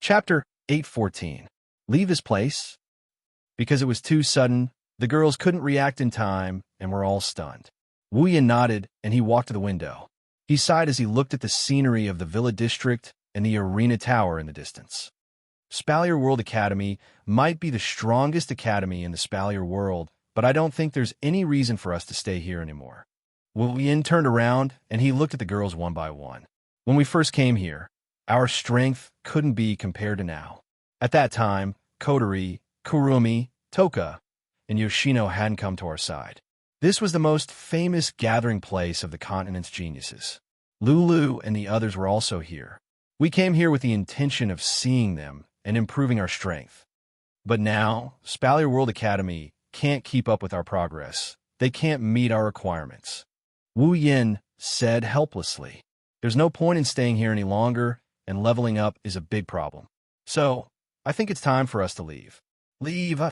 Chapter 814. Leave this place? Because it was too sudden, the girls couldn't react in time and were all stunned. Wu Yin nodded and he walked to the window. He sighed as he looked at the scenery of the Villa District and the Arena Tower in the distance. Spalier World Academy might be the strongest academy in the Spalier world, but I don't think there's any reason for us to stay here anymore. Wu Yin turned around and he looked at the girls one by one. When we first came here, our strength couldn't be compared to now. At that time, Kotori, Kurumi, Toka, and Yoshino hadn't come to our side. This was the most famous gathering place of the continent's geniuses. Lulu and the others were also here. We came here with the intention of seeing them and improving our strength. But now, Spalier World Academy can't keep up with our progress. They can't meet our requirements. Wu Yin said helplessly. There's no point in staying here any longer, and leveling up is a big problem. So, I think it's time for us to leave. Leave?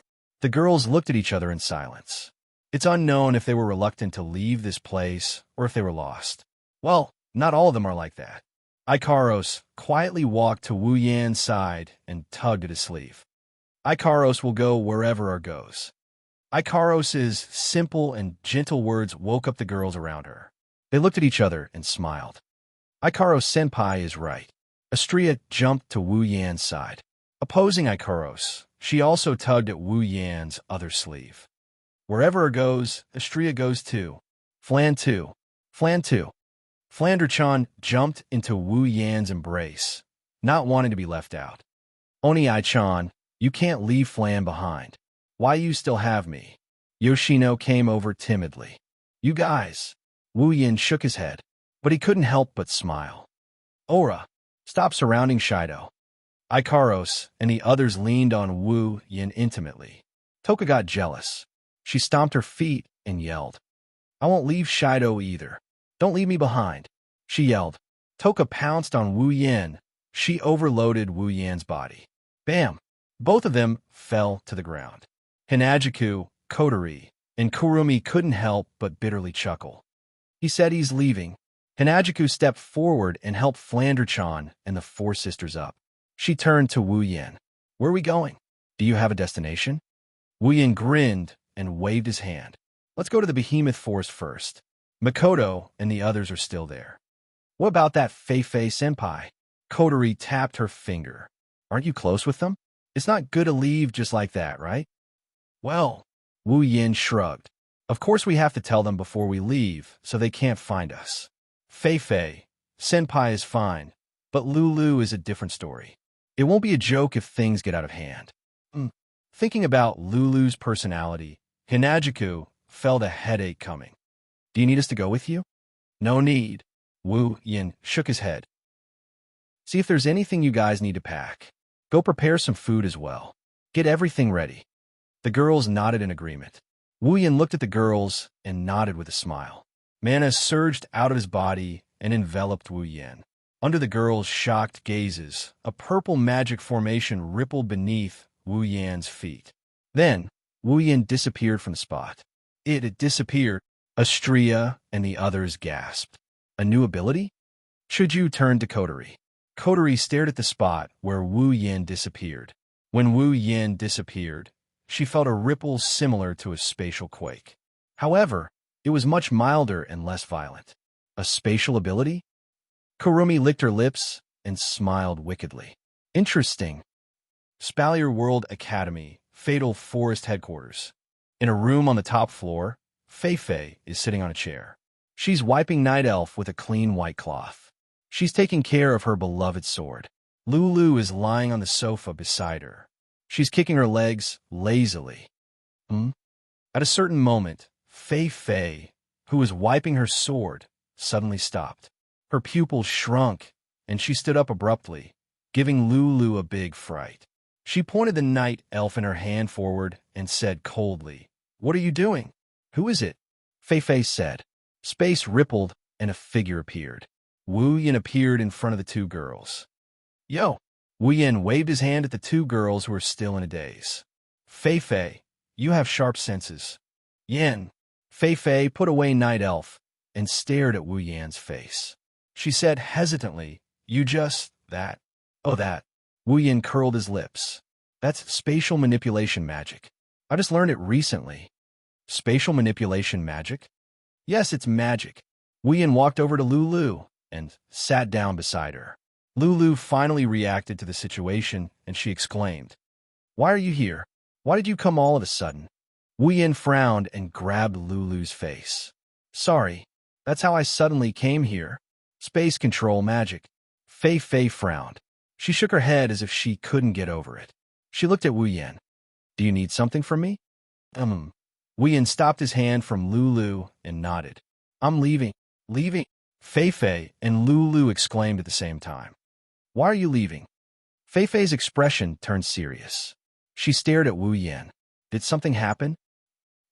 The girls looked at each other in silence. It's unknown if they were reluctant to leave this place or if they were lost. Well, not all of them are like that. Ikaros quietly walked to Wu Yan's side and tugged at his sleeve. Ikaros will go wherever our goes. Ikaros's simple and gentle words woke up the girls around her. They looked at each other and smiled. Ikaros-senpai is right. Astria jumped to Wu Yan's side. Opposing Ikaros, she also tugged at Wu Yan's other sleeve. Wherever her goes, Astria goes too. Flan too. Flan too. Flander-chan jumped into Wu Yan's embrace, not wanting to be left out. Oni-chan, you can't leave Flan behind. Why you still have me? Yoshino came over timidly. You guys. Wu Yin shook his head, but he couldn't help but smile. Ora, stop surrounding Shido. Ikaros and the others leaned on Wu Yin intimately. Toka got jealous. She stomped her feet and yelled. I won't leave Shido either. Don't leave me behind, she yelled. Toka pounced on Wu Yin. She overloaded Wu Yan's body. Bam! Both of them fell to the ground. Hinajiku, Kotori, and Kurumi couldn't help but bitterly chuckle. He said he's leaving. Hinajiku stepped forward and helped Flander-chan and the four sisters up. She turned to Wu Yin. Where are we going? Do you have a destination? Wu Yin grinned and waved his hand. Let's go to the Behemoth Forest first. Makoto and the others are still there. What about that Fei-Fei-senpai? Kotori tapped her finger. Aren't you close with them? It's not good to leave just like that, right? Well, Wu Yin shrugged. Of course we have to tell them before we leave, so they can't find us. Fei-Fei-senpai is fine, but Lulu is a different story. It won't be a joke if things get out of hand. Thinking about Lulu's personality, Hinajiku felt a headache coming. Do you need us to go with you? No need. Wu Yin shook his head. See if there's anything you guys need to pack. Go prepare some food as well. Get everything ready. The girls nodded in agreement. Wu Yin looked at the girls and nodded with a smile. Mana surged out of his body and enveloped Wu Yin. Under the girls' shocked gazes, a purple magic formation rippled beneath Wu Yan's feet. Then, Wu Yin disappeared from the spot. It had disappeared. Astria and the others gasped. A new ability? Chuju turned to Kotori. Kotori stared at the spot where Wu Yin disappeared. When Wu Yin disappeared, she felt a ripple similar to a spatial quake. However, it was much milder and less violent. A spatial ability? Kurumi licked her lips and smiled wickedly. Interesting. Spalier World Academy, Fatal Forest Headquarters. In a room on the top floor, Fei-Fei is sitting on a chair. She's wiping Night Elf with a clean white cloth. She's taking care of her beloved sword. Lulu is lying on the sofa beside her. She's kicking her legs lazily. At a certain moment, Fei-Fei, who was wiping her sword, suddenly stopped. Her pupils shrunk, and she stood up abruptly, giving Lulu a big fright. She pointed the night elf in her hand forward and said coldly, What are you doing? Who is it? Fei-Fei said. Space rippled, and a figure appeared. Wu Yin appeared in front of the two girls. Yo! Wu Yin waved his hand at the two girls who were still in a daze. Fei-Fei, you have sharp senses. Yin. Fei-Fei put away Night Elf and stared at Wu Yan's face. She said hesitantly, You just, that. Oh, that. Wu Yin curled his lips. That's spatial manipulation magic. I just learned it recently. Spatial manipulation magic? Yes, it's magic. Wu Yin walked over to Lulu and sat down beside her. Lulu finally reacted to the situation, and she exclaimed, "Why are you here? Why did you come all of a sudden?" Wu Yin frowned and grabbed Lulu's face. "Sorry, that's how I suddenly came here. Space control magic." Fei Fei frowned. She shook her head as if she couldn't get over it. She looked at Wu Yin. "Do you need something from me?" Wu Yin stopped his hand from Lulu and nodded. "I'm leaving." "Leaving?" Fei Fei and Lulu exclaimed at the same time. "Why are you leaving?" Fei Fei's expression turned serious. She stared at Wu Yin. "Did something happen?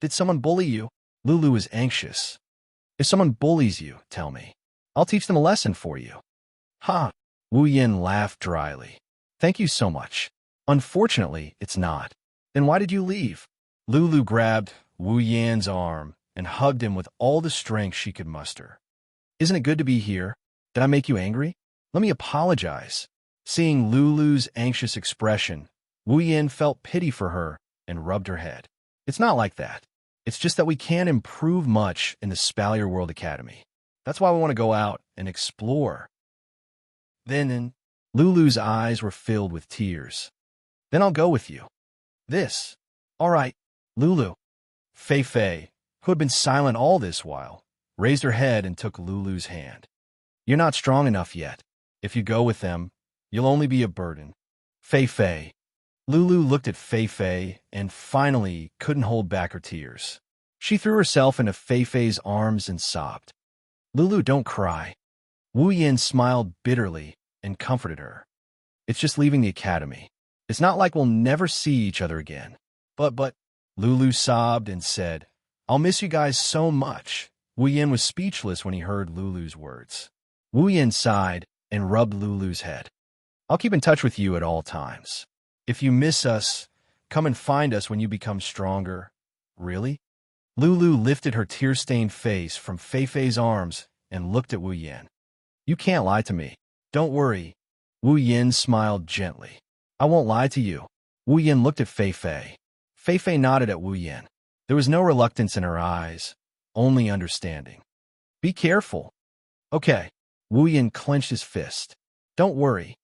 Did someone bully you?" Lulu was anxious. "If someone bullies you, tell me. I'll teach them a lesson for you." "Ha!" Wu Yin laughed dryly. "Thank you so much. Unfortunately, it's not." "Then why did you leave?" Lulu grabbed Wu Yin's arm and hugged him with all the strength she could muster. "Isn't it good to be here? Did I make you angry? Let me apologize." Seeing Lulu's anxious expression, Wu Yin felt pity for her and rubbed her head. "It's not like that. It's just that we can't improve much in the Spalier World Academy. That's why we want to go out and explore." Then Lulu's eyes were filled with tears. "Then I'll go with you." "This. All right, Lulu." Fei Fei, who had been silent all this while, raised her head and took Lulu's hand. "You're not strong enough yet. If you go with them, you'll only be a burden." Fei Fei. Lulu looked at Fei Fei and finally couldn't hold back her tears. She threw herself into Fei Fei's arms and sobbed. "Lulu, don't cry." Wu Yin smiled bitterly and comforted her. "It's just leaving the academy. It's not like we'll never see each other again." But, Lulu sobbed and said, "I'll miss you guys so much." Wu Yin was speechless when he heard Lulu's words. Wu Yin sighed and rubbed Lulu's head. "I'll keep in touch with you at all times. If you miss us, come and find us when you become stronger." "Really?" Lulu lifted her tear-stained face from Fei Fei's arms and looked at Wu Yin. "You can't lie to me." "Don't worry." Wu Yin smiled gently. "I won't lie to you." Wu Yin looked at Fei Fei. Fei Fei nodded at Wu Yin. There was no reluctance in her eyes, only understanding. "Be careful." "Okay." Wu Yin clenched his fist. "Don't worry."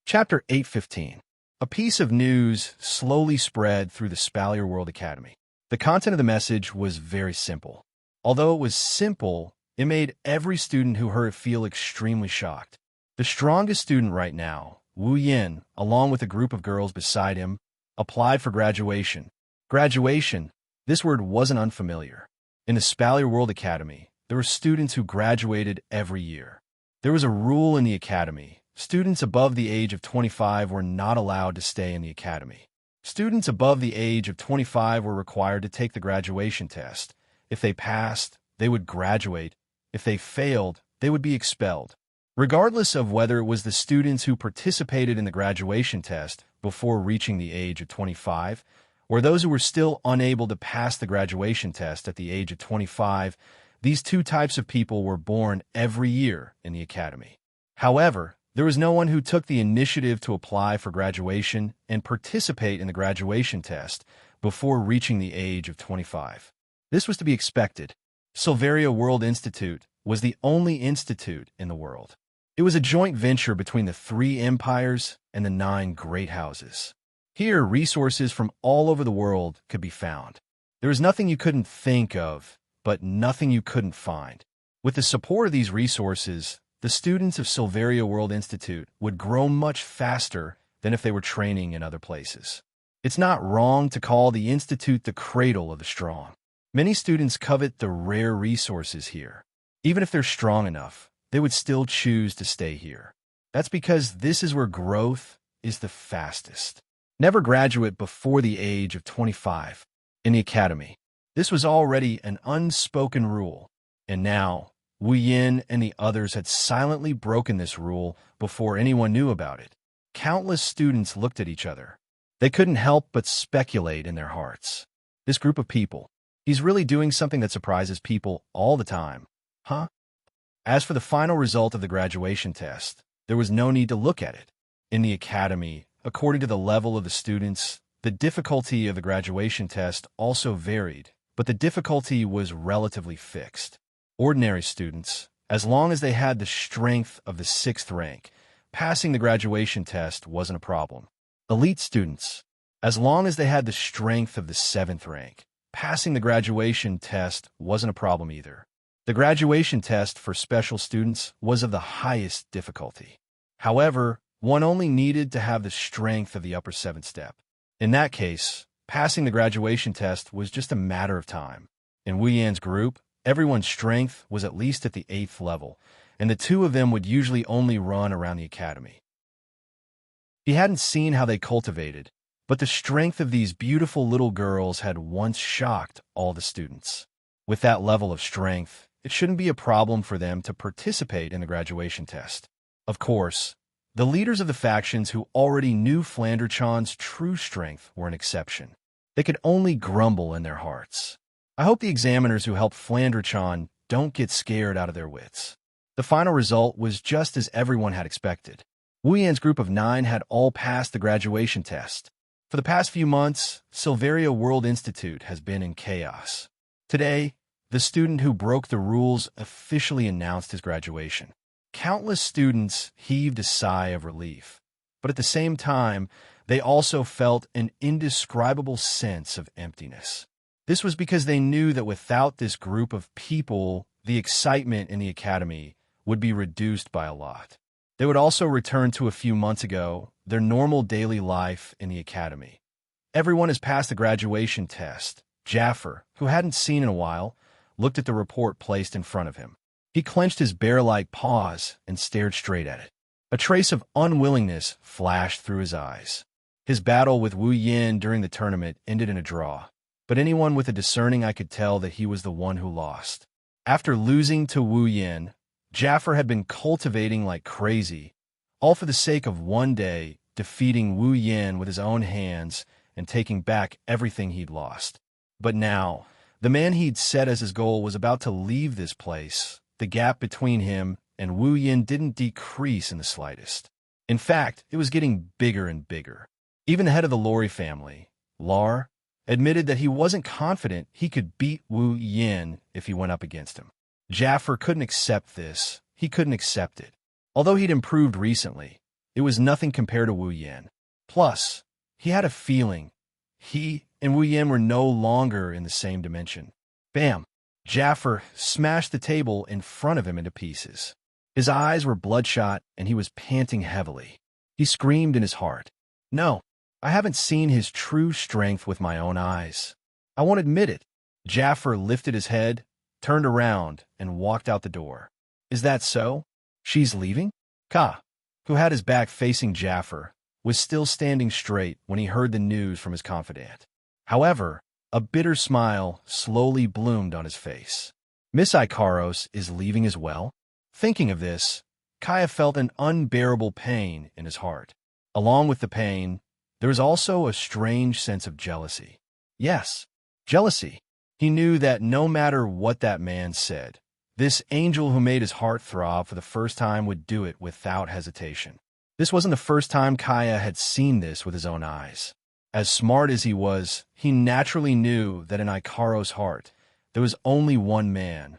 Chapter 8:15. A piece of news slowly spread through the Spalier World Academy. The content of the message was very simple. Although it was simple, it made every student who heard it feel extremely shocked. The strongest student right now, Wu Yin, along with a group of girls beside him, applied for graduation. Graduation, this word wasn't unfamiliar. In the Spalier World Academy, there were students who graduated every year. There was a rule in the academy. Students above the age of 25 were not allowed to stay in the academy. Students above the age of 25 were required to take the graduation test. If they passed, they would graduate. If they failed, they would be expelled. Regardless of whether it was the students who participated in the graduation test before reaching the age of 25, or those who were still unable to pass the graduation test at the age of 25, these two types of people were born every year in the academy. However, there was no one who took the initiative to apply for graduation and participate in the graduation test before reaching the age of 25. This was to be expected. Silveria World Institute was the only institute in the world. It was a joint venture between the 3 empires and the 9 great houses. Here, resources from all over the world could be found. There was nothing you couldn't think of, but nothing you couldn't find. With the support of these resources, the students of Silveria World Institute would grow much faster than if they were training in other places. It's not wrong to call the institute the cradle of the strong. Many students covet the rare resources here. Even if they're strong enough, they would still choose to stay here. That's because this is where growth is the fastest. Never graduate before the age of 25. In the academy, this was already an unspoken rule, and now Wu Yin and the others had silently broken this rule before anyone knew about it. Countless students looked at each other. They couldn't help but speculate in their hearts. This group of people, he's really doing something that surprises people all the time, huh? As for the final result of the graduation test, there there was no need to look at it. In the academy, according to the level of the students, the difficulty of the graduation test also varied, but the difficulty was relatively fixed. Ordinary students, as long as they had the strength of the 6th rank, passing the graduation test wasn't a problem. Elite students, as long as they had the strength of the 7th rank, passing the graduation test wasn't a problem either. The graduation test for special students was of the highest difficulty. However, one only needed to have the strength of the upper 7th step. In that case, passing the graduation test was just a matter of time. In Wu Yan's group, everyone's strength was at least at the 8th level, and the two of them would usually only run around the academy. He hadn't seen how they cultivated, but the strength of these beautiful little girls had once shocked all the students. With that level of strength, it shouldn't be a problem for them to participate in the graduation test. Of course, the leaders of the factions who already knew Flanderchan's true strength were an exception. They could only grumble in their hearts. I hope the examiners who helped Flanderchan don't get scared out of their wits. The final result was just as everyone had expected. Wu Yan's group of 9 had all passed the graduation test. For the past few months, Silveria World Institute has been in chaos. Today, the student who broke the rules officially announced his graduation. Countless students heaved a sigh of relief, but at the same time, they also felt an indescribable sense of emptiness. This was because they knew that without this group of people, the excitement in the academy would be reduced by a lot. They would also return to a few months ago, their normal daily life in the academy. Everyone has passed the graduation test. Jaffer, who hadn't seen in a while, looked at the report placed in front of him. He clenched his bear-like paws and stared straight at it. A trace of unwillingness flashed through his eyes. His battle with Wu Yan during the tournament ended in a draw, but anyone with a discerning eye could tell that he was the one who lost. After losing to Wu Yan, Jaffer had been cultivating like crazy, all for the sake of one day defeating Wu Yan with his own hands and taking back everything he'd lost. But now, the man he'd set as his goal was about to leave this place. The gap between him and Wu Yan didn't decrease in the slightest. In fact, it was getting bigger and bigger. Even the head of the Lori family, Lar, admitted that he wasn't confident he could beat Wu Yan if he went up against him. Jaffer couldn't accept this. He couldn't accept it. Although he'd improved recently, it was nothing compared to Wu Yan. Plus, he had a feeling he and Wu Yan were no longer in the same dimension. Bam! Jaffer smashed the table in front of him into pieces. His eyes were bloodshot, and he was panting heavily. He screamed in his heart, "No, I haven't seen his true strength with my own eyes. I won't admit it." Jaffer lifted his head, turned around, and walked out the door. "Is that so? She's leaving?" Ka, who had his back facing Jaffer, was still standing straight when he heard the news from his confidant. However, a bitter smile slowly bloomed on his face. Miss Ikaros is leaving as well? Thinking of this, Kaya felt an unbearable pain in his heart. Along with the pain, there was also a strange sense of jealousy. Yes, jealousy. He knew that no matter what that man said, this angel who made his heart throb for the first time would do it without hesitation. This wasn't the first time Kaya had seen this with his own eyes. As smart as he was, he naturally knew that in Ikaro's heart, there was only one man.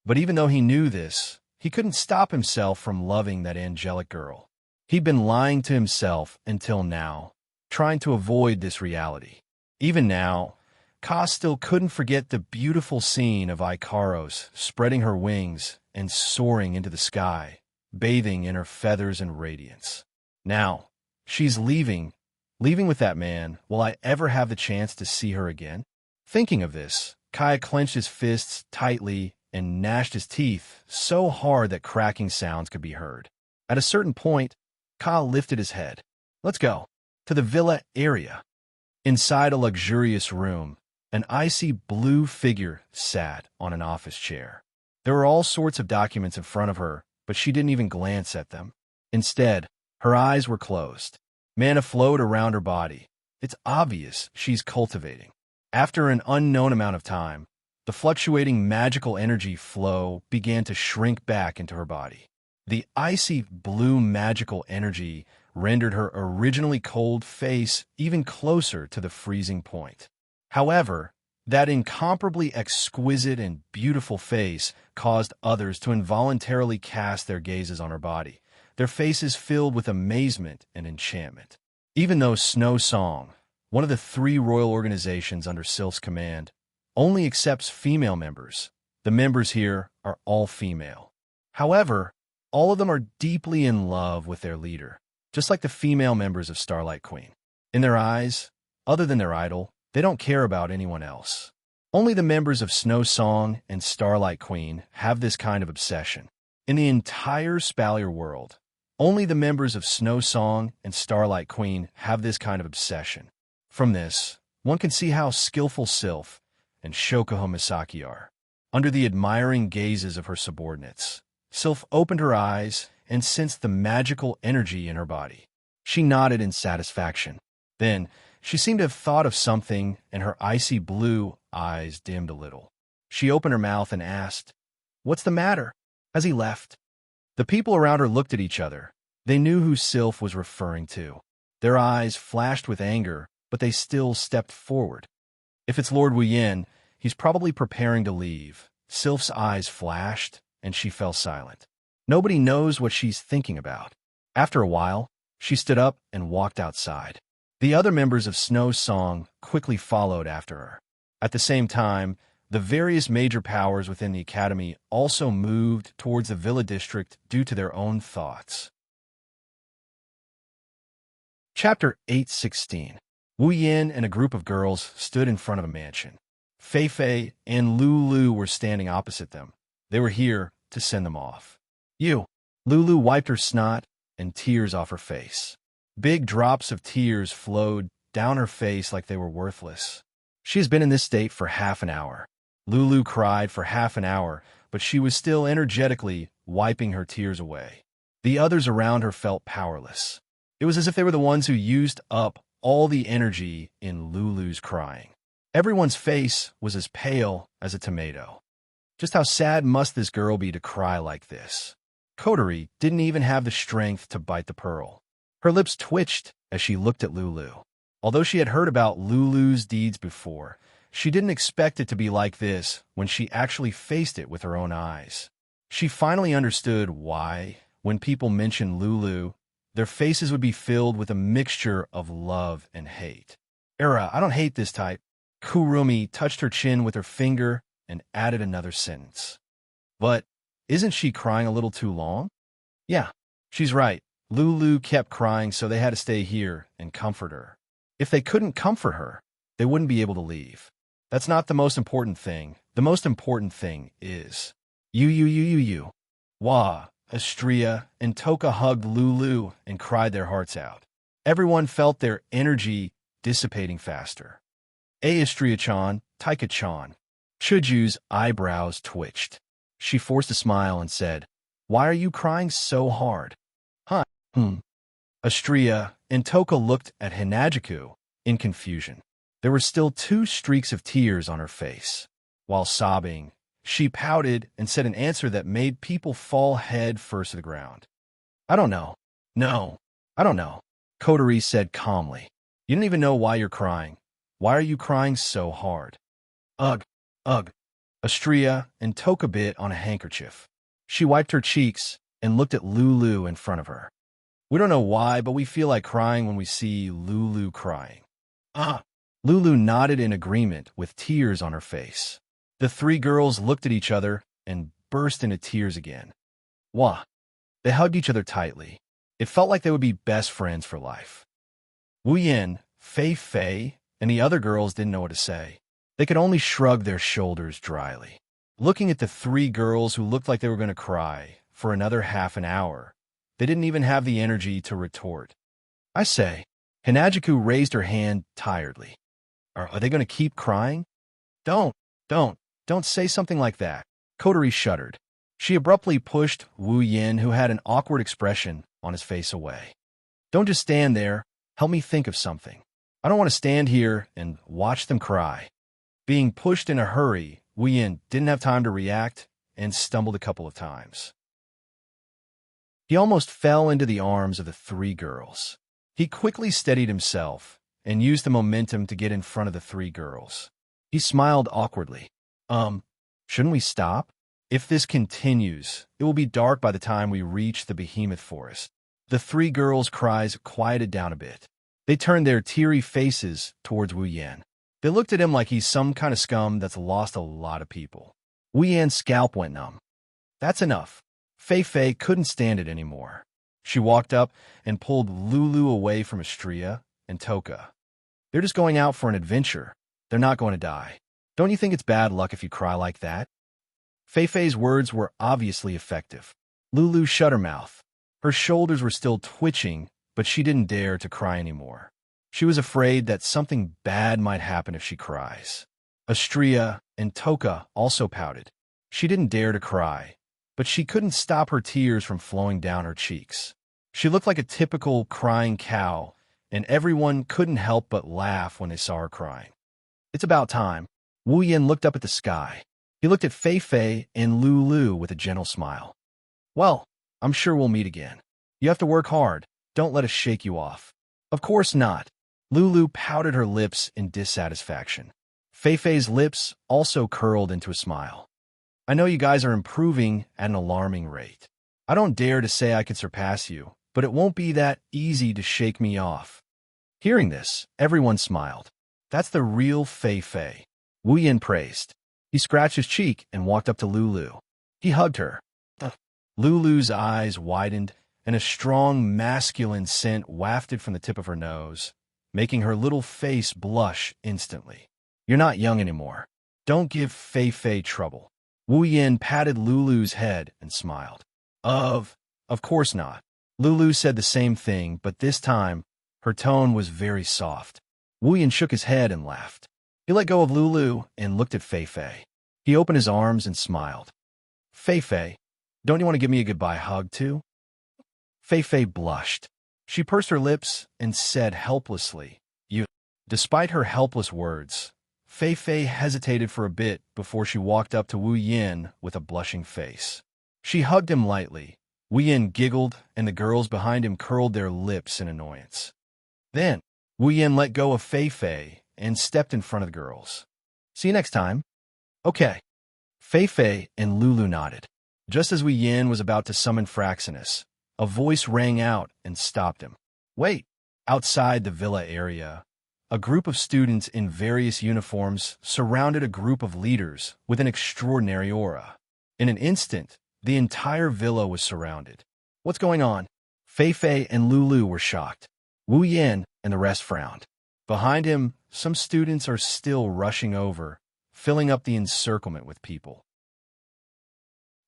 But even though he knew this, he couldn't stop himself from loving that angelic girl. He'd been lying to himself until now, trying to avoid this reality. Even now, Ka still couldn't forget the beautiful scene of Ikaros spreading her wings and soaring into the sky, bathing in her feathers and radiance. Now, she's leaving with that man. Will I ever have the chance to see her again? Thinking of this, Kaya clenched his fists tightly and gnashed his teeth so hard that cracking sounds could be heard. At a certain point, Ka lifted his head. "Let's go to the villa area." Inside a luxurious room, an icy blue figure sat on an office chair. There were all sorts of documents in front of her, but she didn't even glance at them. Instead, her eyes were closed. Mana flowed around her body. It's obvious she's cultivating. After an unknown amount of time, the fluctuating magical energy flow began to shrink back into her body. The icy blue magical energy rendered her originally cold face even closer to the freezing point. However, that incomparably exquisite and beautiful face caused others to involuntarily cast their gazes on her body, their faces filled with amazement and enchantment. Even though Snow Song, one of the 3 royal organizations under Sylph's command, only accepts female members, the members here are all female. However, all of them are deeply in love with their leader, just like the female members of Starlight Queen. In their eyes, other than their idol, they don't care about anyone else. Only the members of Snow Song and Starlight Queen have this kind of obsession. In the entire Spalier world, only the members of Snow Song and Starlight Queen have this kind of obsession. From this, one can see how skillful Sylph and Shokuho Misaki are. Under the admiring gazes of her subordinates, Sylph opened her eyes and sensed the magical energy in her body. She nodded in satisfaction. Then, she seemed to have thought of something, and her icy blue eyes dimmed a little. She opened her mouth and asked, "What's the matter?" As he left, the people around her looked at each other. They knew who Sylph was referring to. Their eyes flashed with anger, but they still stepped forward. If it's Lord Wu Yin, he's probably preparing to leave. Sylph's eyes flashed, and she fell silent. Nobody knows what she's thinking about. After a while, she stood up and walked outside. The other members of Snow Song quickly followed after her. At the same time, the various major powers within the academy also moved towards the Villa District due to their own thoughts. Chapter 8:16. Wu Yin and a group of girls stood in front of a mansion. Fei Fei and Lulu were standing opposite them. They were here to send them off. "You." Lulu wiped her snot and tears off her face. Big drops of tears flowed down her face like they were worthless. She has been in this state for half an hour. Lulu cried for half an hour, but she was still energetically wiping her tears away. The others around her felt powerless. It was as if they were the ones who used up all the energy in Lulu's crying. Everyone's face was as pale as a tomato. Just how sad must this girl be to cry like this? Coterie didn't even have the strength to bite the pearl. Her lips twitched as she looked at Lulu. Although she had heard about Lulu's deeds before, she didn't expect it to be like this when she actually faced it with her own eyes. She finally understood why, when people mentioned Lulu, their faces would be filled with a mixture of love and hate. I don't hate this type." Kurumi touched her chin with her finger and added another sentence. "But isn't she crying a little too long?" "Yeah, she's right. Lulu kept crying, so they had to stay here and comfort her. If they couldn't comfort her, they wouldn't be able to leave. That's not the most important thing. The most important thing is you. Wah." Astria and Toka hugged Lulu and cried their hearts out. Everyone felt their energy dissipating faster. Astria-chan, Taika-chan. Chuju's eyebrows twitched. She forced a smile and said, "Why are you crying so hard?" "Huh, Astria and Toka looked at Hinajiku in confusion. There were still 2 streaks of tears on her face. While sobbing, she pouted and said an answer that made people fall head first to the ground. "I don't know." "No, I don't know," Coterie said calmly. "You don't even know why you're crying. Why are you crying so hard?" Ugh. Astria and Toka bit on a handkerchief. She wiped her cheeks and looked at Lulu in front of her. "We don't know why, but we feel like crying when we see Lulu crying." Lulu nodded in agreement with tears on her face. The 3 girls looked at each other and burst into tears again. Wah. They hugged each other tightly. It felt like they would be best friends for life. Wu Yin, Fei Fei, and the other girls didn't know what to say. They could only shrug their shoulders dryly. Looking at the 3 girls who looked like they were going to cry for another half an hour, they didn't even have the energy to retort. "I say," Hinajiku raised her hand tiredly. Are they going to keep crying?" Don't say something like that." Coterie shuddered. She abruptly pushed Wu Yin, who had an awkward expression on his face, away. "Don't just stand there. Help me think of something. I don't want to stand here and watch them cry." Being pushed in a hurry, Wu Yin didn't have time to react and stumbled a couple of times. He almost fell into the arms of the three girls. He quickly steadied himself and used the momentum to get in front of the three girls. He smiled awkwardly. Shouldn't we stop? If this continues, it will be dark by the time we reach the behemoth forest. The three girls' cries quieted down a bit. They turned their teary faces towards Wu Yan. They looked at him like he's some kind of scum that's lost a lot of people. Wu Yan's scalp went numb. That's enough. Fei Fei couldn't stand it anymore. She walked up and pulled Lulu away from Astria and Toka. They're just going out for an adventure. They're not going to die. Don't you think it's bad luck if you cry like that? Fei Fei's words were obviously effective. Lulu shut her mouth. Her shoulders were still twitching, but she didn't dare to cry anymore. She was afraid that something bad might happen if she cries. Astria and Toka also pouted. She didn't dare to cry, but she couldn't stop her tears from flowing down her cheeks. She looked like a typical crying cow, and everyone couldn't help but laugh when they saw her crying. It's about time. Wu Yan looked up at the sky. He looked at Fei Fei and Lulu with a gentle smile. Well, I'm sure we'll meet again. You have to work hard. Don't let us shake you off. Of course not. Lulu pouted her lips in dissatisfaction. Fei Fei's lips also curled into a smile. I know you guys are improving at an alarming rate. I don't dare to say I could surpass you, but it won't be that easy to shake me off. Hearing this, everyone smiled. That's the real Fei Fei. Wu Yan praised. He scratched his cheek and walked up to Lulu. He hugged her. Lulu's eyes widened, and a strong masculine scent wafted from the tip of her nose, making her little face blush instantly. You're not young anymore. Don't give Fei Fei trouble. Wu Yan patted Lulu's head and smiled. Of course not. Lulu said the same thing, but this time, her tone was very soft. Wu Yan shook his head and laughed. He let go of Lulu and looked at Fei Fei. He opened his arms and smiled. Fei Fei, don't you want to give me a goodbye hug, too? Fei Fei blushed. She pursed her lips and said helplessly, You. Despite her helpless words, Fei Fei hesitated for a bit before she walked up to Wu Yan with a blushing face. She hugged him lightly. Wu Yan giggled, and the girls behind him curled their lips in annoyance. Then, Wu Yan let go of Fei Fei and stepped in front of the girls. See you next time. Okay. Fei Fei and Lulu nodded. Just as Wu Yan was about to summon Fraxinus, a voice rang out and stopped him. Wait! Outside the villa area, a group of students in various uniforms surrounded a group of leaders with an extraordinary aura. In an instant, the entire villa was surrounded. What's going on? Fei Fei and Lulu were shocked. Wu Yan and the rest frowned. Behind him, some students are still rushing over, filling up the encirclement with people.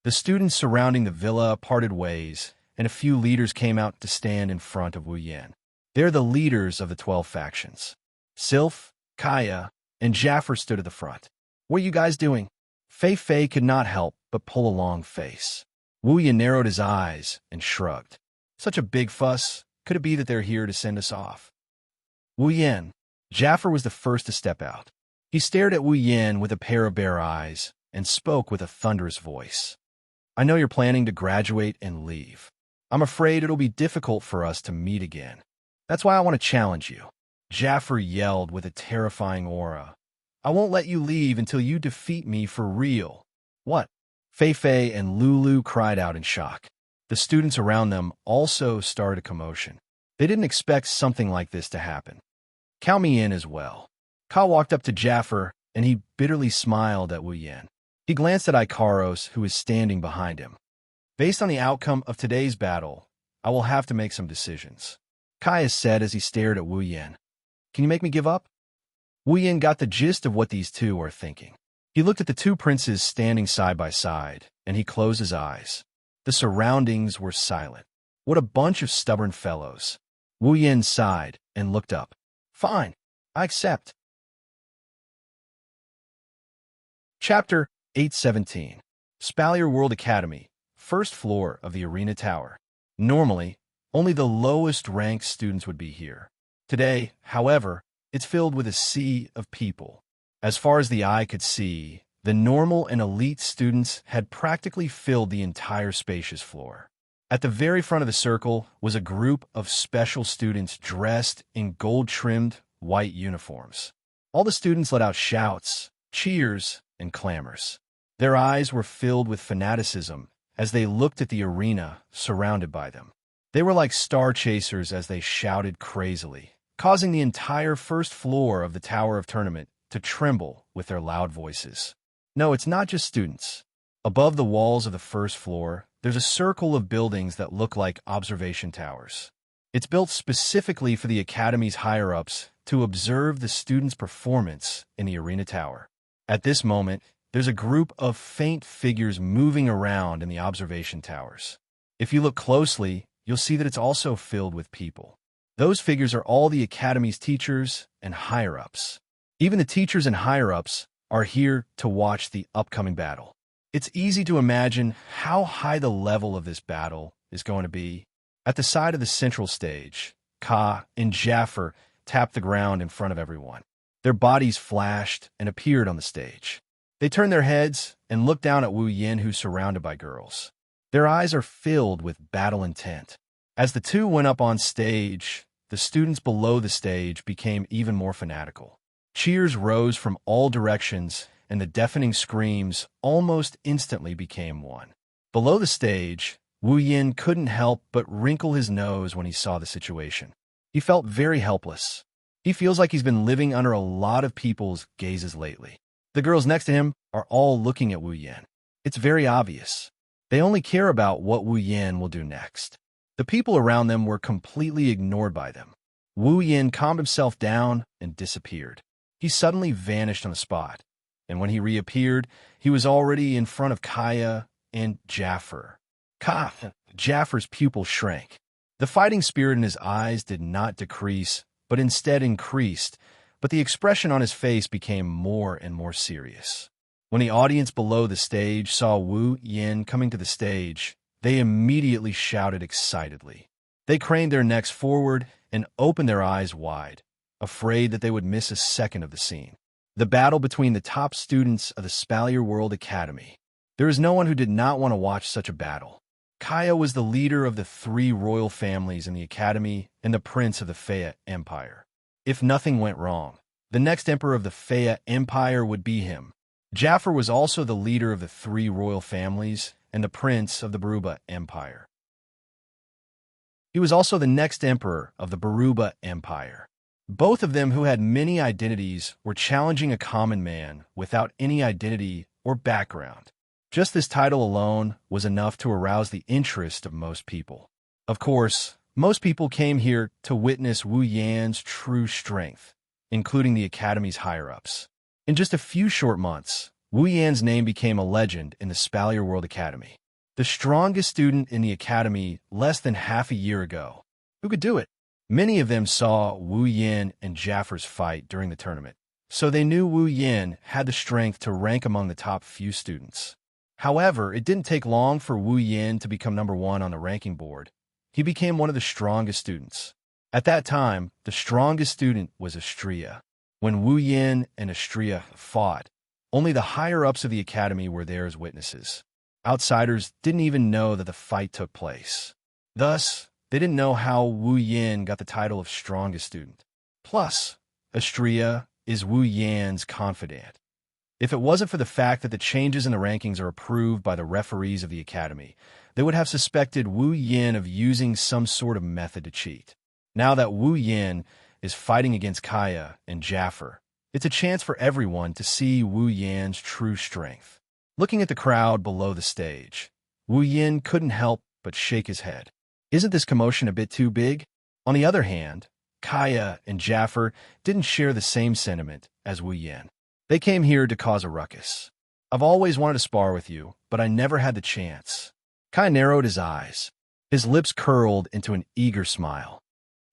The students surrounding the villa parted ways, and a few leaders came out to stand in front of Wu Yan. They're the leaders of the 12 factions. Sylph, Kaya, and Jaffer stood at the front. What are you guys doing? Fei Fei could not help but pull a long face. Wu Yan narrowed his eyes and shrugged. Such a big fuss. Could it be that they're here to send us off? Wu Yan. Jaffer was the first to step out. He stared at Wu Yan with a pair of bare eyes and spoke with a thunderous voice. I know you're planning to graduate and leave. I'm afraid it'll be difficult for us to meet again. That's why I want to challenge you. Jaffer yelled with a terrifying aura. I won't let you leave until you defeat me for real. What? Fei Fei and Lulu cried out in shock. The students around them also started a commotion. They didn't expect something like this to happen. Count me in as well. Ka walked up to Jaffer, and he bitterly smiled at Wu Yan. He glanced at Ikaros, who was standing behind him. Based on the outcome of today's battle, I will have to make some decisions. Kaya said as he stared at Wu Yan. Can you make me give up? Wu Yan got the gist of what these two are thinking. He looked at the two princes standing side by side, and he closed his eyes. The surroundings were silent. What a bunch of stubborn fellows. Wu Yan sighed and looked up. Fine, I accept. Chapter 817. Spalier World Academy, first floor of the Arena Tower. Normally, only the lowest-ranked students would be here. Today, however, it's filled with a sea of people. As far as the eye could see, the normal and elite students had practically filled the entire spacious floor. At the very front of the circle was a group of special students dressed in gold-trimmed white uniforms. All the students let out shouts, cheers, and clamors. Their eyes were filled with fanaticism as they looked at the arena surrounded by them. They were like star chasers as they shouted crazily, causing the entire first floor of the Tower of Tournament to tremble with their loud voices. No, it's not just students. Above the walls of the first floor, there's a circle of buildings that look like observation towers. It's built specifically for the Academy's higher-ups to observe the students' performance in the arena tower. At this moment, there's a group of faint figures moving around in the observation towers. If you look closely, you'll see that it's also filled with people. Those figures are all the Academy's teachers and higher-ups. Even the teachers and higher-ups are here to watch the upcoming battle. It's easy to imagine how high the level of this battle is going to be. At the side of the central stage, Ka and Jaffer tapped the ground in front of everyone. Their bodies flashed and appeared on the stage. They turned their heads and looked down at Wu Yin, who's surrounded by girls. Their eyes are filled with battle intent. As the two went up on stage, the students below the stage became even more fanatical. Cheers rose from all directions, and the deafening screams almost instantly became one. Below the stage, Wu Yin couldn't help but wrinkle his nose when he saw the situation. He felt very helpless. He feels like he's been living under a lot of people's gazes lately. The girls next to him are all looking at Wu Yin. It's very obvious. They only care about what Wu Yin will do next. The people around them were completely ignored by them. Wu Yin calmed himself down and disappeared. He suddenly vanished on the spot, and when he reappeared, he was already in front of Kaya and Jaffer. Jaffer's pupil shrank. The fighting spirit in his eyes did not decrease, but instead increased, but the expression on his face became more and more serious. When the audience below the stage saw Wu Yin coming to the stage, they immediately shouted excitedly. They craned their necks forward and opened their eyes wide, afraid that they would miss a second of the scene. The battle between the top students of the Spalier World Academy. There is no one who did not want to watch such a battle. Kaya was the leader of the three royal families in the Academy and the prince of the Feyya Empire. If nothing went wrong, the next emperor of the Feyya Empire would be him. Jaffer was also the leader of the three royal families and the prince of the Baruba Empire. He was also the next emperor of the Baruba Empire. Both of them, who had many identities, were challenging a common man without any identity or background. Just this title alone was enough to arouse the interest of most people. Of course, most people came here to witness Wu Yan's true strength, including the Academy's higher-ups. In just a few short months, Wu Yan's name became a legend in the Spalier World Academy. The strongest student in the Academy less than half a year ago. Who could do it? Many of them saw Wu Yin and Jaffer's fight during the tournament, so they knew Wu Yin had the strength to rank among the top few students. However, it didn't take long for Wu Yin to become number one on the ranking board. He became one of the strongest students. At that time, the strongest student was Astria. When Wu Yin and Astria fought, only the higher-ups of the Academy were there as witnesses. Outsiders didn't even know that the fight took place. Thus, they didn't know how Wu Yin got the title of strongest student. Plus, Astria is Wu Yan's confidant. If it wasn't for the fact that the changes in the rankings are approved by the referees of the Academy, they would have suspected Wu Yin of using some sort of method to cheat. Now that Wu Yin is fighting against Kaya and Jaffer, it's a chance for everyone to see Wu Yan's true strength. Looking at the crowd below the stage, Wu Yin couldn't help but shake his head. Isn't this commotion a bit too big? On the other hand, Kaya and Jaffer didn't share the same sentiment as Wu Yin. They came here to cause a ruckus. I've always wanted to spar with you, but I never had the chance. Kaya narrowed his eyes. His lips curled into an eager smile.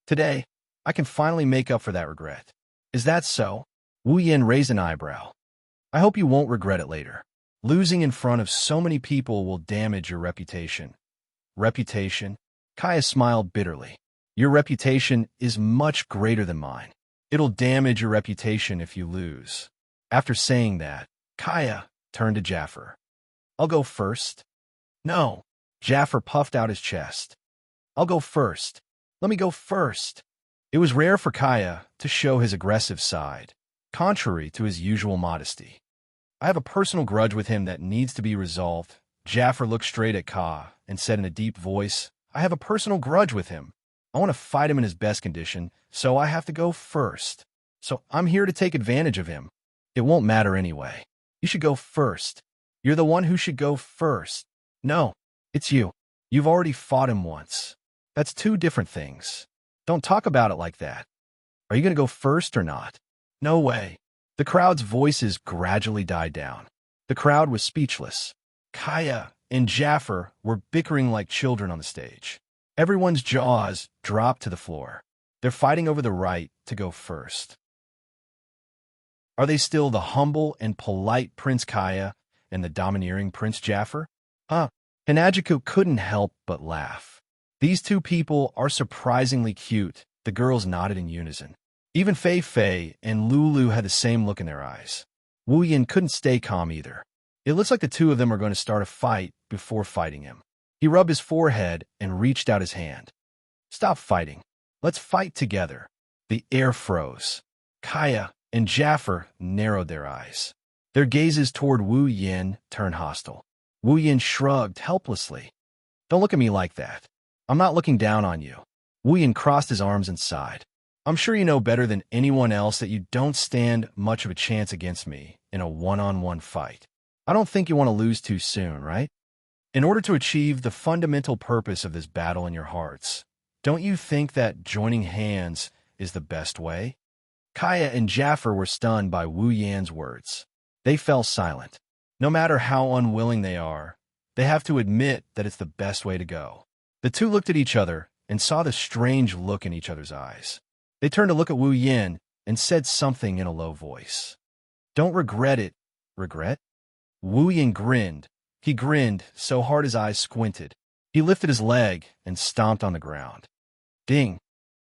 Today, I can finally make up for that regret. Is that so? Wu Yin raised an eyebrow. I hope you won't regret it later. Losing in front of so many people will damage your reputation. Reputation? Kaya smiled bitterly. Your reputation is much greater than mine. It'll damage your reputation if you lose. After saying that, Kaya turned to Jaffer. I'll go first. No, Jaffer puffed out his chest. I'll go first. Let me go first. It was rare for Kaya to show his aggressive side, contrary to his usual modesty. I have a personal grudge with him that needs to be resolved. Jaffer looked straight at Ka and said in a deep voice, I have a personal grudge with him. I want to fight him in his best condition, so I have to go first. So I'm here to take advantage of him. It won't matter anyway. You should go first. You're the one who should go first. No, it's you. You've already fought him once. That's two different things. Don't talk about it like that. Are you going to go first or not? No way. The crowd's voices gradually died down. The crowd was speechless. Kaya and Jaffer were bickering like children on the stage. Everyone's jaws dropped to the floor. They're fighting over the right to go first. Are they still the humble and polite Prince Kaya and the domineering Prince Jaffer? Hanajiku couldn't help but laugh. These two people are surprisingly cute. The girls nodded in unison. Even Fei Fei and Lulu had the same look in their eyes. Wu Yin couldn't stay calm either. It looks like the two of them are going to start a fight before fighting him. He rubbed his forehead and reached out his hand. Stop fighting. Let's fight together. The air froze. Kaya and Jaffer narrowed their eyes. Their gazes toward Wu Yin turned hostile. Wu Yin shrugged helplessly. Don't look at me like that. I'm not looking down on you. Wu Yin crossed his arms and sighed. I'm sure you know better than anyone else that you don't stand much of a chance against me in a one-on-one fight. I don't think you want to lose too soon, right? In order to achieve the fundamental purpose of this battle in your hearts, don't you think that joining hands is the best way? Kaya and Jaffer were stunned by Wu Yan's words. They fell silent. No matter how unwilling they are, they have to admit that it's the best way to go. The two looked at each other and saw the strange look in each other's eyes. They turned to look at Wu Yin and said something in a low voice. Don't regret it. Regret? Wu Yin grinned. He grinned so hard his eyes squinted. He lifted his leg and stomped on the ground. Ding!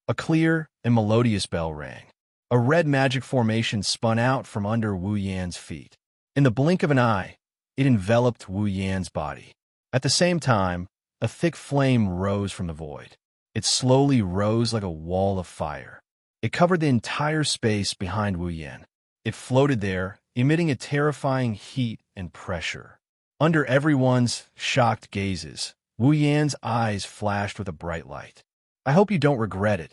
A clear and melodious bell rang. A red magic formation spun out from under Wu Yan's feet. In the blink of an eye, it enveloped Wu Yan's body. At the same time, a thick flame rose from the void. It slowly rose like a wall of fire. It covered the entire space behind Wu Yan. It floated there, emitting a terrifying heat and pressure. Under everyone's shocked gazes, Wu Yan's eyes flashed with a bright light. I hope you don't regret it.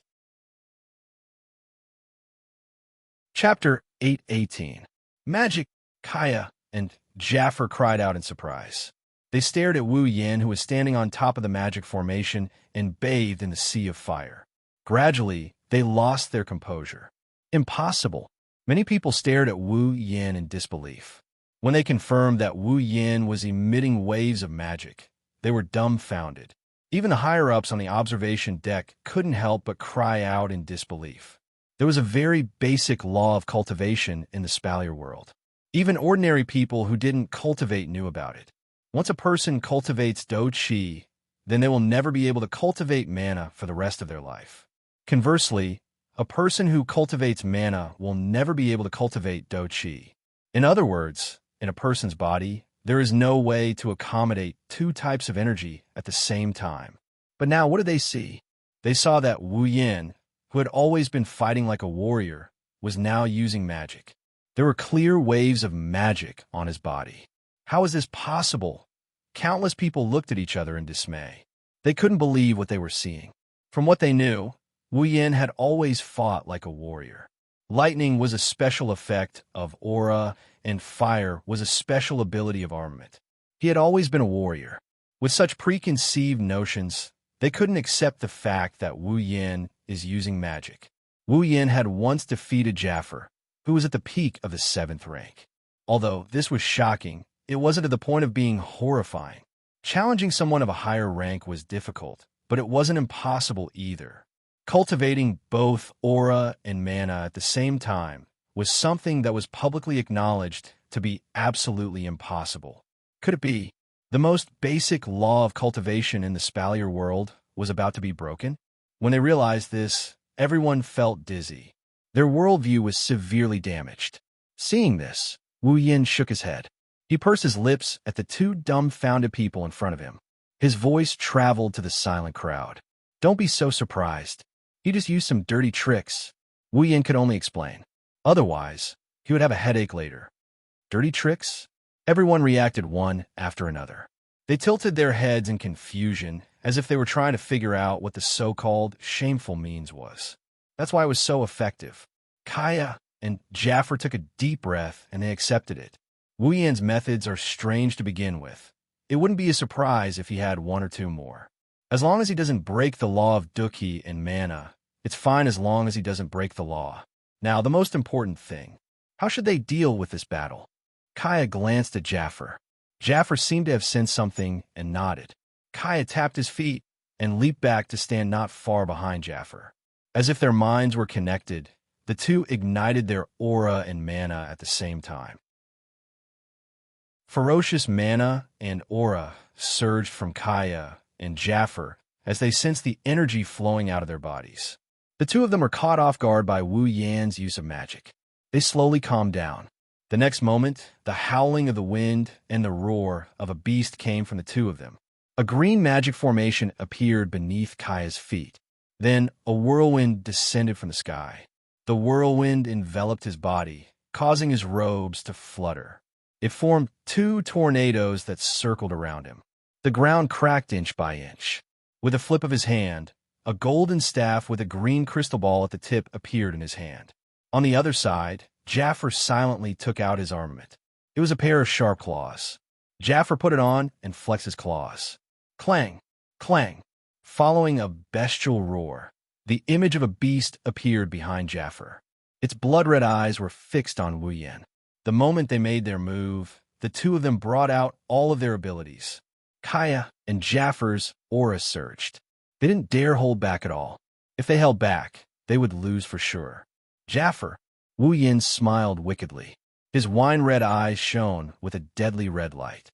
Chapter 818. Magic! Kaya and Jaffer cried out in surprise. They stared at Wu Yan, who was standing on top of the magic formation and bathed in the sea of fire. Gradually, they lost their composure. Impossible. Many people stared at Wu Yan in disbelief. When they confirmed that Wu Yan was emitting waves of magic, they were dumbfounded. Even the higher-ups on the observation deck couldn't help but cry out in disbelief. There was a very basic law of cultivation in the Spalier world. Even ordinary people who didn't cultivate knew about it. Once a person cultivates Do Qi, then they will never be able to cultivate mana for the rest of their life. Conversely, a person who cultivates mana will never be able to cultivate Do Qi. In other words, in a person's body, there is no way to accommodate two types of energy at the same time. But now what did they see? They saw that Wu Yan, who had always been fighting like a warrior, was now using magic. There were clear waves of magic on his body. How is this possible? Countless people looked at each other in dismay. They couldn't believe what they were seeing. From what they knew, Wu Yan had always fought like a warrior. Lightning was a special effect of aura, and fire was a special ability of armament. He had always been a warrior. With such preconceived notions, they couldn't accept the fact that Wu Yan is using magic. Wu Yan had once defeated Jaffer, who was at the peak of the 7th rank. Although this was shocking, it wasn't to the point of being horrifying. Challenging someone of a higher rank was difficult, but it wasn't impossible either. Cultivating both aura and mana at the same time was something that was publicly acknowledged to be absolutely impossible. Could it be? The most basic law of cultivation in the Spalier world was about to be broken? When they realized this, everyone felt dizzy. Their worldview was severely damaged. Seeing this, Wu Yin shook his head. He pursed his lips at the two dumbfounded people in front of him. His voice traveled to the silent crowd. Don't be so surprised. He just used some dirty tricks. Wu Yin could only explain. Otherwise, he would have a headache later. Dirty tricks? Everyone reacted one after another. They tilted their heads in confusion, as if they were trying to figure out what the so-called shameful means was. That's why it was so effective. Kaya and Jaffer took a deep breath, and they accepted it. Wu Yin's methods are strange to begin with. It wouldn't be a surprise if he had one or two more. As long as he doesn't break the law of Dukhi and mana, it's fine as long as he doesn't break the law. Now, the most important thing. How should they deal with this battle? Kaya glanced at Jaffer. Jaffer seemed to have sensed something and nodded. Kaya tapped his feet and leaped back to stand not far behind Jaffer. As if their minds were connected, the two ignited their aura and mana at the same time. Ferocious mana and aura surged from Kaya and Jaffer as they sensed the energy flowing out of their bodies. The two of them were caught off guard by Wu Yan's use of magic. They slowly calmed down. The next moment, the howling of the wind and the roar of a beast came from the two of them. A green magic formation appeared beneath Kaya's feet. Then a whirlwind descended from the sky. The whirlwind enveloped his body, causing his robes to flutter. It formed two tornadoes that circled around him. The ground cracked inch by inch. With a flip of his hand, a golden staff with a green crystal ball at the tip appeared in his hand. On the other side, Jaffer silently took out his armament. It was a pair of sharp claws. Jaffer put it on and flexed his claws. Clang! Clang! Following a bestial roar, the image of a beast appeared behind Jaffer. Its blood-red eyes were fixed on Wu Yin. The moment they made their move, the two of them brought out all of their abilities. Kaya and Jaffer's aura surged. They didn't dare hold back at all. If they held back, they would lose for sure. Jaffer! Wu Yin smiled wickedly. His wine-red eyes shone with a deadly red light.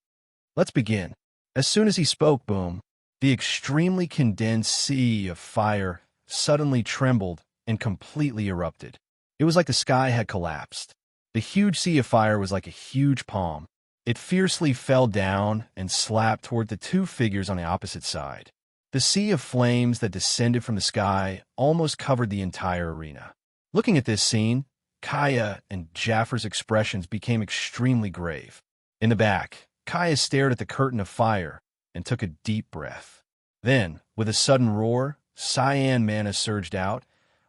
Let's begin. As soon as he spoke, boom, the extremely condensed sea of fire suddenly trembled and completely erupted. It was like the sky had collapsed. The huge sea of fire was like a huge palm. It fiercely fell down and slapped toward the two figures on the opposite side. The sea of flames that descended from the sky almost covered the entire arena. Looking at this scene, Kaya and Jaffer's expressions became extremely grave. In the back, Kaya stared at the curtain of fire and took a deep breath. Then, with a sudden roar, cyan mana surged out,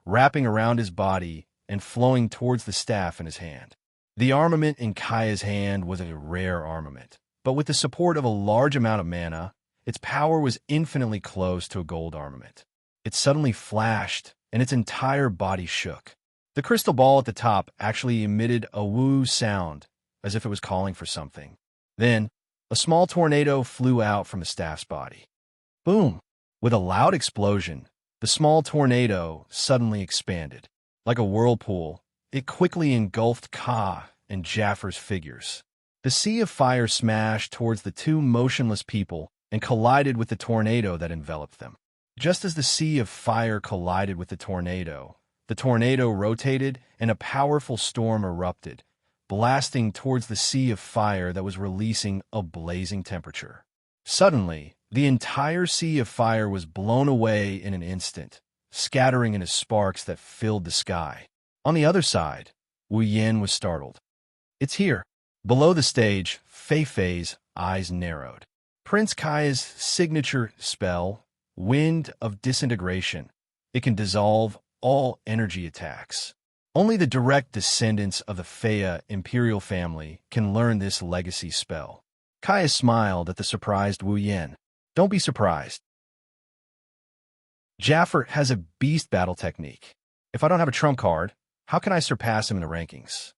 wrapping around his body and flowing towards the staff in his hand. The armament in Kaya's hand was a rare armament, but with the support of a large amount of mana, its power was infinitely close to a gold armament. It suddenly flashed, and its entire body shook. The crystal ball at the top actually emitted a woo sound, as if it was calling for something. Then, a small tornado flew out from the staff's body. Boom! With a loud explosion, the small tornado suddenly expanded. Like a whirlpool, it quickly engulfed Ka and Jaffer's figures. The sea of fire smashed towards the two motionless people and collided with the tornado that enveloped them. Just as the sea of fire collided with the tornado rotated and a powerful storm erupted, blasting towards the sea of fire that was releasing a blazing temperature. Suddenly, the entire sea of fire was blown away in an instant, scattering into sparks that filled the sky. On the other side, Wu Yin was startled. It's here. Below the stage, Fei Fei's eyes narrowed. Prince Kaya's signature spell, Wind of Disintegration. It can dissolve all energy attacks. Only the direct descendants of the Fea imperial family can learn this legacy spell. Kaya smiled at the surprised Wu Yin. Don't be surprised. Jaffer has a beast battle technique. If I don't have a trump card, how can I surpass him in the rankings?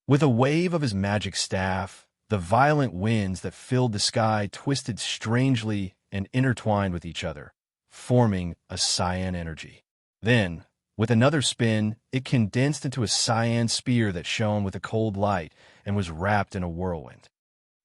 With a wave of his magic staff, the violent winds that filled the sky twisted strangely and intertwined with each other, forming a cyan energy. Then, with another spin, it condensed into a cyan spear that shone with a cold light and was wrapped in a whirlwind.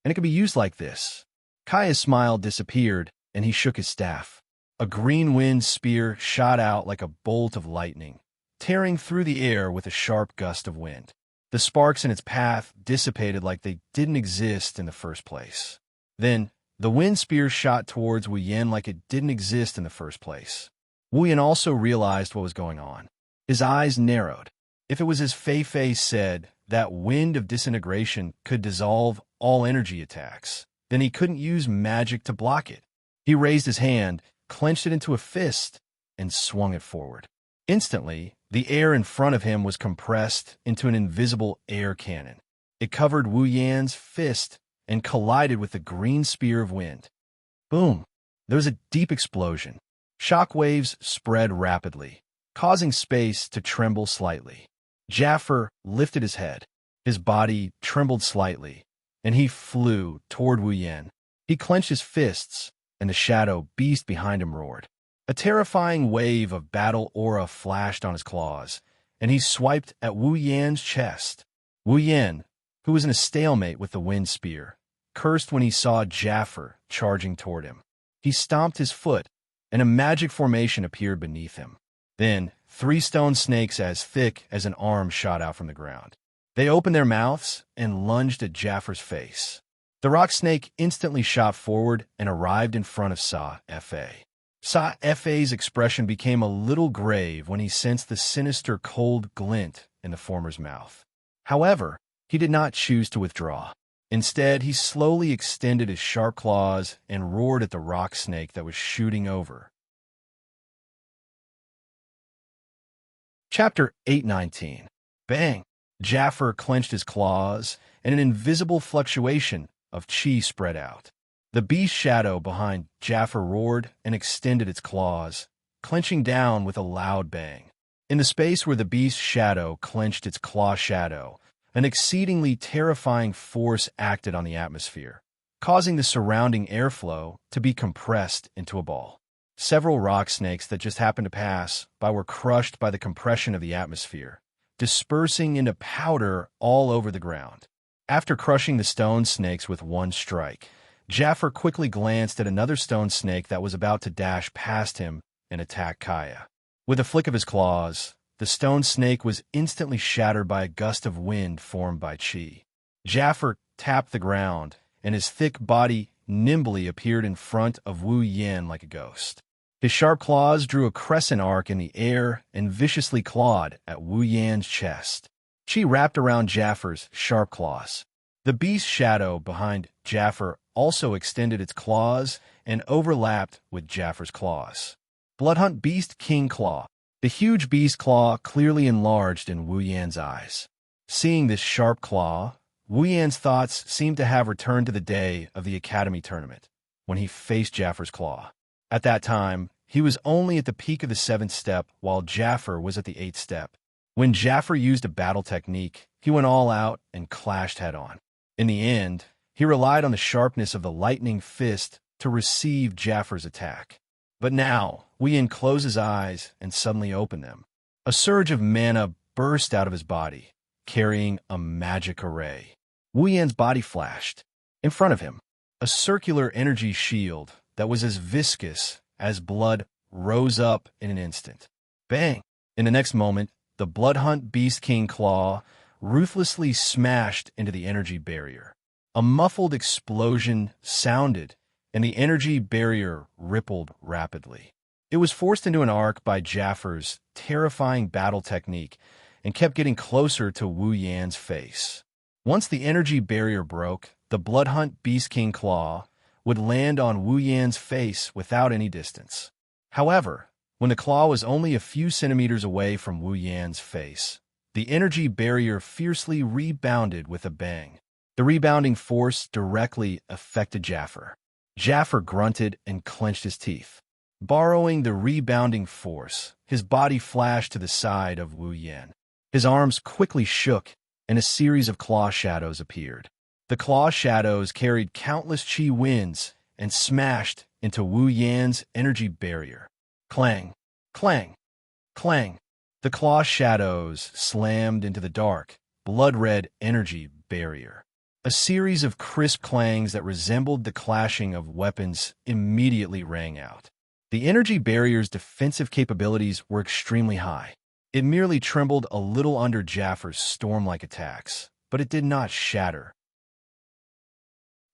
And it could be used like this. Kaya's smile disappeared, and he shook his staff. A green wind spear shot out like a bolt of lightning, tearing through the air with a sharp gust of wind. The sparks in its path dissipated like they didn't exist in the first place. Then, The wind spear shot towards Wu Yen like it didn't exist in the first place. Wu Yen also realized what was going on. His eyes narrowed. If it was as Fei Fei said, that wind of disintegration could dissolve all energy attacks, then he couldn't use magic to block it. He raised his hand, clenched it into a fist, and swung it forward. Instantly, the air in front of him was compressed into an invisible air cannon. It covered Wu Yan's fist and collided with the green spear of wind. Boom! There was a deep explosion. Shock waves spread rapidly, causing space to tremble slightly. Jaffer lifted his head. His body trembled slightly, and he flew toward Wu Yan. He clenched his fists, and the shadow beast behind him roared. A terrifying wave of battle aura flashed on his claws, and he swiped at Wu Yan's chest. Wu Yan, who was in a stalemate with the wind spear, cursed when he saw Jaffer charging toward him. He stomped his foot, and a magic formation appeared beneath him. Then, 3 stone snakes as thick as an arm shot out from the ground. They opened their mouths and lunged at Jaffer's face. The rock snake instantly shot forward and arrived in front of Sa-Fa. Sa-Fa's expression became a little grave when he sensed the sinister cold glint in the former's mouth. However, he did not choose to withdraw. Instead, he slowly extended his sharp claws and roared at the rock snake that was shooting over. Chapter 819. Bang! Jaffer clenched his claws, and an invisible fluctuation of chi spread out. The beast shadow behind Jaffer roared and extended its claws, clenching down with a loud bang. In the space where the beast shadow clenched its claw shadow, an exceedingly terrifying force acted on the atmosphere, causing the surrounding airflow to be compressed into a ball. Several rock snakes that just happened to pass by were crushed by the compression of the atmosphere, dispersing into powder all over the ground. After crushing the stone snakes with one strike, Jaffer quickly glanced at another stone snake that was about to dash past him and attack Kaya. With a flick of his claws, the stone snake was instantly shattered by a gust of wind formed by chi. Jaffer tapped the ground, and his thick body nimbly appeared in front of Wu Yan like a ghost. His sharp claws drew a crescent arc in the air and viciously clawed at Wu Yan's chest. Chi wrapped around Jaffer's sharp claws. The beast shadow behind Jaffer also extended its claws and overlapped with Jaffer's claws. Bloodhunt Beast King Claw. The huge beast claw clearly enlarged in Wu Yan's eyes. Seeing this sharp claw, Wu Yan's thoughts seemed to have returned to the day of the Academy tournament, when he faced Jaffer's claw. At that time, he was only at the peak of the 7th step, while Jaffer was at the 8th step. When Jaffer used a battle technique, he went all out and clashed head-on. In the end, he relied on the sharpness of the lightning fist to receive Jaffer's attack. But now, Wu Yan closed his eyes and suddenly opened them. A surge of mana burst out of his body, carrying a magic array. Wu Yan's body flashed. In front of him, a circular energy shield that was as viscous as blood rose up in an instant. Bang! In the next moment, the Bloodhunt Beast King Claw ruthlessly smashed into the energy barrier. A muffled explosion sounded, and the energy barrier rippled rapidly. It was forced into an arc by Jaffer's terrifying battle technique and kept getting closer to Wu Yan's face. Once the energy barrier broke, the Bloodhunt Beast King Claw would land on Wu Yan's face without any distance. However, when the claw was only a few centimeters away from Wu Yan's face, the energy barrier fiercely rebounded with a bang. The rebounding force directly affected Jaffer. Jaffer grunted and clenched his teeth. Borrowing the rebounding force, his body flashed to the side of Wu Yan. His arms quickly shook, and a series of claw shadows appeared. The claw shadows carried countless chi winds and smashed into Wu Yan's energy barrier. Clang, clang, clang. The claw shadows slammed into the dark, blood-red energy barrier. A series of crisp clangs that resembled the clashing of weapons immediately rang out. The energy barrier's defensive capabilities were extremely high. It merely trembled a little under Jaffer's storm-like attacks, but it did not shatter.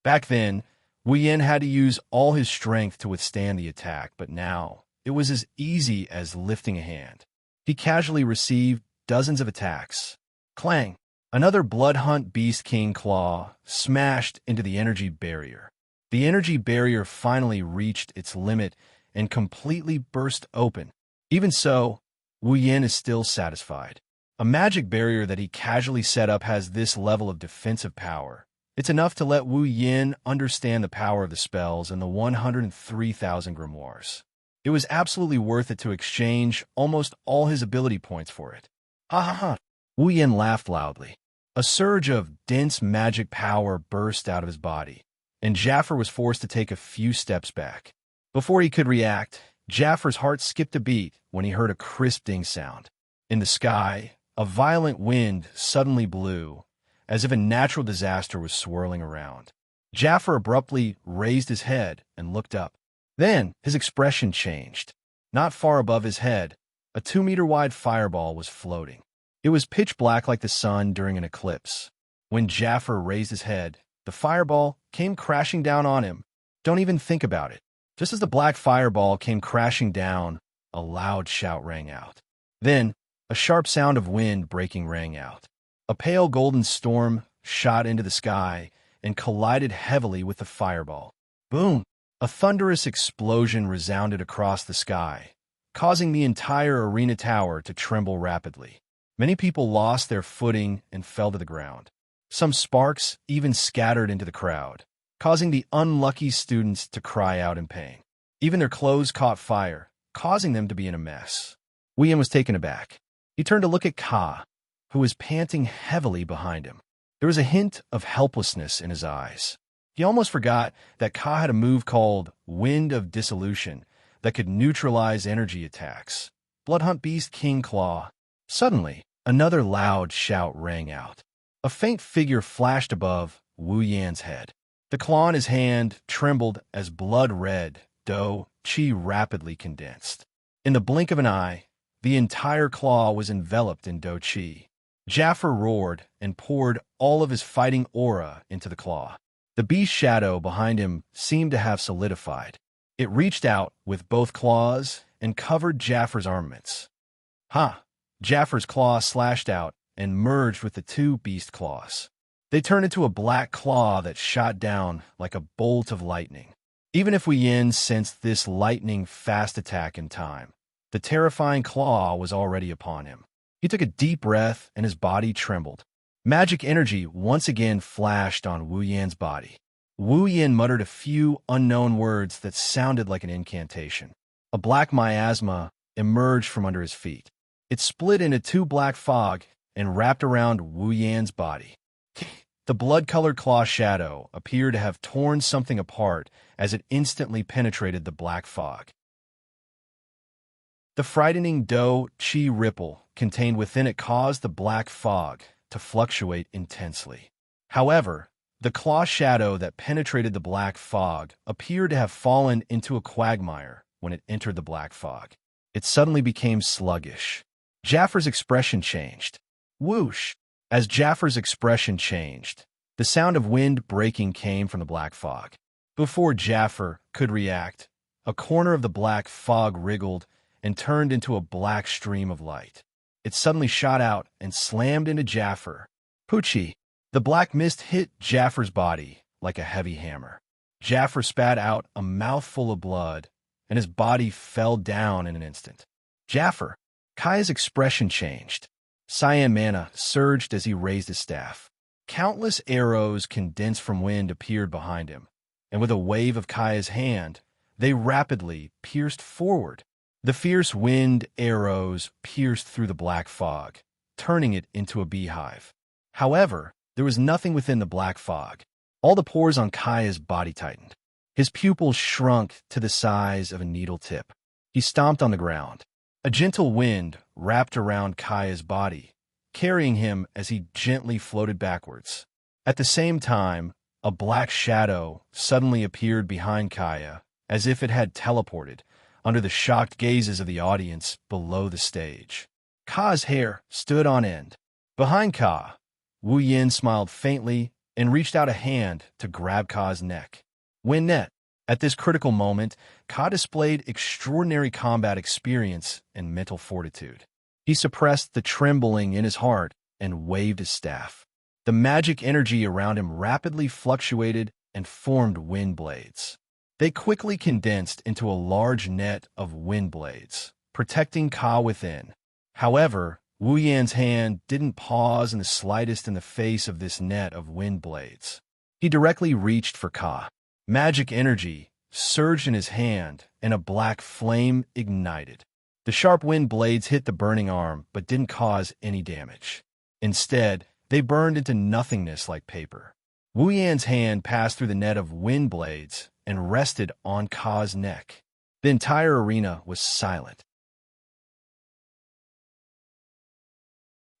Back then, Wu Yin had to use all his strength to withstand the attack, but now it was as easy as lifting a hand. He casually received dozens of attacks. Clang! Another Blood Hunt Beast King claw smashed into the energy barrier. The energy barrier finally reached its limit and completely burst open. Even so, Wu Yin is still satisfied. A magic barrier that he casually set up has this level of defensive power. It's enough to let Wu Yin understand the power of the spells and the 103,000 grimoires. It was absolutely worth it to exchange almost all his ability points for it. Ha ha ha! Wu Yin laughed loudly. A surge of dense magic power burst out of his body, and Jaffer was forced to take a few steps back. Before he could react, Jaffer's heart skipped a beat when he heard a crisp ding sound. In the sky, a violent wind suddenly blew, as if a natural disaster was swirling around. Jaffer abruptly raised his head and looked up. Then his expression changed. Not far above his head, a 2-meter-wide fireball was floating. It was pitch black like the sun during an eclipse. When Jaffer raised his head, the fireball came crashing down on him. Don't even think about it. Just as the black fireball came crashing down, a loud shout rang out. Then, a sharp sound of wind breaking rang out. A pale golden storm shot into the sky and collided heavily with the fireball. Boom! A thunderous explosion resounded across the sky, causing the entire arena tower to tremble rapidly. Many people lost their footing and fell to the ground. Some sparks even scattered into the crowd, causing the unlucky students to cry out in pain. Even their clothes caught fire, causing them to be in a mess. Wu Yin was taken aback. He turned to look at Ka, who was panting heavily behind him. There was a hint of helplessness in his eyes. He almost forgot that Ka had a move called Wind of Dissolution that could neutralize energy attacks. Bloodhunt Beast King Claw. Suddenly, another loud shout rang out. A faint figure flashed above Wu Yan's head. The claw in his hand trembled as blood-red dough qi rapidly condensed. In the blink of an eye, the entire claw was enveloped in dough qi. Jaffer roared and poured all of his fighting aura into the claw. The beast shadow behind him seemed to have solidified. It reached out with both claws and covered Jaffer's armaments. Ha! Jaffer's claw slashed out and merged with the two beast claws. They turned into a black claw that shot down like a bolt of lightning. Even if Wu Yin sensed this lightning-fast attack in time, the terrifying claw was already upon him. He took a deep breath and his body trembled. Magic energy once again flashed on Wu Yan's body. Wu Yin muttered a few unknown words that sounded like an incantation. A black miasma emerged from under his feet. It split into two black fog and wrapped around Wu Yan's body. The blood-colored claw shadow appeared to have torn something apart as it instantly penetrated the black fog. The frightening dough qi ripple contained within it caused the black fog to fluctuate intensely. However, the claw shadow that penetrated the black fog appeared to have fallen into a quagmire when it entered the black fog. It suddenly became sluggish. Jaffer's expression changed. Whoosh! As Jaffer's expression changed, the sound of wind breaking came from the black fog. Before Jaffer could react, a corner of the black fog wriggled and turned into a black stream of light. It suddenly shot out and slammed into Jaffer. Poochie! The black mist hit Jaffer's body like a heavy hammer. Jaffer spat out a mouthful of blood, and his body fell down in an instant. Jaffer! Kaya's expression changed. Cyan mana surged as he raised his staff. Countless arrows condensed from wind appeared behind him, and with a wave of Kaya's hand, they rapidly pierced forward. The fierce wind arrows pierced through the black fog, turning it into a beehive. However, there was nothing within the black fog. All the pores on Kaya's body tightened. His pupils shrunk to the size of a needle tip. He stomped on the ground. A gentle wind wrapped around Kaya's body, carrying him as he gently floated backwards. At the same time, a black shadow suddenly appeared behind Kaya, as if it had teleported, under the shocked gazes of the audience below the stage. Ka's hair stood on end. Behind Ka, Wu Yin smiled faintly and reached out a hand to grab Ka's neck. Wind net. At this critical moment, Ka displayed extraordinary combat experience and mental fortitude. He suppressed the trembling in his heart and waved his staff. The magic energy around him rapidly fluctuated and formed wind blades. They quickly condensed into a large net of wind blades, protecting Ka within. However, Wu Yan's hand didn't pause in the slightest in the face of this net of wind blades. He directly reached for Ka. Magic energy surged in his hand, and a black flame ignited. The sharp wind blades hit the burning arm but didn't cause any damage. Instead, they burned into nothingness like paper. Wu Yan's hand passed through the net of wind blades and rested on Ka's neck. The entire arena was silent.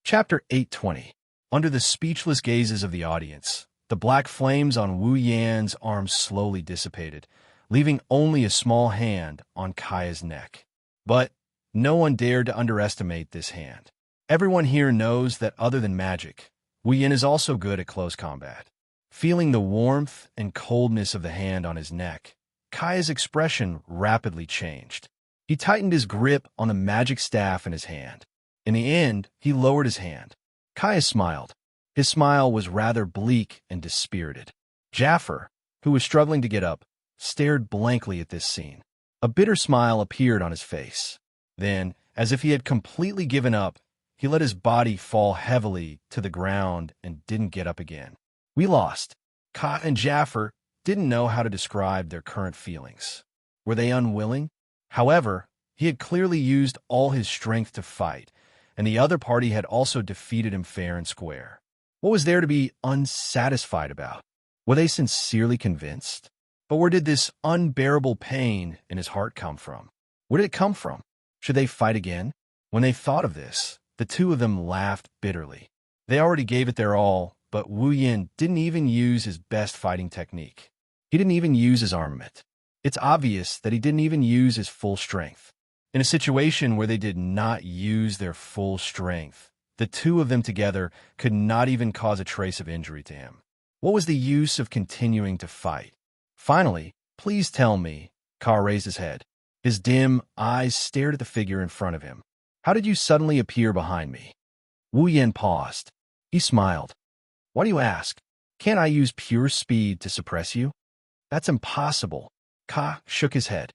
Chapter 820. Under the speechless gazes of the audience, the black flames on Wu Yan's arms slowly dissipated, leaving only a small hand on Kaya's neck. But no one dared to underestimate this hand. Everyone here knows that other than magic, Wu Yan is also good at close combat. Feeling the warmth and coldness of the hand on his neck, Kaya's expression rapidly changed. He tightened his grip on the magic staff in his hand. In the end, he lowered his hand. Kaya smiled. His smile was rather bleak and dispirited. Jaffer, who was struggling to get up, stared blankly at this scene. A bitter smile appeared on his face. Then, as if he had completely given up, he let his body fall heavily to the ground and didn't get up again. We lost. Ka and Jaffer didn't know how to describe their current feelings. Were they unwilling? However, he had clearly used all his strength to fight, and the other party had also defeated him fair and square. What was there to be unsatisfied about? Were they sincerely convinced? But where did this unbearable pain in his heart come from? Where did it come from? Should they fight again? When they thought of this, the two of them laughed bitterly. They already gave it their all, but Wu Yan didn't even use his best fighting technique. He didn't even use his armament. It's obvious that he didn't even use his full strength. In a situation where they did not use their full strength, the two of them together could not even cause a trace of injury to him. What was the use of continuing to fight? Finally, please tell me, Ka raised his head. His dim eyes stared at the figure in front of him. How did you suddenly appear behind me? Wu Yan paused. He smiled. Why do you ask? Can't I use pure speed to suppress you? That's impossible. Ka shook his head.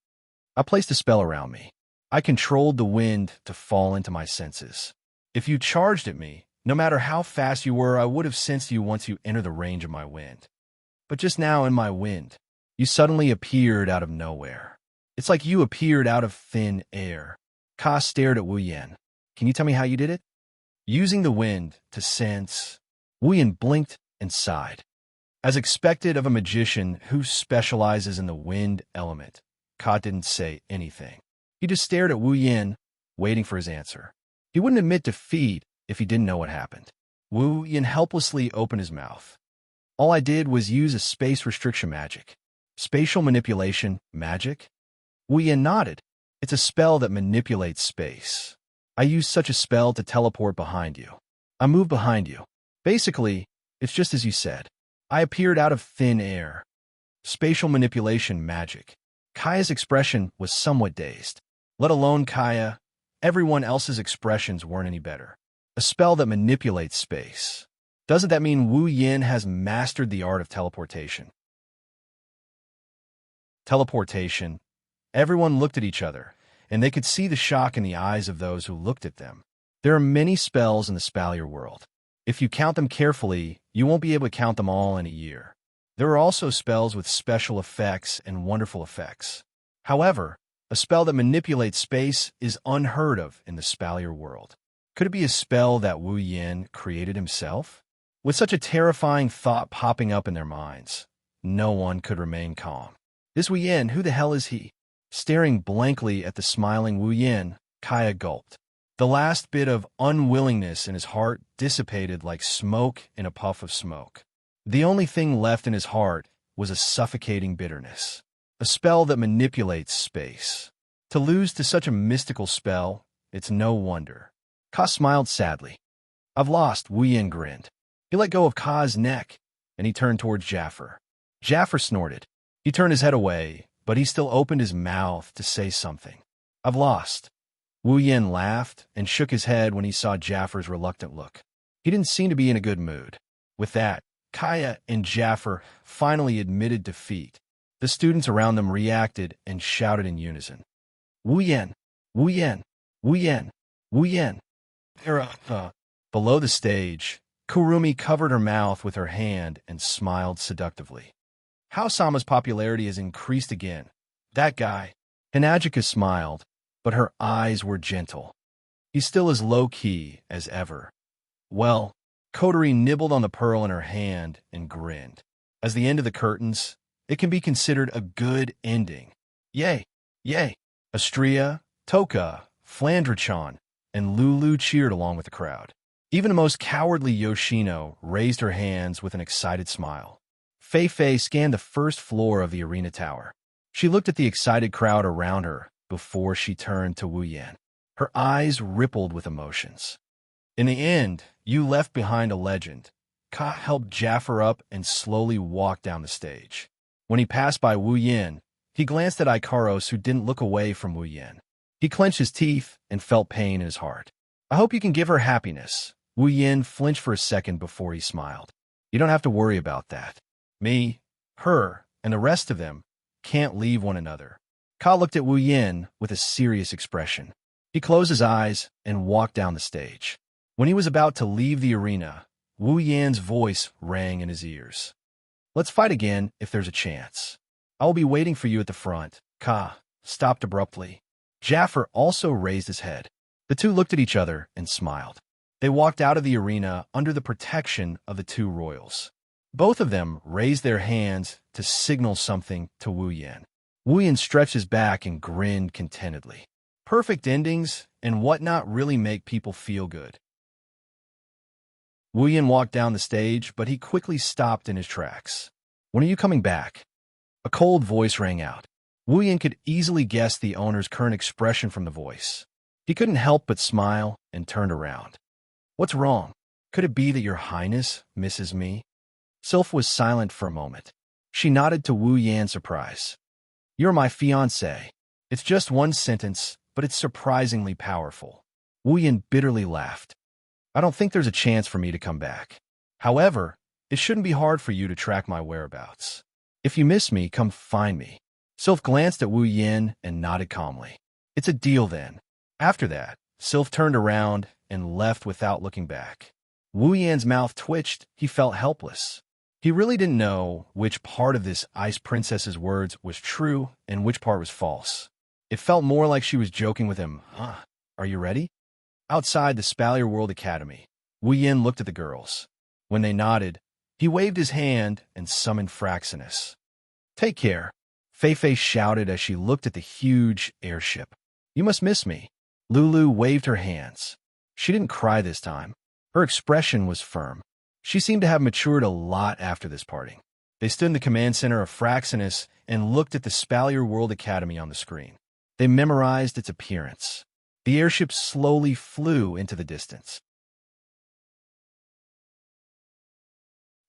I placed a spell around me. I controlled the wind to fall into my senses. If you charged at me, no matter how fast you were, I would have sensed you once you enter the range of my wind. But just now in my wind, you suddenly appeared out of nowhere. It's like you appeared out of thin air. Ka stared at Wu Yan. Can you tell me how you did it? Using the wind to sense. Wu Yan blinked and sighed. As expected of a magician who specializes in the wind element, Ka didn't say anything. He just stared at Wu Yan, waiting for his answer. He wouldn't admit defeat if he didn't know what happened. Wu Yan helplessly opened his mouth. All I did was use a space restriction magic. Spatial manipulation magic? Wu Yan nodded. It's a spell that manipulates space. I used such a spell to teleport behind you. I moved behind you. Basically, it's just as you said. I appeared out of thin air. Spatial manipulation magic. Kaya's expression was somewhat dazed. Let alone Kaya, everyone else's expressions weren't any better. A spell that manipulates space. Doesn't that mean Wu Yan has mastered the art of teleportation? Teleportation. Everyone looked at each other, and they could see the shock in the eyes of those who looked at them. There are many spells in the Spalier world. If you count them carefully, you won't be able to count them all in a year. There are also spells with special effects and wonderful effects. However, a spell that manipulates space is unheard of in the Spalier world. Could it be a spell that Wu Yan created himself? With such a terrifying thought popping up in their minds, no one could remain calm. This Wu Yan, who the hell is he? Staring blankly at the smiling Wu Yan, Kaya gulped. The last bit of unwillingness in his heart dissipated like smoke in a puff of smoke. The only thing left in his heart was a suffocating bitterness. A spell that manipulates space. To lose to such a mystical spell, it's no wonder. Ka smiled sadly. I've lost, Wu Yan grinned. He let go of Ka's neck, and he turned towards Jaffer. Jaffer snorted. He turned his head away, but he still opened his mouth to say something. I've lost. Wu Yin laughed and shook his head when he saw Jaffar's reluctant look. He didn't seem to be in a good mood. With that, Kaya and Jaffar finally admitted defeat. The students around them reacted and shouted in unison. Wu Yin! Wu Yin! Wu Yin! Wu Yin! Below the stage, Kurumi covered her mouth with her hand and smiled seductively. How-sama's popularity has increased again. That guy. Hinajika smiled, but her eyes were gentle. He's still as low-key as ever. Well, Kotori nibbled on the pearl in her hand and grinned. As the end of the curtains, it can be considered a good ending. Yay! Yay! Astria, Toka, Flandra-chan, and Lulu cheered along with the crowd. Even the most cowardly Yoshino raised her hands with an excited smile. Fei Fei scanned the first floor of the arena tower. She looked at the excited crowd around her before she turned to Wu Yan. Her eyes rippled with emotions. In the end, you left behind a legend. Ka helped Jaffar up and slowly walked down the stage. When he passed by Wu Yin, he glanced at Ikaros, who didn't look away from Wu Yin. He clenched his teeth and felt pain in his heart. I hope you can give her happiness. Wu Yin flinched for a second before he smiled. You don't have to worry about that. Me, her, and the rest of them can't leave one another. Ka looked at Wu Yin with a serious expression. He closed his eyes and walked down the stage. When he was about to leave the arena, Wu Yan's voice rang in his ears. Let's fight again if there's a chance. I will be waiting for you at the front. Ka stopped abruptly. Jaffar also raised his head. The two looked at each other and smiled. They walked out of the arena under the protection of the two royals. Both of them raised their hands to signal something to Wu Yan. Wu Yan stretched his back and grinned contentedly. Perfect endings and whatnot really make people feel good. Wu Yan walked down the stage, but he quickly stopped in his tracks. When are you coming back? A cold voice rang out. Wu Yan could easily guess the owner's current expression from the voice. He couldn't help but smile and turned around. What's wrong? Could it be that your highness misses me? Sylph was silent for a moment. She nodded to Wu Yan, surprise. You're my fiancé. It's just one sentence, but it's surprisingly powerful. Wu Yan bitterly laughed. I don't think there's a chance for me to come back. However, it shouldn't be hard for you to track my whereabouts. If you miss me, come find me. Sylph glanced at Wu Yan and nodded calmly. It's a deal then. After that, Sylph turned around and left without looking back. Wu Yan's mouth twitched. He felt helpless. He really didn't know which part of this ice princess's words was true and which part was false. It felt more like she was joking with him. Are you ready? Outside the Spalier World Academy, Wu Yan looked at the girls. When they nodded, he waved his hand and summoned Fraxinus. Take care, Fei Fei shouted as she looked at the huge airship. You must miss me. Lulu waved her hands. She didn't cry this time. Her expression was firm. She seemed to have matured a lot after this parting. They stood in the command center of Fraxinus and looked at the Spalier World Academy on the screen. They memorized its appearance. The airship slowly flew into the distance.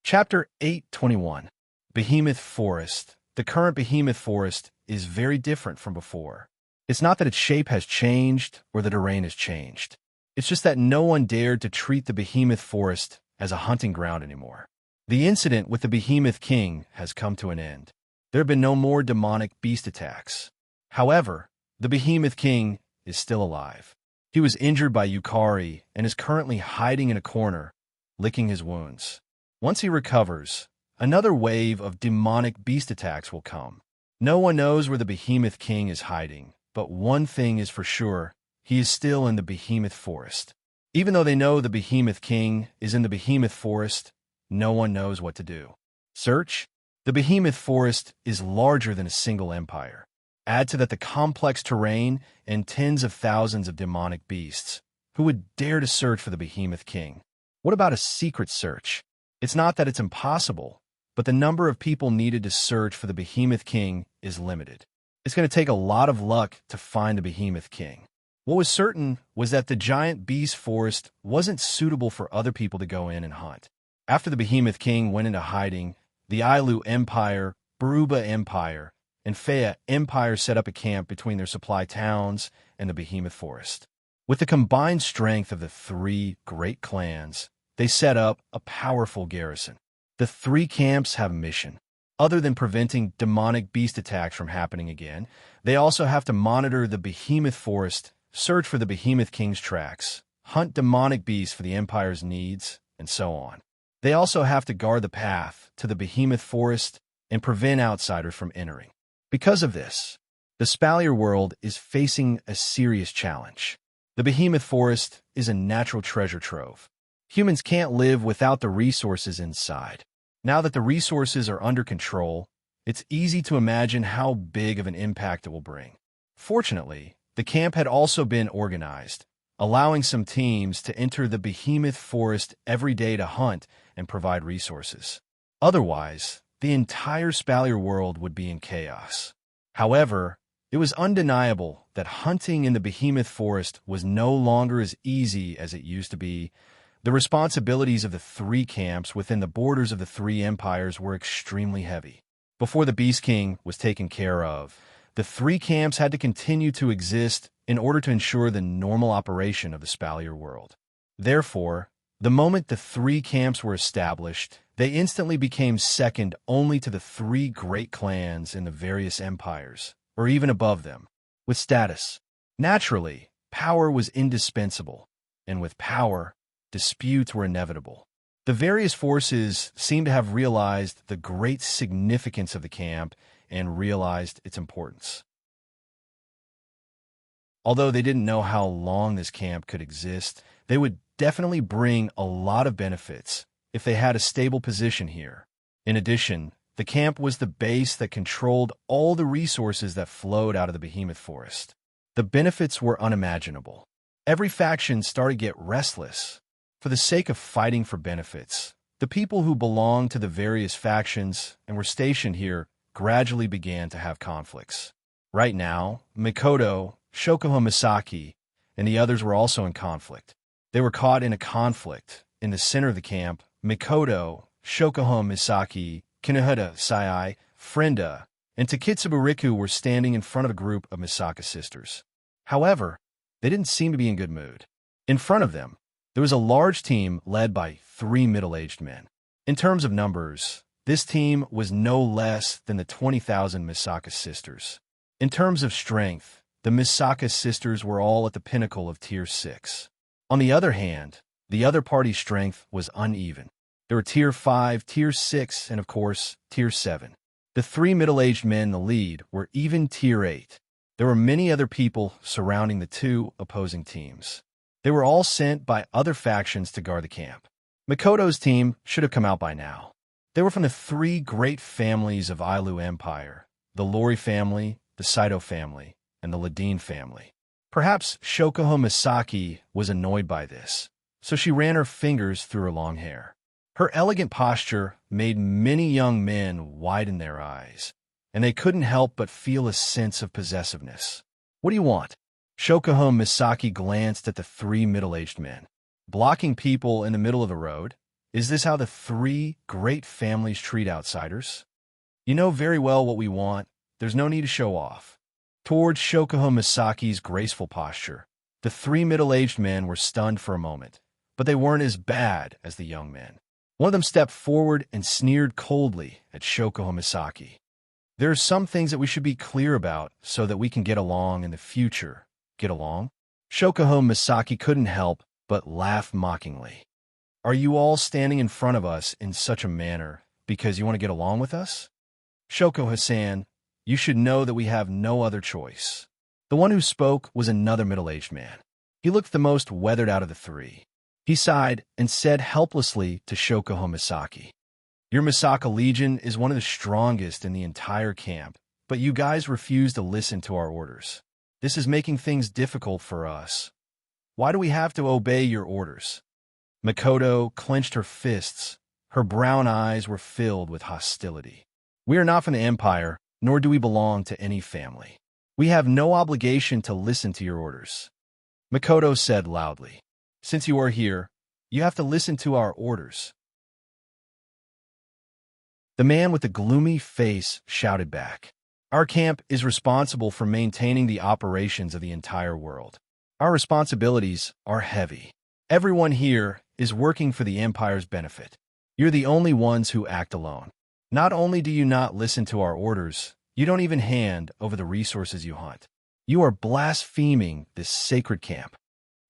Chapter 821. Behemoth Forest. The current Behemoth Forest is very different from before. It's not that its shape has changed or the terrain has changed. It's just that no one dared to treat the Behemoth Forest as a hunting ground anymore. The incident with the Behemoth King has come to an end. There have been no more demonic beast attacks. However, the Behemoth King is still alive. He was injured by Yukari and is currently hiding in a corner, licking his wounds. Once he recovers, another wave of demonic beast attacks will come. No one knows where the Behemoth King is hiding, but one thing is for sure, he is still in the Behemoth Forest. Even though they know the Behemoth King is in the Behemoth Forest, no one knows what to do. Search? The Behemoth Forest is larger than a single empire. Add to that the complex terrain and tens of thousands of demonic beasts. Who would dare to search for the Behemoth King? What about a secret search? It's not that it's impossible, but the number of people needed to search for the Behemoth King is limited. It's going to take a lot of luck to find the Behemoth King. What was certain was that the giant beast forest wasn't suitable for other people to go in and hunt. After the Behemoth King went into hiding, the Ailu Empire Baruba Empire and Fea Empire set up a camp between their supply towns and the Behemoth Forest. With the combined strength of the three great clans, they set up a powerful garrison. The three camps have a mission. Other than preventing demonic beast attacks from happening again, they also have to monitor the Behemoth Forest, search for the Behemoth King's tracks, hunt demonic beasts for the Empire's needs, and so on. They also have to guard the path to the Behemoth Forest and prevent outsiders from entering. Because of this, the Spalier world is facing a serious challenge. The Behemoth Forest is a natural treasure trove. Humans can't live without the resources inside. Now that the resources are under control, it's easy to imagine how big of an impact it will bring. Fortunately, the camp had also been organized, allowing some teams to enter the Behemoth Forest every day to hunt and provide resources. Otherwise, the entire Spalier world would be in chaos. However, it was undeniable that hunting in the Behemoth Forest was no longer as easy as it used to be. The responsibilities of the three camps within the borders of the three empires were extremely heavy. Before the Beast King was taken care of, the three camps had to continue to exist in order to ensure the normal operation of the Spalier world. Therefore, the moment the three camps were established, they instantly became second only to the three great clans in the various empires, or even above them, with status. Naturally, power was indispensable, and with power, disputes were inevitable. The various forces seemed to have realized the great significance of the camp and realized its importance. Although they didn't know how long this camp could exist, they would definitely bring a lot of benefits if they had a stable position here. In addition, the camp was the base that controlled all the resources that flowed out of the Behemoth Forest. The benefits were unimaginable. Every faction started to get restless. For the sake of fighting for benefits, the people who belonged to the various factions and were stationed here gradually began to have conflicts. Right now, Mikoto, Shokuho Misaki, and the others were also in conflict. They were caught in a conflict. In the center of the camp, Mikoto, Shokuho Misaki, Kinohita Sai, Frenda, and Takitsubu Riku were standing in front of a group of Misaka sisters. However, they didn't seem to be in good mood. In front of them, there was a large team led by three middle-aged men. In terms of numbers, this team was no less than the 20,000 Misaka sisters. In terms of strength, the Misaka sisters were all at the pinnacle of Tier 6. On the other hand, the other party's strength was uneven. There were Tier 5, Tier 6, and of course, Tier 7. The three middle-aged men in the lead were even Tier 8. There were many other people surrounding the two opposing teams. They were all sent by other factions to guard the camp. Mikoto's team should have come out by now. They were from the three great families of Ailu Empire, the Lori family, the Saito family, and the Ladine family. Perhaps Shokuho Misaki was annoyed by this, so she ran her fingers through her long hair. Her elegant posture made many young men widen their eyes, and they couldn't help but feel a sense of possessiveness. "What do you want?" Shokuho Misaki glanced at the three middle-aged men. "Blocking people in the middle of the road? Is this how the three great families treat outsiders? You know very well what we want. There's no need to show off." Towards Shokuho Misaki's graceful posture, the three middle-aged men were stunned for a moment, but they weren't as bad as the young men. One of them stepped forward and sneered coldly at Shokuho Misaki. "There are some things that we should be clear about so that we can get along in the future." "Get along?" Shokuho Misaki couldn't help but laugh mockingly. "Are you all standing in front of us in such a manner because you want to get along with us? Shokuho-san, you should know that we have no other choice." The one who spoke was another middle-aged man. He looked the most weathered out of the three. He sighed and said helplessly to Shokuho Misaki, "Your Misaka Legion is one of the strongest in the entire camp, but you guys refuse to listen to our orders. This is making things difficult for us. Why do we have to obey your orders?" Mikoto clenched her fists. Her brown eyes were filled with hostility. "We are not from the Empire, nor do we belong to any family. We have no obligation to listen to your orders." Mikoto said loudly, "Since you are here, you have to listen to our orders." The man with the gloomy face shouted back. Our camp is responsible for maintaining the operations of the entire world. Our responsibilities are heavy. Everyone here is working for the Empire's benefit. You're the only ones who act alone. Not only do you not listen to our orders, you don't even hand over the resources you hunt. You are blaspheming this sacred camp.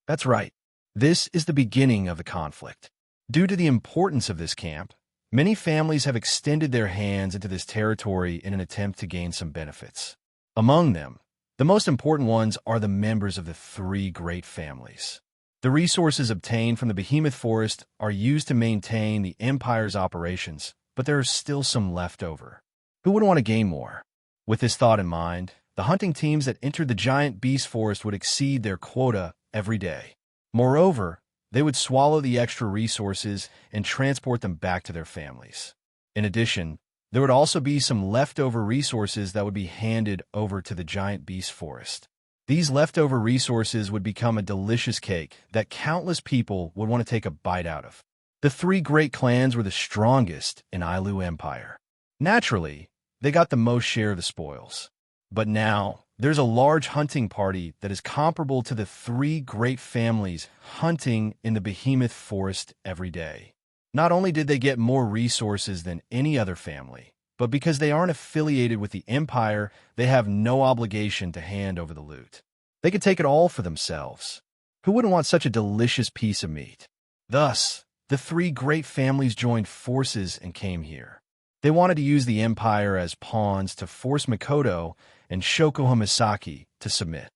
That's right. This is the beginning of the conflict. Due to the importance of this camp, many families have extended their hands into this territory in an attempt to gain some benefits. Among them, the most important ones are the members of the three great families. The resources obtained from the behemoth forest are used to maintain the Empire's operations, but there is still some left over. Who would want to gain more? With this thought in mind, the hunting teams that entered the giant beast forest would exceed their quota every day. Moreover, they would swallow the extra resources and transport them back to their families. In addition, there would also be some leftover resources that would be handed over to the giant beast forest. These leftover resources would become a delicious cake that countless people would want to take a bite out of. The three great clans were the strongest in Ailu Empire. Naturally, they got the most share of the spoils. But now, there's a large hunting party that is comparable to the three great families hunting in the behemoth forest every day. Not only did they get more resources than any other family, but because they aren't affiliated with the Empire, they have no obligation to hand over the loot. They could take it all for themselves. Who wouldn't want such a delicious piece of meat? Thus, the three great families joined forces and came here. They wanted to use the Empire as pawns to force Mikoto and Shokuho Misaki to submit.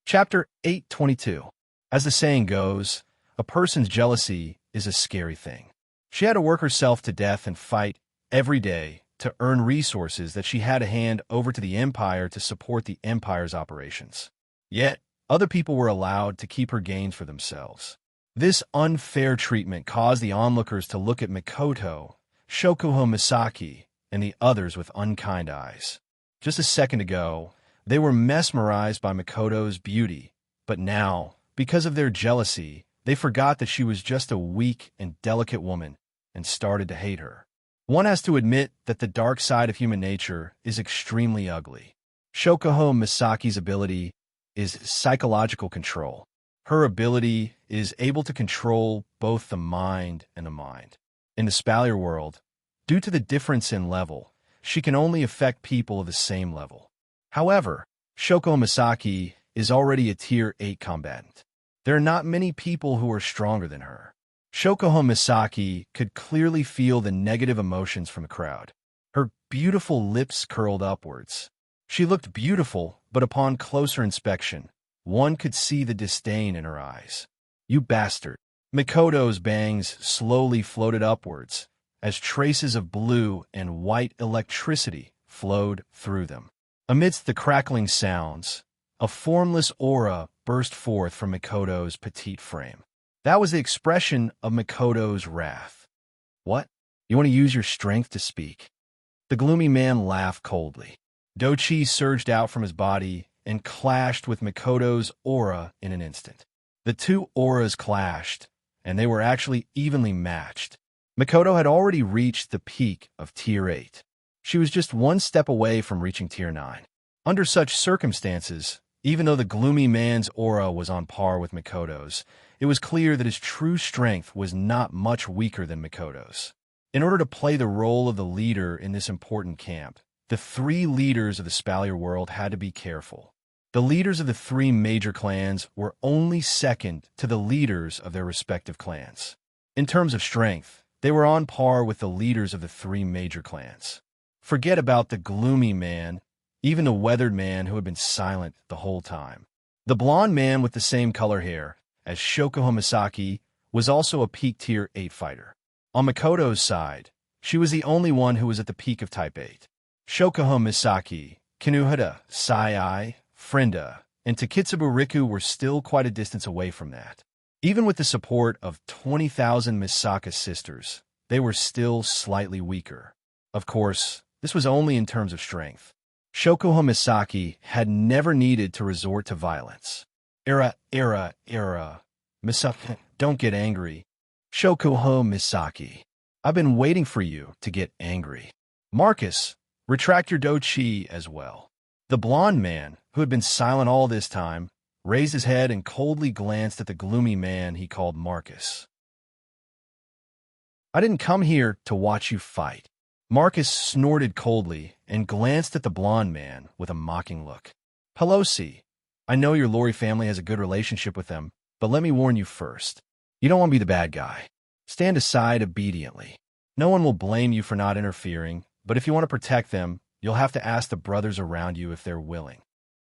Chapter 822. As the saying goes, a person's jealousy is a scary thing. She had to work herself to death and fight every day to earn resources that she had to hand over to the Empire to support the Empire's operations. Yet, other people were allowed to keep her gains for themselves. This unfair treatment caused the onlookers to look at Mikoto, Shokuho Misaki, and the others with unkind eyes. Just a second ago, they were mesmerized by Mikoto's beauty, but now, because of their jealousy, they forgot that she was just a weak and delicate woman and started to hate her. One has to admit that the dark side of human nature is extremely ugly. Shokuho Misaki's ability is psychological control. Her ability is able to control both the mind and the mind. In the Spalier world, due to the difference in level, she can only affect people of the same level. However, Shokuho Misaki is already a Tier 8 combatant. There are not many people who are stronger than her. Shokuho Misaki could clearly feel the negative emotions from the crowd. Her beautiful lips curled upwards. She looked beautiful, but upon closer inspection, one could see the disdain in her eyes. You bastard. Mikoto's bangs slowly floated upwards, as traces of blue and white electricity flowed through them. Amidst the crackling sounds, a formless aura burst forth from Mikoto's petite frame. That was the expression of Mikoto's wrath. What? You want to use your strength to speak? The gloomy man laughed coldly. Dochi surged out from his body and clashed with Mikoto's aura in an instant. The two auras clashed, and they were actually evenly matched. Mikoto had already reached the peak of Tier 8. She was just one step away from reaching Tier 9. Under such circumstances, even though the gloomy man's aura was on par with Mikoto's, it was clear that his true strength was not much weaker than Mikoto's. In order to play the role of the leader in this important camp, the three leaders of the Spalier world had to be careful. The leaders of the three major clans were only second to the leaders of their respective clans. In terms of strength, they were on par with the leaders of the three major clans. Forget about the gloomy man, even the weathered man who had been silent the whole time. The blonde man with the same color hair as Shokuho Misaki was also a peak Tier 8 fighter. On Mikoto's side, she was the only one who was at the peak of Type 8. Shokuho Misaki, Kinuhara, Sai, Frenda, and Takitsubu Riku were still quite a distance away from that. Even with the support of 20,000 Misaka sisters, they were still slightly weaker. Of course, this was only in terms of strength. Shokuho Misaki had never needed to resort to violence. Misaki, don't get angry. Shokuho Misaki, I've been waiting for you to get angry. Marcus, retract your dochi as well. The blond man, who had been silent all this time, raised his head and coldly glanced at the gloomy man he called Marcus. I didn't come here to watch you fight. Marcus snorted coldly and glanced at the blond man with a mocking look. Pelosi, I know your Lori family has a good relationship with them, but let me warn you first. You don't want to be the bad guy. Stand aside obediently. No one will blame you for not interfering, but if you want to protect them, you'll have to ask the brothers around you if they're willing.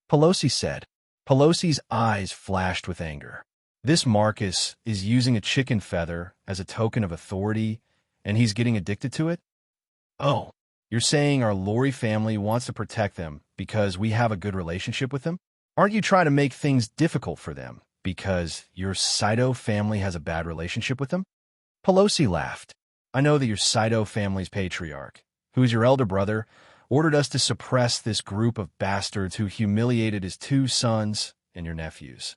Pelosi said. Pelosi's eyes flashed with anger. This Marcus is using a chicken feather as a token of authority, and he's getting addicted to it? Oh, you're saying our Lori family wants to protect them because we have a good relationship with them? Aren't you trying to make things difficult for them because your Saito family has a bad relationship with them? Pelosi laughed. I know that your Saito family's patriarch, who is your elder brother, ordered us to suppress this group of bastards who humiliated his 2 sons and your nephews.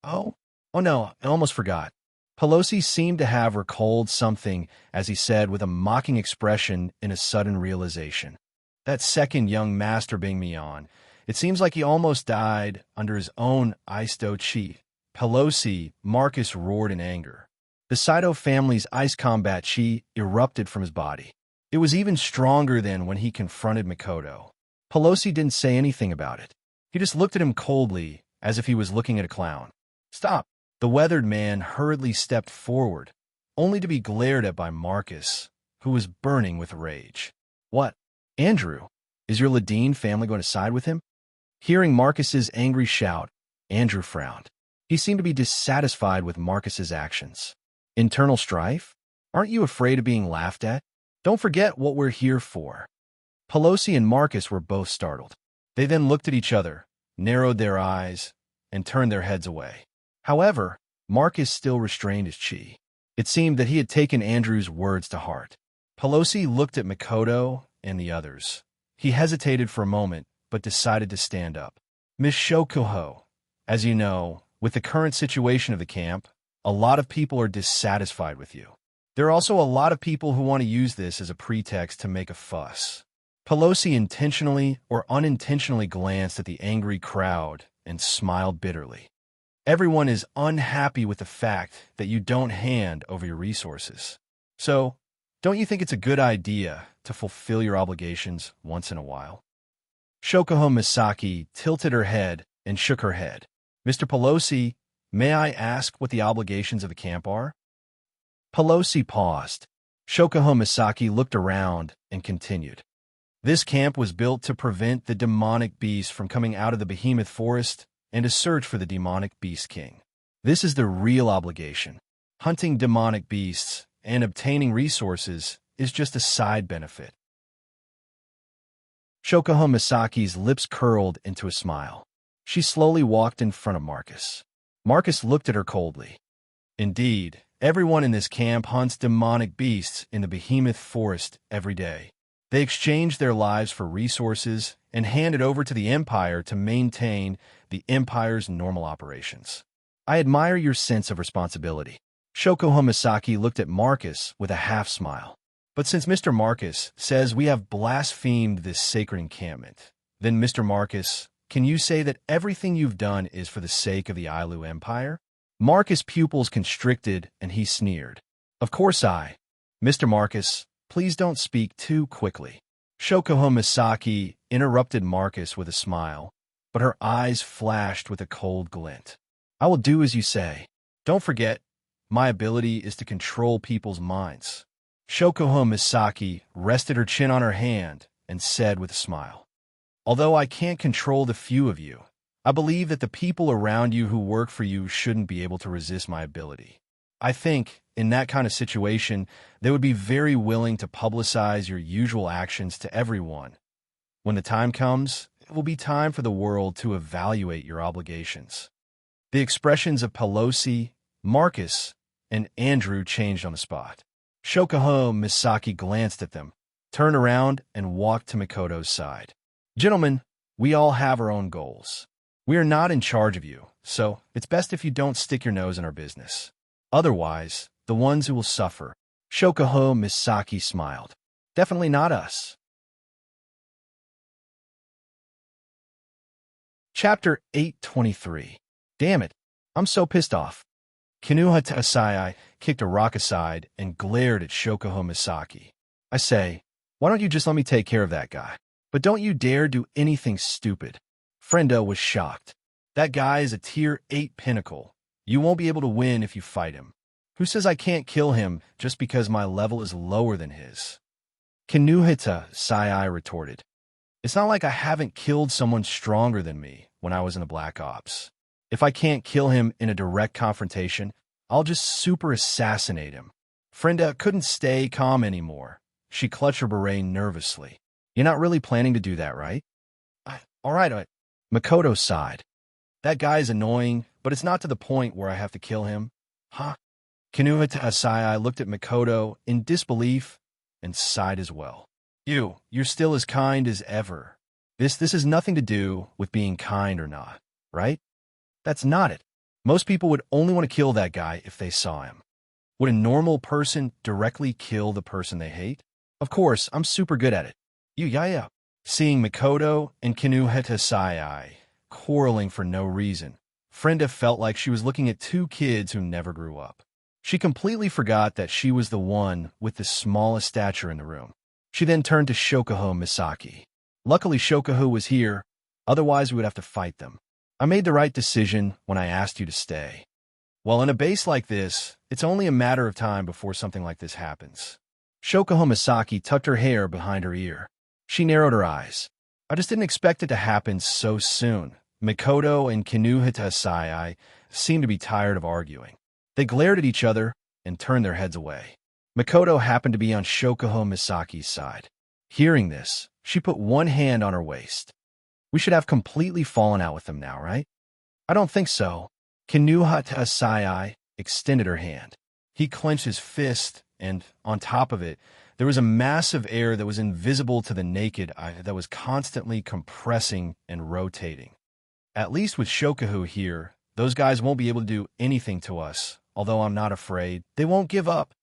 Oh no, I almost forgot. Pelosi seemed to have recalled something as he said with a mocking expression in a sudden realization. That second young master being me on, it seems like he almost died under his own Isto chi. Pelosi, Marcus roared in anger. The Saito family's ice combat chi erupted from his body. It was even stronger than when he confronted Mikoto. Pelosi didn't say anything about it. He just looked at him coldly, as if he was looking at a clown. Stop! The weathered man hurriedly stepped forward, only to be glared at by Marcus, who was burning with rage. What? Andrew? Is your Ladine family going to side with him? Hearing Marcus's angry shout, Andrew frowned. He seemed to be dissatisfied with Marcus's actions. Internal strife? Aren't you afraid of being laughed at? Don't forget what we're here for. Pelosi and Marcus were both startled. They then looked at each other, narrowed their eyes, and turned their heads away. However, Marcus still restrained his chi. It seemed that he had taken Andrew's words to heart. Pelosi looked at Mikoto and the others. He hesitated for a moment, but decided to stand up. Miss Shokuho, as you know, with the current situation of the camp, a lot of people are dissatisfied with you. There are also a lot of people who want to use this as a pretext to make a fuss. Pelosi intentionally or unintentionally glanced at the angry crowd and smiled bitterly. Everyone is unhappy with the fact that you don't hand over your resources. So, don't you think it's a good idea to fulfill your obligations once in a while? Shokuho Misaki tilted her head and shook her head. Mr. Pelosi, may I ask what the obligations of the camp are? Pelosi paused. Shokuho Misaki looked around and continued. This camp was built to prevent the demonic beast from coming out of the behemoth forest and to search for the demonic beast king. This is the real obligation. Hunting demonic beasts and obtaining resources is just a side benefit. Shokuho Misaki's lips curled into a smile. She slowly walked in front of Marcus. Marcus looked at her coldly. Indeed, everyone in this camp hunts demonic beasts in the behemoth forest every day. They exchange their lives for resources and hand it over to the Empire to maintain the Empire's normal operations. I admire your sense of responsibility. Shokuho Misaki looked at Marcus with a half-smile. But since Mr. Marcus says we have blasphemed this sacred encampment, then Mr. Marcus, can you say that everything you've done is for the sake of the Ailu Empire? Marcus' pupils constricted and he sneered. Of course Mr. Marcus, please don't speak too quickly. Shokuho Misaki interrupted Marcus with a smile, but her eyes flashed with a cold glint. I will do as you say. Don't forget, my ability is to control people's minds. Shokuho Misaki rested her chin on her hand and said with a smile, although I can't control the few of you, I believe that the people around you who work for you shouldn't be able to resist my ability. I think, in that kind of situation, they would be very willing to publicize your usual actions to everyone. When the time comes, it will be time for the world to evaluate your obligations. The expressions of Pelosi, Marcus, and Andrew changed on the spot. Shokuho Misaki glanced at them, turned around, and walked to Mikoto's side. Gentlemen, we all have our own goals. We are not in charge of you, so it's best if you don't stick your nose in our business. Otherwise, the ones who will suffer. Shokuho Misaki smiled. Definitely not us. Chapter 823. Damn it, I'm so pissed off. Kinuha Tasai kicked a rock aside and glared at Shokuho Misaki. I say, why don't you just let me take care of that guy? But don't you dare do anything stupid. Friendo was shocked. That guy is a tier 8 pinnacle. You won't be able to win if you fight him. Who says I can't kill him just because my level is lower than his? Kinuhita Sai retorted. It's not like I haven't killed someone stronger than me when I was in the Black Ops. If I can't kill him in a direct confrontation, I'll just super assassinate him. Frenda couldn't stay calm anymore. She clutched her beret nervously. You're not really planning to do that, right? All right. Makoto sighed. That guy's annoying, but it's not to the point where I have to kill him. Huh? Kinuhita Asai looked at Makoto in disbelief and sighed as well. You're still as kind as ever. This has nothing to do with being kind or not, right? That's not it. Most people would only want to kill that guy if they saw him. Would a normal person directly kill the person they hate? Of course, I'm super good at it. Yeah. Seeing Makoto and Kinuhita Sai quarreling for no reason, Frenda felt like she was looking at two kids who never grew up. She completely forgot that she was the one with the smallest stature in the room. She then turned to Shokuho Misaki. Luckily, Shokuho was here, otherwise we would have to fight them. I made the right decision when I asked you to stay. Well, in a base like this, it's only a matter of time before something like this happens. Shokuho Misaki tucked her hair behind her ear. She narrowed her eyes. I just didn't expect it to happen so soon. Makoto and Kinuhita Sai seemed to be tired of arguing. They glared at each other and turned their heads away. Makoto happened to be on Shokuho Misaki's side. Hearing this, she put one hand on her waist. We should have completely fallen out with them now, right? I don't think so. Kinuhita Sai extended her hand. He clenched his fist, and on top of it, there was a mass of air that was invisible to the naked eye that was constantly compressing and rotating. At least with Shokuho here, those guys won't be able to do anything to us, although I'm not afraid. They won't give up.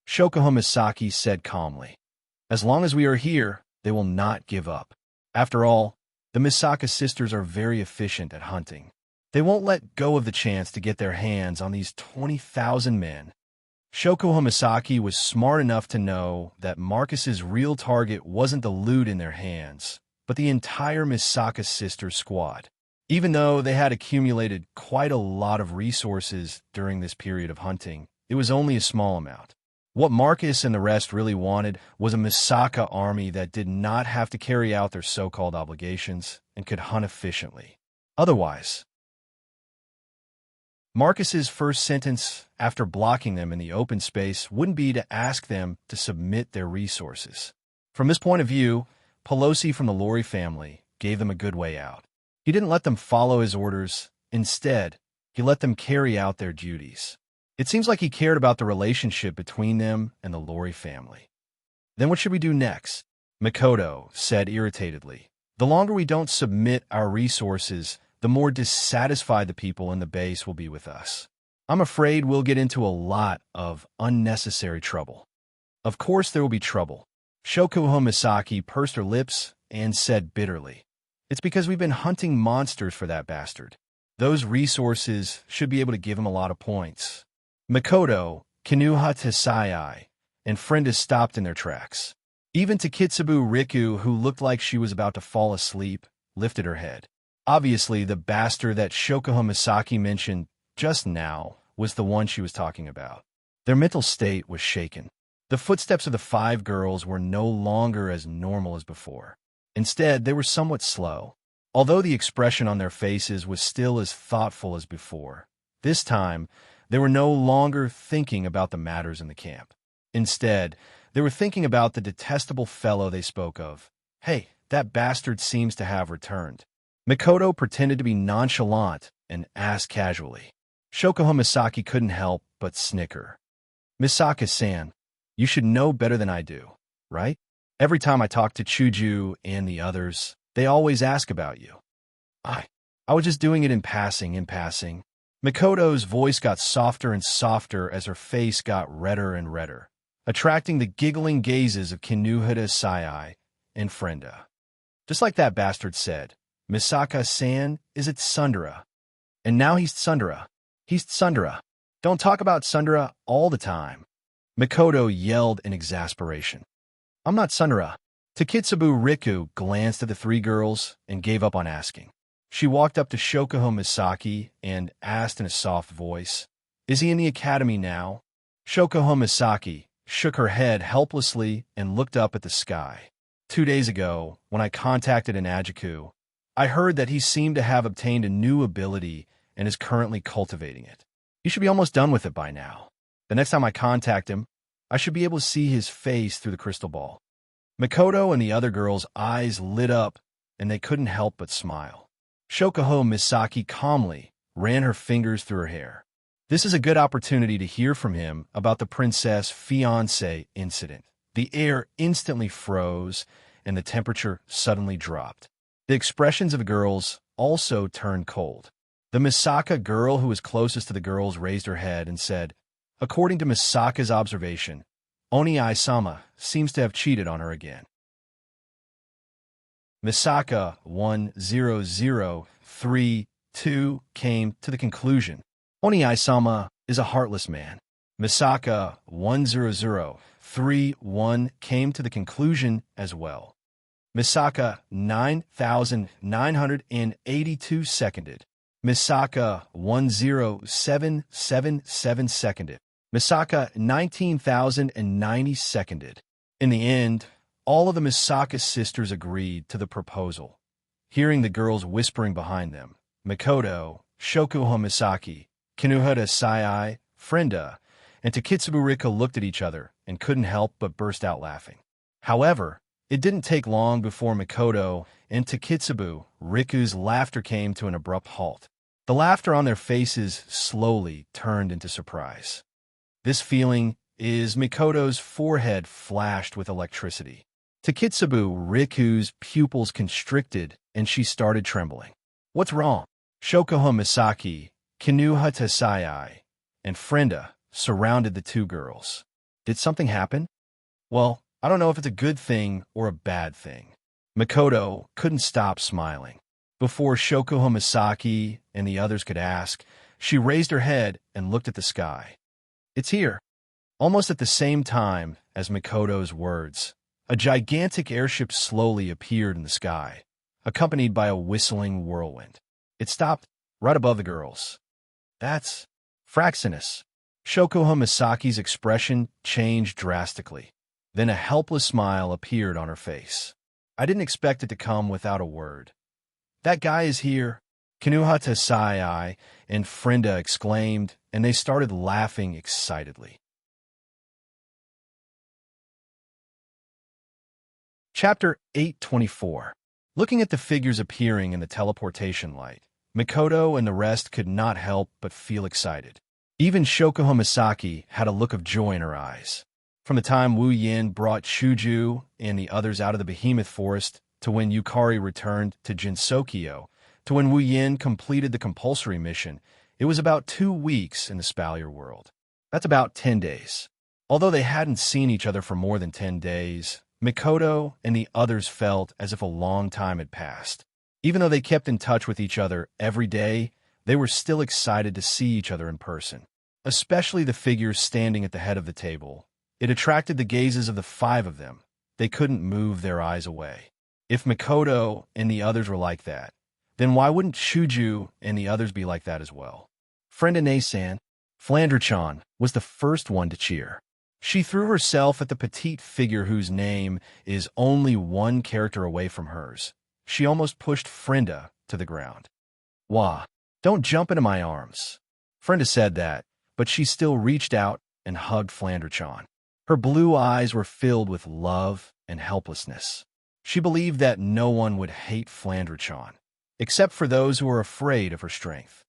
Shokuho Misaki said calmly. As long as we are here, they will not give up. After all, the Misaka sisters are very efficient at hunting. They won't let go of the chance to get their hands on these 20,000 men. Shokuho Misaki was smart enough to know that Marcus's real target wasn't the loot in their hands, but the entire Misaka sister squad. Even though they had accumulated quite a lot of resources during this period of hunting, it was only a small amount. What Marcus and the rest really wanted was a Misaka army that did not have to carry out their so-called obligations and could hunt efficiently. Otherwise, Marcus's first sentence after blocking them in the open space wouldn't be to ask them to submit their resources. From this point of view, Pelosi from the Lori family gave them a good way out. He didn't let them follow his orders. Instead, he let them carry out their duties. It seems like he cared about the relationship between them and the Lori family. Then what should we do next? Makoto said irritatedly. The longer we don't submit our resources, the more dissatisfied the people in the base will be with us. I'm afraid we'll get into a lot of unnecessary trouble. Of course there will be trouble. Shokuho Misaki pursed her lips and said bitterly, it's because we've been hunting monsters for that bastard. Those resources should be able to give him a lot of points. Makoto, Kinuhita Sai, and Frenda stopped in their tracks. Even Takitsubu Riku, who looked like she was about to fall asleep, lifted her head. Obviously, the bastard that Shokuho Misaki mentioned just now was the one she was talking about. Their mental state was shaken. The footsteps of the five girls were no longer as normal as before. Instead, they were somewhat slow. Although the expression on their faces was still as thoughtful as before, this time, they were no longer thinking about the matters in the camp. Instead, they were thinking about the detestable fellow they spoke of. Hey, that bastard seems to have returned. Makoto pretended to be nonchalant and asked casually. Shokuho Misaki couldn't help but snicker. Misaka-san, you should know better than I do, right? Every time I talk to Chuju and the others, they always ask about you. I was just doing it in passing. Mikoto's voice got softer and softer as her face got redder and redder, attracting the giggling gazes of Kinuhata Sai and Frenda. Just like that bastard said, Misaka-san is at Sundara. And now he's Sundara. He's Sundara. Don't talk about Sundara all the time. Mikoto yelled in exasperation. I'm not Sundara. Takitsubu Riku glanced at the three girls and gave up on asking. She walked up to Shokuho Misaki and asked in a soft voice, Is he in the academy now? Shokuho Misaki shook her head helplessly and looked up at the sky. 2 days ago, when I contacted Inajiku, I heard that he seemed to have obtained a new ability and is currently cultivating it. He should be almost done with it by now. The next time I contact him, I should be able to see his face through the crystal ball. Mikoto and the other girls' eyes lit up, and they couldn't help but smile. Shokuho Misaki calmly ran her fingers through her hair. This is a good opportunity to hear from him about the princess fiancé incident. The air instantly froze, and the temperature suddenly dropped. The expressions of the girls also turned cold. The Misaka girl who was closest to the girls raised her head and said, According to Misaka's observation, Oni-sama seems to have cheated on her again. Misaka 10032 came to the conclusion, Oni-sama is a heartless man. Misaka 10031 came to the conclusion as well. Misaka 9982 seconded. Misaka 10777 seconded. Misaka 19,090 seconded. In the end, all of the Misaka sisters agreed to the proposal. Hearing the girls whispering behind them, Mikoto, Shokuho Misaki, Kinuhata Sai, Frenda, and Takitsubu Rika looked at each other and couldn't help but burst out laughing. However, it didn't take long before Mikoto and Takitsubu Riku's laughter came to an abrupt halt. The laughter on their faces slowly turned into surprise. This feeling is Mikoto's forehead flashed with electricity. Takitsubu Riku's pupils constricted and she started trembling. What's wrong? Shokuho Misaki, Kinuhata Sai, and Frenda surrounded the two girls. Did something happen? Well, I don't know if it's a good thing or a bad thing. Mikoto couldn't stop smiling. Before Shokuho Misaki and the others could ask, she raised her head and looked at the sky. It's here. Almost at the same time as Mikoto's words, a gigantic airship slowly appeared in the sky, accompanied by a whistling whirlwind. It stopped right above the girls. That's Fraxinus. Shokuho Misaki's expression changed drastically. Then a helpless smile appeared on her face. I didn't expect it to come without a word. That guy is here, Kinuhata Sai and Frenda exclaimed, and they started laughing excitedly. Chapter 824. Looking at the figures appearing in the teleportation light, Mikoto and the rest could not help but feel excited. Even Shokuho Misaki had a look of joy in her eyes. From the time Wu Yin brought Shuju and the others out of the behemoth forest, to when Yukari returned to Jinsokyo, to when Wu Yin completed the compulsory mission, it was about 2 weeks in the Spalier world. That's about 10 days. Although they hadn't seen each other for more than 10 days, Mikoto and the others felt as if a long time had passed. Even though they kept in touch with each other every day, they were still excited to see each other in person. Especially the figures standing at the head of the table. It attracted the gazes of the 5 of them. They couldn't move their eyes away. If Mikoto and the others were like that, then why wouldn't Shuju and the others be like that as well? Frenda Nasan, Flandre-chan, was the first one to cheer. She threw herself at the petite figure whose name is only 1 character away from hers. She almost pushed Frenda to the ground. Wah, don't jump into my arms. Frenda said that, but she still reached out and hugged Flandre-chan. Her blue eyes were filled with love and helplessness. She believed that no one would hate Flandre-chan, except for those who were afraid of her strength.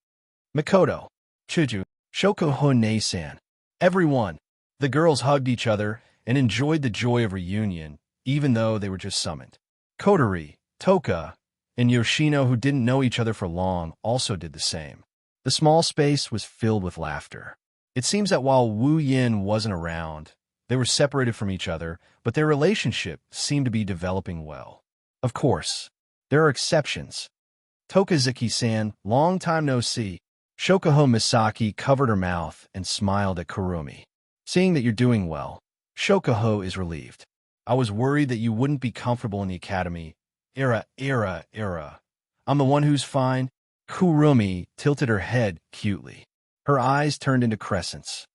Mikoto, Chuju, Shokuho Nasan, everyone. The girls hugged each other and enjoyed the joy of reunion, even though they were just summoned. Kotori, Toka, and Yoshino, who didn't know each other for long, also did the same. The small space was filled with laughter. It seems that while Wu Yin wasn't around, they were separated from each other, but their relationship seemed to be developing well. Of course, there are exceptions. Tokazuki-san, long time no see. Shokuho Misaki covered her mouth and smiled at Kurumi. Seeing that you're doing well, Shokuho is relieved. I was worried that you wouldn't be comfortable in the academy. I'm the one who's fine. Kurumi tilted her head cutely. Her eyes turned into crescents.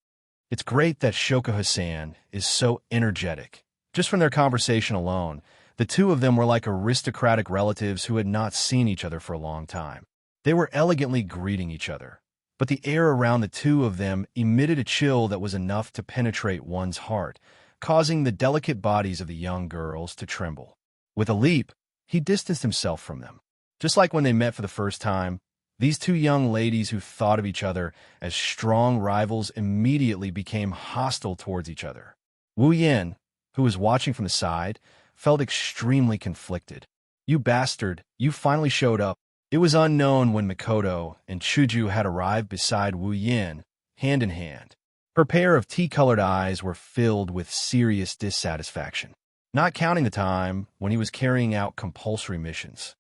It's great that Shokuho-san is so energetic. Just from their conversation alone, the two of them were like aristocratic relatives who had not seen each other for a long time. They were elegantly greeting each other, but the air around the two of them emitted a chill that was enough to penetrate one's heart, causing the delicate bodies of the young girls to tremble. With a leap, he distanced himself from them. Just like when they met for the first time, these two young ladies who thought of each other as strong rivals immediately became hostile towards each other. Wu Yin, who was watching from the side, felt extremely conflicted. You bastard, you finally showed up. It was unknown when Mikoto and Chuju had arrived beside Wu Yin, hand in hand. Her pair of tea-colored eyes were filled with serious dissatisfaction, not counting the time when he was carrying out compulsory missions.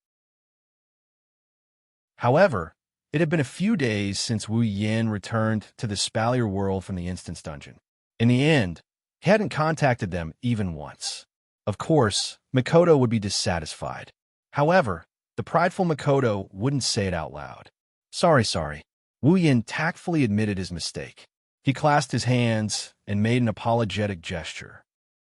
However, it had been a few days since Wu Yin returned to the Spalier world from the Instance Dungeon. In the end, he hadn't contacted them even once. Of course, Mikoto would be dissatisfied. However, the prideful Mikoto wouldn't say it out loud. Sorry. Wu Yin tactfully admitted his mistake. He clasped his hands and made an apologetic gesture.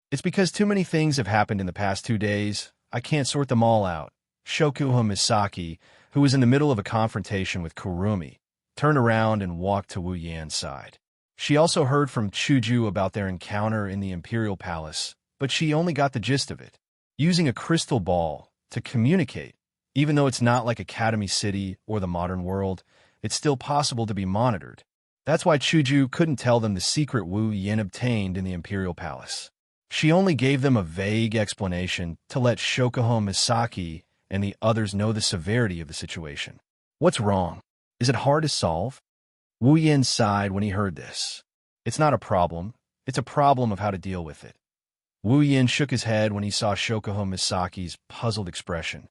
It's because too many things have happened in the past 2 days. I can't sort them all out. Shokuho Misaki, who was in the middle of a confrontation with Kurumi, turned around and walked to Wu Yan's side. She also heard from Chuju about their encounter in the Imperial Palace, but she only got the gist of it. Using a crystal ball to communicate, even though it's not like Academy City or the modern world, it's still possible to be monitored. That's why Chuju couldn't tell them the secret Wu Yin obtained in the Imperial Palace. She only gave them a vague explanation to let Shokuho Misaki and the others know the severity of the situation. What's wrong? Is it hard to solve? Wu Yin sighed when he heard this. It's not a problem. It's a problem of how to deal with it. Wu Yin shook his head when he saw Shokuho Misaki's puzzled expression.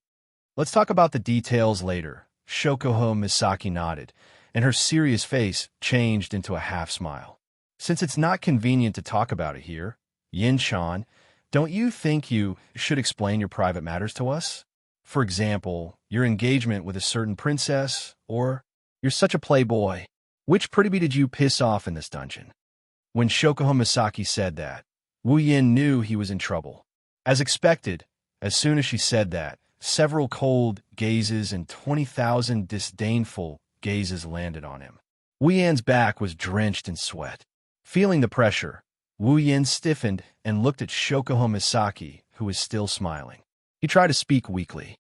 Let's talk about the details later. Shokuho Misaki nodded, and her serious face changed into a half-smile. Since it's not convenient to talk about it here, Yin-chan, don't you think you should explain your private matters to us? For example, your engagement with a certain princess, or you're such a playboy. Which pretty bee did you piss off in this dungeon? When Shokuho Misaki said that, Wu Yin knew he was in trouble. As expected, as soon as she said that, several cold gazes and 20,000 disdainful gazes landed on him. Wu Yan's back was drenched in sweat. Feeling the pressure, Wu Yin stiffened and looked at Shokuho Misaki, who was still smiling. He tried to speak weakly.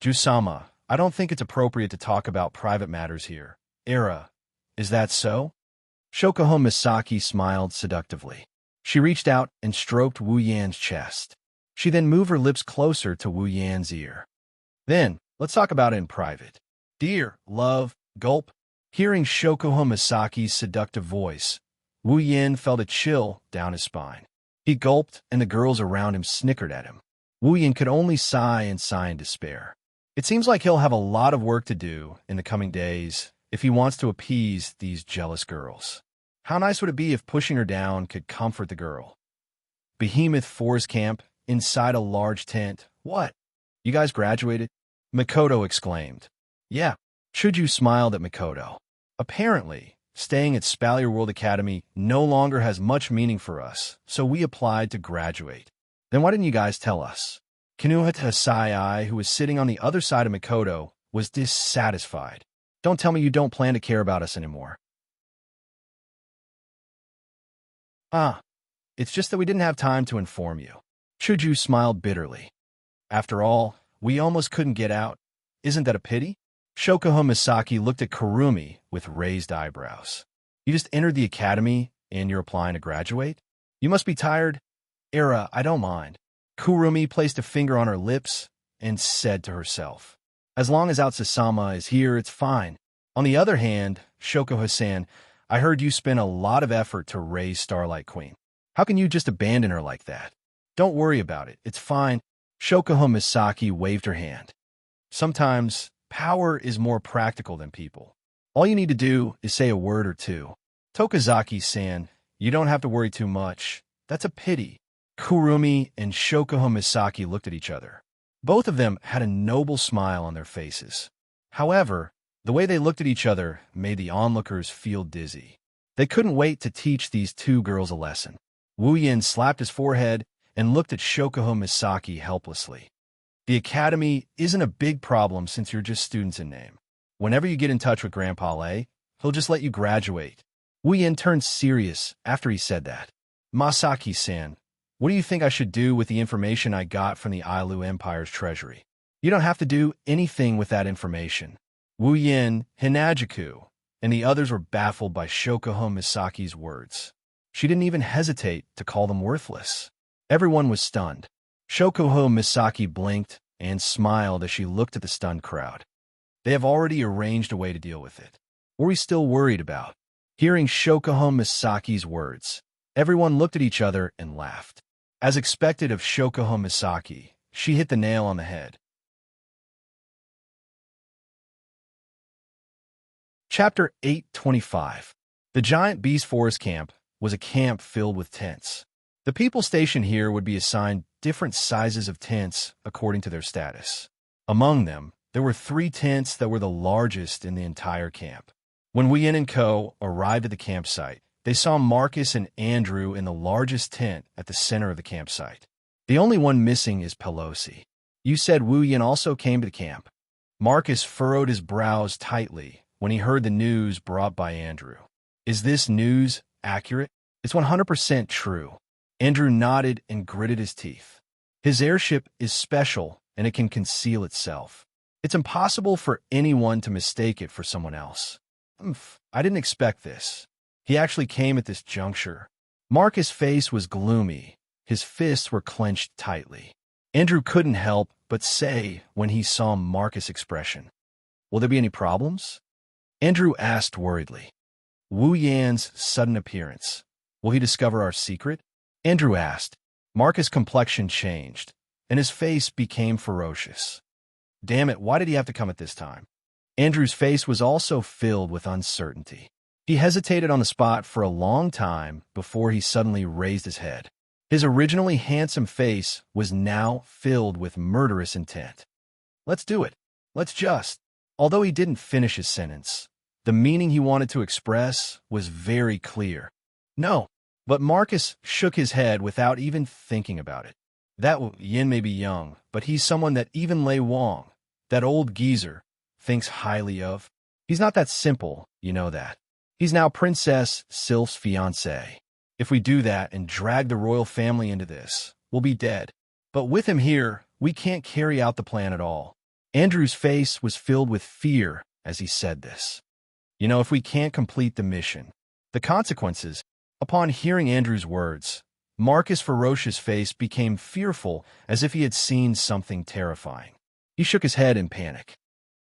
Jusama, I don't think it's appropriate to talk about private matters here. Is that so? Shokuho Misaki smiled seductively. She reached out and stroked Wu Yan's chest. She then moved her lips closer to Wu Yan's ear. Then, let's talk about it in private. Dear, love, gulp. Hearing Shokuho Misaki's seductive voice, Wu Yin felt a chill down his spine. He gulped, and the girls around him snickered at him. Wu Yin could only sigh in despair. It seems like he'll have a lot of work to do in the coming days if he wants to appease these jealous girls. How nice would it be if pushing her down could comfort the girl? Behemoth Forest Camp, inside a large tent. What? You guys graduated? Mikoto exclaimed. Yeah. Chuju smiled at Mikoto. Apparently, staying at Spalier World Academy no longer has much meaning for us, so we applied to graduate. Then why didn't you guys tell us? Kinuhata Sai, who was sitting on the other side of Mikoto, was dissatisfied. Don't tell me you don't plan to care about us anymore. It's just that we didn't have time to inform you. Chuju smiled bitterly. After all, we almost couldn't get out. Isn't that a pity? Shokuho Misaki looked at Kurumi with raised eyebrows. You just entered the academy and you're applying to graduate? You must be tired. I don't mind. Kurumi placed a finger on her lips and said to herself, as long as Outsa-sama is here, it's fine. On the other hand, Shoko-san, I heard you spent a lot of effort to raise Starlight Queen. How can you just abandon her like that? Don't worry about it. It's fine. Shoko Misaki waved her hand. Sometimes, power is more practical than people. All you need to do is say a word or two. Tokazaki-san, you don't have to worry too much. That's a pity. Kurumi and Shoko Misaki looked at each other. Both of them had a noble smile on their faces. However, the way they looked at each other made the onlookers feel dizzy. They couldn't wait to teach these two girls a lesson. Wu Yin slapped his forehead and looked at Shoko Misaki helplessly. The academy isn't a big problem since you're just students in name. Whenever you get in touch with Grandpa Lei, he'll just let you graduate. Wu Yin turned serious after he said that. Masaki-san, what do you think I should do with the information I got from the Ailu Empire's treasury? You don't have to do anything with that information. Wu Yin, Hinajuku, and the others were baffled by Shoko Misaki's words. She didn't even hesitate to call them worthless. Everyone was stunned. Shoko Misaki blinked and smiled as she looked at the stunned crowd. They have already arranged a way to deal with it. What are we still worried about? Hearing Shoko Misaki's words, everyone looked at each other and laughed. As expected of Shoko Misaki, she hit the nail on the head. Chapter 825. The Giant Beast Forest Camp was a camp filled with tents. The people stationed here would be assigned different sizes of tents according to their status. Among them, there were 3 tents that were the largest in the entire camp. When Wien and Co. arrived at the campsite, they saw Marcus and Andrew in the largest tent at the center of the campsite. The only one missing is Pelosi. You said Wu Yin also came to the camp. Marcus furrowed his brows tightly when he heard the news brought by Andrew. Is this news accurate? It's 100% true. Andrew nodded and gritted his teeth. His airship is special and it can conceal itself. It's impossible for anyone to mistake it for someone else. I didn't expect this. He actually came at this juncture. Marcus' face was gloomy. His fists were clenched tightly. Andrew couldn't help but say when he saw Marcus' expression, "Will there be any problems?" Andrew asked worriedly. Wu Yan's sudden appearance. Will he discover our secret? Andrew asked. Marcus' complexion changed, and his face became ferocious. Damn it, why did he have to come at this time? Andrew's face was also filled with uncertainty. He hesitated on the spot for a long time before he suddenly raised his head. His originally handsome face was now filled with murderous intent. Let's do it. Let's just. Although he didn't finish his sentence, the meaning he wanted to express was very clear. No, but Marcus shook his head without even thinking about it. That Yin may be young, but he's someone that even Lei Wang, that old geezer, thinks highly of. He's not that simple, you know that. He's now Princess Sylph's fiancé. If we do that and drag the royal family into this, we'll be dead. But with him here, we can't carry out the plan at all. Andrew's face was filled with fear as he said this. You know, if we can't complete the mission, the consequences. Upon hearing Andrew's words, Marcus' ferocious face became fearful as if he had seen something terrifying. He shook his head in panic.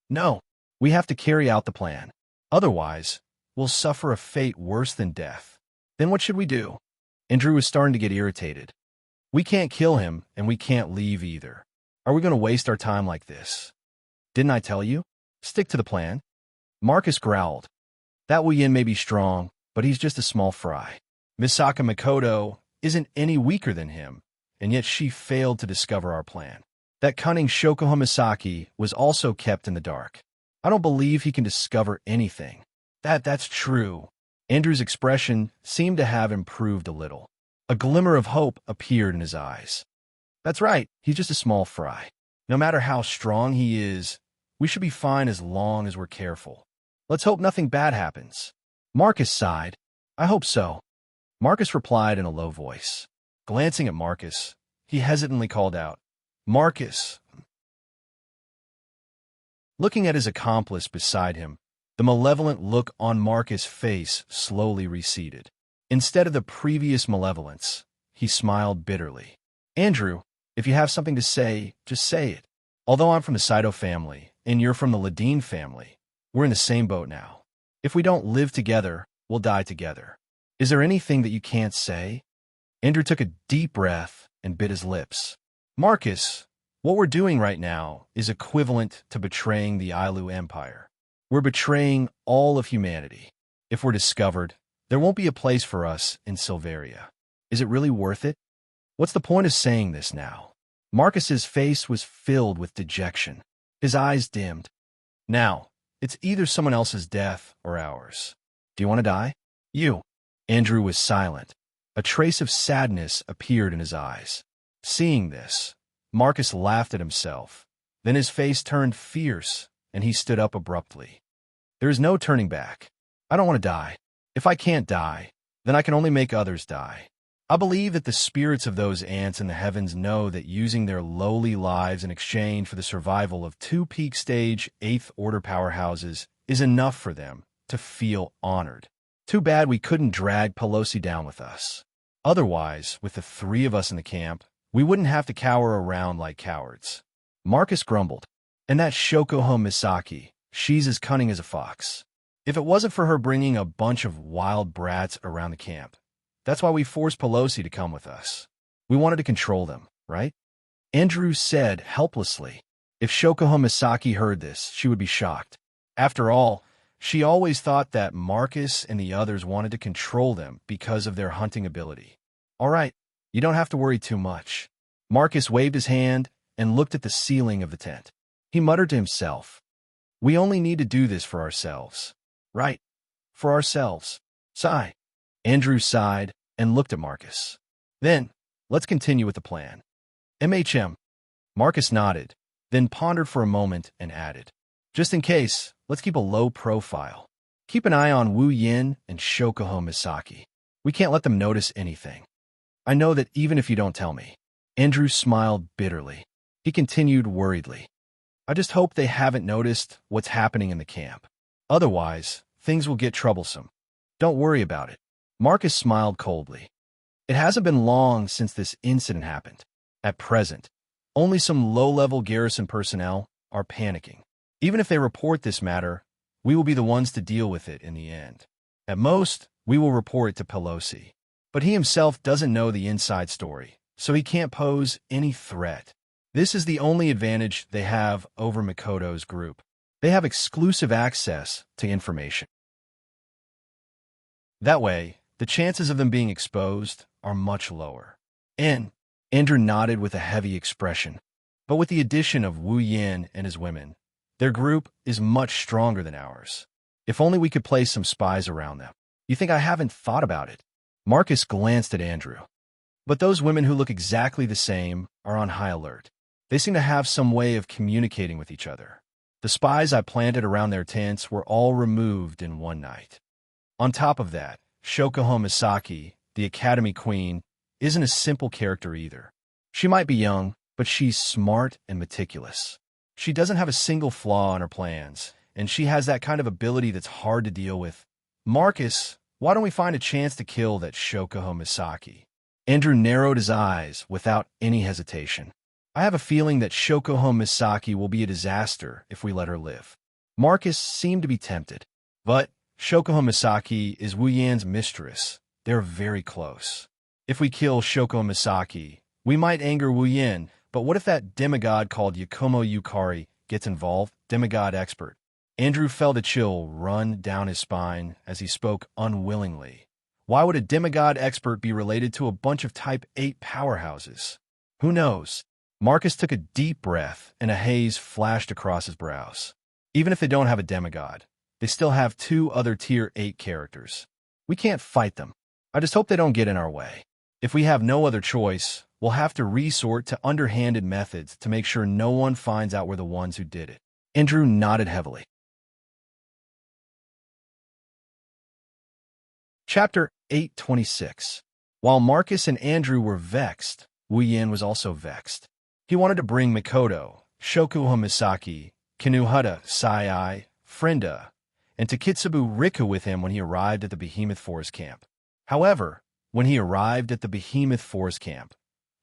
No, we have to carry out the plan. Otherwise, we'll suffer a fate worse than death. Then what should we do? Andrew was starting to get irritated. We can't kill him, and we can't leave either. Are we going to waste our time like this? Didn't I tell you? Stick to the plan. Marcus growled. That Wu Yin may be strong, but he's just a small fry. Misaka Mikoto isn't any weaker than him, and yet she failed to discover our plan. That cunning Shoko Misaki was also kept in the dark. I don't believe he can discover anything. That's true. Andrew's expression seemed to have improved a little. A glimmer of hope appeared in his eyes. That's right, he's just a small fry. No matter how strong he is, we should be fine as long as we're careful. Let's hope nothing bad happens. Marcus sighed. I hope so. Marcus replied in a low voice. Glancing at Marcus, he hesitantly called out, Marcus. Looking at his accomplice beside him, the malevolent look on Marcus' face slowly receded. Instead of the previous malevolence, he smiled bitterly. Andrew, if you have something to say, just say it. Although I'm from the Saito family, and you're from the Ladine family, We're in the same boat now. If we don't live together, we'll die together. Is there anything that you can't say? Andrew took a deep breath and bit his lips. Marcus, what we're doing right now is equivalent to betraying the Ailu Empire. We're betraying all of humanity. If we're discovered, there won't be a place for us in Silveria. Is it really worth it? What's the point of saying this now? Marcus's face was filled with dejection. His eyes dimmed. Now, it's either someone else's death or ours. Do you want to die? You. Andrew was silent. A trace of sadness appeared in his eyes. Seeing this, Marcus laughed at himself. Then his face turned fierce, and he stood up abruptly. There is no turning back. I don't want to die. If I can't die, then I can only make others die. I believe that the spirits of those ants in the heavens know that using their lowly lives in exchange for the survival of 2 peak-stage 8th Order powerhouses is enough for them to feel honored. Too bad we couldn't drag Pelosi down with us. Otherwise, with the 3 of us in the camp, we wouldn't have to cower around like cowards. Marcus grumbled. And that Shokoho Misaki, she's as cunning as a fox. If it wasn't for her bringing a bunch of wild brats around the camp, that's why we forced Pelosi to come with us. We wanted to control them, right? Andrew said helplessly. If Shokoho Misaki heard this, she would be shocked. After all, she always thought that Marcus and the others wanted to control them because of their hunting ability. All right, you don't have to worry too much. Marcus waved his hand and looked at the ceiling of the tent. He muttered to himself, we only need to do this for ourselves. Right, for ourselves. Sigh. Andrew sighed and looked at Marcus. Then, let's continue with the plan. MHM. Marcus nodded, then pondered for a moment and added, just in case, let's keep a low profile. Keep an eye on Wu Yin and Shokoho Misaki. We can't let them notice anything. I know that even if you don't tell me. Andrew smiled bitterly. He continued worriedly. I just hope they haven't noticed what's happening in the camp. Otherwise, things will get troublesome. Don't worry about it. Marcus smiled coldly. It hasn't been long since this incident happened. At present, only some low-level garrison personnel are panicking. Even if they report this matter, we will be the ones to deal with it in the end. At most, we will report it to Pelosi. But he himself doesn't know the inside story, so he can't pose any threat. This is the only advantage they have over Mikoto's group. They have exclusive access to information. That way, the chances of them being exposed are much lower. Andrew nodded with a heavy expression. But with the addition of Wu Yin and his women, their group is much stronger than ours. If only we could place some spies around them. You think I haven't thought about it? Marcus glanced at Andrew. But those women who look exactly the same are on high alert. They seem to have some way of communicating with each other. The spies I planted around their tents were all removed in one night. On top of that, Shokoho Misaki, the Academy Queen, isn't a simple character either. She might be young, but she's smart and meticulous. She doesn't have a single flaw in her plans, and she has that kind of ability that's hard to deal with. Marcus, why don't we find a chance to kill that Shokoho Misaki? Andrew narrowed his eyes without any hesitation. I have a feeling that Shokoho Misaki will be a disaster if we let her live. Marcus seemed to be tempted, but Shokoho Misaki is Wu Yan's mistress. They're very close. If we kill Shokoho Misaki, we might anger Wu Yan, but what if that demigod called Yakumo Yukari gets involved? Demigod expert. Andrew felt a chill run down his spine as he spoke unwillingly. Why would a demigod expert be related to a bunch of Type 8 powerhouses? Who knows? Marcus took a deep breath and a haze flashed across his brows. Even if they don't have a demigod, they still have 2 other Tier 8 characters. We can't fight them. I just hope they don't get in our way. If we have no other choice, we'll have to resort to underhanded methods to make sure no one finds out we're the ones who did it. Andrew nodded heavily. Chapter 826. While Marcus and Andrew were vexed, Wu Yan was also vexed. He wanted to bring Mikoto, Shokoho Misaki, Kinuhata, Sai, Frenda, and Takitsubu Riku with him when he arrived at the Behemoth Forest Camp. However, when he arrived at the Behemoth Forest Camp,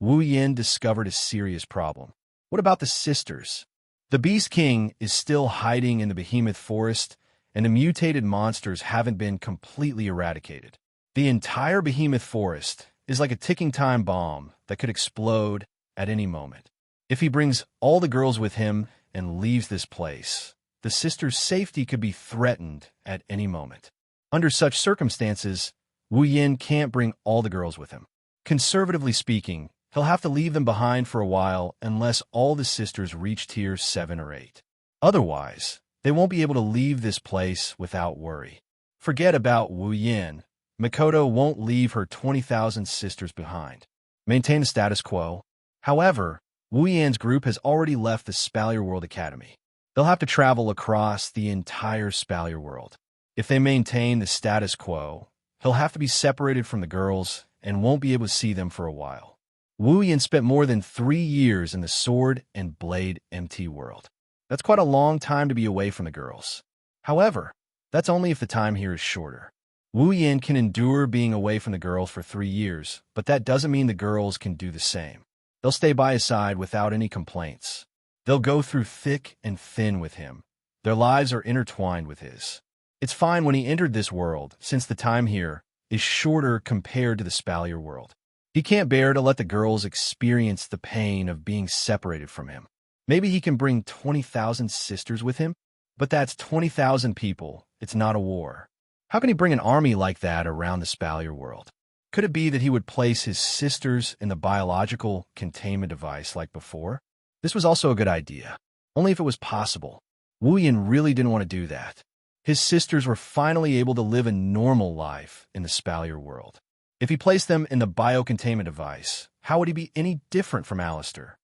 Wu Yan discovered a serious problem. What about the sisters? The Beast King is still hiding in the Behemoth Forest, and the mutated monsters haven't been completely eradicated. The entire Behemoth Forest is like a ticking time bomb that could explode at any moment. If he brings all the girls with him and leaves this place, the sisters' safety could be threatened at any moment. Under such circumstances, Wu Yin can't bring all the girls with him. Conservatively speaking, he'll have to leave them behind for a while unless all the sisters reach tier 7 or 8. Otherwise, they won't be able to leave this place without worry. Forget about Wu Yin. Makoto won't leave her 20,000 sisters behind. Maintain the status quo. However, Wu Yan's group has already left the Spalier World Academy. They'll have to travel across the entire Spalier World. If they maintain the status quo, he'll have to be separated from the girls and won't be able to see them for a while. Wu Yan spent more than 3 years in the Sword and Blade MT world. That's quite a long time to be away from the girls. However, that's only if the time here is shorter. Wu Yan can endure being away from the girls for 3 years, but that doesn't mean the girls can do the same. They'll stay by his side without any complaints. They'll go through thick and thin with him. Their lives are intertwined with his. It's fine when he entered this world, since the time here is shorter compared to the Spalier world. He can't bear to let the girls experience the pain of being separated from him. Maybe he can bring 20,000 sisters with him, but that's 20,000 people. It's not a war. How can he bring an army like that around the Spalier world? Could it be that he would place his sisters in the biological containment device like before? This was also a good idea, only if it was possible. Wu Yan really didn't want to do that. His sisters were finally able to live a normal life in the Spalier world. If he placed them in the biocontainment device, how would he be any different from Alistair?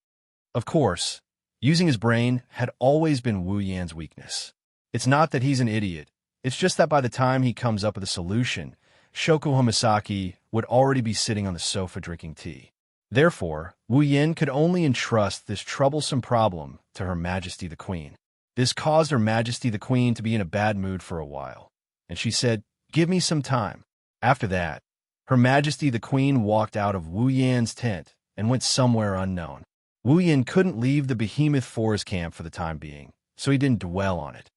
Of course, using his brain had always been Wu Yan's weakness. It's not that he's an idiot. It's just that by the time he comes up with a solution, Shoko Hamasaki would already be sitting on the sofa drinking tea. Therefore, Wu Yan could only entrust this troublesome problem to Her Majesty the Queen. This caused Her Majesty the Queen to be in a bad mood for a while, and she said, "Give me some time." After that, Her Majesty the Queen walked out of Wu Yan's tent and went somewhere unknown. Wu Yan couldn't leave the Behemoth Forest camp for the time being, so he didn't dwell on it.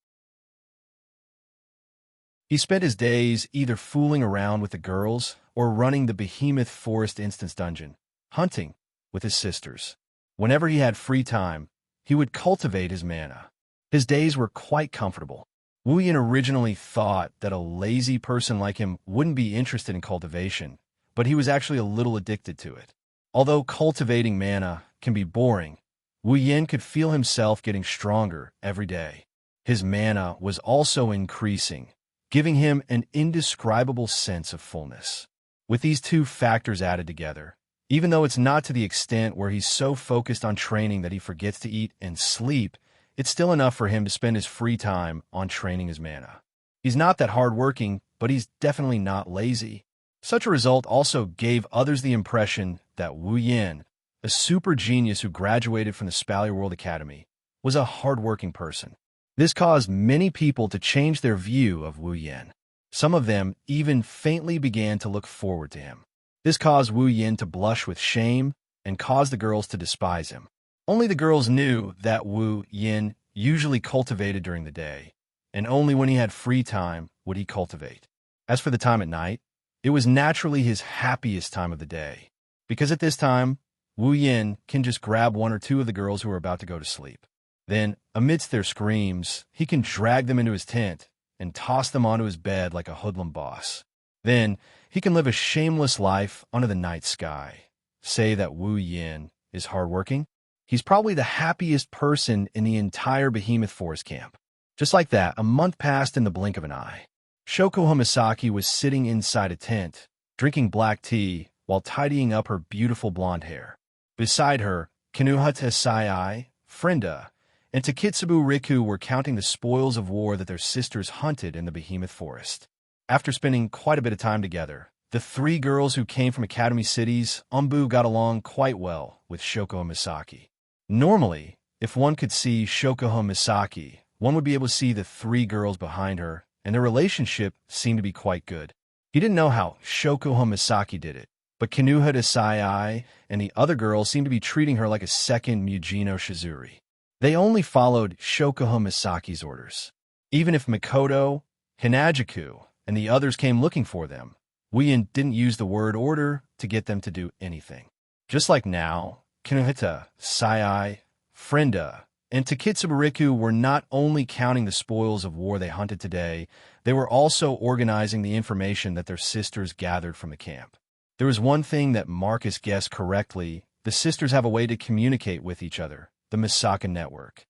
He spent his days either fooling around with the girls or running the Behemoth Forest Instance Dungeon, hunting with his sisters. Whenever he had free time, he would cultivate his mana. His days were quite comfortable. Wu Yan originally thought that a lazy person like him wouldn't be interested in cultivation, but he was actually a little addicted to it. Although cultivating mana can be boring, Wu Yan could feel himself getting stronger every day. His mana was also increasing, giving him an indescribable sense of fullness. With these two factors added together, even though it's not to the extent where he's so focused on training that he forgets to eat and sleep, it's still enough for him to spend his free time on training his mana. He's not that hardworking, but he's definitely not lazy. Such a result also gave others the impression that Wu Yan, a super genius who graduated from the Spalier World Academy, was a hardworking person. This caused many people to change their view of Wu Yan. Some of them even faintly began to look forward to him. This caused Wu Yan to blush with shame and caused the girls to despise him. Only the girls knew that Wu Yan usually cultivated during the day, and only when he had free time would he cultivate. As for the time at night, it was naturally his happiest time of the day, because at this time, Wu Yan can just grab one or two of the girls who are about to go to sleep. Then, amidst their screams, he can drag them into his tent and toss them onto his bed like a hoodlum boss. Then, he can live a shameless life under the night sky. Say that Wu Yan is hardworking? He's probably the happiest person in the entire Behemoth Forest camp. Just like that, a month passed in the blink of an eye. Shoko Hamasaki was sitting inside a tent, drinking black tea while tidying up her beautiful blonde hair. Beside her, Kinuhata Sai, Frenda, and Takitsubu Riku were counting the spoils of war that their sisters hunted in the Behemoth Forest. After spending quite a bit of time together, the 3 girls who came from Academy cities, Umbu got along quite well with Shoko Hamasaki. Normally, if one could see Shoko Hamasaki, one would be able to see the 3 girls behind her, and their relationship seemed to be quite good. He didn't know how Shoko Hamasaki did it, but Kinuhata Sai and the other girls seemed to be treating her like a second Mujino Shizuri. They only followed Shokuho Misaki's orders. Even if Mikoto, Hinajuku, and the others came looking for them, Wien didn't use the word order to get them to do anything. Just like now, Kinohita, Sai, Frenda, and Takitsubariku were not only counting the spoils of war they hunted today, they were also organizing the information that their sisters gathered from the camp. There was one thing that Marcus guessed correctly: the sisters have a way to communicate with each other, the Misaka network.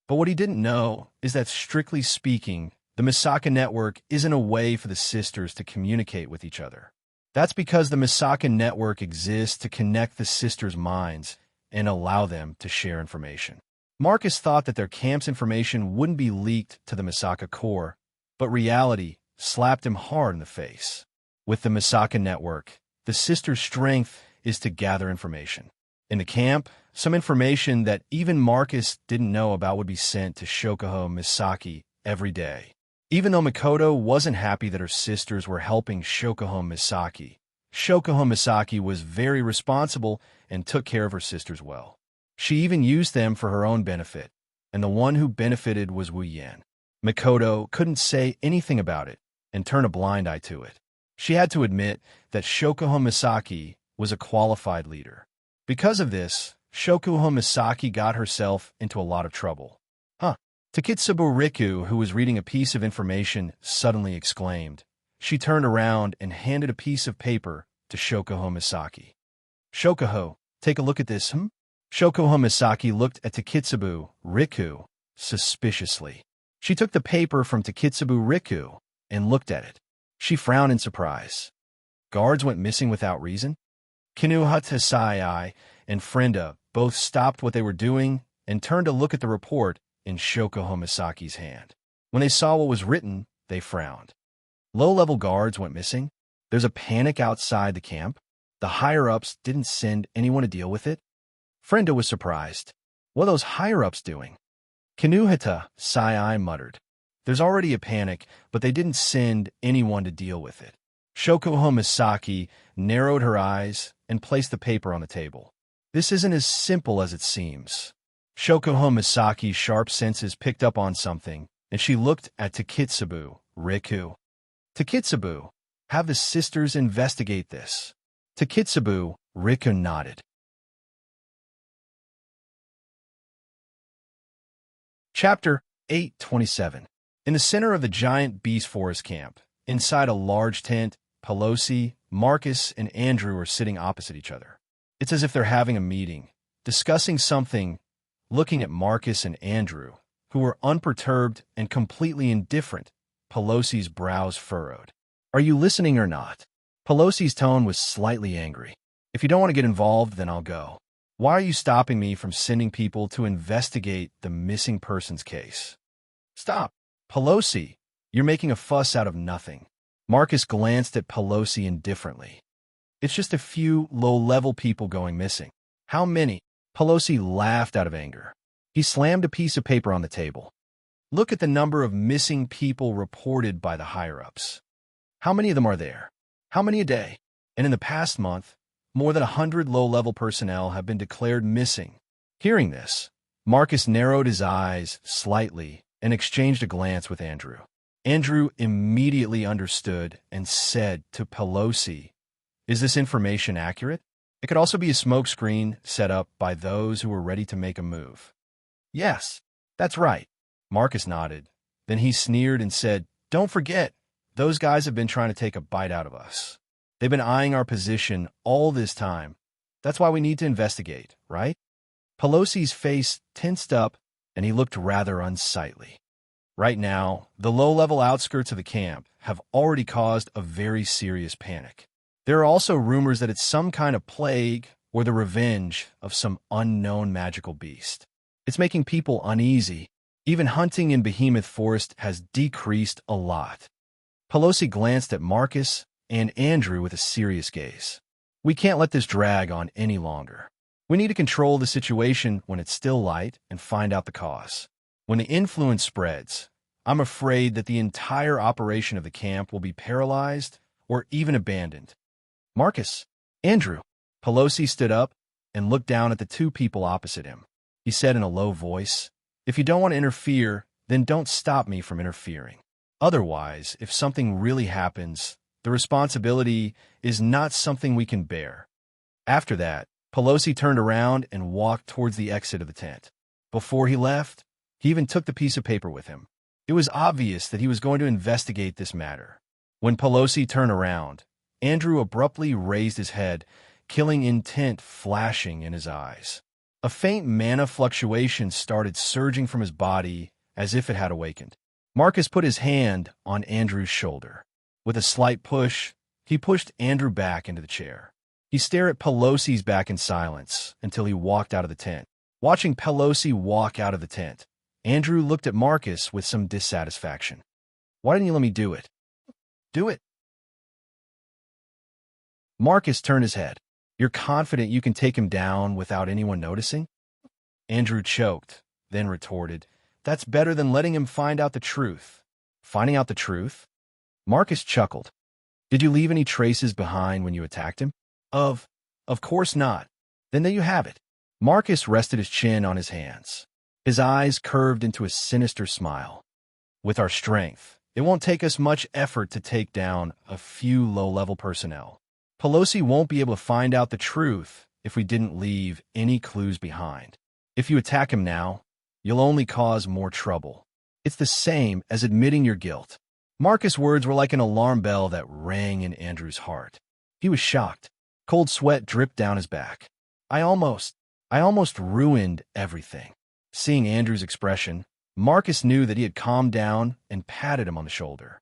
But what he didn't know is that, strictly speaking, the Misaka network isn't a way for the sisters to communicate with each other. That's because the Misaka network exists to connect the sisters' minds and allow them to share information. Marcus thought that their camp's information wouldn't be leaked to the Misaka core, but reality slapped him hard in the face. With the Misaka network, the sisters' strength is to gather information. In the camp, some information that even Marcus didn't know about would be sent to Shokuho Misaki every day. Even though Mikoto wasn't happy that her sisters were helping Shokuho Misaki was very responsible and took care of her sisters well. She even used them for her own benefit, and the one who benefited was Wu Yan. Mikoto couldn't say anything about it and turn a blind eye to it. She had to admit that Shokuho Misaki was a qualified leader. Because of this, Shokuho Misaki got herself into a lot of trouble. Takitsubariku, who was reading a piece of information, suddenly exclaimed. She turned around and handed a piece of paper to Shokuho Misaki. Shokuho, take a look at this, Shokuho Misaki looked at Takitsubariku suspiciously. She took the paper from Takitsubariku and looked at it. She frowned in surprise. Guards went missing without reason? Kinohita Sai and Frenda both stopped what they were doing and turned to look at the report in Shokuho Misaki's hand. When they saw what was written, they frowned. Low-level guards went missing. There's a panic outside the camp. The higher-ups didn't send anyone to deal with it. Frenda was surprised. What are those higher-ups doing? Kinohita Sai muttered. There's already a panic, but they didn't send anyone to deal with it. Shokuho Misaki narrowed her eyes and placed the paper on the table. This isn't as simple as it seems. Shokuho Misaki's sharp senses picked up on something, and she looked at Takitsubariku. Takitsubu, have the sisters investigate this. Takitsubariku nodded. Chapter 827. In the center of the giant beast forest camp, inside a large tent, Pelosi, Marcus, and Andrew are sitting opposite each other. It's as if they're having a meeting, discussing something, looking at Marcus and Andrew, who were unperturbed and completely indifferent. Pelosi's brows furrowed. Are you listening or not? Pelosi's tone was slightly angry. If you don't want to get involved, then I'll go. Why are you stopping me from sending people to investigate the missing persons case? Stop. Pelosi, you're making a fuss out of nothing. Marcus glanced at Pelosi indifferently. It's just a few low-level people going missing. How many? Pelosi laughed out of anger. He slammed a piece of paper on the table. Look at the number of missing people reported by the higher-ups. How many of them are there? How many a day? And in the past month, more than 100 low-level personnel have been declared missing. Hearing this, Marcus narrowed his eyes slightly and exchanged a glance with Andrew. Andrew immediately understood and said to Pelosi, "Is this information accurate? It could also be a smokescreen set up by those who were ready to make a move." "Yes, that's right." Marcus nodded. Then he sneered and said, "Don't forget, those guys have been trying to take a bite out of us. They've been eyeing our position all this time. That's why we need to investigate, right?" Pelosi's face tensed up, and he looked rather unsightly. Right now, the low-level outskirts of the camp have already caused a very serious panic. There are also rumors that it's some kind of plague or the revenge of some unknown magical beast. It's making people uneasy. Even hunting in Behemoth Forest has decreased a lot. Pelosi glanced at Marcus and Andrew with a serious gaze. We can't let this drag on any longer. We need to control the situation when it's still light and find out the cause. When the influence spreads, I'm afraid that the entire operation of the camp will be paralyzed or even abandoned. Marcus, Andrew. Pelosi stood up and looked down at the two people opposite him. He said in a low voice, "If you don't want to interfere, then don't stop me from interfering. Otherwise, if something really happens, the responsibility is not something we can bear." After that, Pelosi turned around and walked towards the exit of the tent. Before he left, he even took the piece of paper with him. It was obvious that he was going to investigate this matter. When Pelosi turned around, Andrew abruptly raised his head, killing intent flashing in his eyes. A faint mana fluctuation started surging from his body as if it had awakened. Marcus put his hand on Andrew's shoulder. With a slight push, he pushed Andrew back into the chair. He stared at Pelosi's back in silence until he walked out of the tent. Watching Pelosi walk out of the tent, Andrew looked at Marcus with some dissatisfaction. "Why didn't you let me do it?" "Do it?" Marcus turned his head. "You're confident you can take him down without anyone noticing?" Andrew choked, then retorted, "That's better than letting him find out the truth." "Finding out the truth?" Marcus chuckled. "Did you leave any traces behind when you attacked him?" Of course not." "Then there you have it." Marcus rested his chin on his hands. His eyes curved into a sinister smile. "With our strength, it won't take us much effort to take down a few low-level personnel. Pelosi won't be able to find out the truth if we didn't leave any clues behind. If you attack him now, you'll only cause more trouble. It's the same as admitting your guilt." Marcus' words were like an alarm bell that rang in Andrew's heart. He was shocked. Cold sweat dripped down his back. I almost ruined everything." Seeing Andrew's expression, Marcus knew that he had calmed down and patted him on the shoulder.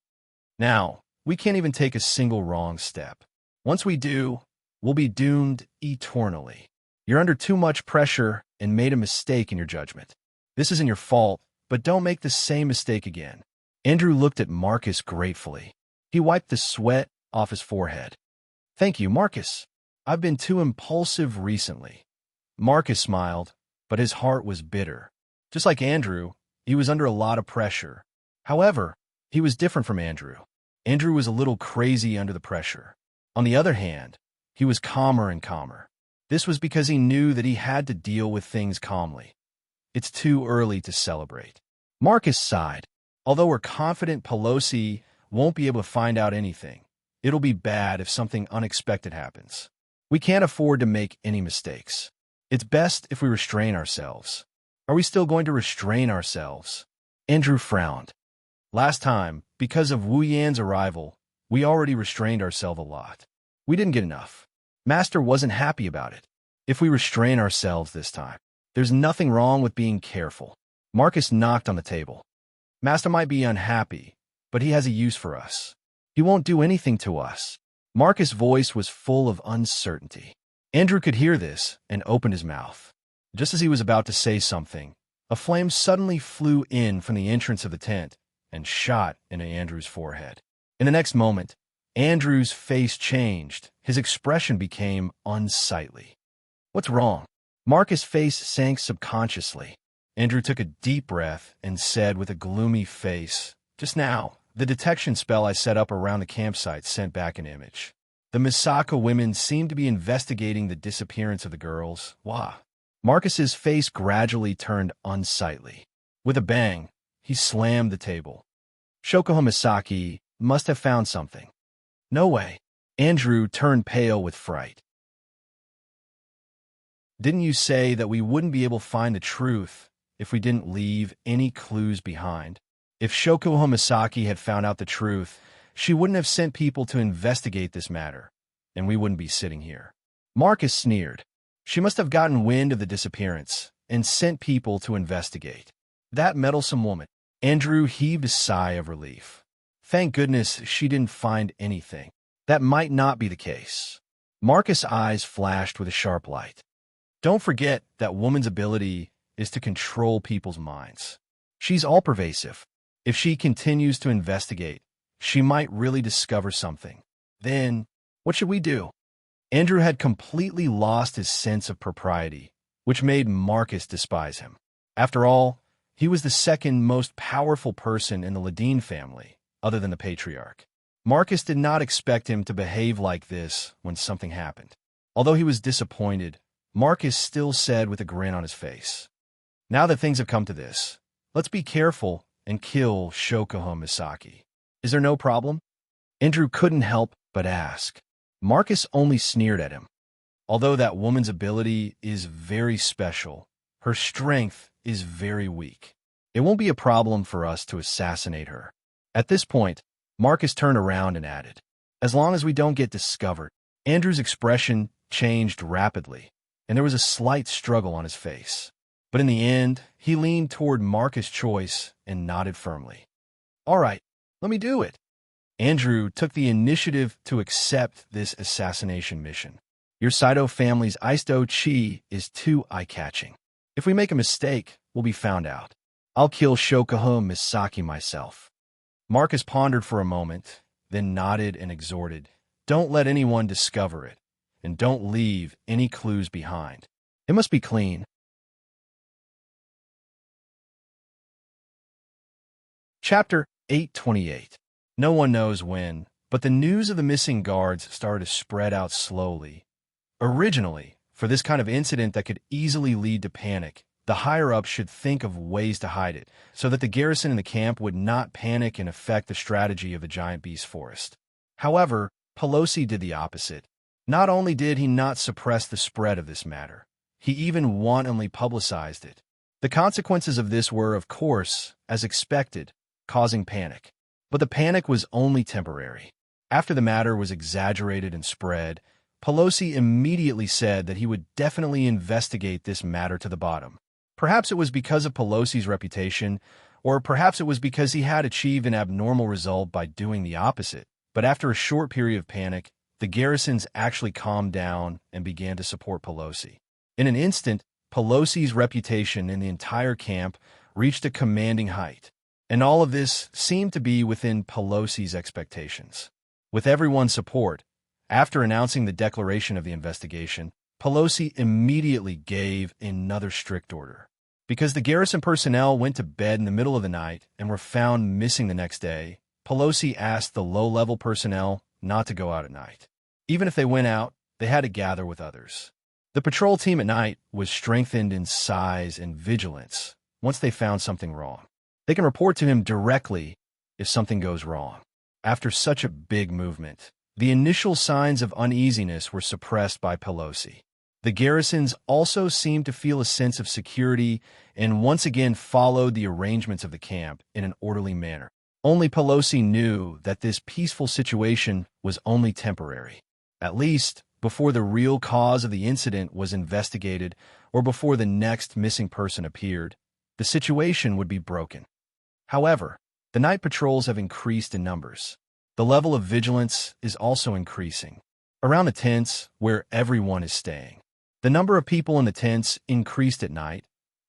"Now, we can't even take a single wrong step. Once we do, we'll be doomed eternally. You're under too much pressure and made a mistake in your judgment. This isn't your fault, but don't make the same mistake again." Andrew looked at Marcus gratefully. He wiped the sweat off his forehead. "Thank you, Marcus. I've been too impulsive recently." Marcus smiled, but his heart was bitter. Just like Andrew, he was under a lot of pressure. However, he was different from Andrew. Andrew was a little crazy under the pressure. On the other hand, he was calmer and calmer. This was because he knew that he had to deal with things calmly. It's too early to celebrate. Marcus sighed. Although we're confident Pelosi won't be able to find out anything, it'll be bad if something unexpected happens. We can't afford to make any mistakes. It's best if we restrain ourselves. Are we still going to restrain ourselves? Andrew frowned. Last time, because of Wu Yan's arrival, we already restrained ourselves a lot. We didn't get enough. Master wasn't happy about it. If we restrain ourselves this time, there's nothing wrong with being careful. Marcus knocked on the table. Master might be unhappy, but he has a use for us. He won't do anything to us. Marcus' voice was full of uncertainty. Andrew could hear this and opened his mouth. Just as he was about to say something, a flame suddenly flew in from the entrance of the tent and shot into Andrew's forehead. In the next moment, Andrew's face changed. His expression became unsightly. "What's wrong?" Marcus' face sank subconsciously. Andrew took a deep breath and said with a gloomy face, "Just now, the detection spell I set up around the campsite sent back an image. The Misaka women seem to be investigating the disappearance of the girls. Wah." Marcus's face gradually turned unsightly. With a bang, he slammed the table. "Shoko Misaki must have found something." "No way." Andrew turned pale with fright. "Didn't you say that we wouldn't be able to find the truth if we didn't leave any clues behind? If Shoko Misaki had found out the truth, she wouldn't have sent people to investigate this matter, and we wouldn't be sitting here." Marcus sneered. "She must have gotten wind of the disappearance and sent people to investigate. That meddlesome woman." Andrew heaved a sigh of relief. Thank goodness she didn't find anything. That might not be the case. Marcus' eyes flashed with a sharp light. "Don't forget that woman's ability is to control people's minds. She's all-pervasive. If she continues to investigate, she might really discover something. Then, what should we do?" Andrew had completely lost his sense of propriety, which made Marcus despise him. After all, he was the second most powerful person in the Ladine family, other than the patriarch. Marcus did not expect him to behave like this when something happened. Although he was disappointed, Marcus still said with a grin on his face. Now that things have come to this, let's be careful and kill Shokuho Misaki. Is there no problem? Andrew couldn't help but ask. Marcus only sneered at him. Although that woman's ability is very special, her strength is very weak. It won't be a problem for us to assassinate her. At this point, Marcus turned around and added, as long as we don't get discovered. Andrew's expression changed rapidly, and there was a slight struggle on his face. But in the end, he leaned toward Marcus' choice and nodded firmly. All right, let me do it. Andrew took the initiative to accept this assassination mission. Your Saito family's Aisto Chi is too eye-catching. If we make a mistake, we'll be found out. I'll kill Shokuho Misaki myself. Marcus pondered for a moment, then nodded and exhorted, don't let anyone discover it, and don't leave any clues behind. It must be clean. Chapter 828. No one knows when, but the news of the missing guards started to spread out slowly. Originally, for this kind of incident that could easily lead to panic, the higher-ups should think of ways to hide it, so that the garrison in the camp would not panic and affect the strategy of the giant beast forest. However, Pelosi did the opposite. Not only did he not suppress the spread of this matter, he even wantonly publicized it. The consequences of this were, of course, as expected, causing panic. But the panic was only temporary. After the matter was exaggerated and spread, Pelosi immediately said that he would definitely investigate this matter to the bottom. Perhaps it was because of Pelosi's reputation, or perhaps it was because he had achieved an abnormal result by doing the opposite. But after a short period of panic, the garrisons actually calmed down and began to support Pelosi. In an instant, Pelosi's reputation in the entire camp reached a commanding height. And all of this seemed to be within Pelosi's expectations. With everyone's support, after announcing the declaration of the investigation, Pelosi immediately gave another strict order. Because the garrison personnel went to bed in the middle of the night and were found missing the next day, Pelosi asked the low-level personnel not to go out at night. Even if they went out, they had to gather with others. The patrol team at night was strengthened in size and vigilance once they found something wrong. They can report to him directly if something goes wrong. After such a big movement, the initial signs of uneasiness were suppressed by Pelosi. The garrisons also seemed to feel a sense of security and once again followed the arrangements of the camp in an orderly manner. Only Pelosi knew that this peaceful situation was only temporary, at least before the real cause of the incident was investigated or before the next missing person appeared. The situation would be broken. However, the night patrols have increased in numbers. The level of vigilance is also increasing. Around the tents, where everyone is staying, the number of people in the tents increased at night,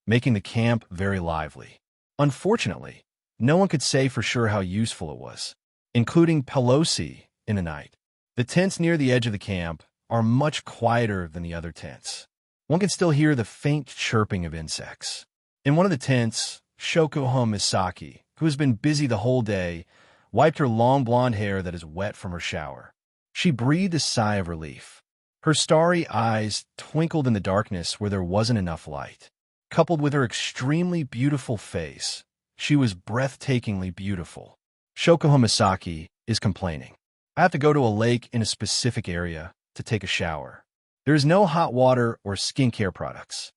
making the camp very lively. Unfortunately, no one could say for sure how useful it was, including Pelosi in the night. The tents near the edge of the camp are much quieter than the other tents. One can still hear the faint chirping of insects. In one of the tents, Shokuho Misaki, who has been busy the whole day, wiped her long blonde hair that is wet from her shower. She breathed a sigh of relief. Her starry eyes twinkled in the darkness where there wasn't enough light. Coupled with her extremely beautiful face, she was breathtakingly beautiful. Shokuho Misaki is complaining. I have to go to a lake in a specific area to take a shower. There is no hot water or skincare products.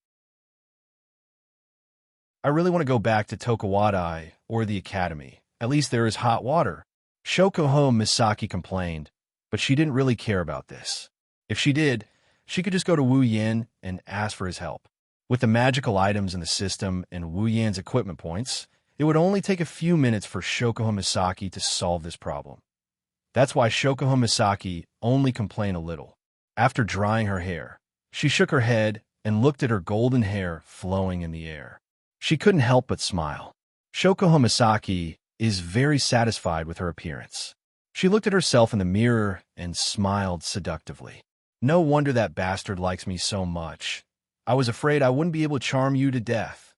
I really want to go back to Tokuwadai or the academy. At least there is hot water. Shokuho Misaki complained, but she didn't really care about this. If she did, she could just go to Wu Yan and ask for his help. With the magical items in the system and Wu Yan's equipment points, it would only take a few minutes for Shokuho Misaki to solve this problem. That's why Shokuho Misaki only complained a little. After drying her hair, she shook her head and looked at her golden hair flowing in the air. She couldn't help but smile. Shokuho Misaki is very satisfied with her appearance. She looked at herself in the mirror and smiled seductively. No wonder that bastard likes me so much. I was afraid I wouldn't be able to charm you to death.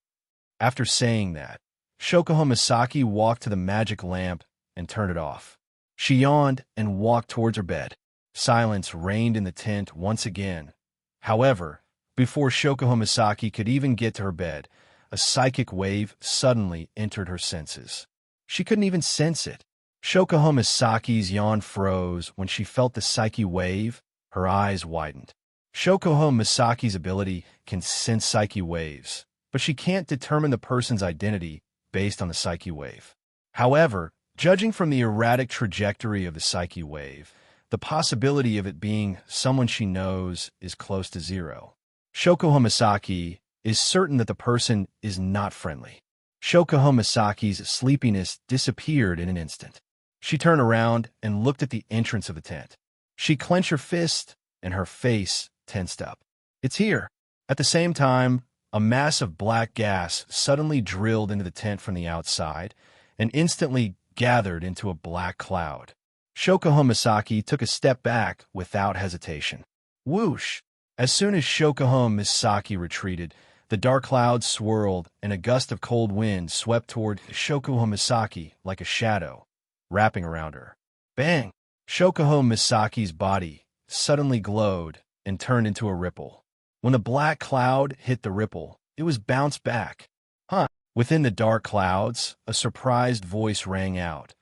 After saying that, Shokuho Misaki walked to the magic lamp and turned it off. She yawned and walked towards her bed. Silence reigned in the tent once again. However, Before Shoko Misaki could even get to her bed, a psychic wave suddenly entered her senses. She couldn't even sense it. Shoko Misaki's yawn froze when she felt the psyche wave. Her eyes widened. Shoko Misaki's ability can sense psyche waves, but she can't determine the person's identity based on the psyche wave. However, judging from the erratic trajectory of the psyche wave, the possibility of it being someone she knows is close to zero. Shoko Misaki is certain that the person is not friendly. Shoko Misaki's sleepiness disappeared in an instant. She turned around and looked at the entrance of the tent. She clenched her fist, and her face tensed up. It's here. At the same time, a mass of black gas suddenly drilled into the tent from the outside and instantly gathered into a black cloud. Shoko Misaki took a step back without hesitation. Whoosh! As soon as Shoko Misaki retreated, the dark clouds swirled and a gust of cold wind swept toward Shoko Misaki like a shadow, wrapping around her. Bang! Shoko Misaki's body suddenly glowed and turned into a ripple. When the black cloud hit the ripple, it was bounced back. Huh! Within the dark clouds, a surprised voice rang out,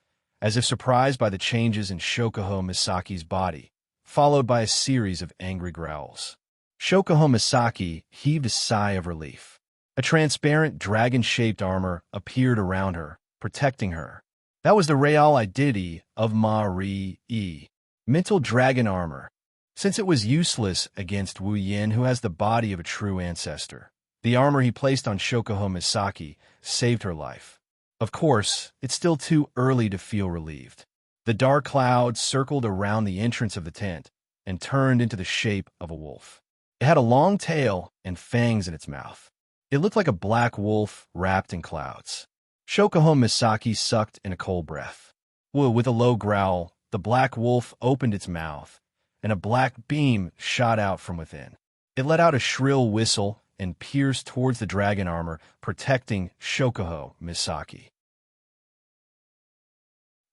as if surprised by the changes in Shoko Misaki's body, followed by a series of angry growls. Shoko Misaki heaved a sigh of relief. A transparent dragon-shaped armor appeared around her, protecting her. That was the real identity of Ma-Ri-E. Mental dragon armor. Since it was useless against Wu Yin, who has the body of a true ancestor, the armor he placed on Shoko Misaki saved her life. Of course, it's still too early to feel relieved. The dark cloud circled around the entrance of the tent and turned into the shape of a wolf. It had a long tail and fangs in its mouth. It looked like a black wolf wrapped in clouds. Shoko Misaki sucked in a cold breath. With a low growl, the black wolf opened its mouth, and a black beam shot out from within. It let out a shrill whistle and pierced towards the dragon armor, protecting Shoko Misaki.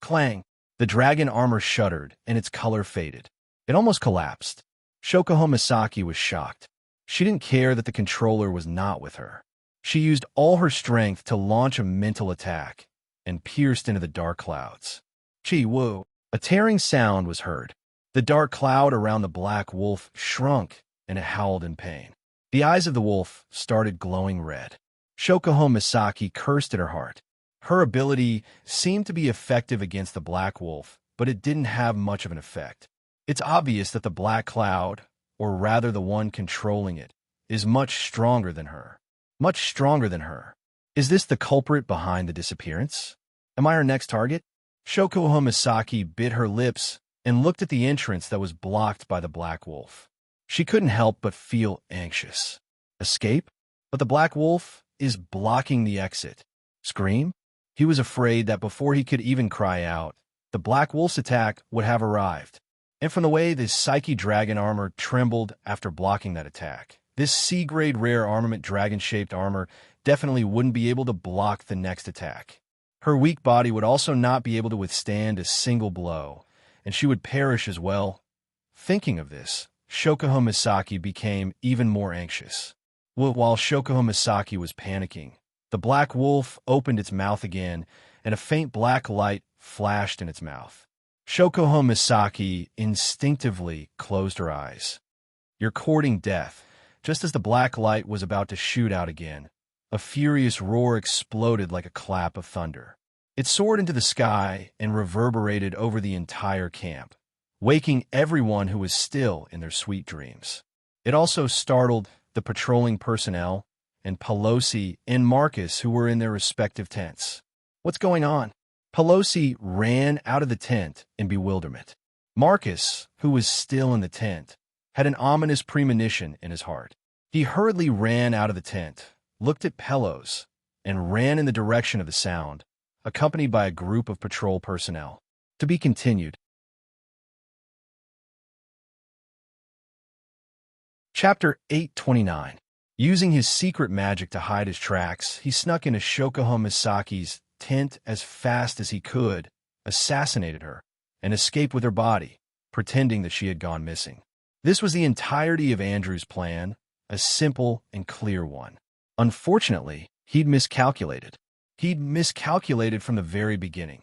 Clang! The dragon armor shuddered, and its color faded. It almost collapsed. Shoko Misaki was shocked. She didn't care that the controller was not with her. She used all her strength to launch a mental attack and pierced into the dark clouds. Gee woo! A tearing sound was heard. The dark cloud around the black wolf shrunk, and it howled in pain. The eyes of the wolf started glowing red. Shoko Misaki cursed at her heart. Her ability seemed to be effective against the black wolf, but it didn't have much of an effect. It's obvious that the black cloud, or rather the one controlling it, is much stronger than her. Much stronger than her. Is this the culprit behind the disappearance? Am I her next target? Shoko Misaki bit her lips and looked at the entrance that was blocked by the black wolf. She couldn't help but feel anxious. Escape? But the black wolf is blocking the exit. Scream? He was afraid that before he could even cry out, the black wolf's attack would have arrived. And from the way this Psyche dragon armor trembled after blocking that attack, this C-grade rare armament dragon-shaped armor definitely wouldn't be able to block the next attack. Her weak body would also not be able to withstand a single blow, and she would perish as well. Thinking of this, Shoko Misaki became even more anxious. While Shoko Misaki was panicking, the black wolf opened its mouth again, and a faint black light flashed in its mouth. Shoko Misaki instinctively closed her eyes. You're courting death. Just as the black light was about to shoot out again, a furious roar exploded like a clap of thunder. It soared into the sky and reverberated over the entire camp, waking everyone who was still in their sweet dreams. It also startled the patrolling personnel and Pelosi and Marcus, who were in their respective tents. What's going on? Pelosi ran out of the tent in bewilderment. Marcus, who was still in the tent, had an ominous premonition in his heart. He hurriedly ran out of the tent, looked at Pelos, and ran in the direction of the sound, accompanied by a group of patrol personnel. To be continued. Chapter 829. Using his secret magic to hide his tracks, he snuck into Shoko Misaki's tent as fast as he could, assassinated her, and escaped with her body, pretending that she had gone missing. This was the entirety of Andrew's plan, a simple and clear one. Unfortunately, he'd miscalculated. He'd miscalculated from the very beginning.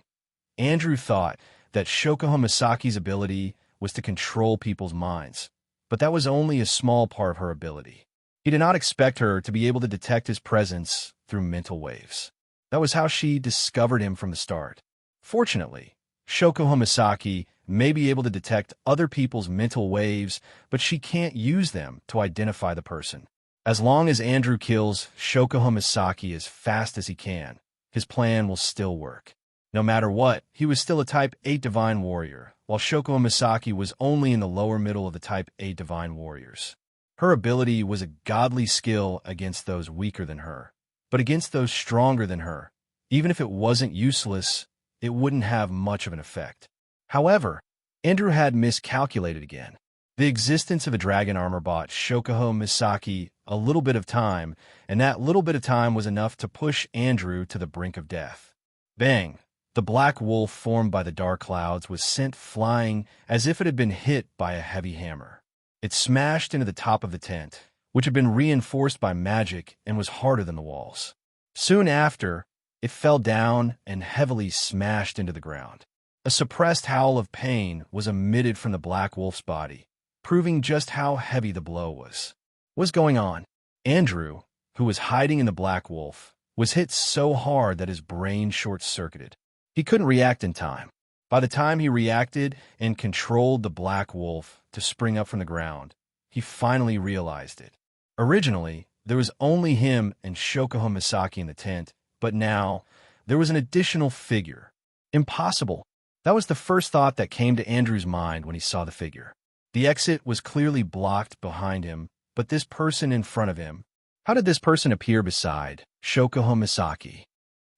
Andrew thought that Shoko Misaki's ability was to control people's minds, but that was only a small part of her ability. He did not expect her to be able to detect his presence through mental waves. That was how she discovered him from the start. Fortunately, Shoko Misaki may be able to detect other people's mental waves, but she can't use them to identify the person. As long as Andrew kills Shoko Misaki as fast as he can, his plan will still work. No matter what, he was still a Type 8 Divine Warrior, while Shoko Misaki was only in the lower middle of the Type 8 Divine Warriors. Her ability was a godly skill against those weaker than her, but against those stronger than her, even if it wasn't useless, it wouldn't have much of an effect. However, Andrew had miscalculated again. The existence of a dragon armor bought Shoko Misaki a little bit of time, and that little bit of time was enough to push Andrew to the brink of death. Bang! The black wolf formed by the dark clouds was sent flying as if it had been hit by a heavy hammer. It smashed into the top of the tent, which had been reinforced by magic and was harder than the walls. Soon after, it fell down and heavily smashed into the ground. A suppressed howl of pain was emitted from the black wolf's body, proving just how heavy the blow was. What's going on? Andrew, who was hiding in the black wolf, was hit so hard that his brain short-circuited. He couldn't react in time. By the time he reacted and controlled the black wolf to spring up from the ground, he finally realized it. Originally, there was only him and Shoko Misaki in the tent, but now there was an additional figure. Impossible. That was the first thought that came to Andrew's mind when he saw the figure. The exit was clearly blocked behind him, but this person in front of him, how did this person appear beside Shoko Misaki?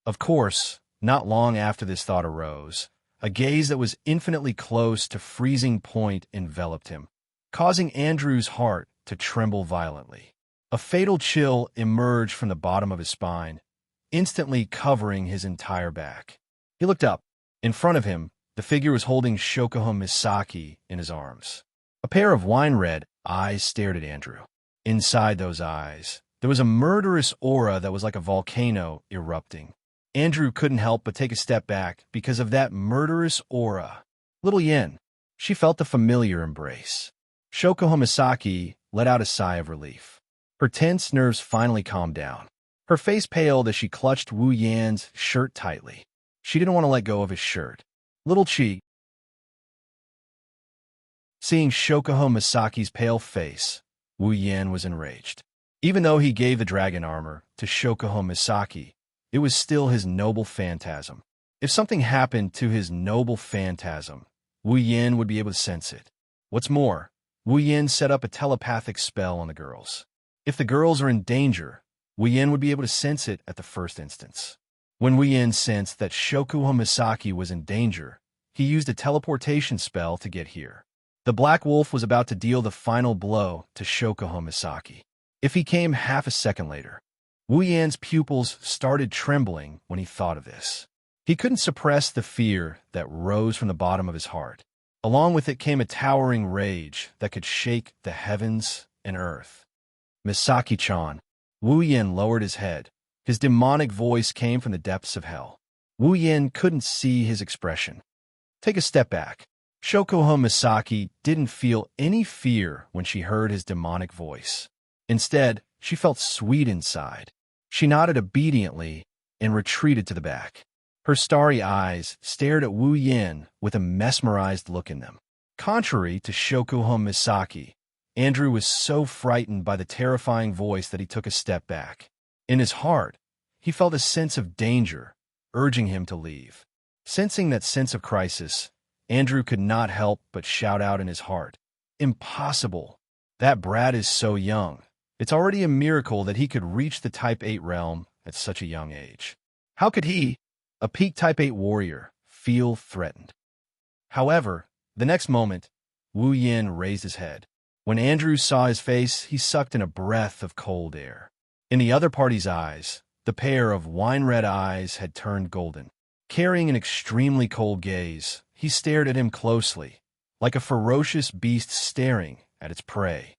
Of course, not long after this thought arose, a gaze that was infinitely close to freezing point enveloped him, causing Andrew's heart to tremble violently. A fatal chill emerged from the bottom of his spine, instantly covering his entire back. He looked up. In front of him, the figure was holding Shoko Misaki in his arms. A pair of wine-red eyes stared at Andrew. Inside those eyes, there was a murderous aura that was like a volcano erupting. Andrew couldn't help but take a step back because of that murderous aura. Little Yin. She felt the familiar embrace. Shoko Misaki let out a sigh of relief. Her tense nerves finally calmed down. Her face paled as she clutched Wu Yan's shirt tightly. She didn't want to let go of his shirt. Little Chi. Seeing Shoko Misaki's pale face, Wu Yan was enraged. Even though he gave the dragon armor to Shoko Misaki, it was still his noble phantasm. If something happened to his noble phantasm, Wu Yan would be able to sense it. What's more, Wu Yan set up a telepathic spell on the girls. If the girls are in danger, Wu Yan would be able to sense it at the first instance. When Wu Yan sensed that Shoko Misaki was in danger, he used a teleportation spell to get here. The Black Wolf was about to deal the final blow to Shoko Misaki. If he came half a second later, Wu Yan's pupils started trembling when he thought of this. He couldn't suppress the fear that rose from the bottom of his heart. Along with it came a towering rage that could shake the heavens and earth. Misaki-chan. Wu Yan lowered his head. His demonic voice came from the depths of hell. Wu Yan couldn't see his expression. Take a step back. Shoko Misaki didn't feel any fear when she heard his demonic voice. Instead, she felt sweet inside. She nodded obediently and retreated to the back. Her starry eyes stared at Wu Yan with a mesmerized look in them. Contrary to Shoko Misaki, Andrew was so frightened by the terrifying voice that he took a step back. In his heart, he felt a sense of danger, urging him to leave. Sensing that sense of crisis, Andrew could not help but shout out in his heart, "Impossible! That brat is so young. It's already a miracle that he could reach the Type 8 realm at such a young age. How could he, a peak Type 8 warrior, feel threatened?" However, the next moment, Wu Yan raised his head. When Andrew saw his face, he sucked in a breath of cold air. In the other party's eyes, the pair of wine-red eyes had turned golden. Carrying an extremely cold gaze, he stared at him closely, like a ferocious beast staring at its prey.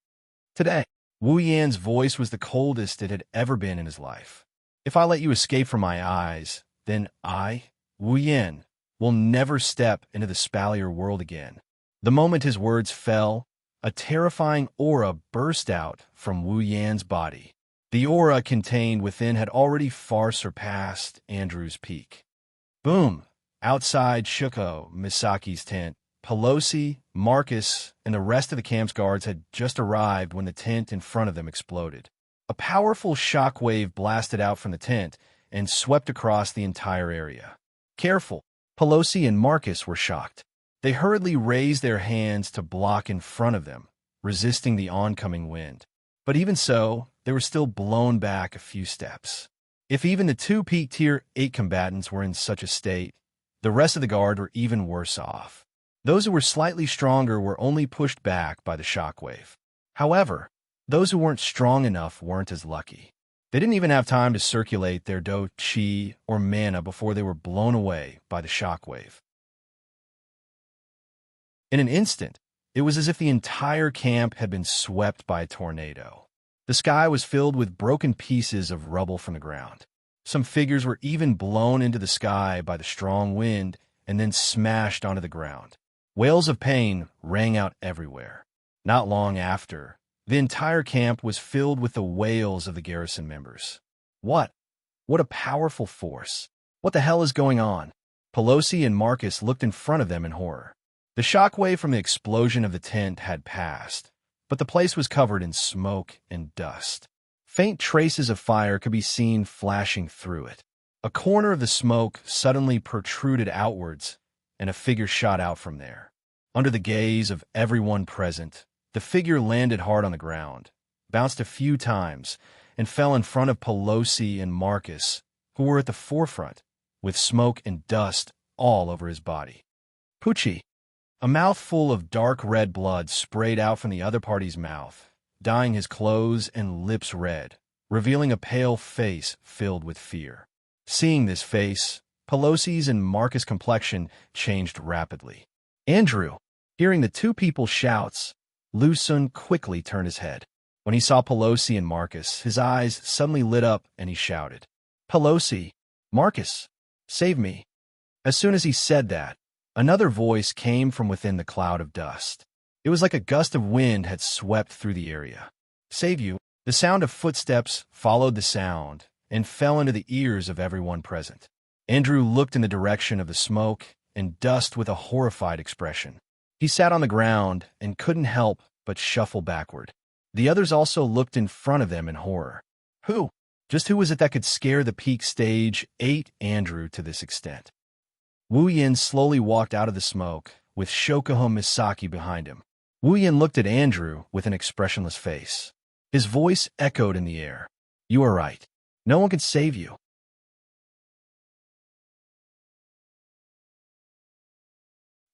Today, Wu Yan's voice was the coldest it had ever been in his life. If I let you escape from my eyes, then I, Wu Yan, will never step into the Spalier world again. The moment his words fell, a terrifying aura burst out from Wu Yan's body. The aura contained within had already far surpassed Andrew's peak. Boom! Outside Shuko Misaki's tent, Pelosi, Marcus, and the rest of the camp's guards had just arrived when the tent in front of them exploded. A powerful shockwave blasted out from the tent and swept across the entire area. Careful! Pelosi and Marcus were shocked. They hurriedly raised their hands to block in front of them, resisting the oncoming wind. But even so, they were still blown back a few steps. If even the two Peak Tier 8 combatants were in such a state, the rest of the guard were even worse off. Those who were slightly stronger were only pushed back by the shockwave. However, those who weren't strong enough weren't as lucky. They didn't even have time to circulate their do, chi, or mana before they were blown away by the shockwave. In an instant, it was as if the entire camp had been swept by a tornado. The sky was filled with broken pieces of rubble from the ground. Some figures were even blown into the sky by the strong wind and then smashed onto the ground. Wails of pain rang out everywhere. Not long after, the entire camp was filled with the wails of the garrison members. What a powerful force! What the hell is going on? Pelosi and Marcus looked in front of them in horror. The shockwave from the explosion of the tent had passed, but the place was covered in smoke and dust. Faint traces of fire could be seen flashing through it. A corner of the smoke suddenly protruded outwards, and a figure shot out from there. Under the gaze of everyone present, the figure landed hard on the ground, bounced a few times, and fell in front of Pelosi and Marcus, who were at the forefront, with smoke and dust all over his body. Poochie! A mouthful of dark red blood sprayed out from the other party's mouth, dyeing his clothes and lips red, revealing a pale face filled with fear. Seeing this face, Pelosi's and Marcus' complexion changed rapidly. Andrew, hearing the two people's shouts, Lu Sun quickly turned his head. When he saw Pelosi and Marcus, his eyes suddenly lit up and he shouted, "Pelosi! Marcus! Save me!" As soon as he said that, another voice came from within the cloud of dust. It was like a gust of wind had swept through the area. "Save you!" The sound of footsteps followed the sound and fell into the ears of everyone present. Andrew looked in the direction of the smoke and dust with a horrified expression. He sat on the ground and couldn't help but shuffle backward. The others also looked in front of them in horror. Who? Just who was it that could scare the Peak Stage 8 Andrew to this extent? Wu Yin slowly walked out of the smoke, with Shokuho Misaki behind him. Wu Yin looked at Andrew with an expressionless face. His voice echoed in the air. "You are right. No one can save you."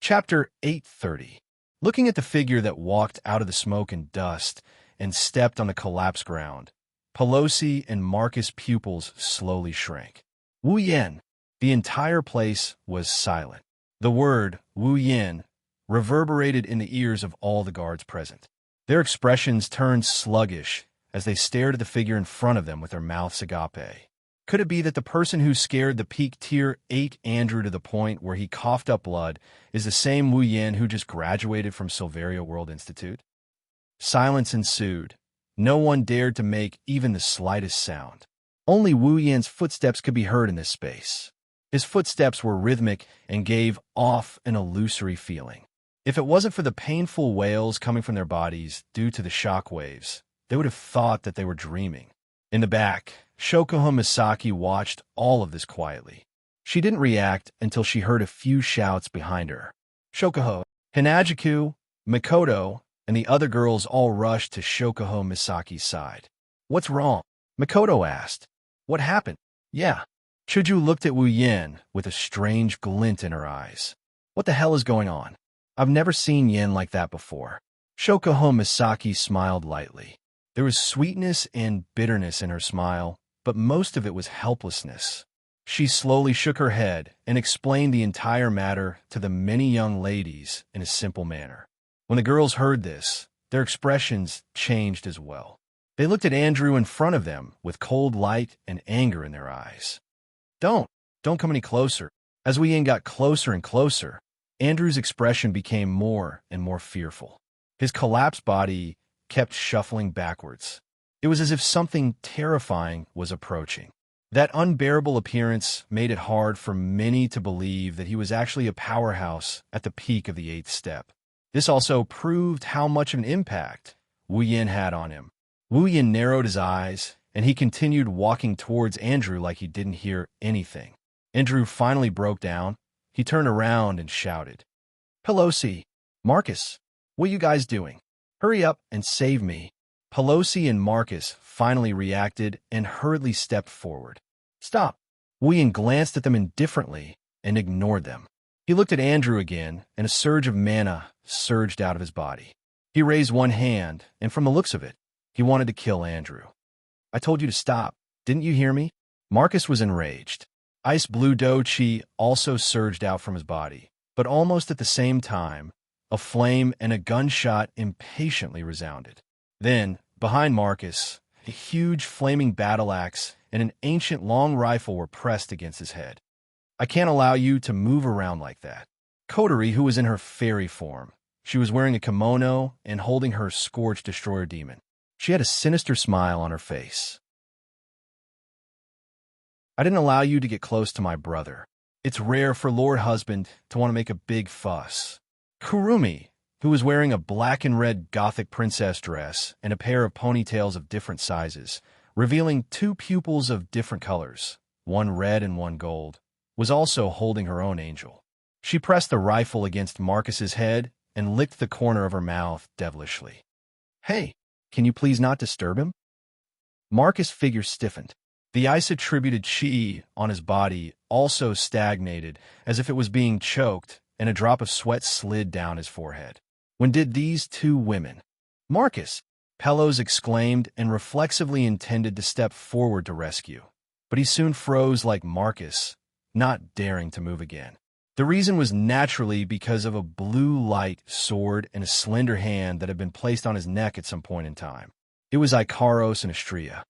Chapter 830. Looking at the figure that walked out of the smoke and dust and stepped on the collapsed ground, Pelosi and Marcus' pupils slowly shrank. Wu Yin. The entire place was silent. The word Wu Yin reverberated in the ears of all the guards present. Their expressions turned sluggish as they stared at the figure in front of them with their mouths agape. Could it be that the person who scared the Peak Tier 8 Andrew to the point where he coughed up blood is the same Wu Yin who just graduated from Silveria World Institute? Silence ensued. No one dared to make even the slightest sound. Only Wu Yin's footsteps could be heard in this space. His footsteps were rhythmic and gave off an illusory feeling. If it wasn't for the painful wails coming from their bodies due to the shock waves, they would have thought that they were dreaming. In the back, Shokuho Misaki watched all of this quietly. She didn't react until she heard a few shouts behind her. Shokuho, Hinajiku, Mikoto, and the other girls all rushed to Shokuho Misaki's side. "What's wrong?" Mikoto asked. "What happened?" "Yeah." Chuju looked at Wu Yin with a strange glint in her eyes. "What the hell is going on? I've never seen Yin like that before." Shokuho Misaki smiled lightly. There was sweetness and bitterness in her smile, but most of it was helplessness. She slowly shook her head and explained the entire matter to the many young ladies in a simple manner. When the girls heard this, their expressions changed as well. They looked at Andrew in front of them with cold light and anger in their eyes. Don't come any closer. As Wu Yin got closer and closer, Andrew's expression became more and more fearful. His collapsed body kept shuffling backwards. It was as if something terrifying was approaching. That unbearable appearance made it hard for many to believe that he was actually a powerhouse at the peak of the 8th step. This also proved how much of an impact Wu Yin had on him. Wu Yin narrowed his eyes, and he continued walking towards Andrew like he didn't hear anything. Andrew finally broke down. He turned around and shouted, "Pelosi, Marcus, what are you guys doing? Hurry up and save me." Pelosi and Marcus finally reacted and hurriedly stepped forward. "Stop." Wu Yin glanced at them indifferently and ignored them. He looked at Andrew again, and a surge of mana surged out of his body. He raised one hand, and from the looks of it, he wanted to kill Andrew. "I told you to stop. Didn't you hear me?" Marcus was enraged. Ice blue dough chi also surged out from his body, but almost at the same time, a flame and a gunshot impatiently resounded. Then, behind Marcus, a huge flaming battle axe and an ancient long rifle were pressed against his head. "I can't allow you to move around like that." Coterie, who was in her fairy form, she was wearing a kimono and holding her scorched destroyer demon. She had a sinister smile on her face. "I didn't allow you to get close to my brother. It's rare for Lord Husband to want to make a big fuss." Kurumi, who was wearing a black and red gothic princess dress and a pair of ponytails of different sizes, revealing 2 pupils of different colors, one red and one gold, was also holding her own angel. She pressed the rifle against Marcus's head and licked the corner of her mouth devilishly. "Hey, can you please not disturb him?" Marcus' figure stiffened. The ice-attributed chi on his body also stagnated, as if it was being choked, and a drop of sweat slid down his forehead. When did these 2 women? "Marcus!" Pelos exclaimed and reflexively intended to step forward to rescue. But he soon froze like Marcus, not daring to move again. The reason was naturally because of a blue light sword and a slender hand that had been placed on his neck at some point in time. It was Ikaros and Astrea.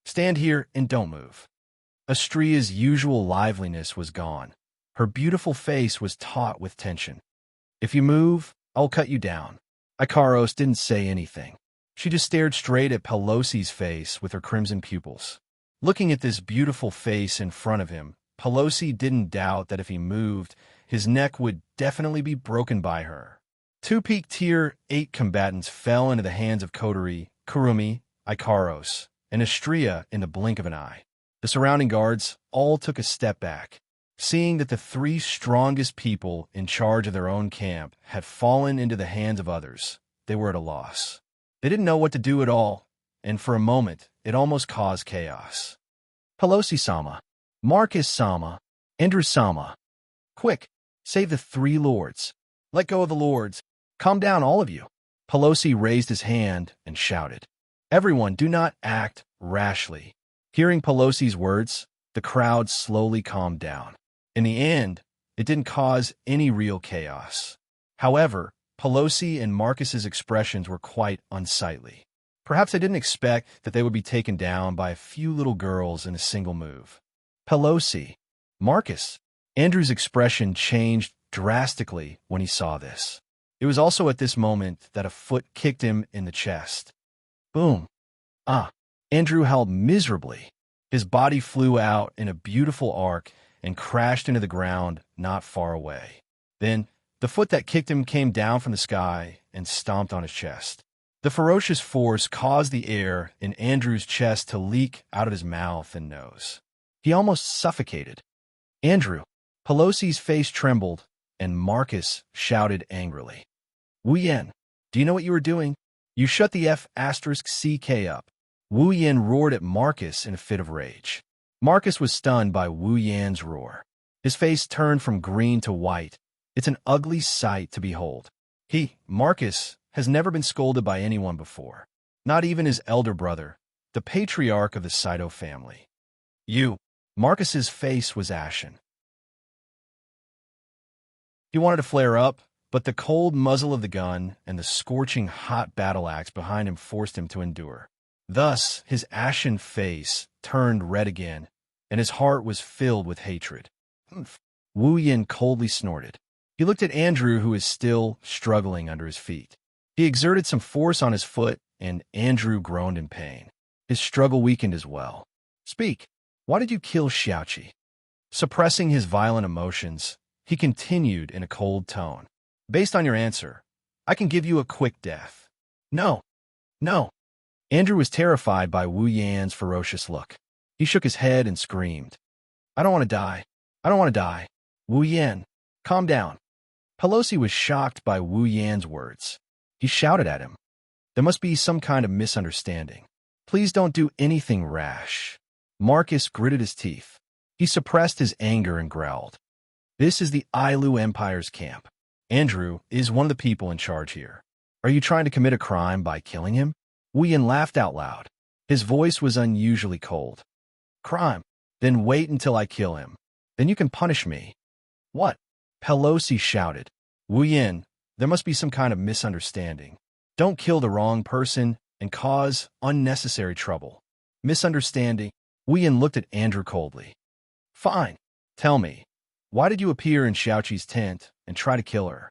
"Stand here and don't move." Astrea's usual liveliness was gone. Her beautiful face was taut with tension. "If you move, I'll cut you down." Ikaros didn't say anything. She just stared straight at Pelosi's face with her crimson pupils. Looking at this beautiful face in front of him, Pelosi didn't doubt that if he moved, his neck would definitely be broken by her. 2 peak tier 8 combatants fell into the hands of Coterie, Kurumi, Ikaros, and Astrea in the blink of an eye. The surrounding guards all took a step back. Seeing that the 3 strongest people in charge of their own camp had fallen into the hands of others, they were at a loss. They didn't know what to do at all, and for a moment, it almost caused chaos. "Pelosi-sama, Marcus-sama, Andrew-sama. Quick, save the 3 lords. Let go of the lords. Calm down, all of you." Pelosi raised his hand and shouted. "Everyone, do not act rashly." Hearing Pelosi's words, the crowd slowly calmed down. In the end, it didn't cause any real chaos. However, Pelosi and Marcus's expressions were quite unsightly. Perhaps they didn't expect that they would be taken down by a few little girls in a single move. Pelosi, Marcus, Andrew's expression changed drastically when he saw this. It was also at this moment that a foot kicked him in the chest. Boom. Ah. Andrew howled miserably. His body flew out in a beautiful arc and crashed into the ground not far away. Then, the foot that kicked him came down from the sky and stomped on his chest. The ferocious force caused the air in Andrew's chest to leak out of his mouth and nose. He almost suffocated. "Andrew!" Pelosi's face trembled, and Marcus shouted angrily. "Wu Yen, do you know what you were doing? You shut the F***CK up." Wu Yen roared at Marcus in a fit of rage. Marcus was stunned by Wu Yan's roar. His face turned from green to white. It's an ugly sight to behold. Marcus, has never been scolded by anyone before, not even his elder brother, the patriarch of the Saito family. Marcus's face was ashen. He wanted to flare up, but the cold muzzle of the gun and the scorching hot battle axe behind him forced him to endure. Thus, his ashen face turned red again, and his heart was filled with hatred. "Humph." Wu Yin coldly snorted. He looked at Andrew, who was still struggling under his feet. He exerted some force on his foot, and Andrew groaned in pain. His struggle weakened as well. "Speak. Why did you kill Xiaoqi?" Suppressing his violent emotions, he continued in a cold tone. "Based on your answer, I can give you a quick death." "No. No." Andrew was terrified by Wu Yan's ferocious look. He shook his head and screamed, "I don't want to die. I don't want to die." "Wu Yan, calm down." Pelosi was shocked by Wu Yan's words. He shouted at him, "There must be some kind of misunderstanding. Please don't do anything rash." Marcus gritted his teeth. He suppressed his anger and growled, "This is the Ailu Empire's camp. Andrew is one of the people in charge here. Are you trying to commit a crime by killing him?" Wu Yan laughed out loud. His voice was unusually cold. "Crime? Then wait until I kill him. Then you can punish me." "What?" Pelosi shouted. "Wu Yan, there must be some kind of misunderstanding. Don't kill the wrong person and cause unnecessary trouble." "Misunderstanding?" Wu Yan looked at Andrew coldly. "Fine. Tell me, why did you appear in Xiaoqi's tent and try to kill her?"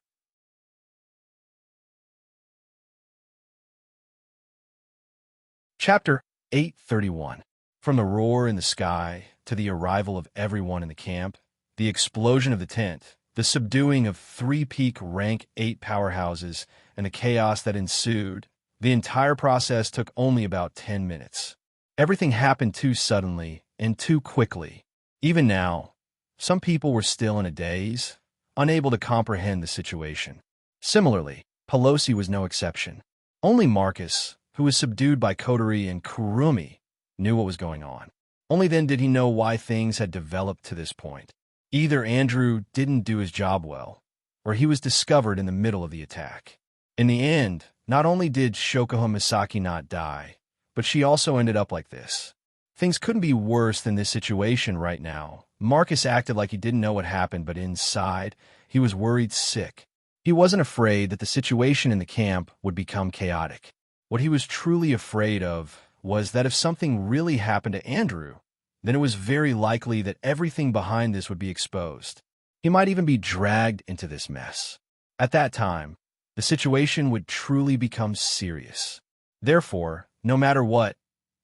Chapter 831. From the roar in the sky to the arrival of everyone in the camp, the explosion of the tent, the subduing of 3 peak rank 8 powerhouses, and the chaos that ensued, the entire process took only about 10 minutes. Everything happened too suddenly and too quickly. Even now, some people were still in a daze, unable to comprehend the situation. Similarly, Pelosi was no exception. Only Marcus, who was subdued by Kodari and Kurumi, knew what was going on. Only then did he know why things had developed to this point. Either Andrew didn't do his job well, or he was discovered in the middle of the attack. In the end, not only did Shokuho Misaki not die, but she also ended up like this. Things couldn't be worse than this situation right now. Marcus acted like he didn't know what happened, but inside, he was worried sick. He wasn't afraid that the situation in the camp would become chaotic. What he was truly afraid of was that if something really happened to Andrew, then it was very likely that everything behind this would be exposed. He might even be dragged into this mess. At that time, the situation would truly become serious. Therefore, no matter what,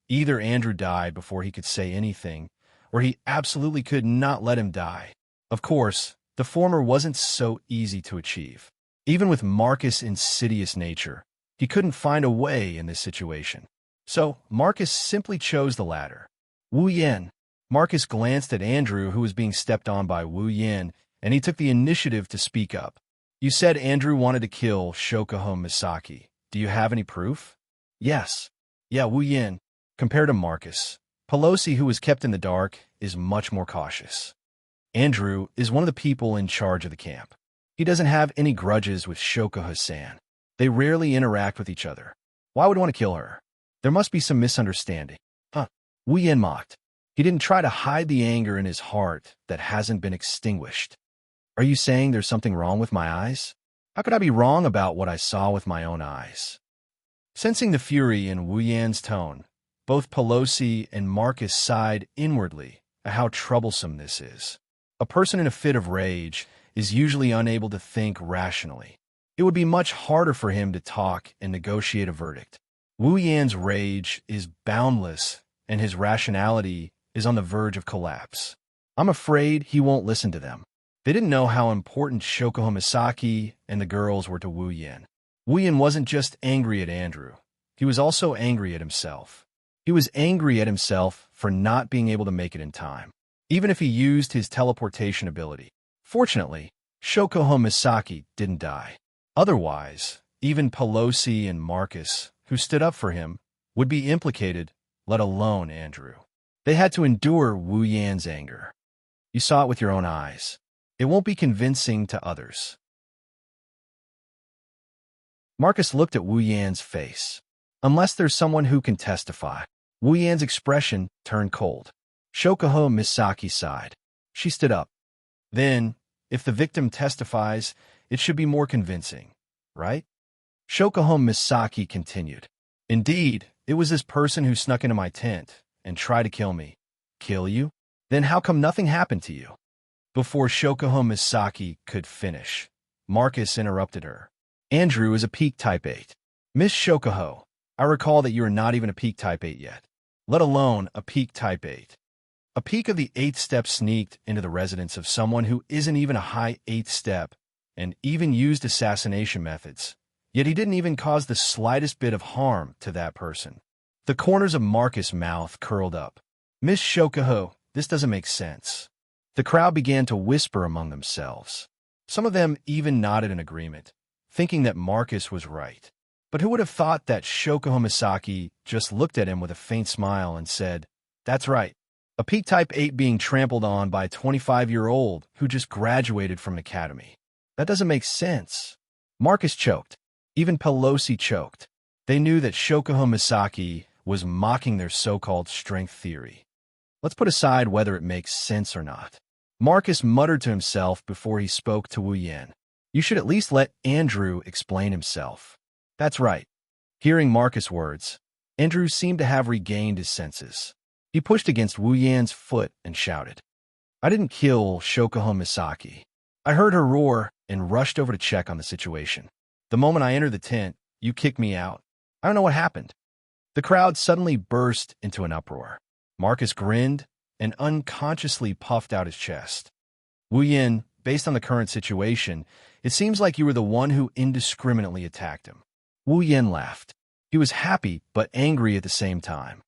either Andrew died before he could say anything, or he absolutely could not let him die. Of course, the former wasn't so easy to achieve. Even with Marcus' insidious nature, he couldn't find a way in this situation. So, Marcus simply chose the latter. Wu Yan. Marcus glanced at Andrew, who was being stepped on by Wu Yan, and he took the initiative to speak up. "You said Andrew wanted to kill Shokuho Misaki. Do you have any proof?" "Yes." "Yeah, Wu Yan. Compared to Marcus, Pelosi, who was kept in the dark, is much more cautious. Andrew is one of the people in charge of the camp. He doesn't have any grudges with Shokuho-san. They rarely interact with each other. Why would he want to kill her? There must be some misunderstanding." "Huh." Wu Yan mocked. He didn't try to hide the anger in his heart that hasn't been extinguished. "Are you saying there's something wrong with my eyes? How could I be wrong about what I saw with my own eyes?" Sensing the fury in Wu Yan's tone, both Pelosi and Marcus sighed inwardly at how troublesome this is. A person in a fit of rage is usually unable to think rationally. It would be much harder for him to talk and negotiate a verdict. Wu Yan's rage is boundless, and his rationality is on the verge of collapse. I'm afraid he won't listen to them. They didn't know how important Shokuho Misaki and the girls were to Wu Yan. Wu Yan wasn't just angry at Andrew. He was also angry at himself. He was angry at himself for not being able to make it in time, even if he used his teleportation ability. Fortunately, Shokuho Misaki didn't die. Otherwise, even Pelosi and Marcus, who stood up for him, would be implicated, let alone Andrew. They had to endure Wu Yan's anger. You saw it with your own eyes. It won't be convincing to others. Marcus looked at Wu Yan's face. Unless there's someone who can testify. Wu Yan's expression turned cold. Shokuho Misaki sighed. She stood up. Then, if the victim testifies, it should be more convincing, right? Shokuho Misaki continued. Indeed, It was this person who snuck into my tent and tried to kill me. Kill you? Then how come nothing happened to you? Before Shokuho Misaki could finish, Marcus interrupted her. Andrew is a peak type 8. Miss Shokuho, I recall that you are not even a peak type 8 yet, let alone a peak type 8. A peak of the 8th step sneaked into the residence of someone who isn't even a high 8th step and even used assassination methods, yet he didn't even cause the slightest bit of harm to that person. The corners of Marcus' mouth curled up. Miss Shokuho, this doesn't make sense. The crowd began to whisper among themselves. Some of them even nodded in agreement, thinking that Marcus was right. But who would have thought that Shokuho Misaki just looked at him with a faint smile and said, "That's right. A peak type 8 being trampled on by a 25-year-old who just graduated from an academy. That doesn't make sense." Marcus choked. Even Pelosi choked. They knew that Shokuho Misaki was mocking their so-called strength theory. Let's put aside whether it makes sense or not. Marcus muttered to himself before he spoke to Wu Yan. You should at least let Andrew explain himself. That's right. Hearing Marcus' words, Andrew seemed to have regained his senses. He pushed against Wu Yan's foot and shouted, I didn't kill Shokuho Misaki. I heard her roar and rushed over to check on the situation. The moment I entered the tent, you kicked me out. I don't know what happened. The crowd suddenly burst into an uproar. Marcus grinned and unconsciously puffed out his chest. Wu Yan, based on the current situation, it seems like you were the one who indiscriminately attacked him. Wu Yan laughed. He was happy but angry at the same time.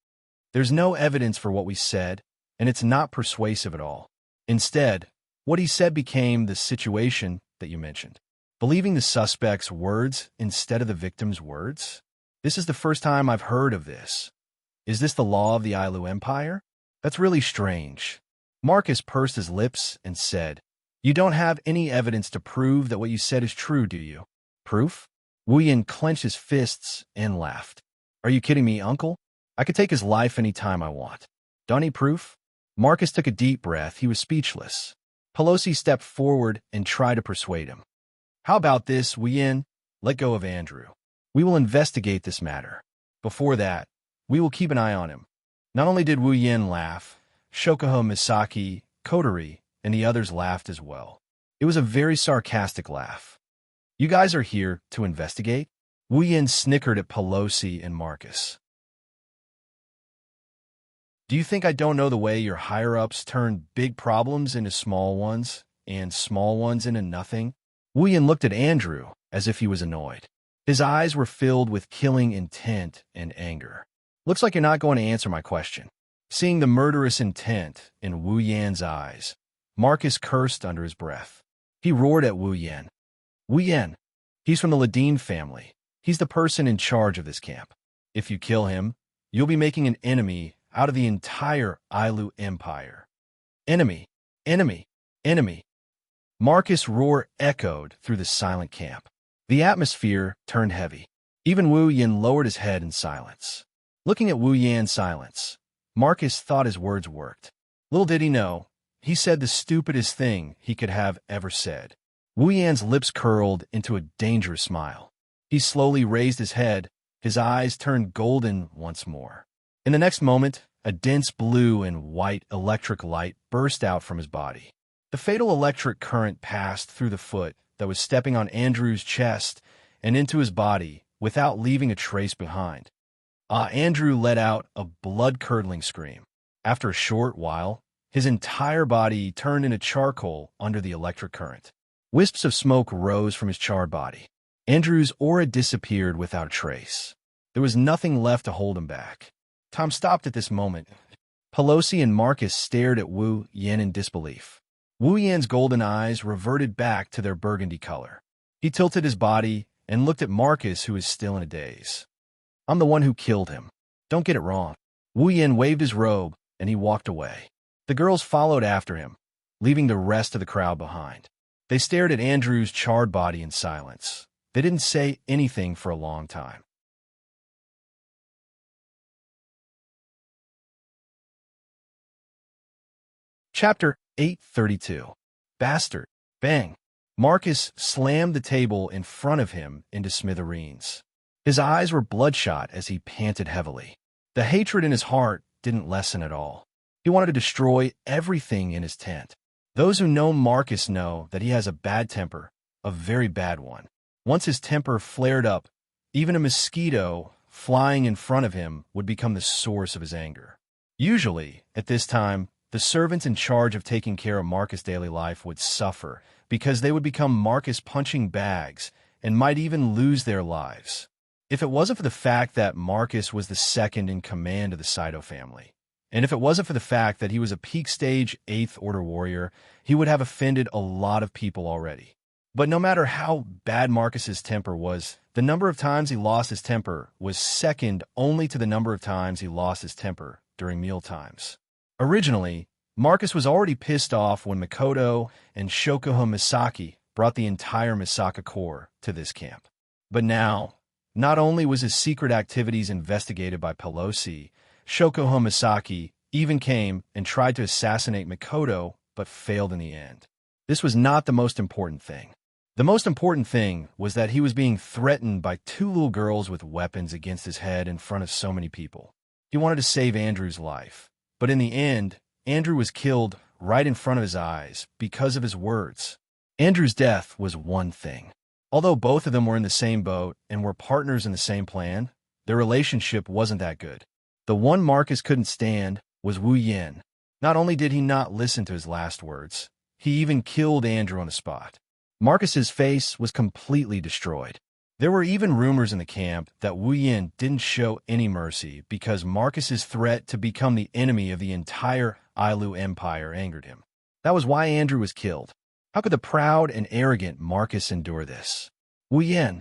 There's no evidence for what we said, and it's not persuasive at all. Instead, what he said became the situation that you mentioned. Believing the suspect's words instead of the victim's words? This is the first time I've heard of this. Is this the law of the Ailu Empire? That's really strange. Marcus pursed his lips and said, You don't have any evidence to prove that what you said is true, do you? Proof? Wu Yan clenched his fists and laughed. Are you kidding me, uncle? I could take his life any time I want. Don't need proof? Marcus took a deep breath. He was speechless. Pelosi stepped forward and tried to persuade him. How about this, Wu Yan? Let go of Andrew. We will investigate this matter. Before that, we will keep an eye on him. Not only did Wu Yan laugh, Shokuho Misaki, Kotori, and the others laughed as well. It was a very sarcastic laugh. You guys are here to investigate? Wu Yan snickered at Pelosi and Marcus. Do you think I don't know the way your higher-ups turn big problems into small ones, and small ones into nothing? Wu Yan looked at Andrew as if he was annoyed. His eyes were filled with killing intent and anger. Looks like you're not going to answer my question. Seeing the murderous intent in Wu Yan's eyes, Marcus cursed under his breath. He roared at Wu Yan. Wu Yan, he's from the Ladine family. He's the person in charge of this camp. If you kill him, you'll be making an enemy out of the entire Ailu Empire. Enemy, enemy, enemy. Marcus' roar echoed through the silent camp. The atmosphere turned heavy. Even Wu Yan lowered his head in silence. Looking at Wu Yan's silence, Marcus thought his words worked. Little did he know, he said the stupidest thing he could have ever said. Wu Yan's lips curled into a dangerous smile. He slowly raised his head, his eyes turned golden once more. In the next moment, a dense blue and white electric light burst out from his body. The fatal electric current passed through the foot that was stepping on Andrew's chest and into his body without leaving a trace behind. Andrew let out a blood-curdling scream. After a short while, his entire body turned into charcoal under the electric current. Wisps of smoke rose from his charred body. Andrew's aura disappeared without a trace. There was nothing left to hold him back. Tom stopped at this moment. Pelosi and Marcus stared at Wu Yan in disbelief. Wu Yan's golden eyes reverted back to their burgundy color. He tilted his body and looked at Marcus, who was still in a daze. I'm the one who killed him. Don't get it wrong. Wu Yan waved his robe, and he walked away. The girls followed after him, leaving the rest of the crowd behind. They stared at Andrew's charred body in silence. They didn't say anything for a long time. Chapter 832. Bastard. Bang. Marcus slammed the table in front of him into smithereens. His eyes were bloodshot as he panted heavily. The hatred in his heart didn't lessen at all. He wanted to destroy everything in his tent. Those who know Marcus know that he has a bad temper, a very bad one. Once his temper flared up, even a mosquito flying in front of him would become the source of his anger. Usually, at this time, the servants in charge of taking care of Marcus' daily life would suffer because they would become Marcus' punching bags and might even lose their lives. If it wasn't for the fact that Marcus was the second in command of the Saito family, and if it wasn't for the fact that he was a peak stage 8th Order warrior, he would have offended a lot of people already. But no matter how bad Marcus's temper was, the number of times he lost his temper was second only to the number of times he lost his temper during meal times. Originally, Marcus was already pissed off when Makoto and Shokuha Misaki brought the entire Misaka Corps to this camp. But now, not only was his secret activities investigated by Pelosi, Shokuha Misaki even came and tried to assassinate Makoto, but failed in the end. This was not the most important thing. The most important thing was that he was being threatened by 2 little girls with weapons against his head in front of so many people. He wanted to save Andrew's life, but in the end, Andrew was killed right in front of his eyes because of his words. Andrew's death was one thing. Although both of them were in the same boat and were partners in the same plan, their relationship wasn't that good. The one Marcus couldn't stand was Wu Yin. Not only did he not listen to his last words, he even killed Andrew on the spot. Marcus's face was completely destroyed. There were even rumors in the camp that Wu Yin didn't show any mercy because Marcus's threat to become the enemy of the entire Ailu Empire angered him. That was why Andrew was killed. How could the proud and arrogant Marcus endure this? Wu Yin,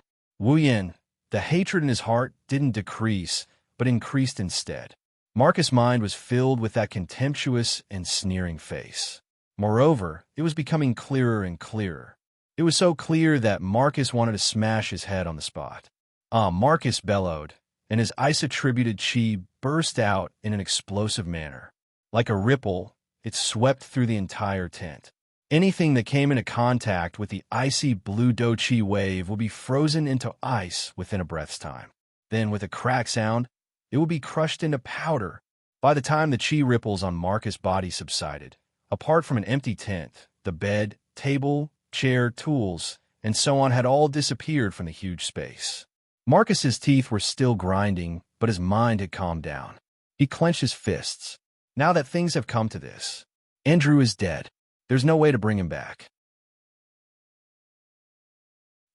the hatred in his heart didn't decrease, but increased instead. Marcus' mind was filled with that contemptuous and sneering face. Moreover, it was becoming clearer and clearer. It was so clear that Marcus wanted to smash his head on the spot. Marcus bellowed, and his ice-attributed chi burst out in an explosive manner. Like a ripple, it swept through the entire tent. Anything that came into contact with the icy blue do-chi wave would be frozen into ice within a breath's time. Then, with a crack sound, it would be crushed into powder. By the time the chi ripples on Marcus' body subsided, apart from an empty tent, the bed, table, chair, tools, and so on had all disappeared from the huge space. Marcus's teeth were still grinding, but his mind had calmed down. He clenched his fists. Now that things have come to this, Andrew is dead. There's no way to bring him back.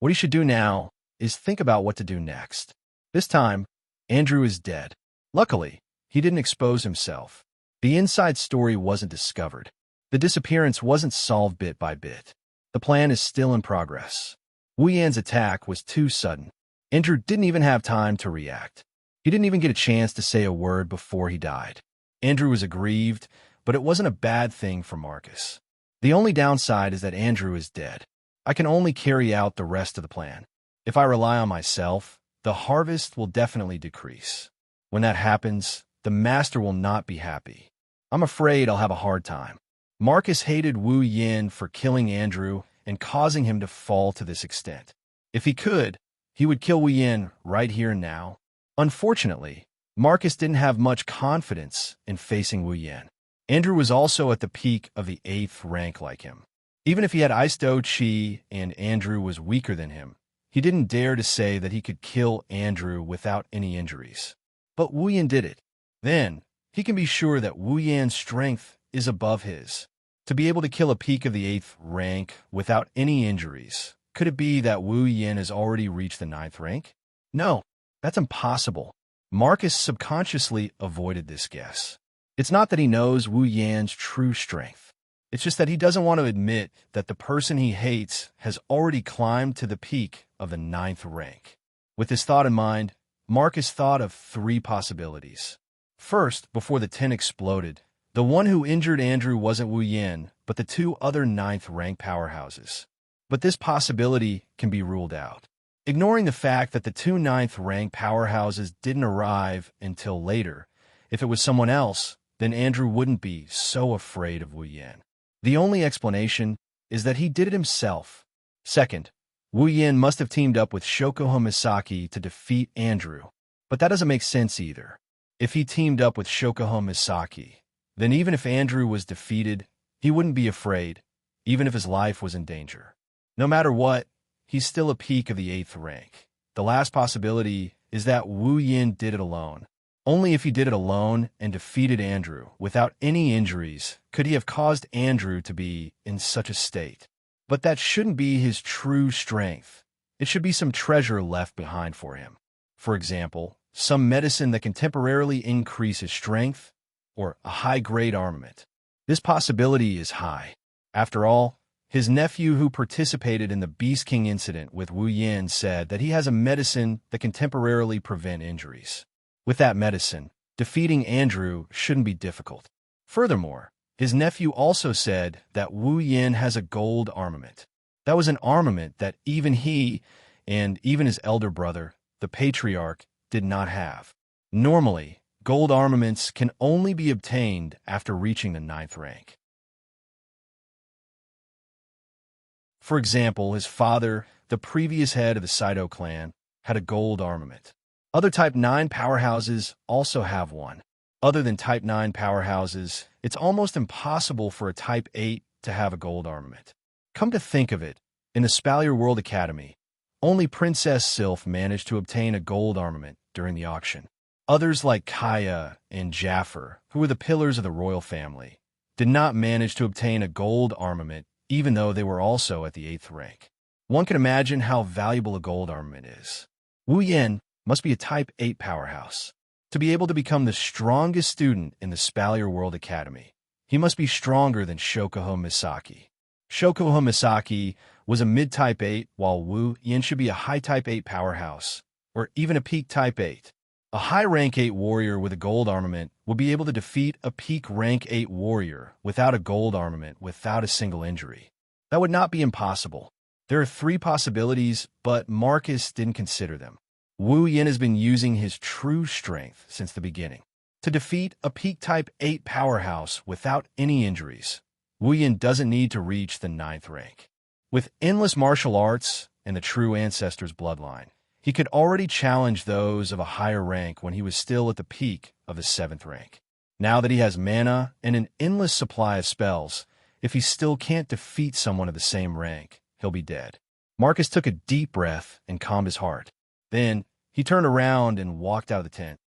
What he should do now is think about what to do next. This time, Andrew is dead. Luckily, he didn't expose himself. The inside story wasn't discovered. The disappearance wasn't solved bit by bit. The plan is still in progress. Wu Yan's attack was too sudden. Andrew didn't even have time to react. He didn't even get a chance to say a word before he died. Andrew was aggrieved, but it wasn't a bad thing for Marcus. The only downside is that Andrew is dead. I can only carry out the rest of the plan. If I rely on myself, the harvest will definitely decrease. When that happens, the master will not be happy. I'm afraid I'll have a hard time. Marcus hated Wu Yin for killing Andrew and causing him to fall to this extent. If he could, he would kill Wu Yin right here and now. Unfortunately, Marcus didn't have much confidence in facing Wu Yin. Andrew was also at the peak of the 8th rank like him. Even if he had Ice Do Chi and Andrew was weaker than him, he didn't dare to say that he could kill Andrew without any injuries. But Wu Yin did it. Then, he can be sure that Wu Yan's strength is above his. To be able to kill a peak of the 8th rank without any injuries, could it be that Wu Yin has already reached the 9th rank? No, that's impossible. Marcus subconsciously avoided this guess. It's not that he knows Wu Yan's true strength. It's just that he doesn't want to admit that the person he hates has already climbed to the peak of the 9th rank. With this thought in mind, Marcus thought of 3 possibilities. First, before the tent exploded, the one who injured Andrew wasn't Wu Yin, but the 2 other 9th rank powerhouses. But this possibility can be ruled out. Ignoring the fact that the 2 9th rank powerhouses didn't arrive until later, if it was someone else, then Andrew wouldn't be so afraid of Wu Yin. The only explanation is that he did it himself. Second, Wu Yin must have teamed up with Shokoho Misaki to defeat Andrew. But that doesn't make sense either. If he teamed up with Shokoho Misaki, then even if Andrew was defeated, he wouldn't be afraid, even if his life was in danger. No matter what, he's still a peak of the 8th rank. The last possibility is that Wu Yin did it alone. Only if he did it alone and defeated Andrew without any injuries could he have caused Andrew to be in such a state. But that shouldn't be his true strength. It should be some treasure left behind for him. For example, some medicine that can temporarily increase his strength, or a high-grade armament. This possibility is high. After all, his nephew who participated in the Beast King incident with Wu Yin said that he has a medicine that can temporarily prevent injuries. With that medicine, defeating Andrew shouldn't be difficult. Furthermore, his nephew also said that Wu Yin has a gold armament. That was an armament that even he, and even his elder brother, the Patriarch, did not have. Normally, gold armaments can only be obtained after reaching the 9th rank. For example, his father, the previous head of the Saito clan, had a gold armament. Other Type 9 powerhouses also have one. Other than Type 9 powerhouses, it's almost impossible for a Type 8 to have a gold armament. Come to think of it, in the Spalier World Academy, only Princess Sylph managed to obtain a gold armament during the auction. Others like Kaya and Jaffer, who were the pillars of the royal family, did not manage to obtain a gold armament even though they were also at the 8th rank. One can imagine how valuable a gold armament is. Wu Yin must be a Type 8 powerhouse. To be able to become the strongest student in the Spalier World Academy, he must be stronger than Shokoho Misaki. Shokoho Misaki was a mid-Type 8, while Wu Yin should be a high Type 8 powerhouse, or even a peak Type 8. A high rank 8 warrior with a gold armament would be able to defeat a peak rank 8 warrior without a gold armament without a single injury. That would not be impossible. There are 3 possibilities, but Marcus didn't consider them. Wu Yin has been using his true strength since the beginning to defeat a peak Type 8 powerhouse without any injuries. Wu Yin doesn't need to reach the 9th rank. With endless martial arts and the true ancestor's bloodline, he could already challenge those of a higher rank when he was still at the peak of the 7th rank. Now that he has mana and an endless supply of spells, if he still can't defeat someone of the same rank, he'll be dead. Marcus took a deep breath and calmed his heart. Then, he turned around and walked out of the tent.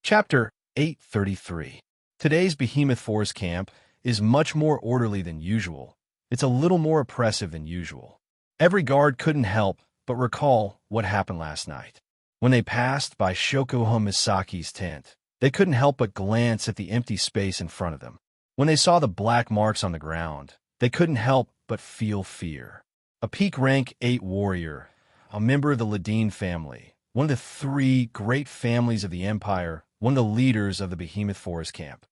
Chapter 833. Today's Behemoth Forest camp is much more orderly than usual. It's a little more oppressive than usual. Every guard couldn't help but recall what happened last night. When they passed by Shokoho Misaki's tent, they couldn't help but glance at the empty space in front of them. When they saw the black marks on the ground, they couldn't help but feel fear. A peak rank 8 warrior, a member of the Ladine family, one of the 3 great families of the Empire, one of the leaders of the Behemoth Forest camp.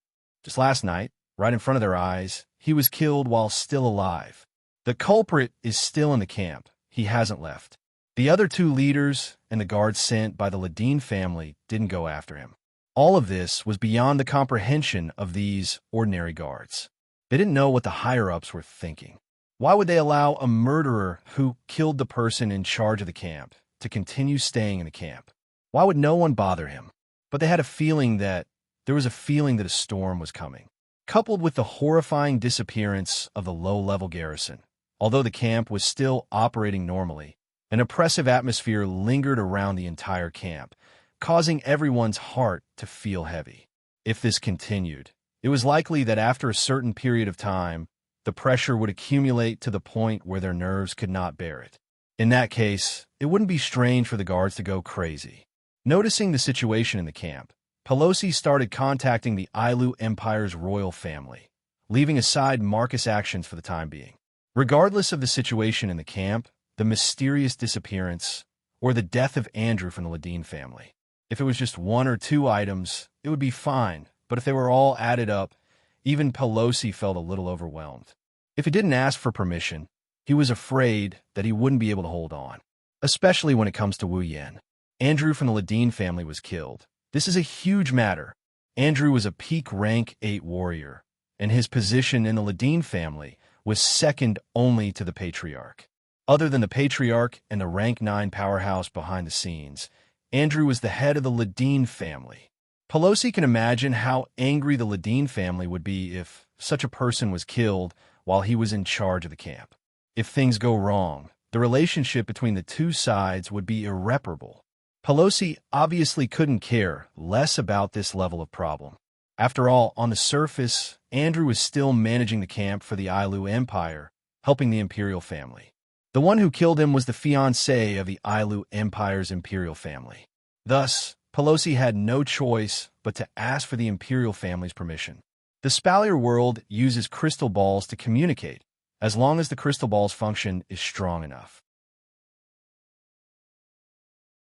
Just last night, right in front of their eyes, he was killed while still alive. The culprit is still in the camp. He hasn't left. The other 2 leaders and the guards sent by the Ladine family didn't go after him. All of this was beyond the comprehension of these ordinary guards. They didn't know what the higher-ups were thinking. Why would they allow a murderer who killed the person in charge of the camp to continue staying in the camp? Why would no one bother him? But they had a feeling that a storm was coming. Coupled with the horrifying disappearance of the low-level garrison, although the camp was still operating normally, an oppressive atmosphere lingered around the entire camp, causing everyone's heart to feel heavy. If this continued, it was likely that after a certain period of time, the pressure would accumulate to the point where their nerves could not bear it. In that case, it wouldn't be strange for the guards to go crazy. Noticing the situation in the camp, Pelosi started contacting the Ailu Empire's royal family, leaving aside Marcus' actions for the time being. Regardless of the situation in the camp, the mysterious disappearance, or the death of Andrew from the Ladine family, if it was just 1 or 2 items, it would be fine, but if they were all added up, even Pelosi felt a little overwhelmed. If he didn't ask for permission, he was afraid that he wouldn't be able to hold on, especially when it comes to Wu Yin. Andrew from the Ladine family was killed. This is a huge matter. Andrew was a peak rank 8 warrior, and his position in the Ledeen family was second only to the patriarch. Other than the patriarch and the rank 9 powerhouse behind the scenes, Andrew was the head of the Ledeen family. Pelosi can imagine how angry the Ledeen family would be if such a person was killed while he was in charge of the camp. If things go wrong, the relationship between the two sides would be irreparable. Pelosi obviously couldn't care less about this level of problem. After all, on the surface, Andrew was still managing the camp for the Ailu Empire, helping the imperial family. The one who killed him was the fiancé of the Ailu Empire's imperial family. Thus, Pelosi had no choice but to ask for the imperial family's permission. The Spalier world uses crystal balls to communicate, as long as the crystal ball's function is strong enough.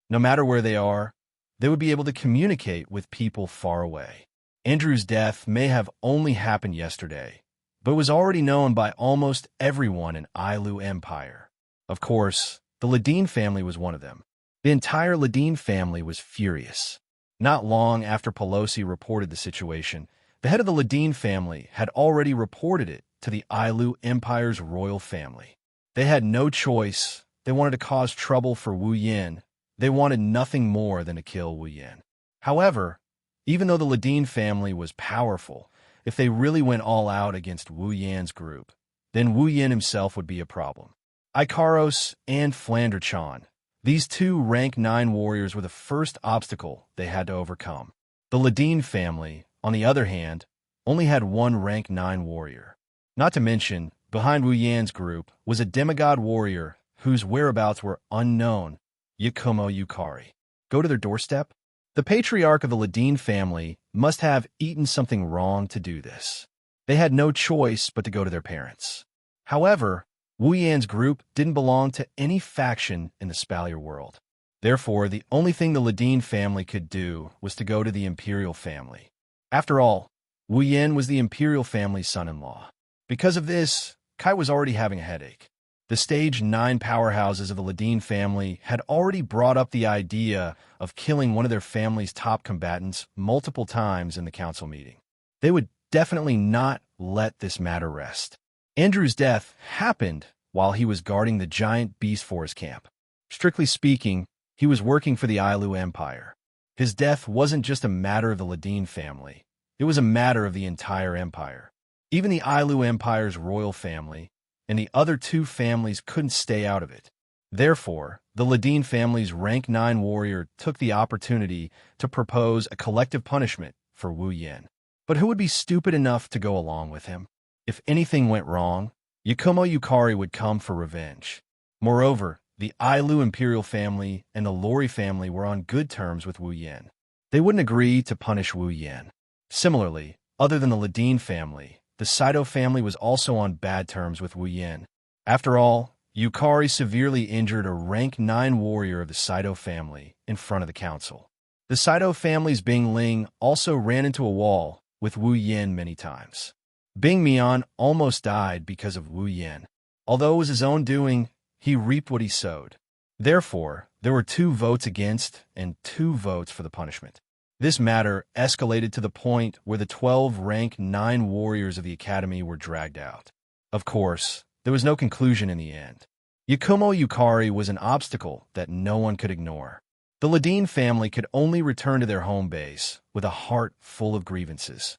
No matter where they are, they would be able to communicate with people far away. Andrew's death may have only happened yesterday, but was already known by almost everyone in Ailu Empire. Of course, the Ledeen family was one of them. The entire Ledeen family was furious. Not long after Pelosi reported the situation, the head of the Ledeen family had already reported it to the Ailu Empire's royal family. They had no choice. They wanted to cause trouble for Wu Yin. They wanted nothing more than to kill Wu Yin. However, even though the Ledeen family was powerful, if they really went all out against Wu Yan's group, then Wu Yin himself would be a problem. Ikaros and Flanderchan, these two rank 9 warriors, were the first obstacle they had to overcome. The Ledeen family, on the other hand, only had one rank 9 warrior. Not to mention, behind Wu Yan's group was a demigod warrior whose whereabouts were unknown, Yakumo Yukari. Go to their doorstep? The patriarch of the Ledeen family must have eaten something wrong to do this. They had no choice but to go to their parents. However, Wu Yan's group didn't belong to any faction in the Spalier world. Therefore, the only thing the Ledeen family could do was to go to the imperial family. After all, Wu Yan was the imperial family's son-in-law. Because of this, Kai was already having a headache. The stage 9 powerhouses of the Ledeen family had already brought up the idea of killing one of their family's top combatants multiple times in the council meeting. They would definitely not let this matter rest. Andrew's death happened while he was guarding the giant beast forest camp. Strictly speaking, he was working for the Ailu Empire. His death wasn't just a matter of the Ledeen family. It was a matter of the entire empire. Even the Ailu Empire's royal family and the other two families couldn't stay out of it. Therefore, the Ledeen family's rank 9 warrior took the opportunity to propose a collective punishment for Wu Yan. But who would be stupid enough to go along with him? If anything went wrong, Yakumo Yukari would come for revenge. Moreover, the Ailu imperial family and the Lori family were on good terms with Wu Yan. They wouldn't agree to punish Wu Yan. Similarly, other than the Ledeen family, the Saito family was also on bad terms with Wu Yan. After all, Yukari severely injured a rank 9 warrior of the Saito family in front of the council. The Saito family's Bing Ling also ran into a wall with Wu Yan many times. Bing Mian almost died because of Wu Yan. Although it was his own doing, he reaped what he sowed. Therefore, there were 2 votes against and 2 votes for the punishment. This matter escalated to the point where the 12 rank 9 warriors of the academy were dragged out. Of course, there was no conclusion in the end. Yakumo Yukari was an obstacle that no one could ignore. The Ledeen family could only return to their home base with a heart full of grievances.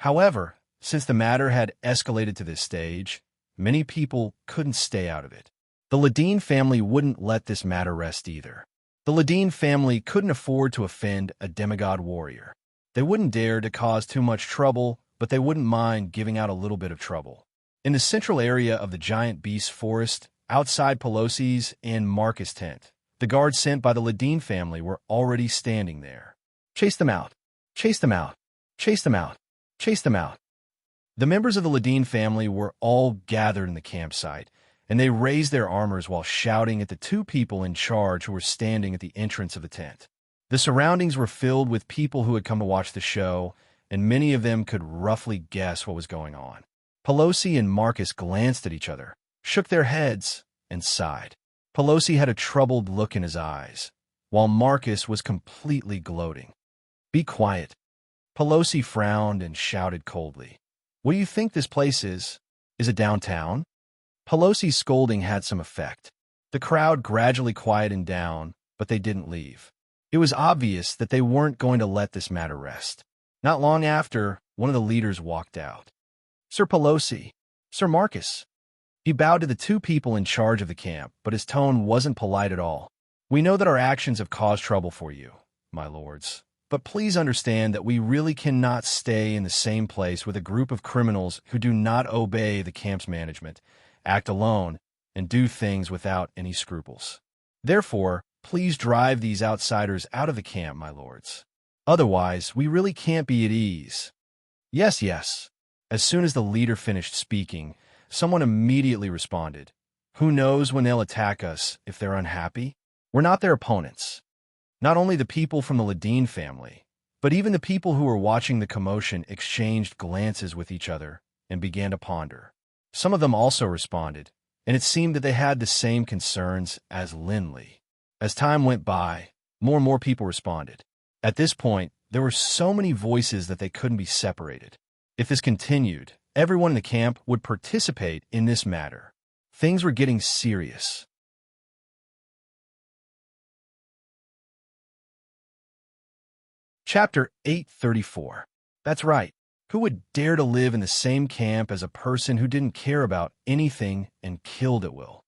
However, since the matter had escalated to this stage, many people couldn't stay out of it. The Ledeen family wouldn't let this matter rest either. The Ledeen family couldn't afford to offend a demigod warrior. They wouldn't dare to cause too much trouble, but they wouldn't mind giving out a little bit of trouble. In the central area of the giant beast forest, outside Pelosi's and Marcus' tent, the guards sent by the Ledeen family were already standing there. Chase them out! Chase them out! Chase them out! Chase them out! The members of the Ledeen family were all gathered in the campsite, and they raised their armors while shouting at the 2 people in charge who were standing at the entrance of the tent. The surroundings were filled with people who had come to watch the show, and many of them could roughly guess what was going on. Pelosi and Marcus glanced at each other, shook their heads, and sighed. Pelosi had a troubled look in his eyes, while Marcus was completely gloating. "Be quiet. Pelosi frowned and shouted coldly. What do you think this place is? Is it downtown? Pelosi's scolding had some effect. The crowd gradually quieted down, but they didn't leave. It was obvious that they weren't going to let this matter rest. Not long after, one of the leaders walked out. Sir Pelosi, Sir Marcus. He bowed to the two people in charge of the camp, but his tone wasn't polite at all. We know that our actions have caused trouble for you, my lords. But please understand that we really cannot stay in the same place with a group of criminals who do not obey the camp's management, act alone, and do things without any scruples. Therefore, please drive these outsiders out of the camp, my lords. Otherwise, we really can't be at ease. Yes, yes. As soon as the leader finished speaking, someone immediately responded. Who knows when they'll attack us if they're unhappy? We're not their opponents. Not only the people from the Ladine family, but even the people who were watching the commotion exchanged glances with each other and began to ponder. Some of them also responded, and it seemed that they had the same concerns as Lindley. As time went by, more and more people responded. At this point, there were so many voices that they couldn't be separated. If this continued, everyone in the camp would participate in this matter. Things were getting serious. Chapter 834. That's right. Who would dare to live in the same camp as a person who didn't care about anything and killed at will?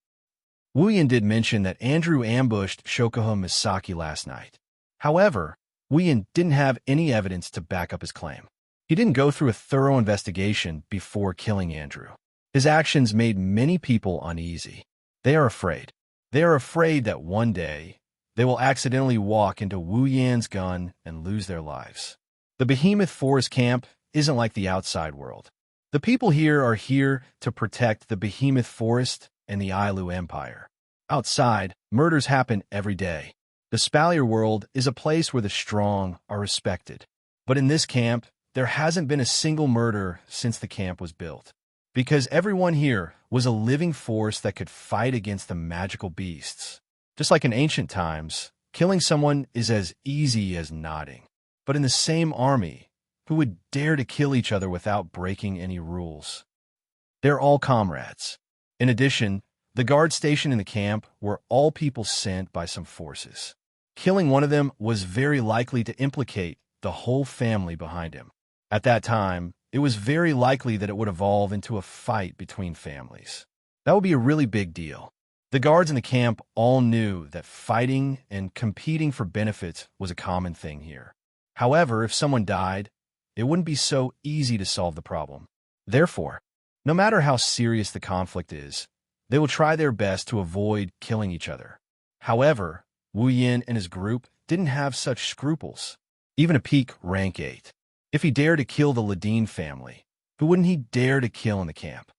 Wu Yin did mention that Andrew ambushed Shokuha Misaki last night. However, Wu Yin didn't have any evidence to back up his claim. He didn't go through a thorough investigation before killing Andrew. His actions made many people uneasy. They are afraid. They are afraid that one day they will accidentally walk into Wu Yan's gun and lose their lives. The Behemoth Forest Camp isn't like the outside world. The people here are here to protect the Behemoth Forest and the Ailu Empire. Outside, murders happen every day. The Spalier world is a place where the strong are respected. But in this camp, there hasn't been a single murder since the camp was built. Because everyone here was a living force that could fight against the magical beasts. Just like in ancient times, killing someone is as easy as nodding. But in the same army, who would dare to kill each other without breaking any rules? They're all comrades. In addition, the guard station in the camp were all people sent by some forces. Killing one of them was very likely to implicate the whole family behind him. At that time, it was very likely that it would evolve into a fight between families. That would be a really big deal. The guards in the camp all knew that fighting and competing for benefits was a common thing here. However, if someone died, it wouldn't be so easy to solve the problem. Therefore, no matter how serious the conflict is, they will try their best to avoid killing each other. However, Wu Yin and his group didn't have such scruples. Even a peak rank 8. If he dared to kill the Ladine family, who wouldn't he dare to kill in the camp?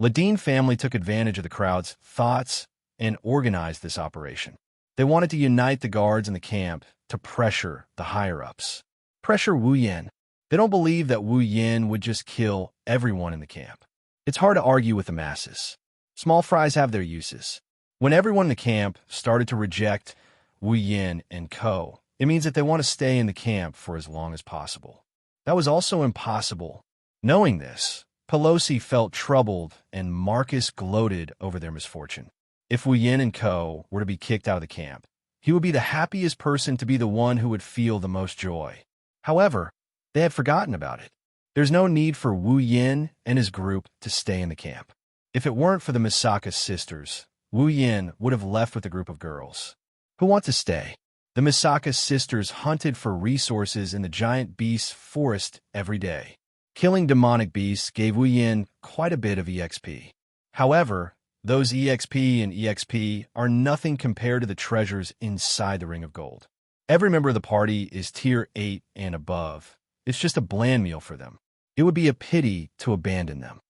Ladine family took advantage of the crowd's thoughts and organized this operation. They wanted to unite the guards in the camp to pressure the higher-ups. Pressure Wu Yin. They don't believe that Wu Yin would just kill everyone in the camp. It's hard to argue with the masses. Small fries have their uses. When everyone in the camp started to reject Wu Yin and co., it means that they want to stay in the camp for as long as possible. That was also impossible. Knowing this, Pelosi felt troubled and Marcus gloated over their misfortune. If Wu Yin and co. were to be kicked out of the camp, he would be the happiest person to be the one who would feel the most joy. However, they had forgotten about it. There's no need for Wu Yin and his group to stay in the camp. If it weren't for the Misaka sisters, Wu Yin would have left with a group of girls who want to stay. The Misaka sisters hunted for resources in the giant beast forest every day. Killing demonic beasts gave Wu Yin quite a bit of EXP. However, those EXP and EXP are nothing compared to the treasures inside the Ring of Gold. Every member of the party is tier 8 and above. It's just a bland meal for them. It would be a pity to abandon them.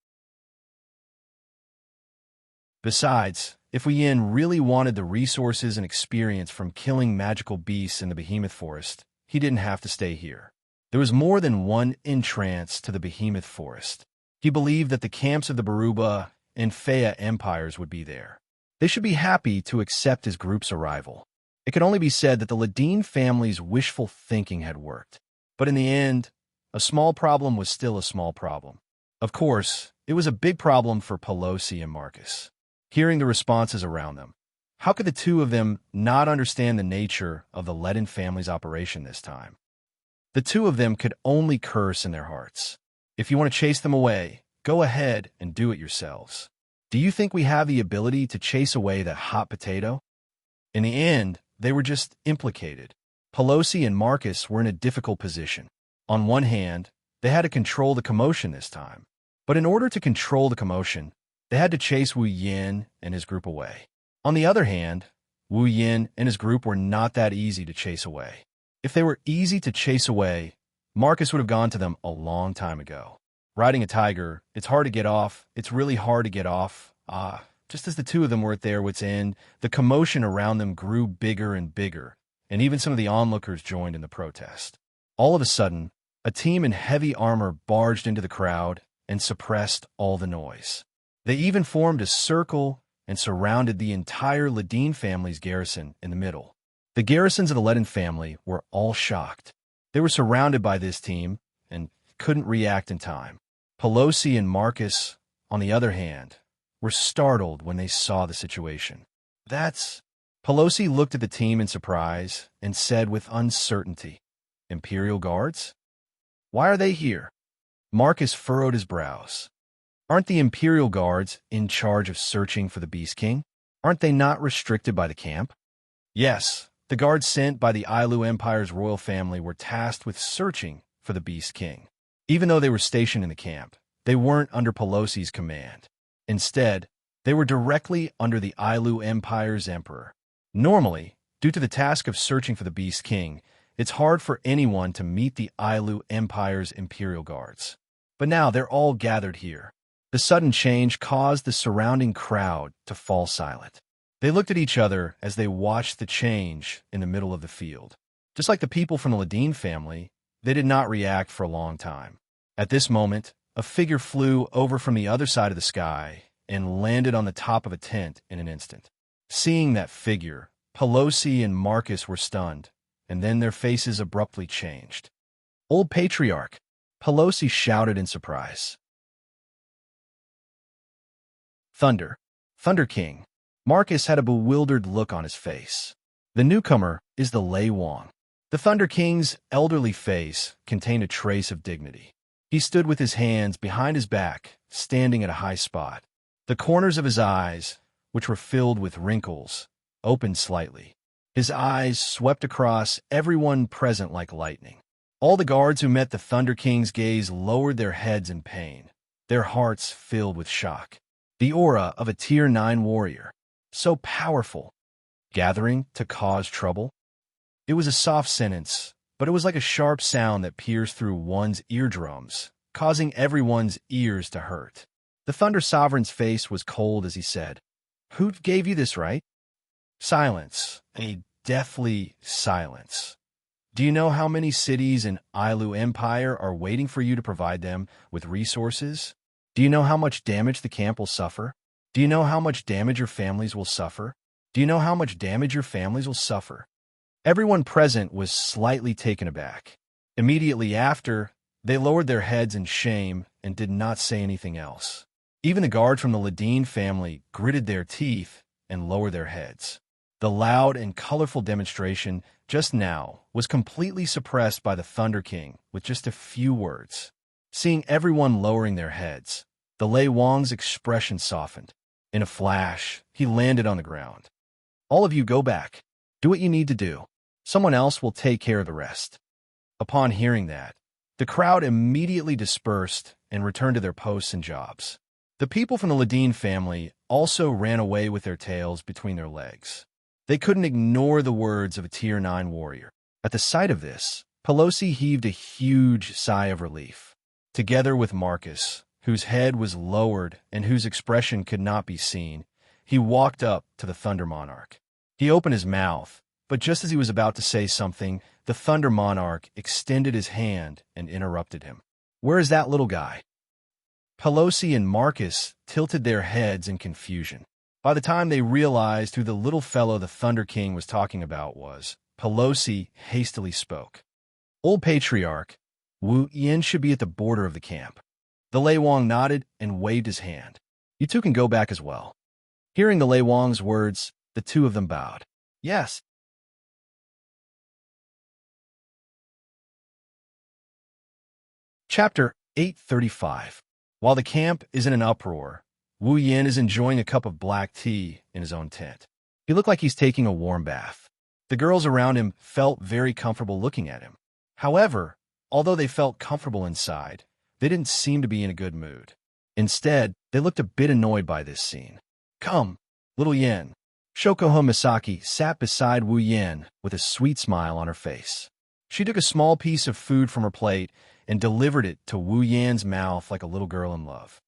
Besides, if Wu Yin really wanted the resources and experience from killing magical beasts in the Behemoth Forest, he didn't have to stay here. There was more than one entrance to the Behemoth Forest. He believed that the camps of the Baruba and Fea empires would be there. They should be happy to accept his group's arrival. It could only be said that the Ladine family's wishful thinking had worked. But in the end, A small problem was still a small problem. Of course, it was a big problem for Pelosi and Marcus. Hearing the responses around them, how could the two of them not understand the nature of the Ledin family's operation this time? The two of them could only curse in their hearts. If you want to chase them away, go ahead and do it yourselves. Do you think we have the ability to chase away that hot potato? In the end, they were just implicated. Pelosi and Marcus were in a difficult position. On one hand, they had to control the commotion this time. But in order to control the commotion, they had to chase Wu Yin and his group away. On the other hand, Wu Yin and his group were not that easy to chase away. If they were easy to chase away, Marcus would have gone to them a long time ago. Riding a tiger, it's hard to get off. It's really hard to get off. Just as the two of them were at their wits' end, the commotion around them grew bigger and bigger, and even some of the onlookers joined in the protest. All of a sudden, a team in heavy armor barged into the crowd and suppressed all the noise. They even formed a circle and surrounded the entire Ledin family's garrison in the middle. The garrisons of the Ledin family were all shocked. They were surrounded by this team and couldn't react in time. Pelosi and Marcus, on the other hand, were startled when they saw the situation. Pelosi looked at the team in surprise and said with uncertainty, "Imperial Guards? Why are they here?" Marcus furrowed his brows. Aren't the Imperial Guards in charge of searching for the Beast King? Aren't they not restricted by the camp? Yes, the guards sent by the Ailu Empire's royal family were tasked with searching for the Beast King. Even though they were stationed in the camp, they weren't under Pelosi's command. Instead, they were directly under the Ailu Empire's emperor. Normally, due to the task of searching for the Beast King, it's hard for anyone to meet the Ailu Empire's Imperial Guards. But now they're all gathered here. The sudden change caused the surrounding crowd to fall silent. They looked at each other as they watched the change in the middle of the field. Just like the people from the Ledin family, they did not react for a long time. At this moment, a figure flew over from the other side of the sky and landed on the top of a tent in an instant. Seeing that figure, Pelosi and Marcus were stunned, and then their faces abruptly changed. "Old Patriarch!" Pelosi shouted in surprise. "Thunder King." Marcus had a bewildered look on his face. The newcomer is the Lei Wang. The Thunder King's elderly face contained a trace of dignity. He stood with his hands behind his back, standing at a high spot. The corners of his eyes, which were filled with wrinkles, opened slightly. His eyes swept across everyone present like lightning. All the guards who met the Thunder King's gaze lowered their heads in pain, their hearts filled with shock. The aura of a Tier 9 warrior, so powerful, gathering to cause trouble. It was a soft sentence, but it was like a sharp sound that pierced through one's eardrums, causing everyone's ears to hurt. The Thunder Sovereign's face was cold as he said, "Who gave you this right?" Silence, a deathly silence. "Do you know how many cities in Ailu Empire are waiting for you to provide them with resources? Do you know how much damage the camp will suffer? Do you know how much damage your families will suffer? Do you know how much damage your families will suffer?" Everyone present was slightly taken aback. Immediately after, they lowered their heads in shame and did not say anything else. Even the guard from the Ledin family gritted their teeth and lowered their heads. The loud and colorful demonstration just now was completely suppressed by the Thunder King with just a few words. Seeing everyone lowering their heads, the Lei Wang's expression softened. In a flash, he landed on the ground. "All of you go back. Do what you need to do. Someone else will take care of the rest." Upon hearing that, the crowd immediately dispersed and returned to their posts and jobs. The people from the Ledin family also ran away with their tails between their legs. They couldn't ignore the words of a Tier 9 warrior. At the sight of this, Pelosi heaved a huge sigh of relief. Together with Marcus, whose head was lowered and whose expression could not be seen, he walked up to the Thunder Monarch. He opened his mouth, but just as he was about to say something, the Thunder Monarch extended his hand and interrupted him. "Where is that little guy?" Pelosi and Marcus tilted their heads in confusion. By the time they realized who the little fellow the Thunder King was talking about was, Pelosi hastily spoke. "Old Patriarch, Wu Yin should be at the border of the camp. The Lei Wang nodded and waved his hand. You two can go back as well. Hearing the Lei Wang's words, the two of them bowed. Yes. Chapter 835. While the camp is in an uproar, Wu Yin is enjoying a cup of black tea in his own tent. He looked like he's taking a warm bath. The girls around him felt very comfortable looking at him. However, although they felt comfortable inside, they didn't seem to be in a good mood. Instead, they looked a bit annoyed by this scene. Come, little Yin. Shokoho Misaki sat beside Wu Yin with a sweet smile on her face. She took a small piece of food from her plate and delivered it to Wu Yin's mouth like a little girl in love.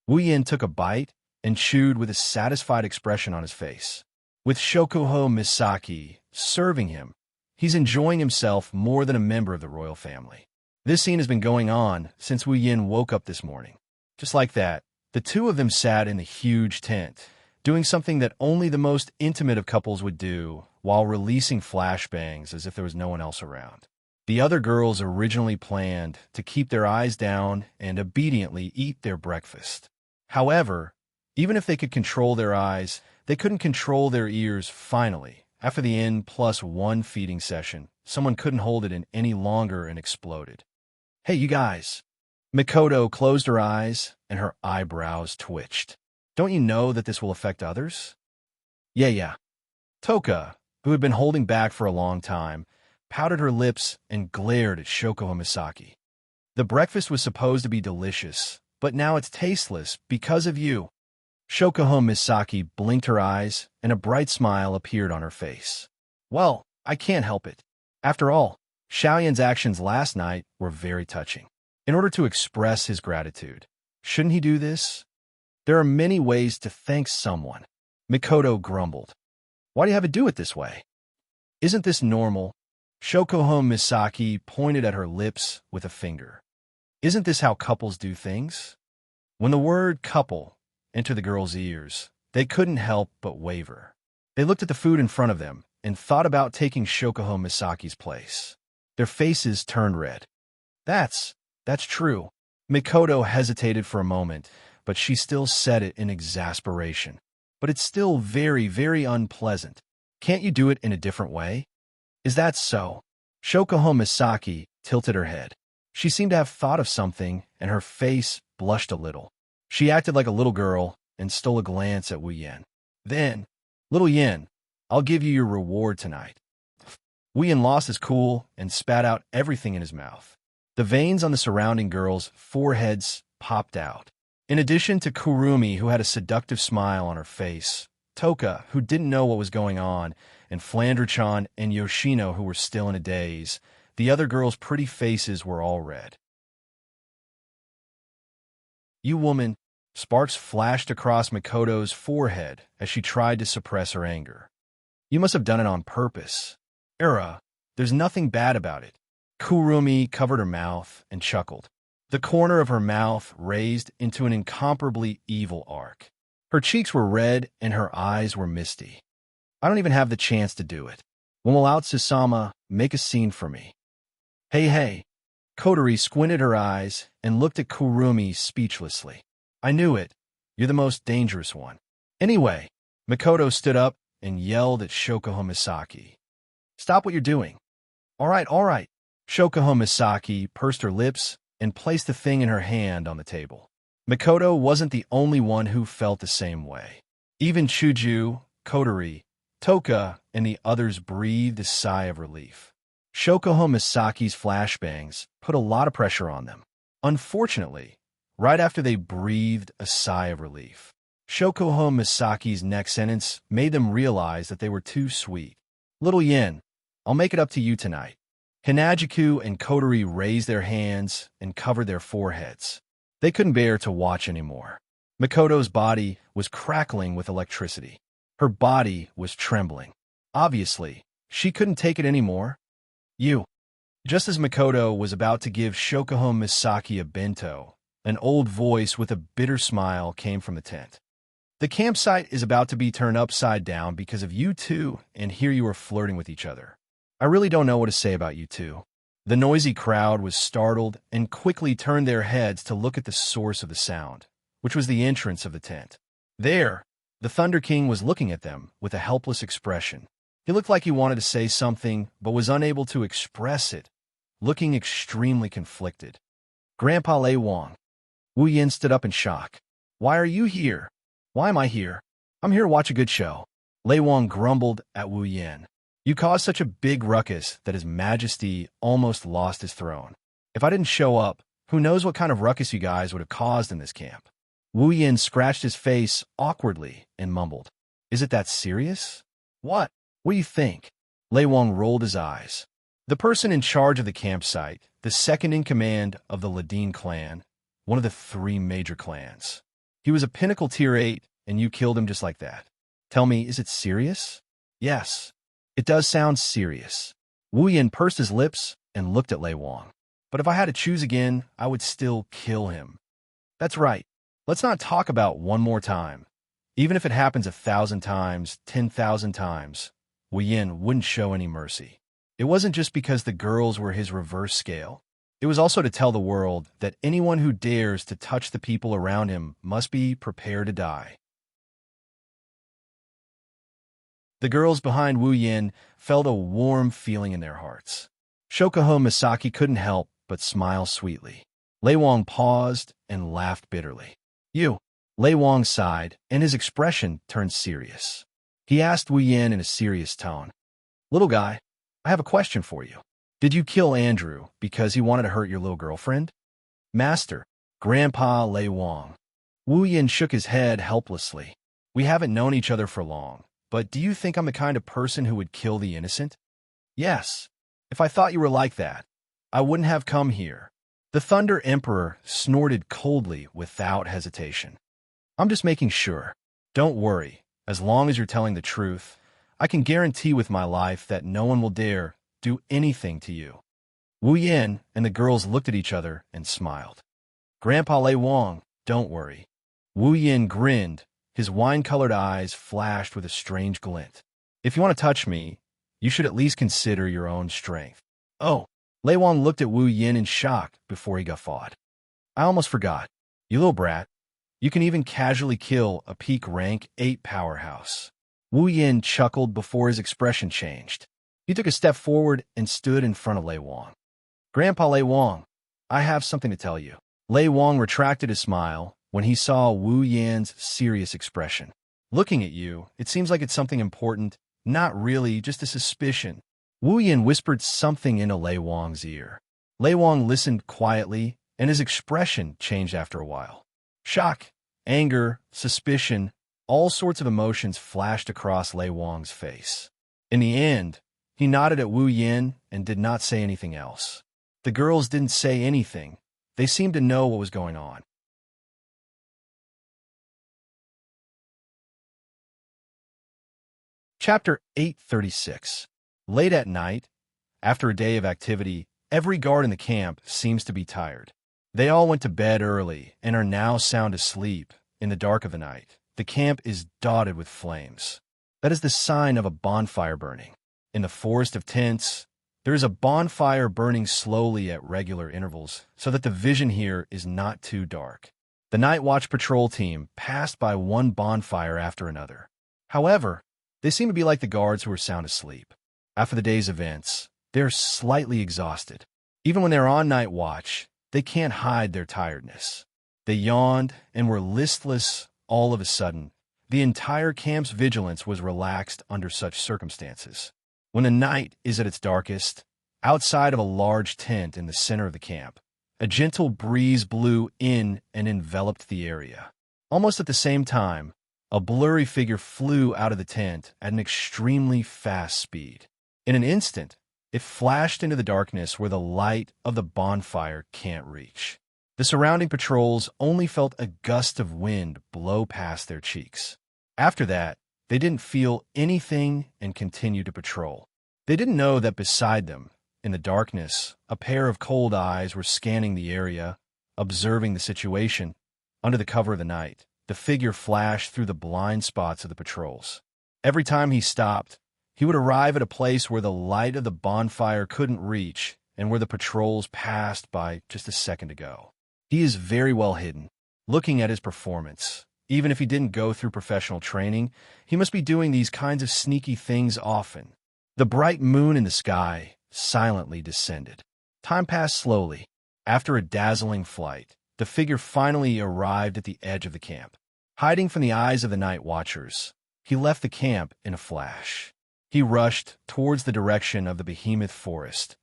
Wu Yin took a bite and chewed with a satisfied expression on his face. With Shokoho Misaki serving him, he's enjoying himself more than a member of the royal family. This scene has been going on since Wu Yin woke up this morning. Just like that, the two of them sat in the huge tent, doing something that only the most intimate of couples would do while releasing flashbangs as if there was no one else around. The other girls originally planned to keep their eyes down and obediently eat their breakfast. However, even if they could control their eyes, they couldn't control their ears. Finally, after the N+1 feeding session, someone couldn't hold it in any longer and exploded. Hey, you guys. Mikoto closed her eyes and her eyebrows twitched. Don't you know that this will affect others? Yeah. Toka, who had been holding back for a long time, pouted her lips and glared at Shokoho Misaki. The breakfast was supposed to be delicious, but now it's tasteless because of you. Shokoho Misaki blinked her eyes, and a bright smile appeared on her face. Well, I can't help it. After all, Xiaoyan's actions last night were very touching. In order to express his gratitude, shouldn't he do this? There are many ways to thank someone. Mikoto grumbled. Why do you have to do it this way? Isn't this normal? Shokoho Misaki pointed at her lips with a finger. Isn't this how couples do things? When the word couple entered the girls' ears, they couldn't help but waver. They looked at the food in front of them and thought about taking Shokoho Misaki's place. Their faces turned red. That's true. Mikoto hesitated for a moment, but she still said it in exasperation. But it's still very, very unpleasant. Can't you do it in a different way? Is that so? Shokoho Misaki tilted her head. She seemed to have thought of something, and her face blushed a little. She acted like a little girl and stole a glance at Wu Yin. Then, little Yin, I'll give you your reward tonight. Wu Yin lost his cool and spat out everything in his mouth. The veins on the surrounding girls' foreheads popped out. In addition to Kurumi, who had a seductive smile on her face, Toka, who didn't know what was going on, and Flandre-chan and Yoshino, who were still in a daze, the other girls' pretty faces were all red. You woman, sparks flashed across Mikoto's forehead as she tried to suppress her anger. You must have done it on purpose. There's nothing bad about it. Kurumi covered her mouth and chuckled. The corner of her mouth raised into an incomparably evil arc. Her cheeks were red and her eyes were misty. I don't even have the chance to do it. When will Aotsusama make a scene for me? Hey. Kotori squinted her eyes and looked at Kurumi speechlessly. I knew it. You're the most dangerous one. Anyway, Mikoto stood up and yelled at Shokoho Misaki. Stop what you're doing. All right. Shokoho Misaki pursed her lips and placed the thing in her hand on the table. Mikoto wasn't the only one who felt the same way. Even Chuju, Kotori, Toka, and the others breathed a sigh of relief. Shokoho Misaki's flashbangs put a lot of pressure on them. Unfortunately, right after they breathed a sigh of relief, Shokoho Misaki's next sentence made them realize that they were too sweet. Little Yin, I'll make it up to you tonight. Hinajiku and Kotori raised their hands and covered their foreheads. They couldn't bear to watch anymore. Mikoto's body was crackling with electricity. Her body was trembling. Obviously, she couldn't take it anymore. You. Just as Mikoto was about to give Shokoho Misaki a bento, an old voice with a bitter smile came from the tent. The campsite is about to be turned upside down because of you two, and here you are flirting with each other. I really don't know what to say about you two. The noisy crowd was startled and quickly turned their heads to look at the source of the sound, which was the entrance of the tent. There, the Thunder King was looking at them with a helpless expression. He looked like he wanted to say something, but was unable to express it, looking extremely conflicted. Grandpa Lei Wang. Wu Yin stood up in shock. Why are you here? Why am I here? I'm here to watch a good show. Lei Wang grumbled at Wu Yin. You caused such a big ruckus that His Majesty almost lost his throne. If I didn't show up, who knows what kind of ruckus you guys would have caused in this camp. Wu Yin scratched his face awkwardly and mumbled. Is it that serious? What? What do you think? Lei Wang rolled his eyes. The person in charge of the campsite, the second in command of the Ladin clan, one of the 3 major clans. He was a pinnacle tier 8, and you killed him just like that. Tell me, is it serious? Yes. It does sound serious. Wu Yin pursed his lips and looked at Lei Wang. But if I had to choose again, I would still kill him. That's right. Let's not talk about one more time. Even if it happens 1,000 times, 10,000 times, Wu Yin wouldn't show any mercy. It wasn't just because the girls were his reverse scale. It was also to tell the world that anyone who dares to touch the people around him must be prepared to die. The girls behind Wu Yin felt a warm feeling in their hearts. Shokuho Misaki couldn't help but smile sweetly. Lei Wang paused and laughed bitterly. You. Lei Wang sighed, and his expression turned serious. He asked Wu Yin in a serious tone. Little guy, I have a question for you. Did you kill Andrew because he wanted to hurt your little girlfriend? Master, Grandpa Lei Wang. Wu Yin shook his head helplessly. We haven't known each other for long, but do you think I'm the kind of person who would kill the innocent? Yes. If I thought you were like that, I wouldn't have come here. The Thunder Emperor snorted coldly without hesitation. I'm just making sure. Don't worry. As long as you're telling the truth, I can guarantee with my life that no one will dare do anything to you. Wu Yin and the girls looked at each other and smiled. Grandpa Lei Wang, don't worry. Wu Yin grinned. His wine-colored eyes flashed with a strange glint. If you want to touch me, you should at least consider your own strength. Oh, Lei Wang looked at Wu Yin in shock before he guffawed. I almost forgot. You little brat. You can even casually kill a peak rank 8 powerhouse. Wu Yin chuckled before his expression changed. He took a step forward and stood in front of Lei Wang. Grandpa Lei Wang, I have something to tell you. Lei Wang retracted his smile when he saw Wu Yin's serious expression. Looking at you, it seems like it's something important. Not really, just a suspicion. Wu Yin whispered something into Lei Wang's ear. Lei Wang listened quietly, and his expression changed after a while. Shock, anger, suspicion, all sorts of emotions flashed across Lei Wang's face. In the end, he nodded at Wu Yin and did not say anything else. The girls didn't say anything. They seemed to know what was going on. Chapter 836. Late at night, after a day of activity, every guard in the camp seems to be tired. They all went to bed early and are now sound asleep in the dark of the night. The camp is dotted with flames. That is the sign of a bonfire burning. In the forest of tents, there is a bonfire burning slowly at regular intervals so that the vision here is not too dark. The Night Watch patrol team passed by one bonfire after another. However, they seem to be like the guards who are sound asleep. After the day's events, they're slightly exhausted. Even when they're on night watch, they can't hide their tiredness. They yawned and were listless all of a sudden. The entire camp's vigilance was relaxed under such circumstances. When the night is at its darkest, outside of a large tent in the center of the camp, a gentle breeze blew in and enveloped the area. Almost at the same time, a blurry figure flew out of the tent at an extremely fast speed. In an instant, it flashed into the darkness where the light of the bonfire can't reach. The surrounding patrols only felt a gust of wind blow past their cheeks. After that, they didn't feel anything and continued to patrol. They didn't know that beside them, in the darkness, a pair of cold eyes were scanning the area, observing the situation. Under the cover of the night, the figure flashed through the blind spots of the patrols. Every time he stopped, he would arrive at a place where the light of the bonfire couldn't reach and where the patrols passed by just a second ago. He is very well hidden. Looking at his performance, even if he didn't go through professional training, he must be doing these kinds of sneaky things often. The bright moon in the sky silently descended. Time passed slowly. After a dazzling flight, the figure finally arrived at the edge of the camp. Hiding from the eyes of the night watchers, he left the camp in a flash. He rushed towards the direction of the behemoth forest.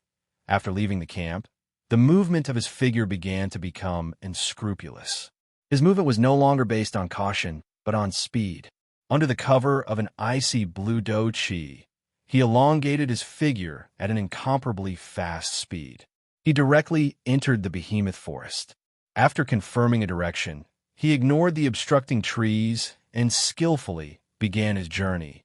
After leaving the camp, the movement of his figure began to become unscrupulous. His movement was no longer based on caution, but on speed. Under the cover of an icy blue doji, he elongated his figure at an incomparably fast speed. He directly entered the behemoth forest. After confirming a direction, he ignored the obstructing trees and skillfully began his journey.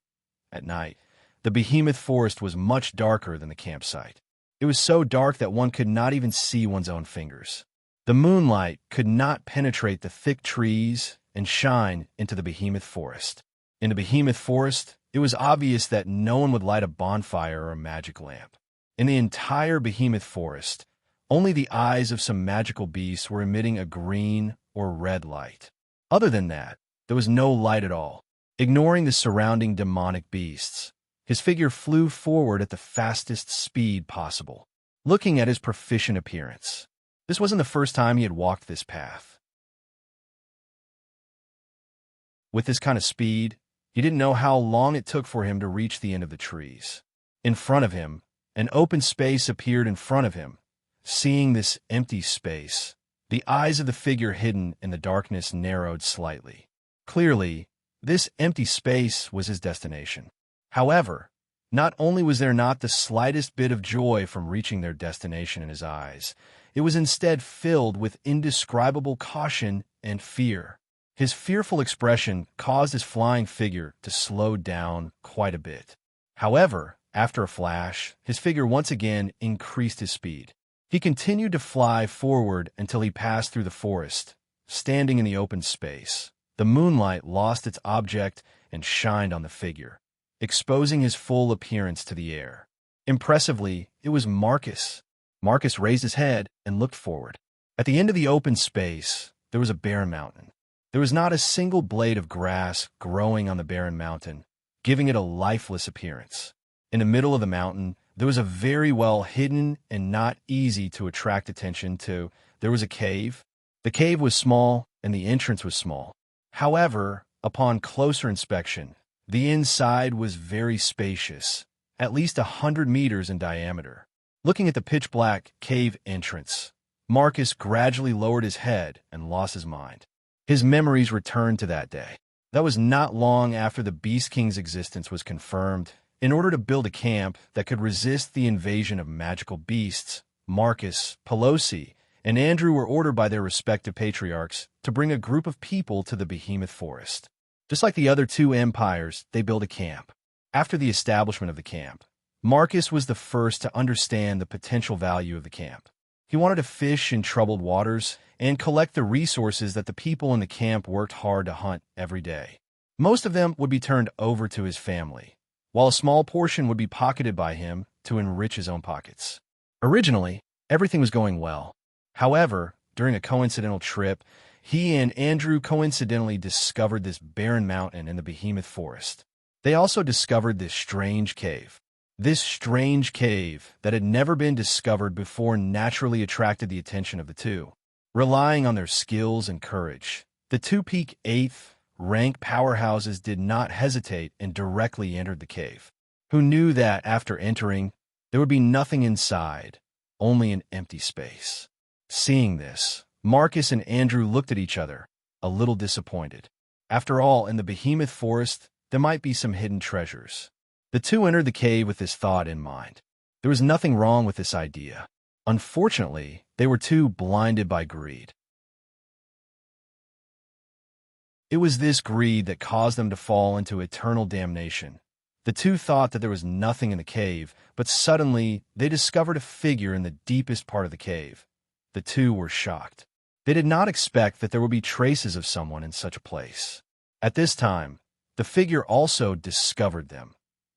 At night, the behemoth forest was much darker than the campsite. It was so dark that one could not even see one's own fingers. The moonlight could not penetrate the thick trees and shine into the behemoth forest. In the behemoth forest, it was obvious that no one would light a bonfire or a magic lamp. In the entire behemoth forest, only the eyes of some magical beasts were emitting a green or red light. Other than that, there was no light at all. Ignoring the surrounding demonic beasts, his figure flew forward at the fastest speed possible. Looking at his proficient appearance, this wasn't the first time he had walked this path. With this kind of speed, he didn't know how long it took for him to reach the end of the trees. In front of him, an open space appeared in front of him. Seeing this empty space, the eyes of the figure hidden in the darkness narrowed slightly. Clearly, this empty space was his destination. However, not only was there not the slightest bit of joy from reaching their destination in his eyes, it was instead filled with indescribable caution and fear. His fearful expression caused his flying figure to slow down quite a bit. However, after a flash, his figure once again increased his speed. He continued to fly forward until he passed through the forest. Standing in the open space, the moonlight lost its object and shined on the figure, exposing his full appearance to the air. Impressively, it was Marcus. Marcus raised his head and looked forward. At the end of the open space, there was a barren mountain. There was not a single blade of grass growing on the barren mountain, giving it a lifeless appearance. In the middle of the mountain, there was a very well hidden and not easy to attract attention to. There was a cave. The cave was small and the entrance was small. However, upon closer inspection, the inside was very spacious, at least 100 meters in diameter. Looking at the pitch-black cave entrance, Marcus gradually lowered his head and lost his mind. His memories returned to that day. That was not long after the Beast King's existence was confirmed. In order to build a camp that could resist the invasion of magical beasts, Marcus, Pelosi, and Andrew were ordered by their respective patriarchs to bring a group of people to the behemoth forest. Just like the other two empires, they built a camp. After the establishment of the camp, Marcus was the first to understand the potential value of the camp. He wanted to fish in troubled waters and collect the resources that the people in the camp worked hard to hunt every day. Most of them would be turned over to his family, while a small portion would be pocketed by him to enrich his own pockets. Originally, everything was going well. However, during a coincidental trip, he and Andrew coincidentally discovered this barren mountain in the behemoth forest. They also discovered this strange cave. This strange cave that had never been discovered before naturally attracted the attention of the two. Relying on their skills and courage, the two peak 8th rank powerhouses did not hesitate and directly entered the cave. Who knew that after entering, there would be nothing inside, only an empty space. Seeing this, Marcus and Andrew looked at each other, a little disappointed. After all, in the behemoth forest, there might be some hidden treasures. The two entered the cave with this thought in mind. There was nothing wrong with this idea. Unfortunately, they were too blinded by greed. It was this greed that caused them to fall into eternal damnation. The two thought that there was nothing in the cave, but suddenly they discovered a figure in the deepest part of the cave. The two were shocked. They did not expect that there would be traces of someone in such a place. At this time, the figure also discovered them.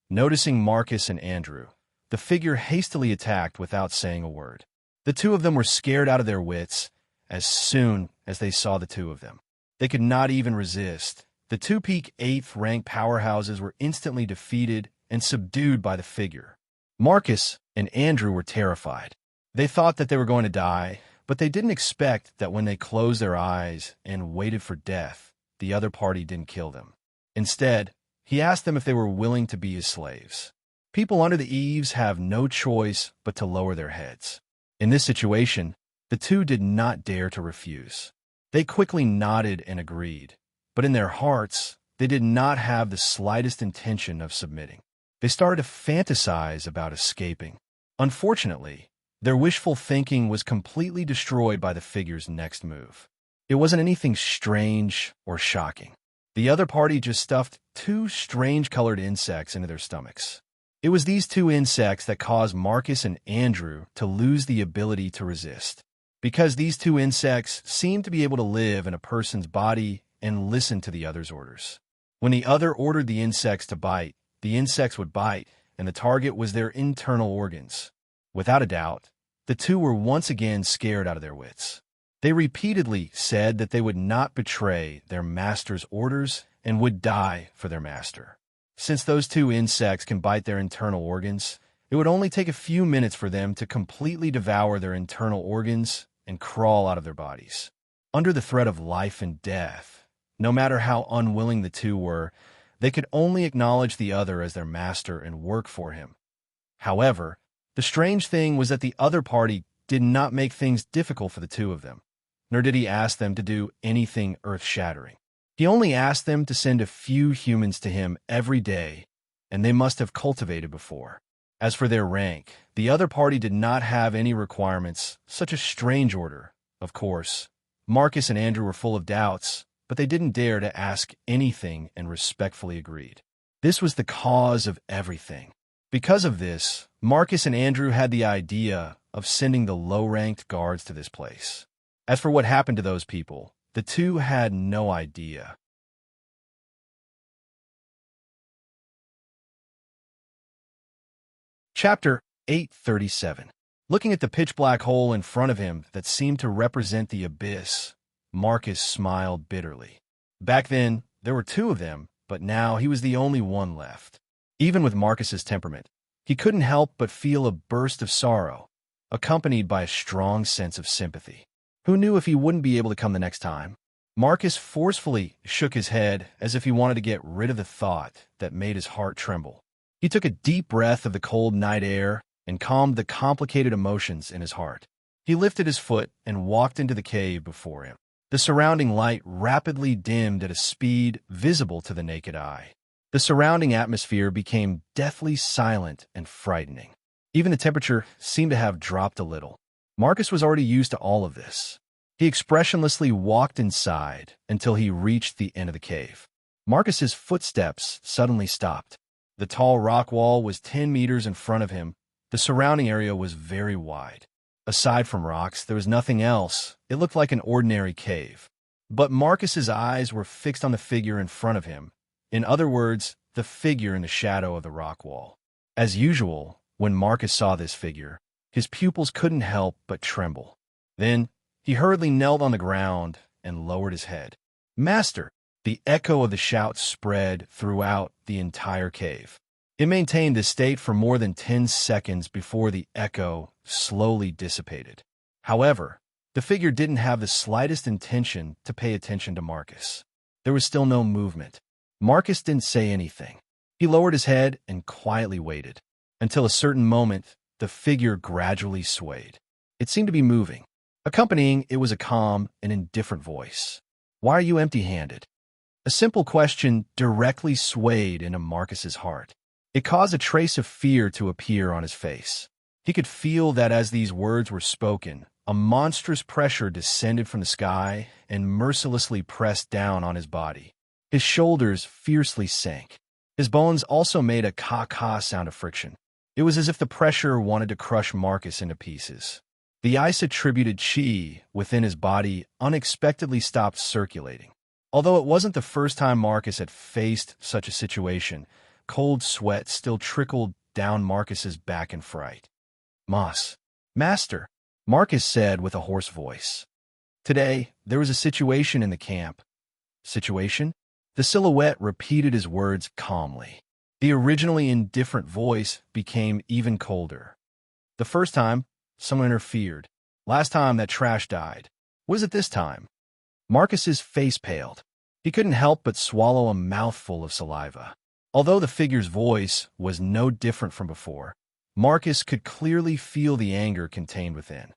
Noticing Marcus and Andrew, the figure hastily attacked without saying a word. The two of them were scared out of their wits as soon as they saw the two of them. They could not even resist. The two peak 8th rank powerhouses were instantly defeated and subdued by the figure. Marcus and Andrew were terrified. They thought that they were going to die, but they didn't expect that when they closed their eyes and waited for death, the other party didn't kill them. Instead, he asked them if they were willing to be his slaves. People under the eaves have no choice but to lower their heads. In this situation, the two did not dare to refuse. They quickly nodded and agreed, but in their hearts, they did not have the slightest intention of submitting. They started to fantasize about escaping. Unfortunately, their wishful thinking was completely destroyed by the figure's next move. It wasn't anything strange or shocking. The other party just stuffed two strange-colored insects into their stomachs. It was these two insects that caused Marcus and Andrew to lose the ability to resist. Because these two insects seemed to be able to live in a person's body and listen to the other's orders. When the other ordered the insects to bite, the insects would bite, and the target was their internal organs. Without a doubt, the two were once again scared out of their wits. They repeatedly said that they would not betray their master's orders and would die for their master. Since those two insects can bite their internal organs, it would only take a few minutes for them to completely devour their internal organs and crawl out of their bodies. Under the threat of life and death, no matter how unwilling the two were, they could only acknowledge the other as their master and work for him. However, the strange thing was that the other party did not make things difficult for the two of them, nor did he ask them to do anything earth-shattering. He only asked them to send a few humans to him every day, and they must have cultivated before. As for their rank, the other party did not have any requirements, such a strange order. Of course, Marcus and Andrew were full of doubts, but they didn't dare to ask anything and respectfully agreed. This was the cause of everything. Because of this, Marcus and Andrew had the idea of sending the low-ranked guards to this place. As for what happened to those people, the two had no idea. Chapter 837. Looking at the pitch-black hole in front of him that seemed to represent the abyss, Marcus smiled bitterly. Back then, there were two of them, but now he was the only one left. Even with Marcus's temperament, he couldn't help but feel a burst of sorrow, accompanied by a strong sense of sympathy. Who knew if he wouldn't be able to come the next time? Marcus forcefully shook his head as if he wanted to get rid of the thought that made his heart tremble. He took a deep breath of the cold night air and calmed the complicated emotions in his heart. He lifted his foot and walked into the cave before him. The surrounding light rapidly dimmed at a speed visible to the naked eye. The surrounding atmosphere became deathly silent and frightening. Even the temperature seemed to have dropped a little. Marcus was already used to all of this. He expressionlessly walked inside until he reached the end of the cave. Marcus's footsteps suddenly stopped. The tall rock wall was 10 meters in front of him. The surrounding area was very wide. Aside from rocks, there was nothing else. It looked like an ordinary cave. But Marcus's eyes were fixed on the figure in front of him. In other words, the figure in the shadow of the rock wall. As usual, when Marcus saw this figure, his pupils couldn't help but tremble. Then, he hurriedly knelt on the ground and lowered his head. "Master!" The echo of the shout spread throughout the entire cave. It maintained this state for more than 10 seconds before the echo slowly dissipated. However, the figure didn't have the slightest intention to pay attention to Marcus. There was still no movement. Marcus didn't say anything. He lowered his head and quietly waited. Until a certain moment, the figure gradually swayed. It seemed to be moving. Accompanying it was a calm and indifferent voice. "Why are you empty-handed?" A simple question directly swayed into Marcus's heart. It caused a trace of fear to appear on his face. He could feel that as these words were spoken, a monstrous pressure descended from the sky and mercilessly pressed down on his body. His shoulders fiercely sank. His bones also made a caw-caw sound of friction. It was as if the pressure wanted to crush Marcus into pieces. The ice-attributed chi within his body unexpectedly stopped circulating. Although it wasn't the first time Marcus had faced such a situation, cold sweat still trickled down Marcus's back in fright. Master, Marcus said with a hoarse voice. Today, there was a situation in the camp. Situation? The silhouette repeated his words calmly. The originally indifferent voice became even colder. The first time, someone interfered. Last time, that trash died. What is it this time? Marcus's face paled. He couldn't help but swallow a mouthful of saliva. Although the figure's voice was no different from before, Marcus could clearly feel the anger contained within.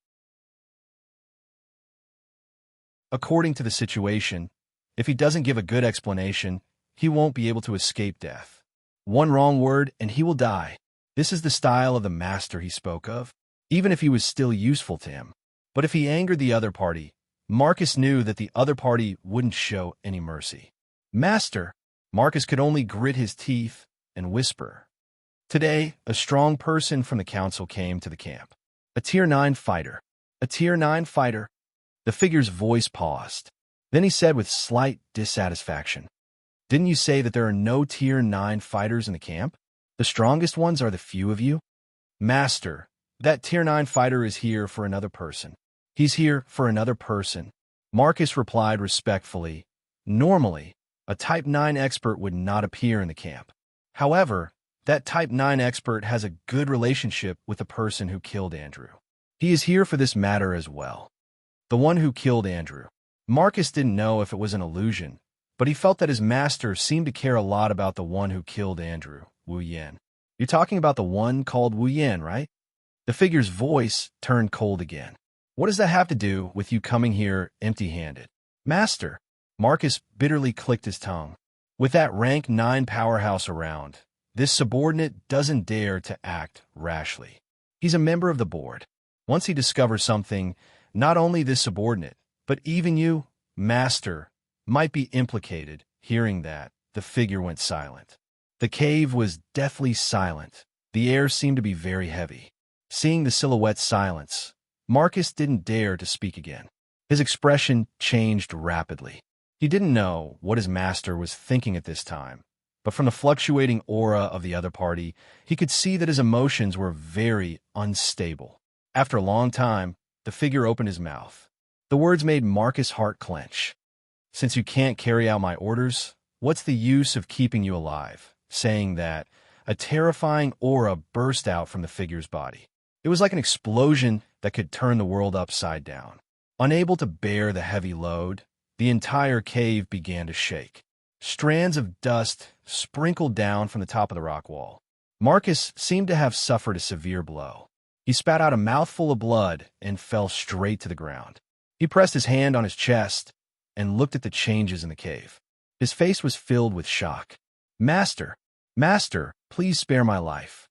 According to the situation, if he doesn't give a good explanation, he won't be able to escape death. One wrong word and he will die. This is the style of the master he spoke of, even if he was still useful to him. But if he angered the other party, Marcus knew that the other party wouldn't show any mercy. Master, Marcus could only grit his teeth and whisper. Today, a strong person from the council came to the camp. A Tier 9 fighter. A Tier 9 fighter. The figure's voice paused. Then he said with slight dissatisfaction, "Didn't you say that there are no Tier 9 fighters in the camp? The strongest ones are the few of you?" Master, that Tier 9 fighter is here for another person. He's here for another person. Marcus replied respectfully. Normally, a Type 9 expert would not appear in the camp. However, that Type 9 expert has a good relationship with the person who killed Andrew. He is here for this matter as well. The one who killed Andrew. Marcus didn't know if it was an illusion, but he felt that his master seemed to care a lot about the one who killed Andrew, Wu Yan. You're talking about the one called Wu Yan, right? The figure's voice turned cold again. What does that have to do with you coming here empty-handed? Master, Marcus bitterly clicked his tongue. With that rank 9 powerhouse around, this subordinate doesn't dare to act rashly. He's a member of the board. Once he discovers something, not only this subordinate, but even you, Master, might be implicated. Hearing that, the figure went silent. The cave was deathly silent. The air seemed to be very heavy. Seeing the silhouette's silence, Marcus didn't dare to speak again. His expression changed rapidly. He didn't know what his master was thinking at this time, but from the fluctuating aura of the other party, he could see that his emotions were very unstable. After a long time, the figure opened his mouth. The words made Marcus' heart clench. "Since you can't carry out my orders, what's the use of keeping you alive?" Saying that, a terrifying aura burst out from the figure's body. It was like an explosion that could turn the world upside down. Unable to bear the heavy load, the entire cave began to shake. Strands of dust sprinkled down from the top of the rock wall. Marcus seemed to have suffered a severe blow. He spat out a mouthful of blood and fell straight to the ground. He pressed his hand on his chest and looked at the changes in the cave. His face was filled with shock. Master, please spare my life."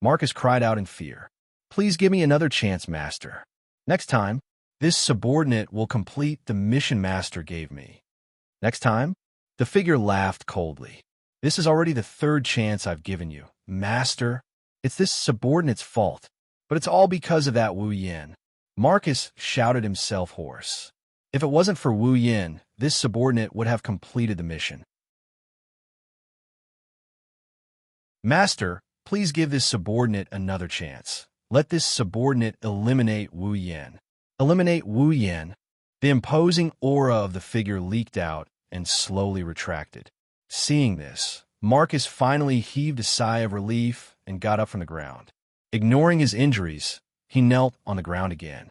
Marcus cried out in fear. "Please give me another chance, Master. Next time, this subordinate will complete the mission Master gave me." "Next time?" The figure laughed coldly. "This is already the 3rd chance I've given you, Master. It's this subordinate's fault, but it's all because of that Wu Yan." Marcus shouted himself hoarse. If it wasn't for Wu Yan, this subordinate would have completed the mission. "Master, please give this subordinate another chance. Let this subordinate eliminate Wu Yan." Eliminate Wu Yan? The imposing aura of the figure leaked out and slowly retracted. Seeing this, Marcus finally heaved a sigh of relief and got up from the ground. Ignoring his injuries, he knelt on the ground again.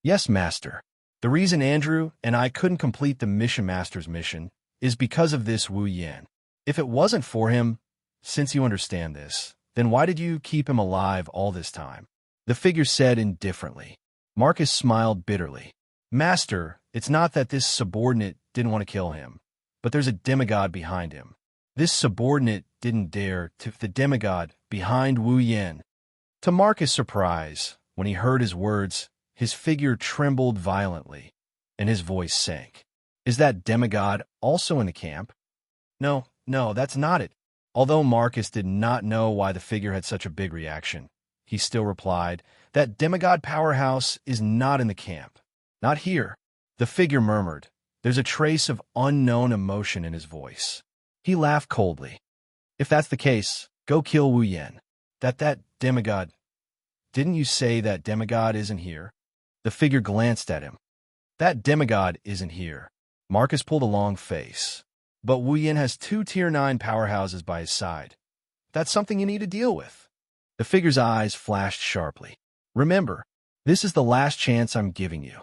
"Yes, Master. The reason Andrew and I couldn't complete the Mission Master's mission is because of this Wu Yan. If it wasn't for him, since you understand this, then why did you keep him alive all this time?" The figure said indifferently. Marcus smiled bitterly. "Master, it's not that this subordinate didn't want to kill him, but there's a demigod behind him. This subordinate didn't dare to the demigod behind Wu Yan." To Marcus' surprise, when he heard his words, his figure trembled violently, and his voice sank. "Is that demigod also in the camp?" No, that's not it." Although Marcus did not know why the figure had such a big reaction, he still replied, "That demigod powerhouse is not in the camp. Not here." The figure murmured. There's a trace of unknown emotion in his voice. He laughed coldly. "If that's the case, go kill Wu Yan." That demigod. Didn't you say that demigod isn't here? The figure glanced at him. That demigod isn't here. Marcus pulled a long face. But Wu Yin has 2 Tier 9 powerhouses by his side. That's something you need to deal with. The figure's eyes flashed sharply. Remember, this is the last chance I'm giving you.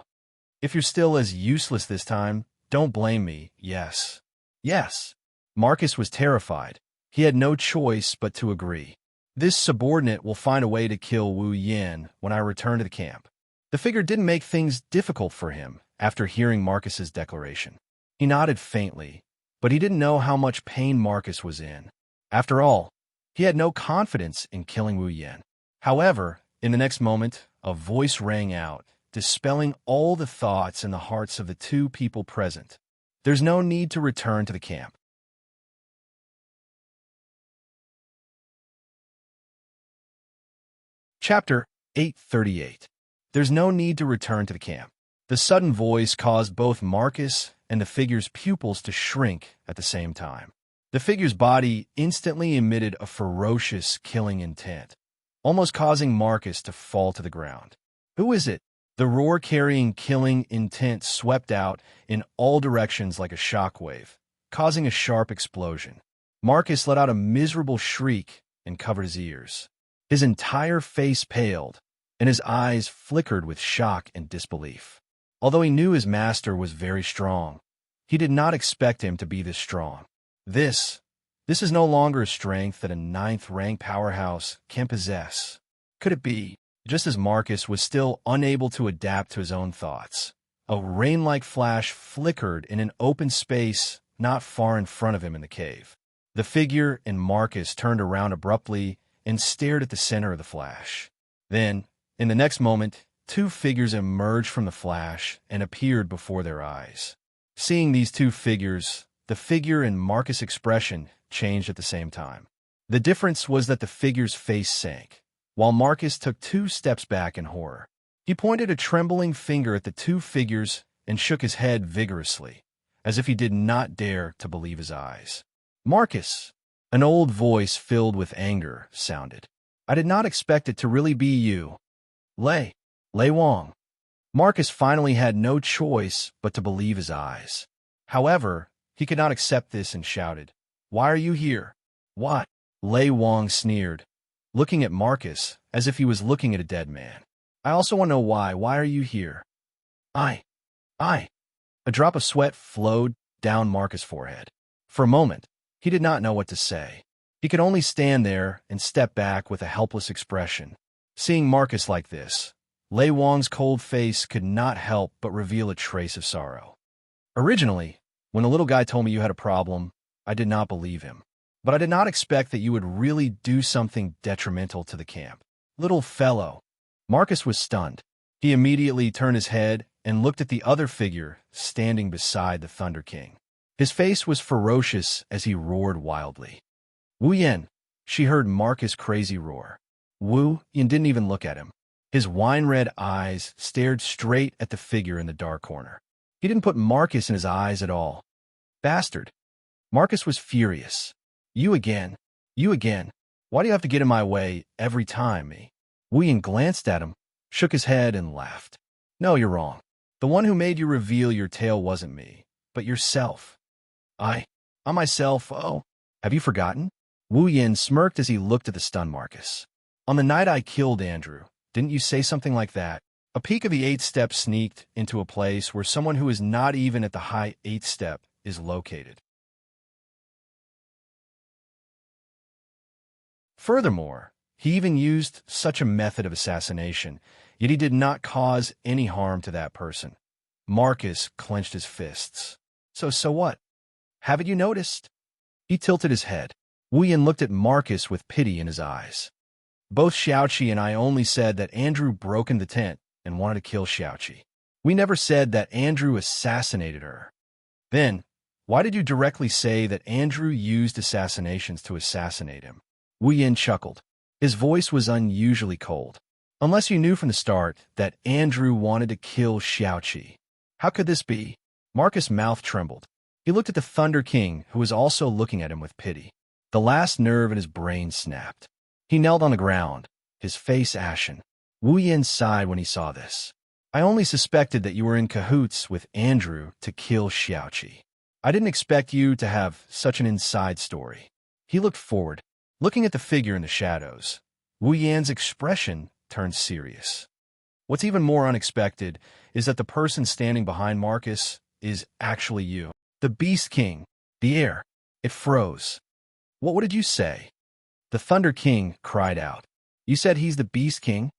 If you're still as useless this time, don't blame me, yes. Yes. Marcus was terrified. He had no choice but to agree. This subordinate will find a way to kill Wu Yin when I return to the camp. The figure didn't make things difficult for him after hearing Marcus's declaration. He nodded faintly, but he didn't know how much pain Marcus was in. After all, he had no confidence in killing Wu Yin. However, in the next moment, a voice rang out, dispelling all the thoughts in the hearts of the 2 people present. There's no need to return to the camp. Chapter 838. There's no need to return to the camp. The sudden voice caused both Marcus and the figure's pupils to shrink at the same time. The figure's body instantly emitted a ferocious killing intent, almost causing Marcus to fall to the ground. Who is it? The roar carrying killing intent swept out in all directions like a shockwave, causing a sharp explosion. Marcus let out a miserable shriek and covered his ears. His entire face paled, and his eyes flickered with shock and disbelief. Although he knew his master was very strong, he did not expect him to be this strong. This is no longer a strength that a 9th-rank powerhouse can possess. Could it be? Just as Marcus was still unable to adapt to his own thoughts, a rain-like flash flickered in an open space not far in front of him in the cave. The figure and Marcus turned around abruptly and stared at the center of the flash. Then, in the next moment, 2 figures emerged from the flash and appeared before their eyes. Seeing these 2 figures, the figure and Marcus' expression changed at the same time. The difference was that the figure's face sank, while Marcus took 2 steps back in horror. He pointed a trembling finger at the 2 figures and shook his head vigorously, as if he did not dare to believe his eyes. Marcus! An old voice filled with anger sounded. I did not expect it to really be you. Lei Wang. Marcus finally had no choice but to believe his eyes. However, he could not accept this and shouted, Why are you here? What? Lei Wang sneered, looking at Marcus as if he was looking at a dead man. I also want to know why. Why are you here? I. A drop of sweat flowed down Marcus' forehead. For a moment, he did not know what to say. He could only stand there and step back with a helpless expression. Seeing Marcus like this, Lei Wang's cold face could not help but reveal a trace of sorrow. Originally, when the little guy told me you had a problem, I did not believe him. But I did not expect that you would really do something detrimental to the camp. Little fellow. Marcus was stunned. He immediately turned his head and looked at the other figure standing beside the Thunder King. His face was ferocious as he roared wildly. Wu Yin, she heard Marcus' crazy roar. Wu Yin didn't even look at him. His wine-red eyes stared straight at the figure in the dark corner. He didn't put Marcus in his eyes at all. Bastard. Marcus was furious. You again. Why do you have to get in my way every time, me? Wu Yin glanced at him, shook his head, and laughed. No, you're wrong. The one who made you reveal your tale wasn't me, but yourself. I myself, oh, have you forgotten? Wu Yin smirked as he looked at the stunned Marcus. On the night I killed Andrew, didn't you say something like that? A peak of the 8th step sneaked into a place where someone who is not even at the high 8th step is located. Furthermore, he even used such a method of assassination, yet he did not cause any harm to that person. Marcus clenched his fists. So what? Haven't you noticed? He tilted his head. Wu Yin looked at Marcus with pity in his eyes. Both Xiaoqi and I only said that Andrew broke in the tent and wanted to kill Xiaoqi. We never said that Andrew assassinated her. Then, why did you directly say that Andrew used assassinations to assassinate him? Wu Yin chuckled. His voice was unusually cold. Unless you knew from the start that Andrew wanted to kill Xiaoqi. How could this be? Marcus' mouth trembled. He looked at the Thunder King, who was also looking at him with pity. The last nerve in his brain snapped. He knelt on the ground, his face ashen. Wu Yin sighed when he saw this. I only suspected that you were in cahoots with Andrew to kill Xiaoqi. I didn't expect you to have such an inside story. He looked forward, looking at the figure in the shadows. Wu Yan's expression turned serious. What's even more unexpected is that the person standing behind Marcus is actually you. The Beast King. The air. It froze. What did you say? The Thunder King cried out. You said he's the Beast King?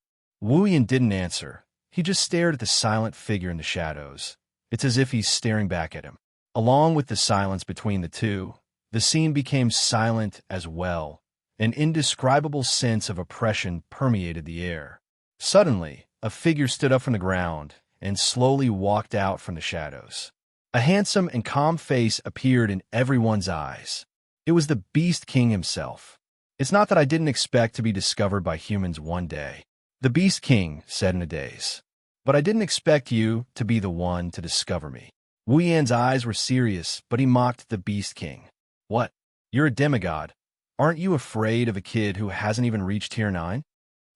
Wu Yan didn't answer. He just stared at the silent figure in the shadows. It's as if he's staring back at him. Along with the silence between the two, the scene became silent as well. An indescribable sense of oppression permeated the air. Suddenly, a figure stood up from the ground and slowly walked out from the shadows. A handsome and calm face appeared in everyone's eyes. It was the Beast King himself. It's not that I didn't expect to be discovered by humans one day, the Beast King said in a daze. But I didn't expect you to be the one to discover me. Wu Yan's eyes were serious, but he mocked the Beast King. What? You're a demigod. Aren't you afraid of a kid who hasn't even reached Tier 9?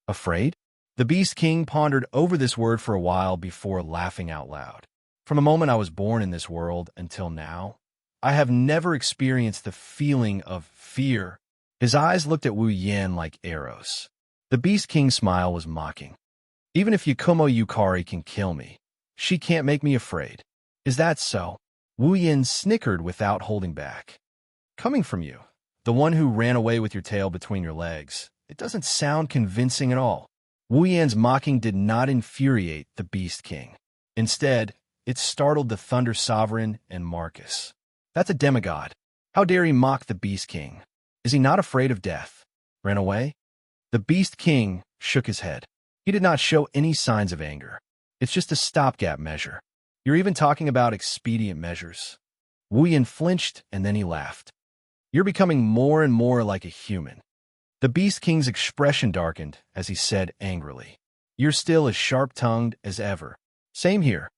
Afraid? The Beast King pondered over this word for a while before laughing out loud. From the moment I was born in this world until now, I have never experienced the feeling of fear. His eyes looked at Wu Yan like arrows. The Beast King's smile was mocking. Even if Yakumo Yukari can kill me, she can't make me afraid. Is that so? Wu Yan snickered without holding back. Coming from you, the one who ran away with your tail between your legs, it doesn't sound convincing at all. Wu Yan's mocking did not infuriate the Beast King. Instead, it startled the Thunder Sovereign and Marcus. That's a demigod. How dare he mock the Beast King? Is he not afraid of death? Ran away? The Beast King shook his head. He did not show any signs of anger. It's just a stopgap measure. You're even talking about expedient measures. Wu Yan flinched and then he laughed. You're becoming more and more like a human. The Beast King's expression darkened as he said angrily. You're still as sharp-tongued as ever. Same here.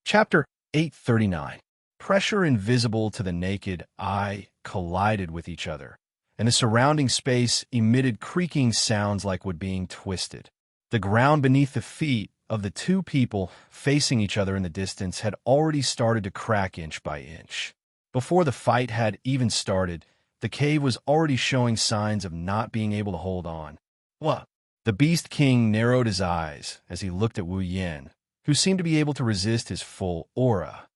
Chapter 839. Pressure invisible to the naked eye collided with each other, and the surrounding space emitted creaking sounds like wood being twisted. The ground beneath the feet of the two people facing each other in the distance had already started to crack inch by inch. Before the fight had even started, the cave was already showing signs of not being able to hold on. What? The Beast King narrowed his eyes as he looked at Wu Yan, who seemed to be able to resist his full aura.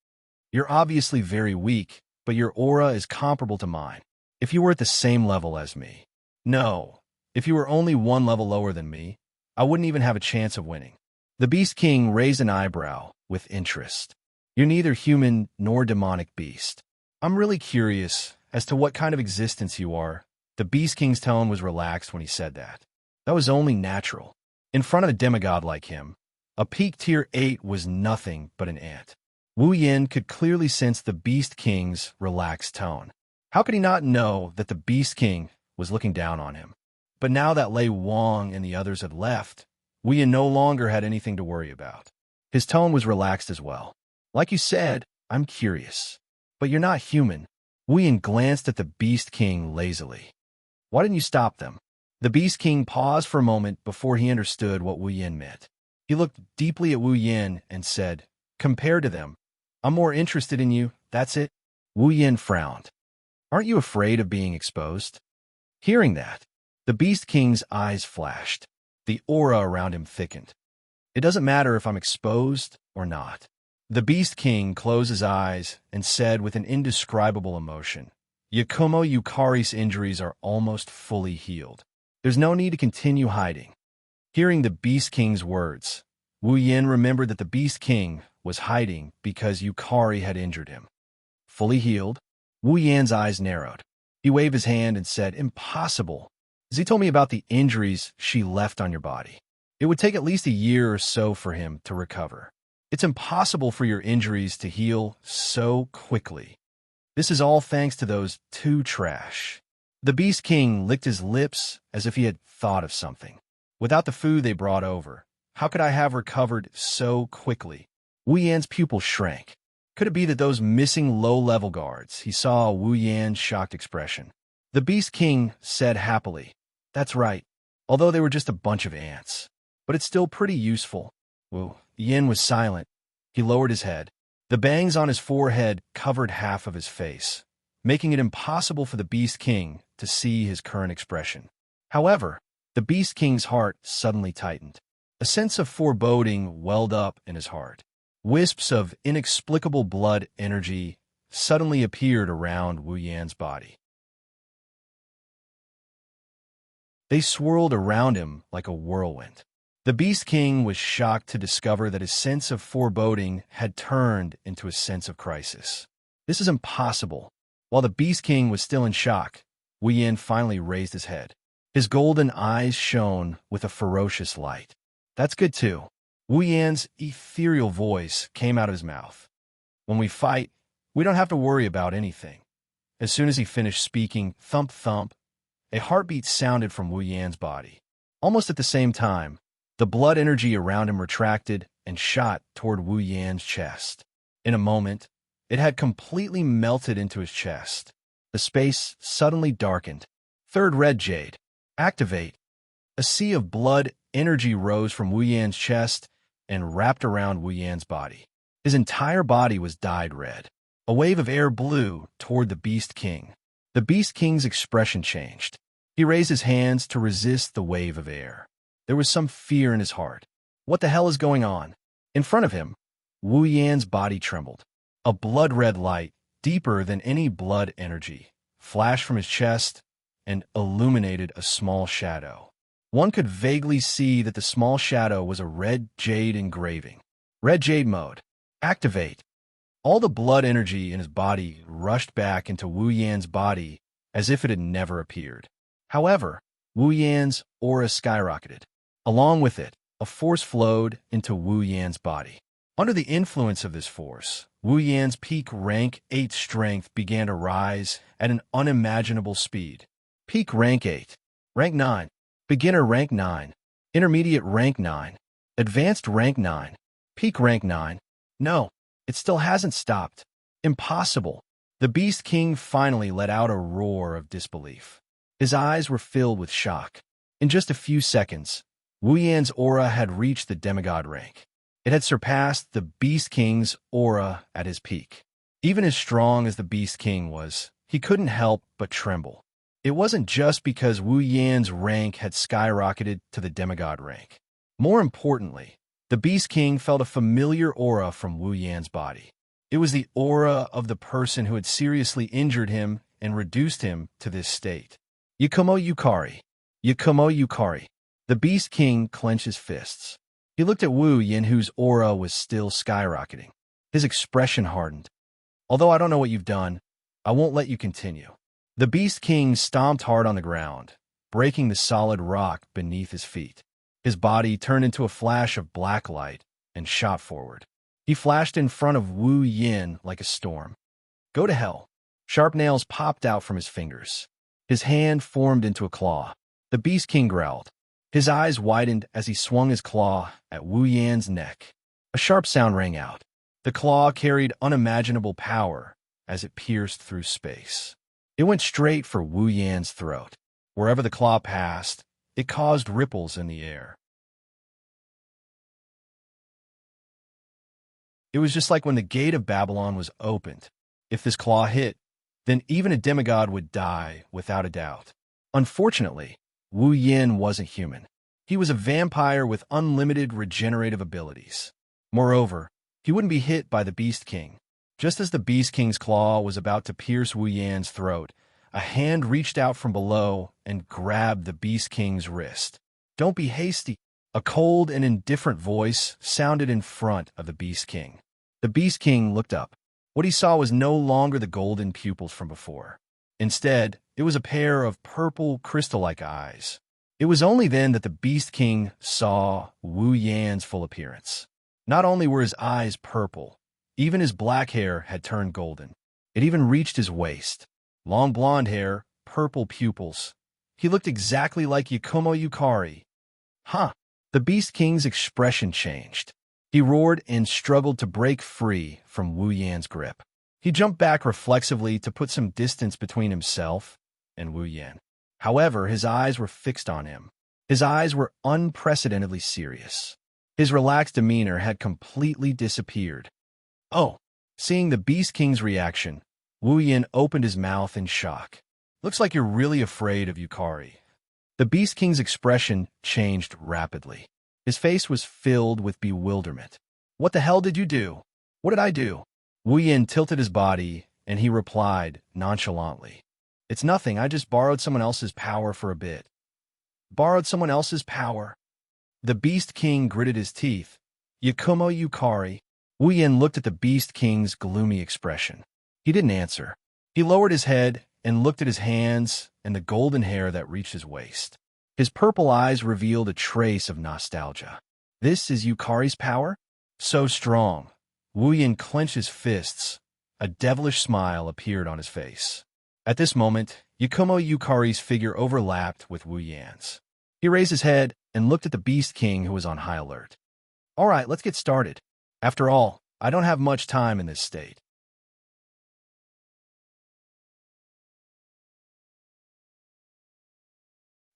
You're obviously very weak, but your aura is comparable to mine. If you were at the same level as me. No. If you were only one level lower than me, I wouldn't even have a chance of winning. The Beast King raised an eyebrow with interest. You're neither human nor demonic beast. I'm really curious as to what kind of existence you are. The Beast King's tone was relaxed when he said that. That was only natural. In front of a demigod like him, a peak tier 8 was nothing but an ant. Wu Yan could clearly sense the Beast King's relaxed tone. How could he not know that the Beast King was looking down on him? But now that Lei Wang and the others had left, Wu Yan no longer had anything to worry about. His tone was relaxed as well. Like you said, I'm curious. But you're not human. Wu Yan glanced at the Beast King lazily. Why didn't you stop them? The Beast King paused for a moment before he understood what Wu Yan meant. He looked deeply at Wu Yan and said, compared to them, I'm more interested in you, that's it? Wu Yan frowned. Aren't you afraid of being exposed? Hearing that, the Beast King's eyes flashed. The aura around him thickened. It doesn't matter if I'm exposed or not. The Beast King closed his eyes and said with an indescribable emotion, Yakumo Yukari's injuries are almost fully healed. There's no need to continue hiding. Hearing the Beast King's words, Wu Yan remembered that the Beast King was hiding because Yukari had injured him. Fully healed, Wu Yan's eyes narrowed. He waved his hand and said, Impossible. He told me about the injuries she left on your body. It would take at least a year or so for him to recover. It's impossible for your injuries to heal so quickly. This is all thanks to those two trash. The Beast King licked his lips as if he had thought of something. Without the food they brought over, how could I have recovered so quickly? Wu Yan's pupils shrank. Could it be that those missing low-level guards? He saw Wu Yan's shocked expression. The Beast King said happily, "That's right, although they were just a bunch of ants. But it's still pretty useful." Wu Yan was silent. He lowered his head. The bangs on his forehead covered half of his face, making it impossible for the Beast King to see his current expression. However, the Beast King's heart suddenly tightened. A sense of foreboding welled up in his heart. Wisps of inexplicable blood energy suddenly appeared around Wu Yan's body. They swirled around him like a whirlwind. The Beast King was shocked to discover that his sense of foreboding had turned into a sense of crisis. This is impossible. While the Beast King was still in shock, Wu Yan finally raised his head. His golden eyes shone with a ferocious light. "That's good too." Wu Yan's ethereal voice came out of his mouth. "When we fight, we don't have to worry about anything." As soon as he finished speaking, thump thump, a heartbeat sounded from Wu Yan's body. Almost at the same time, the blood energy around him retracted and shot toward Wu Yan's chest. In a moment, it had completely melted into his chest. The space suddenly darkened. Third red jade. Activate. A sea of blood energy rose from Wu Yan's chest and wrapped around Wu Yan's body. His entire body was dyed red. A wave of air blew toward the Beast King. The Beast King's expression changed. He raised his hands to resist the wave of air. There was some fear in his heart. What the hell is going on? In front of him, Wu Yan's body trembled. A blood-red light, deeper than any blood energy, flashed from his chest and illuminated a small shadow. One could vaguely see that the small shadow was a red jade engraving. Red jade mode. Activate. All the blood energy in his body rushed back into Wu Yan's body as if it had never appeared. However, Wu Yan's aura skyrocketed. Along with it, a force flowed into Wu Yan's body. Under the influence of this force, Wu Yan's peak rank 8 strength began to rise at an unimaginable speed. Peak rank 8. Rank 9. Beginner rank 9. Intermediate rank 9. Advanced rank 9. Peak rank 9. No, it still hasn't stopped. Impossible. The Beast King finally let out a roar of disbelief. His eyes were filled with shock. In just a few seconds, Wu Yan's aura had reached the demigod rank. It had surpassed the Beast King's aura at his peak. Even as strong as the Beast King was, he couldn't help but tremble. It wasn't just because Wu Yan's rank had skyrocketed to the demigod rank. More importantly, the Beast King felt a familiar aura from Wu Yan's body. It was the aura of the person who had seriously injured him and reduced him to this state. Yakumo Yukari. Yakumo Yukari. The Beast King clenched his fists. He looked at Wu Yan, whose aura was still skyrocketing. His expression hardened. "Although I don't know what you've done, I won't let you continue." The Beast King stomped hard on the ground, breaking the solid rock beneath his feet. His body turned into a flash of black light and shot forward. He flashed in front of Wu Yan like a storm. "Go to hell." Sharp nails popped out from his fingers. His hand formed into a claw. The Beast King growled. His eyes widened as he swung his claw at Wu Yan's neck. A sharp sound rang out. The claw carried unimaginable power as it pierced through space. It went straight for Wu Yan's throat. Wherever the claw passed, it caused ripples in the air. It was just like when the gate of Babylon was opened. If this claw hit, then even a demigod would die without a doubt. Unfortunately, Wu Yan wasn't human. He was a vampire with unlimited regenerative abilities. Moreover, he wouldn't be hit by the Beast King. Just as the Beast King's claw was about to pierce Wu Yan's throat, a hand reached out from below and grabbed the Beast King's wrist. "Don't be hasty." A cold and indifferent voice sounded in front of the Beast King. The Beast King looked up. What he saw was no longer the golden pupils from before. Instead, it was a pair of purple, crystal-like eyes. It was only then that the Beast King saw Wu Yan's full appearance. Not only were his eyes purple, even his black hair had turned golden. It even reached his waist. Long blonde hair, purple pupils. He looked exactly like Yakumo Yukari. Huh. The Beast King's expression changed. He roared and struggled to break free from Wu Yan's grip. He jumped back reflexively to put some distance between himself and Wu Yan. However, his eyes were fixed on him. His eyes were unprecedentedly serious. His relaxed demeanor had completely disappeared. Oh! Seeing the Beast King's reaction, Wu Yan opened his mouth in shock. Looks like you're really afraid of Yukari. The Beast King's expression changed rapidly. His face was filled with bewilderment. What the hell did you do? What did I do? Wu Yan tilted his body, and he replied nonchalantly. It's nothing, I just borrowed someone else's power for a bit. Borrowed someone else's power? The Beast King gritted his teeth. Yakumo Yukari. Wu Yan looked at the Beast King's gloomy expression. He didn't answer. He lowered his head and looked at his hands and the golden hair that reached his waist. His purple eyes revealed a trace of nostalgia. This is Yukari's power? So strong. Wu Yan clenched his fists. A devilish smile appeared on his face. At this moment, Yakumo Yukari's figure overlapped with Wu Yan's. He raised his head and looked at the Beast King, who was on high alert. All right, let's get started. After all, I don't have much time in this state.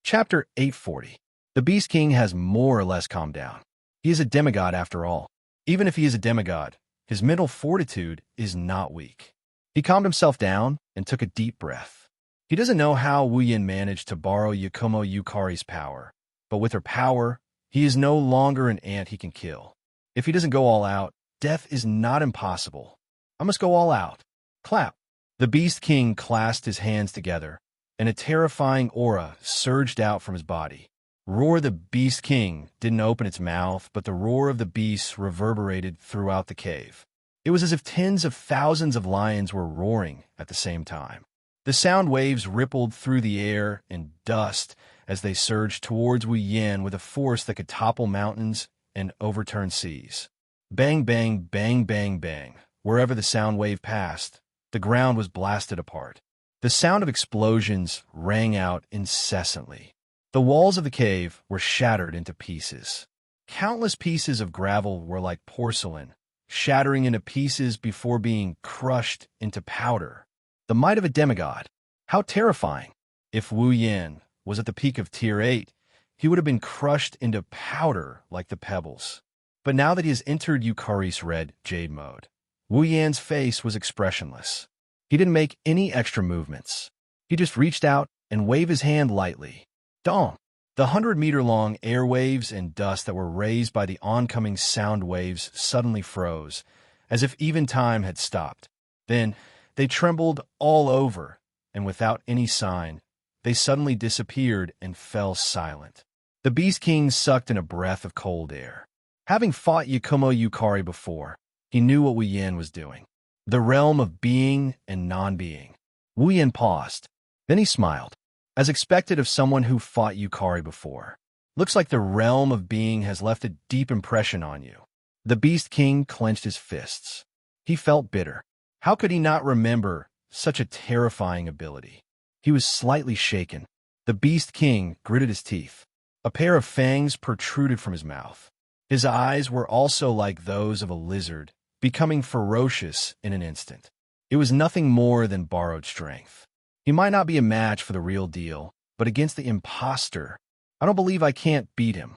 Chapter 840. The Beast King has more or less calmed down. He is a demigod after all. Even if he is a demigod, his mental fortitude is not weak. He calmed himself down and took a deep breath. He doesn't know how Wu Yan managed to borrow Yakumo Yukari's power, but with her power, he is no longer an ant he can kill. If he doesn't go all out, death is not impossible. I must go all out. Clap. The Beast King clasped his hands together, and a terrifying aura surged out from his body. Roar the Beast King didn't open its mouth, but the roar of the beasts reverberated throughout the cave. It was as if tens of thousands of lions were roaring at the same time. The sound waves rippled through the air and dust as they surged towards Wu Yan with a force that could topple mountains and overturn seas. Bang, bang, bang, bang, bang. Wherever the sound wave passed, the ground was blasted apart. The sound of explosions rang out incessantly. The walls of the cave were shattered into pieces. Countless pieces of gravel were like porcelain, shattering into pieces before being crushed into powder. The might of a demigod. How terrifying. If Wu Yan was at the peak of Tier 8, he would have been crushed into powder like the pebbles. But now that he has entered Yukari's red jade mode, Wu Yan's face was expressionless. He didn't make any extra movements. He just reached out and waved his hand lightly. Dong! The 100-meter-long airwaves and dust that were raised by the oncoming sound waves suddenly froze, as if even time had stopped. Then, they trembled all over, and without any sign, they suddenly disappeared and fell silent. The Beast King sucked in a breath of cold air. Having fought Yakumo Yukari before, he knew what Wu Yan was doing. The realm of being and non-being. Wu Yan paused. Then he smiled, as expected of someone who fought Yukari before. Looks like the realm of being has left a deep impression on you. The Beast King clenched his fists. He felt bitter. How could he not remember such a terrifying ability? He was slightly shaken. The Beast King gritted his teeth. A pair of fangs protruded from his mouth. His eyes were also like those of a lizard, becoming ferocious in an instant. It was nothing more than borrowed strength. He might not be a match for the real deal, but against the imposter, I don't believe I can't beat him.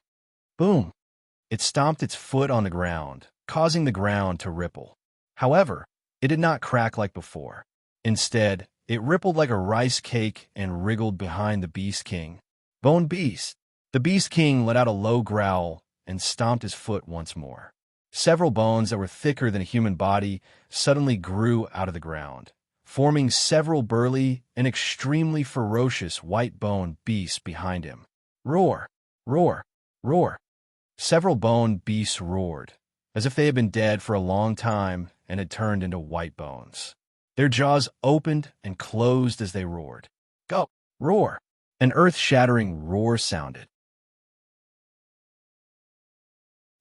Boom! It stomped its foot on the ground, causing the ground to ripple. However, it did not crack like before. Instead, it rippled like a rice cake and wriggled behind the Beast King. Bone Beast! The Beast King let out a low growl and stomped his foot once more. Several bones that were thicker than a human body suddenly grew out of the ground, forming several burly and extremely ferocious white-bone beasts behind him. Roar! Roar! Roar! Several bone beasts roared, as if they had been dead for a long time and had turned into white bones. Their jaws opened and closed as they roared. Go! Roar! An earth-shattering roar sounded.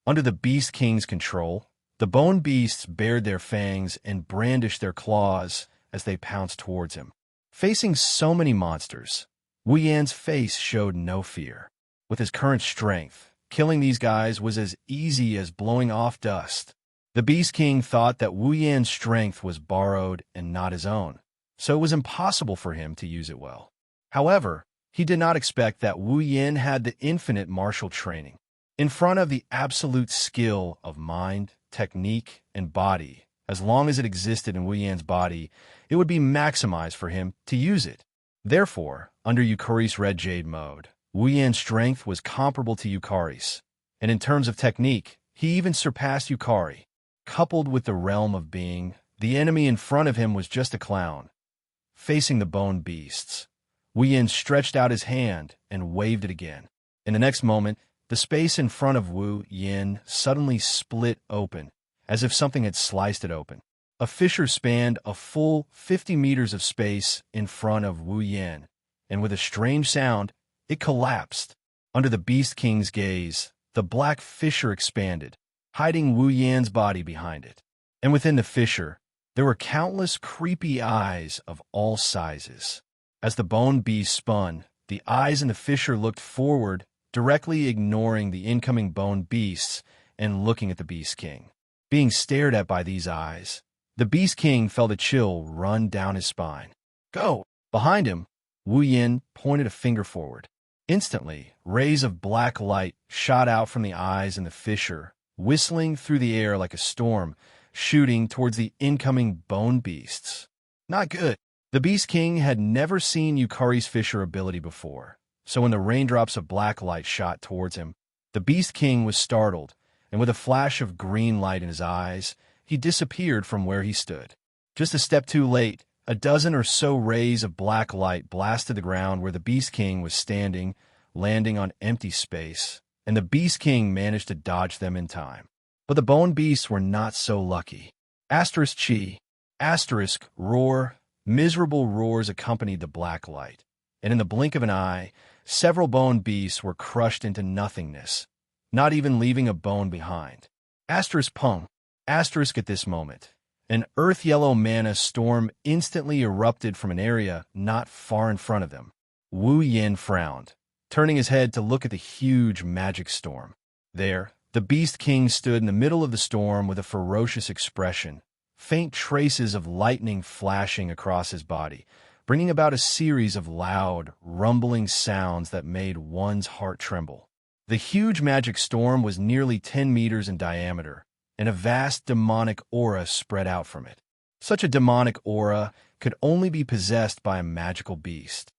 Under the Beast King's control, the bone beasts bared their fangs and brandished their claws as they pounced towards him. Facing so many monsters, Wu Yan's face showed no fear. With his current strength, Killing these guys was as easy as blowing off dust. The Beast King thought that Wu Yan's strength was borrowed and not his own, so it was impossible for him to use it well. However, he did not expect that Wu Yan had the infinite martial training. In front of the absolute skill of mind, technique, and body, as long as it existed in Wu Yan's body, it would be maximized for him to use it. Therefore, under Yukari's Red Jade mode, Wu Yan's strength was comparable to Yukari's, and in terms of technique, he even surpassed Yukari. Coupled with the realm of being, the enemy in front of him was just a clown. Facing the bone beasts, Wu Yan stretched out his hand and waved it again. In the next moment, the space in front of Wu Yan suddenly split open, as if something had sliced it open. A fissure spanned a full 50 meters of space in front of Wu Yan, and with a strange sound, it collapsed. Under the Beast King's gaze, the black fissure expanded, hiding Wu Yan's body behind it. And within the fissure, there were countless creepy eyes of all sizes. As the bone beast spun, the eyes in the fissure looked forward, directly ignoring the incoming bone beasts and looking at the Beast King. Being stared at by these eyes, the Beast King felt a chill run down his spine. Go! Behind him, Wu Yan pointed a finger forward. Instantly, rays of black light shot out from the eyes in the fissure, whistling through the air like a storm, shooting towards the incoming bone beasts. Not good. The Beast King had never seen Yukari's fissure ability before, so when the raindrops of black light shot towards him, the Beast King was startled, and with a flash of green light in his eyes, he disappeared from where he stood. Just a step too late, a dozen or so rays of black light blasted the ground where the Beast King was standing, landing on empty space, and the Beast King managed to dodge them in time. But the bone beasts were not so lucky. Asterisk chi, asterisk roar, miserable roars accompanied the black light, and in the blink of an eye, several bone beasts were crushed into nothingness, not even leaving a bone behind. Asterisk pung, asterisk at this moment. An earth-yellow mana storm instantly erupted from an area not far in front of them. Wu Yan frowned, turning his head to look at the huge magic storm. There, the Beast King stood in the middle of the storm with a ferocious expression, faint traces of lightning flashing across his body, bringing about a series of loud, rumbling sounds that made one's heart tremble. The huge magic storm was nearly 10 meters in diameter, and a vast demonic aura spread out from it. Such a demonic aura could only be possessed by a magical beast.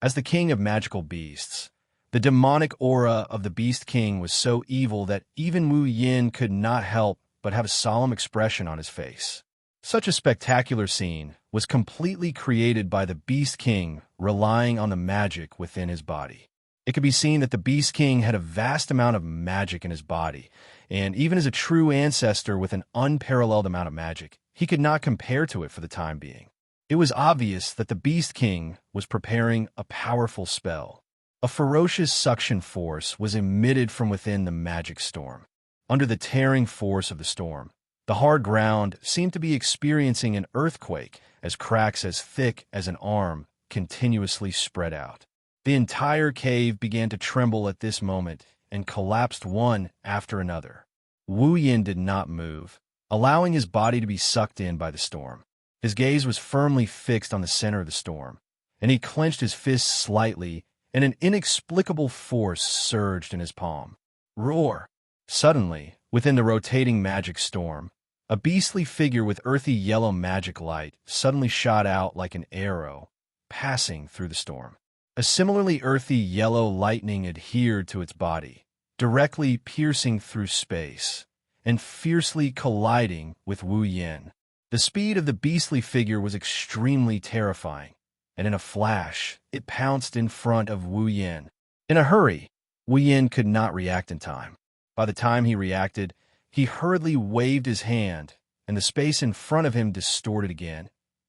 As the king of magical beasts, the demonic aura of the Beast King was so evil that even Wu Yan could not help but have a solemn expression on his face. Such a spectacular scene was completely created by the Beast King relying on the magic within his body. It could be seen that the Beast King had a vast amount of magic in his body, and even as a true ancestor with an unparalleled amount of magic, he could not compare to it for the time being. It was obvious that the Beast King was preparing a powerful spell. A ferocious suction force was emitted from within the magic storm. Under the tearing force of the storm, the hard ground seemed to be experiencing an earthquake as cracks as thick as an arm continuously spread out. The entire cave began to tremble at this moment and collapsed one after another. Wu Yan did not move, allowing his body to be sucked in by the storm. His gaze was firmly fixed on the center of the storm, and he clenched his fists slightly, and an inexplicable force surged in his palm. Roar! Suddenly, within the rotating magic storm, a beastly figure with earthy yellow magic light suddenly shot out like an arrow, passing through the storm. A similarly earthy yellow lightning adhered to its body, directly piercing through space, and fiercely colliding with Wu Yan. The speed of the beastly figure was extremely terrifying, and in a flash, it pounced in front of Wu Yan. In a hurry, Wu Yan could not react in time. By the time he reacted, he hurriedly waved his hand, and the space in front of him distorted again,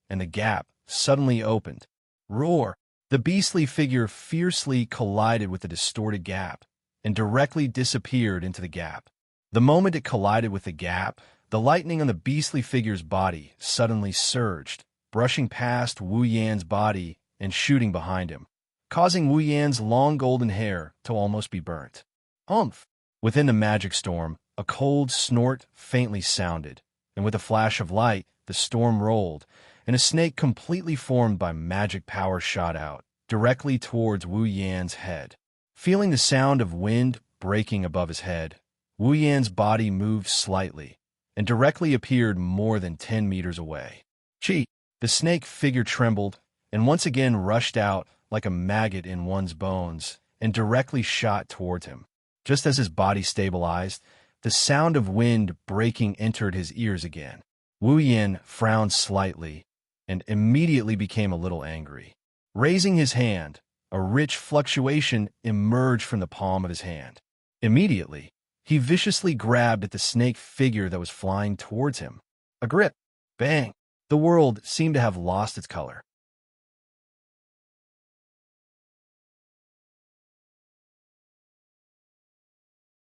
and the gap suddenly opened. Roar! The beastly figure fiercely collided with the distorted gap, and directly disappeared into the gap. The moment it collided with the gap, the lightning on the beastly figure's body suddenly surged, brushing past Wu Yan's body and shooting behind him, causing Wu Yan's long golden hair to almost be burnt. Umph! Within the magic storm, a cold snort faintly sounded, and with a flash of light, the storm rolled, and a snake completely formed by magic power shot out, directly towards Wu Yan's head. Feeling the sound of wind breaking above his head, Wu Yan's body moved slightly, and directly appeared more than 10 meters away. Chi! The snake figure trembled, and once again rushed out like a maggot in one's bones, and directly shot towards him. Just as his body stabilized, the sound of wind breaking entered his ears again. Wu Yan frowned slightly, and immediately became a little angry. Raising his hand, a rich fluctuation emerged from the palm of his hand. Immediately, he viciously grabbed at the snake figure that was flying towards him. A grip! Bang! The world seemed to have lost its color.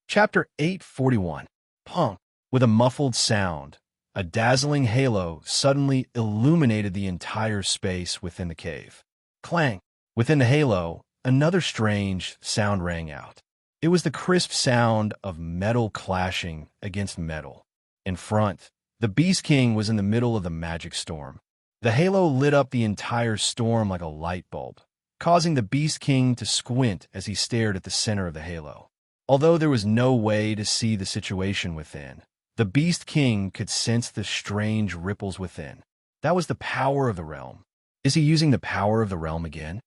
Chapter 841. Punk! With a muffled sound, a dazzling halo suddenly illuminated the entire space within the cave. Clang! Within the halo, another strange sound rang out. It was the crisp sound of metal clashing against metal. In front, the Beast King was in the middle of the magic storm. The halo lit up the entire storm like a light bulb, causing the Beast King to squint as he stared at the center of the halo. Although there was no way to see the situation within, the Beast King could sense the strange ripples within. That was the power of the realm. Is he using the power of the realm again?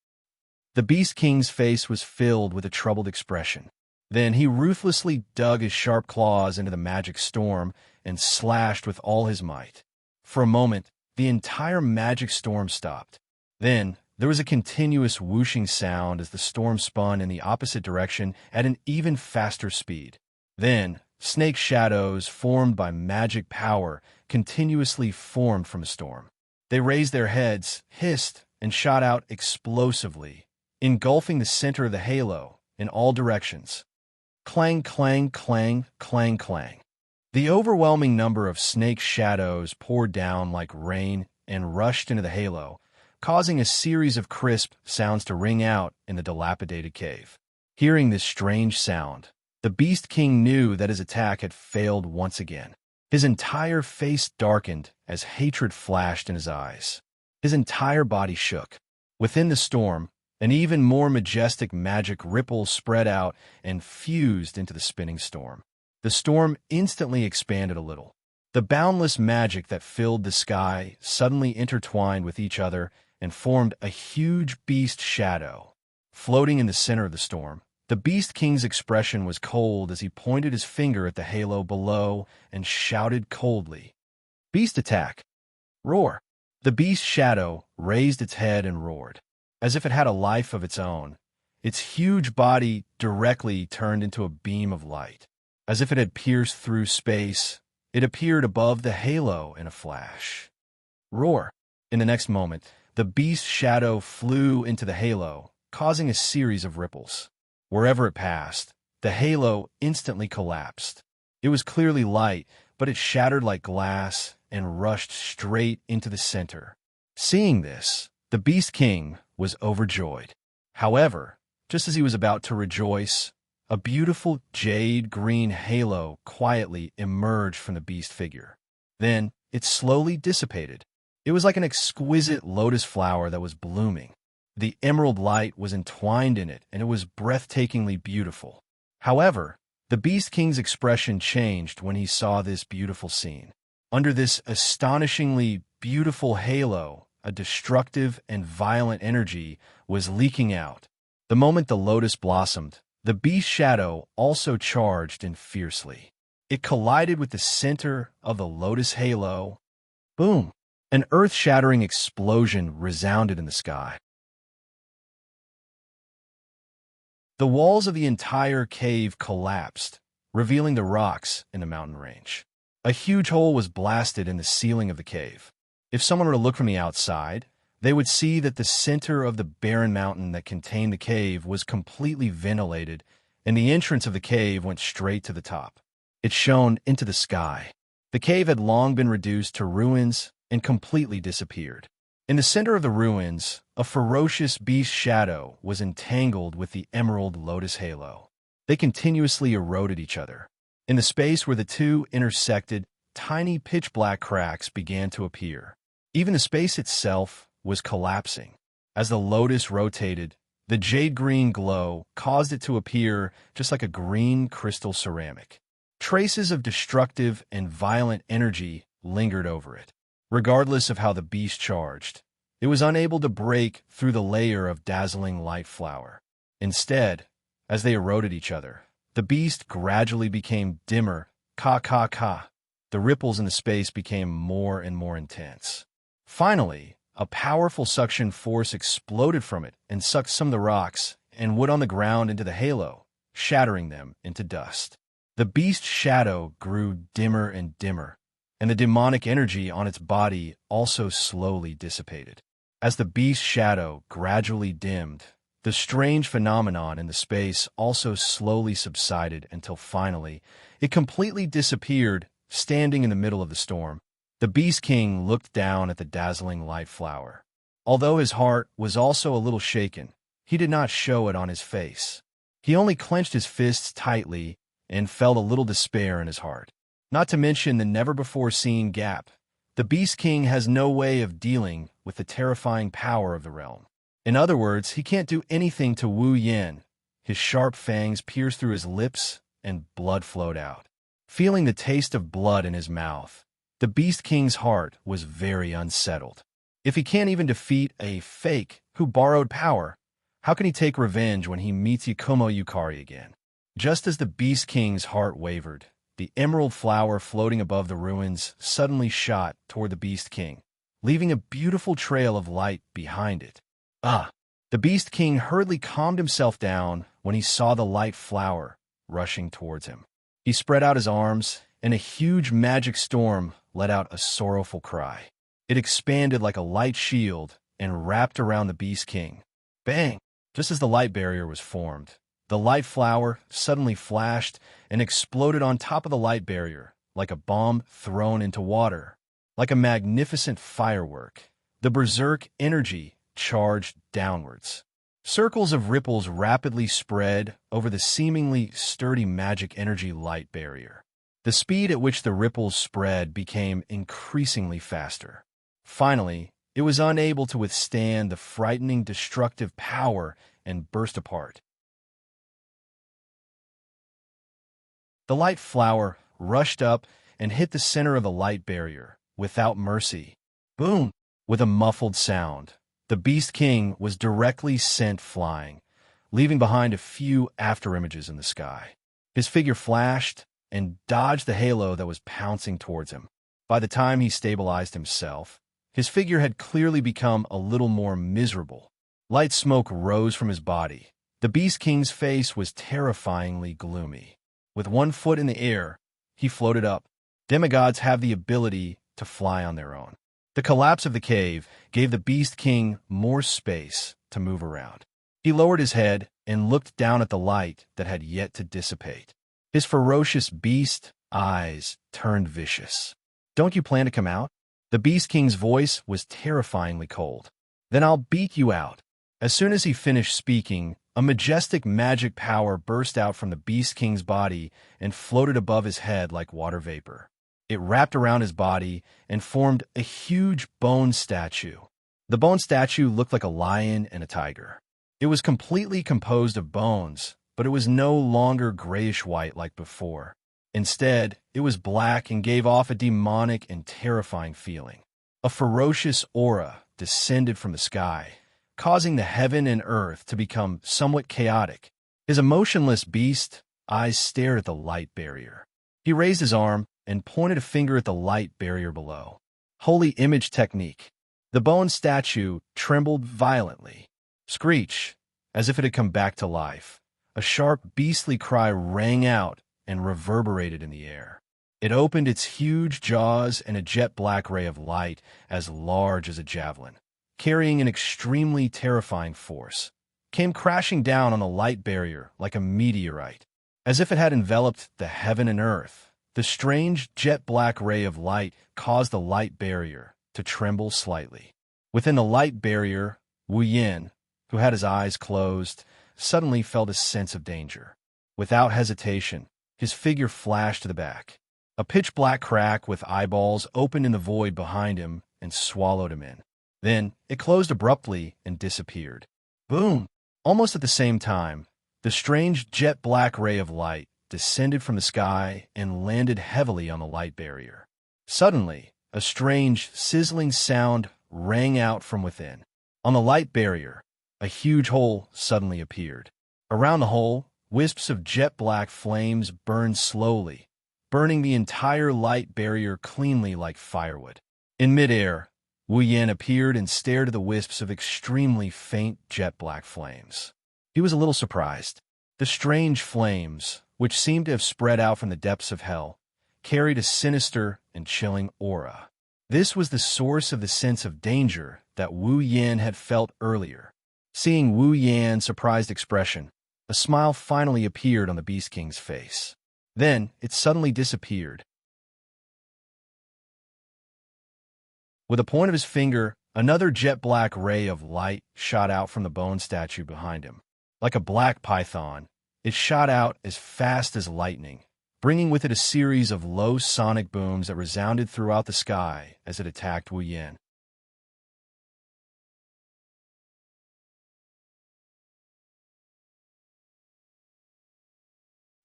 The Beast King's face was filled with a troubled expression. Then he ruthlessly dug his sharp claws into the magic storm and slashed with all his might. For a moment, the entire magic storm stopped. Then, there was a continuous whooshing sound as the storm spun in the opposite direction at an even faster speed. Then, snake shadows formed by magic power continuously formed from the storm. They raised their heads, hissed, and shot out explosively, engulfing the center of the halo in all directions. Clang, clang, clang, clang, clang. The overwhelming number of snake shadows poured down like rain and rushed into the halo, causing a series of crisp sounds to ring out in the dilapidated cave. Hearing this strange sound, the Beast King knew that his attack had failed once again. His entire face darkened as hatred flashed in his eyes. His entire body shook. Within the storm, an even more majestic magic ripple spread out and fused into the spinning storm. The storm instantly expanded a little. The boundless magic that filled the sky suddenly intertwined with each other and formed a huge beast shadow. Floating in the center of the storm, the Beast King's expression was cold as he pointed his finger at the halo below and shouted coldly, "Beast attack! Roar!" The beast shadow raised its head and roared. As if it had a life of its own, its huge body directly turned into a beam of light. As if it had pierced through space, it appeared above the halo in a flash. Roar! In the next moment, the beast shadow flew into the halo, causing a series of ripples. Wherever it passed, the halo instantly collapsed. It was clearly light, but it shattered like glass and rushed straight into the center. Seeing this, the Beast King was overjoyed. However, just as he was about to rejoice, a beautiful jade-green halo quietly emerged from the beast figure. Then, it slowly dissipated. It was like an exquisite lotus flower that was blooming. The emerald light was entwined in it, and it was breathtakingly beautiful. However, the Beast King's expression changed when he saw this beautiful scene. Under this astonishingly beautiful halo, a destructive and violent energy was leaking out. The moment the lotus blossomed, the beast shadow also charged in fiercely. It collided with the center of the lotus halo. Boom! An earth-shattering explosion resounded in the sky. The walls of the entire cave collapsed, revealing the rocks in the mountain range. A huge hole was blasted in the ceiling of the cave. If someone were to look from the outside, they would see that the center of the barren mountain that contained the cave was completely ventilated, and the entrance of the cave went straight to the top. It shone into the sky. The cave had long been reduced to ruins and completely disappeared. In the center of the ruins, a ferocious beast shadow was entangled with the emerald lotus halo. They continuously eroded each other. In the space where the two intersected, tiny pitch-black cracks began to appear. Even the space itself was collapsing. As the lotus rotated, the jade-green glow caused it to appear just like a green crystal ceramic. Traces of destructive and violent energy lingered over it. Regardless of how the beast charged, it was unable to break through the layer of dazzling light flower. Instead, as they eroded each other, the beast gradually became dimmer. Ka. The ripples in the space became more and more intense. Finally, a powerful suction force exploded from it and sucked some of the rocks and wood on the ground into the halo, shattering them into dust. The beast's shadow grew dimmer and dimmer, and the demonic energy on its body also slowly dissipated. As the beast's shadow gradually dimmed, the strange phenomenon in the space also slowly subsided until finally it completely disappeared, standing in the middle of the storm. The Beast King looked down at the dazzling light flower. Although his heart was also a little shaken, he did not show it on his face. He only clenched his fists tightly and felt a little despair in his heart. Not to mention the never-before-seen gap. The Beast King has no way of dealing with the terrifying power of the realm. In other words, he can't do anything to Wu Yin. His sharp fangs pierced through his lips and blood flowed out. Feeling the taste of blood in his mouth, the Beast King's heart was very unsettled. If he can't even defeat a fake who borrowed power, how can he take revenge when he meets Yakumo Yukari again? Just as the Beast King's heart wavered, the emerald flower floating above the ruins suddenly shot toward the Beast King, leaving a beautiful trail of light behind it. The Beast King hurriedly calmed himself down when he saw the light flower rushing towards him. He spread out his arms, and a huge magic storm let out a sorrowful cry. It expanded like a light shield and wrapped around the Beast King. Bang! Just as the light barrier was formed, the light flower suddenly flashed and exploded on top of the light barrier like a bomb thrown into water. Like a magnificent firework, the berserk energy charged downwards. Circles of ripples rapidly spread over the seemingly sturdy magic energy light barrier. The speed at which the ripples spread became increasingly faster. Finally, it was unable to withstand the frightening destructive power and burst apart. The light flower rushed up and hit the center of the light barrier without mercy. Boom! With a muffled sound, the Beast King was directly sent flying, leaving behind a few afterimages in the sky. His figure flashed and dodged the halo that was pouncing towards him. By the time he stabilized himself, his figure had clearly become a little more miserable. Light smoke rose from his body. The Beast King's face was terrifyingly gloomy. With one foot in the air, he floated up. Demigods have the ability to fly on their own. The collapse of the cave gave the Beast King more space to move around. He lowered his head and looked down at the light that had yet to dissipate. His ferocious beast eyes turned vicious. "Don't you plan to come out?" The Beast King's voice was terrifyingly cold. "Then I'll beat you out." As soon as he finished speaking, a majestic magic power burst out from the Beast King's body and floated above his head like water vapor. It wrapped around his body and formed a huge bone statue. The bone statue looked like a lion and a tiger. It was completely composed of bones, but it was no longer grayish-white like before. Instead, it was black and gave off a demonic and terrifying feeling. A ferocious aura descended from the sky, causing the heaven and earth to become somewhat chaotic. His emotionless beast eyes stared at the light barrier. He raised his arm and pointed a finger at the light barrier below. Holy image technique. The bone statue trembled violently. Screech, as if it had come back to life. A sharp, beastly cry rang out and reverberated in the air. It opened its huge jaws, and a jet-black ray of light as large as a javelin, carrying an extremely terrifying force, came crashing down on the light barrier like a meteorite. As if it had enveloped the heaven and earth, the strange jet-black ray of light caused the light barrier to tremble slightly. Within the light barrier, Wu Yin, who had his eyes closed, suddenly felt a sense of danger. Without hesitation, his figure flashed to the back. A pitch-black crack with eyeballs opened in the void behind him and swallowed him in. Then, it closed abruptly and disappeared. Boom! Almost at the same time, the strange jet-black ray of light descended from the sky and landed heavily on the light barrier. Suddenly, a strange, sizzling sound rang out from within. On the light barrier, a huge hole suddenly appeared. Around the hole, wisps of jet-black flames burned slowly, burning the entire light barrier cleanly like firewood. In midair, Wu Yan appeared and stared at the wisps of extremely faint jet-black flames. He was a little surprised. The strange flames, which seemed to have spread out from the depths of hell, carried a sinister and chilling aura. This was the source of the sense of danger that Wu Yan had felt earlier. Seeing Wu Yan's surprised expression, a smile finally appeared on the Beast King's face. Then, it suddenly disappeared. With a point of his finger, another jet-black ray of light shot out from the bone statue behind him. Like a black python, it shot out as fast as lightning, bringing with it a series of low sonic booms that resounded throughout the sky as it attacked Wu Yan.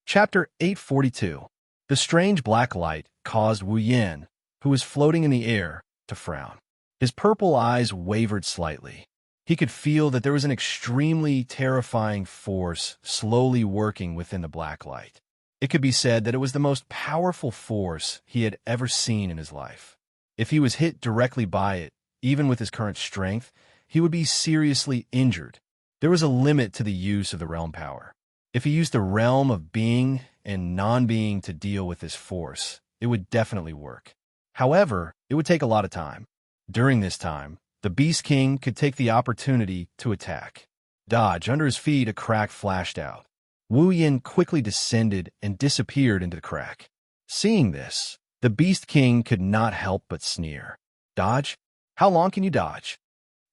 Chapter 842. The strange black light caused Wu Yan, who was floating in the air, to frown. His purple eyes wavered slightly. He could feel that there was an extremely terrifying force slowly working within the black light. It could be said that it was the most powerful force he had ever seen in his life. If he was hit directly by it, even with his current strength, he would be seriously injured. There was a limit to the use of the realm power. If he used the realm of being and non-being to deal with this force, it would definitely work. However, it would take a lot of time. During this time, the Beast King could take the opportunity to attack. Dodge, under his feet, a crack flashed out. Wu Yin quickly descended and disappeared into the crack. Seeing this, the Beast King could not help but sneer. Dodge? How long can you dodge?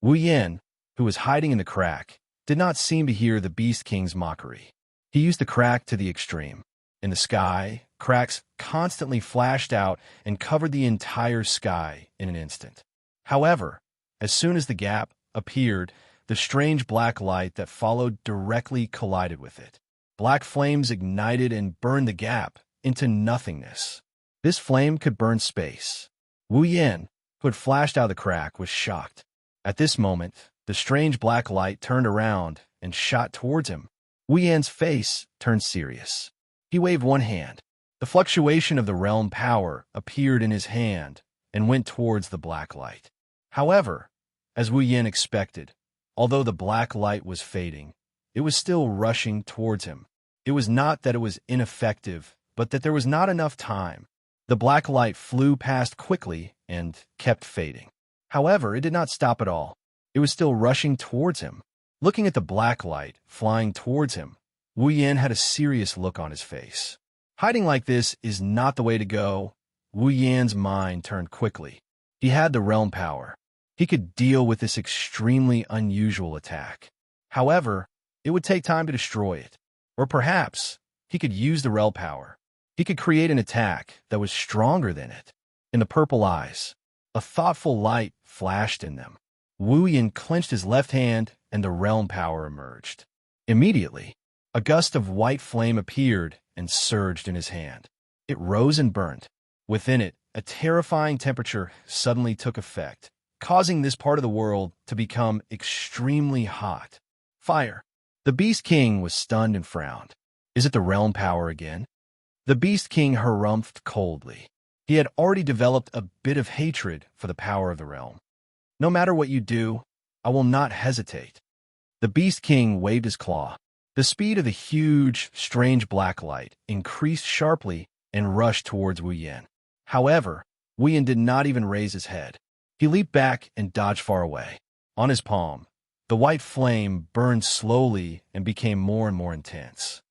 Wu Yin, who was hiding in the crack, did not seem to hear the Beast King's mockery. He used the crack to the extreme. In the sky, cracks constantly flashed out and covered the entire sky in an instant. However, as soon as the gap appeared, the strange black light that followed directly collided with it. Black flames ignited and burned the gap into nothingness. This flame could burn space. Wu Yan, who had flashed out of the crack, was shocked. At this moment, the strange black light turned around and shot towards him. Wu Yan's face turned serious. He waved one hand. The fluctuation of the realm power appeared in his hand and went towards the black light. However, as Wu Yan expected, although the black light was fading, it was still rushing towards him. It was not that it was ineffective, but that there was not enough time. The black light flew past quickly and kept fading. However, it did not stop at all. It was still rushing towards him. Looking at the black light flying towards him, Wu Yan had a serious look on his face. Hiding like this is not the way to go. Wu Yan's mind turned quickly. He had the realm power. He could deal with this extremely unusual attack. However, it would take time to destroy it. Or perhaps he could use the realm power. He could create an attack that was stronger than it. In the purple eyes, a thoughtful light flashed in them. Wu Yan clenched his left hand and the realm power emerged. Immediately, a gust of white flame appeared and surged in his hand. It rose and burned. Within it, a terrifying temperature suddenly took effect, causing this part of the world to become extremely hot. Fire. The Beast King was stunned and frowned. Is it the realm power again? The Beast King harumphed coldly. He had already developed a bit of hatred for the power of the realm. No matter what you do, I will not hesitate. The Beast King waved his claw. The speed of the huge, strange black light increased sharply and rushed towards Wu Yan. However, Wu Yan did not even raise his head. He leaped back and dodged far away. On his palm, the white flame burned slowly and became more and more intense.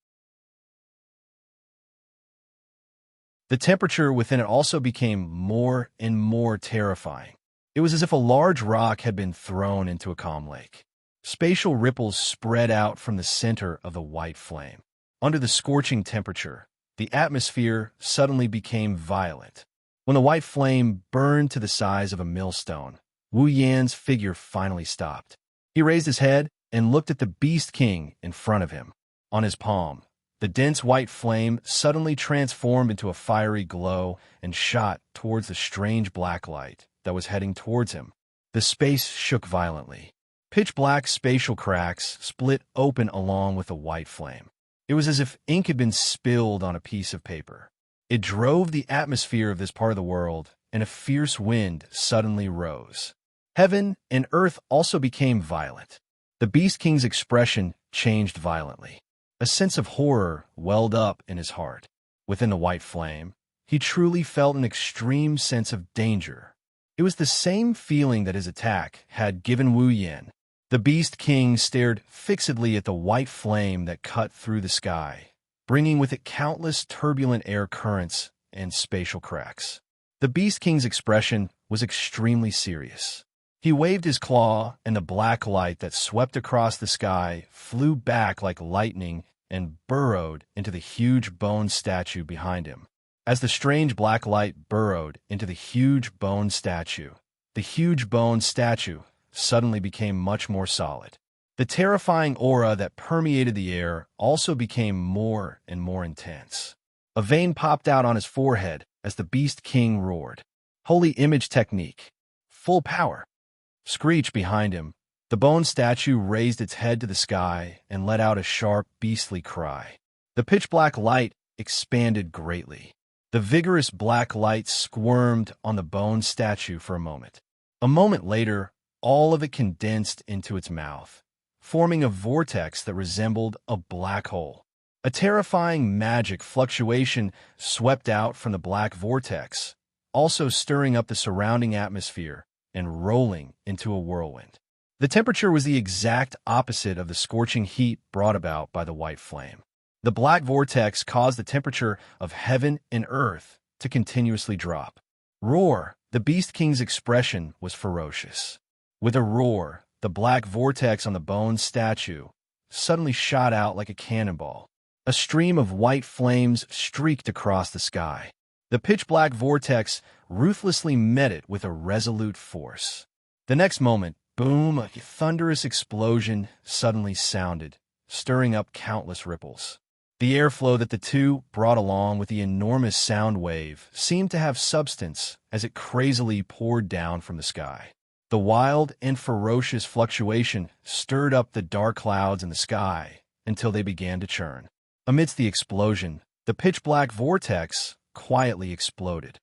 The temperature within it also became more and more terrifying. It was as if a large rock had been thrown into a calm lake. Spatial ripples spread out from the center of the white flame. Under the scorching temperature, the atmosphere suddenly became violent. When the white flame burned to the size of a millstone, Wu Yan's figure finally stopped. He raised his head and looked at the Beast King in front of him. On his palm, the dense white flame suddenly transformed into a fiery glow and shot towards the strange black light that was heading towards him. The space shook violently. Pitch-black spatial cracks split open along with the white flame. It was as if ink had been spilled on a piece of paper. It drove the atmosphere of this part of the world, and a fierce wind suddenly rose. Heaven and earth also became violent. The Beast King's expression changed violently. A sense of horror welled up in his heart. Within the white flame, he truly felt an extreme sense of danger. It was the same feeling that his attack had given Wu Yan. The Beast King stared fixedly at the white flame that cut through the sky, bringing with it countless turbulent air currents and spatial cracks. The Beast King's expression was extremely serious. He waved his claw, and the black light that swept across the sky flew back like lightning and burrowed into the huge bone statue behind him. As the strange black light burrowed into the huge bone statue suddenly became much more solid. The terrifying aura that permeated the air also became more and more intense. A vein popped out on his forehead as the Beast King roared. Holy image technique. Full power. Screech behind him. The bone statue raised its head to the sky and let out a sharp, beastly cry. The pitch-black light expanded greatly. The vigorous black light squirmed on the bone statue for a moment. A moment later, all of it condensed into its mouth, forming a vortex that resembled a black hole. A terrifying magic fluctuation swept out from the black vortex, also stirring up the surrounding atmosphere and rolling into a whirlwind. The temperature was the exact opposite of the scorching heat brought about by the white flame. The black vortex caused the temperature of heaven and earth to continuously drop. Roar! The Beast King's expression was ferocious. With a roar, the black vortex on the bone statue suddenly shot out like a cannonball. A stream of white flames streaked across the sky. The pitch-black vortex ruthlessly met it with a resolute force. The next moment, boom, a thunderous explosion suddenly sounded, stirring up countless ripples. The airflow that the two brought along with the enormous sound wave seemed to have substance as it crazily poured down from the sky. The wild and ferocious fluctuation stirred up the dark clouds in the sky until they began to churn. Amidst the explosion, the pitch-black vortex quietly exploded.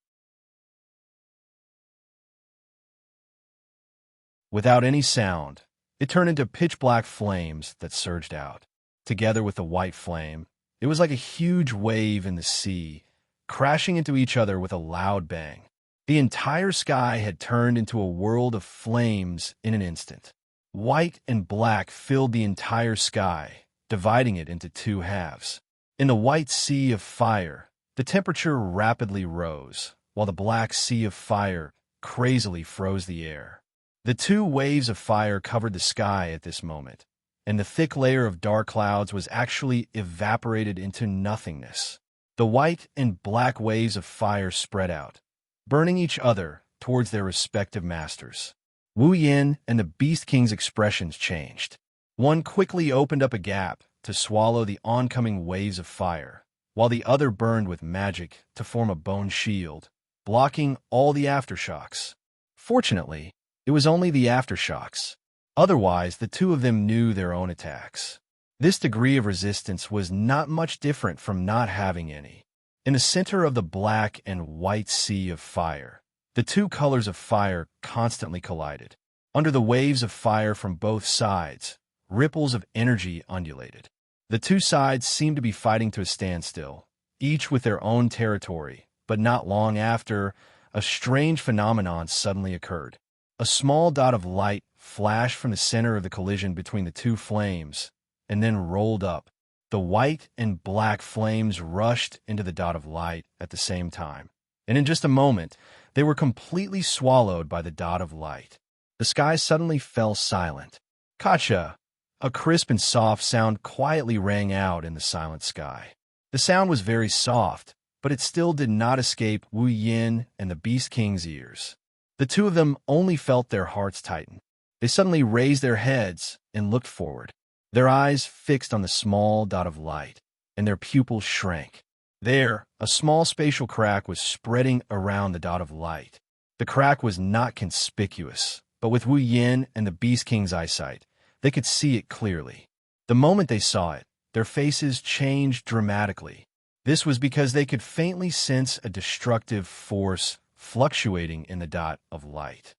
Without any sound, it turned into pitch-black flames that surged out. Together with the white flame, it was like a huge wave in the sea, crashing into each other with a loud bang. The entire sky had turned into a world of flames in an instant. White and black filled the entire sky, dividing it into two halves. In the white sea of fire, the temperature rapidly rose, while the black sea of fire crazily froze the air. The two waves of fire covered the sky at this moment, and the thick layer of dark clouds was actually evaporated into nothingness. The white and black waves of fire spread out, burning each other towards their respective masters. Wu Yan and the Beast King's expressions changed. One quickly opened up a gap to swallow the oncoming waves of fire, while the other burned with magic to form a bone shield, blocking all the aftershocks. Fortunately, it was only the aftershocks. Otherwise, the two of them knew their own attacks. This degree of resistance was not much different from not having any. In the center of the black and white sea of fire, the two colors of fire constantly collided. Under the waves of fire from both sides, ripples of energy undulated. The two sides seemed to be fighting to a standstill, each with their own territory, but not long after, a strange phenomenon suddenly occurred. A small dot of light flashed from the center of the collision between the two flames, and then rolled up. The white and black flames rushed into the dot of light at the same time, and in just a moment, They were completely swallowed by the dot of light. The sky suddenly fell silent. Katja! A crisp and soft sound quietly rang out in the silent sky. The sound was very soft, but it still did not escape Wu Yin and the Beast King's ears. The two of them only felt their hearts tighten. They suddenly raised their heads and looked forward, their eyes fixed on the small dot of light, and their pupils shrank. There, a small spatial crack was spreading around the dot of light. The crack was not conspicuous, but with Wu Yin and the Beast King's eyesight, they could see it clearly. The moment they saw it, their faces changed dramatically. This was because they could faintly sense a destructive force fluctuating in the dot of light.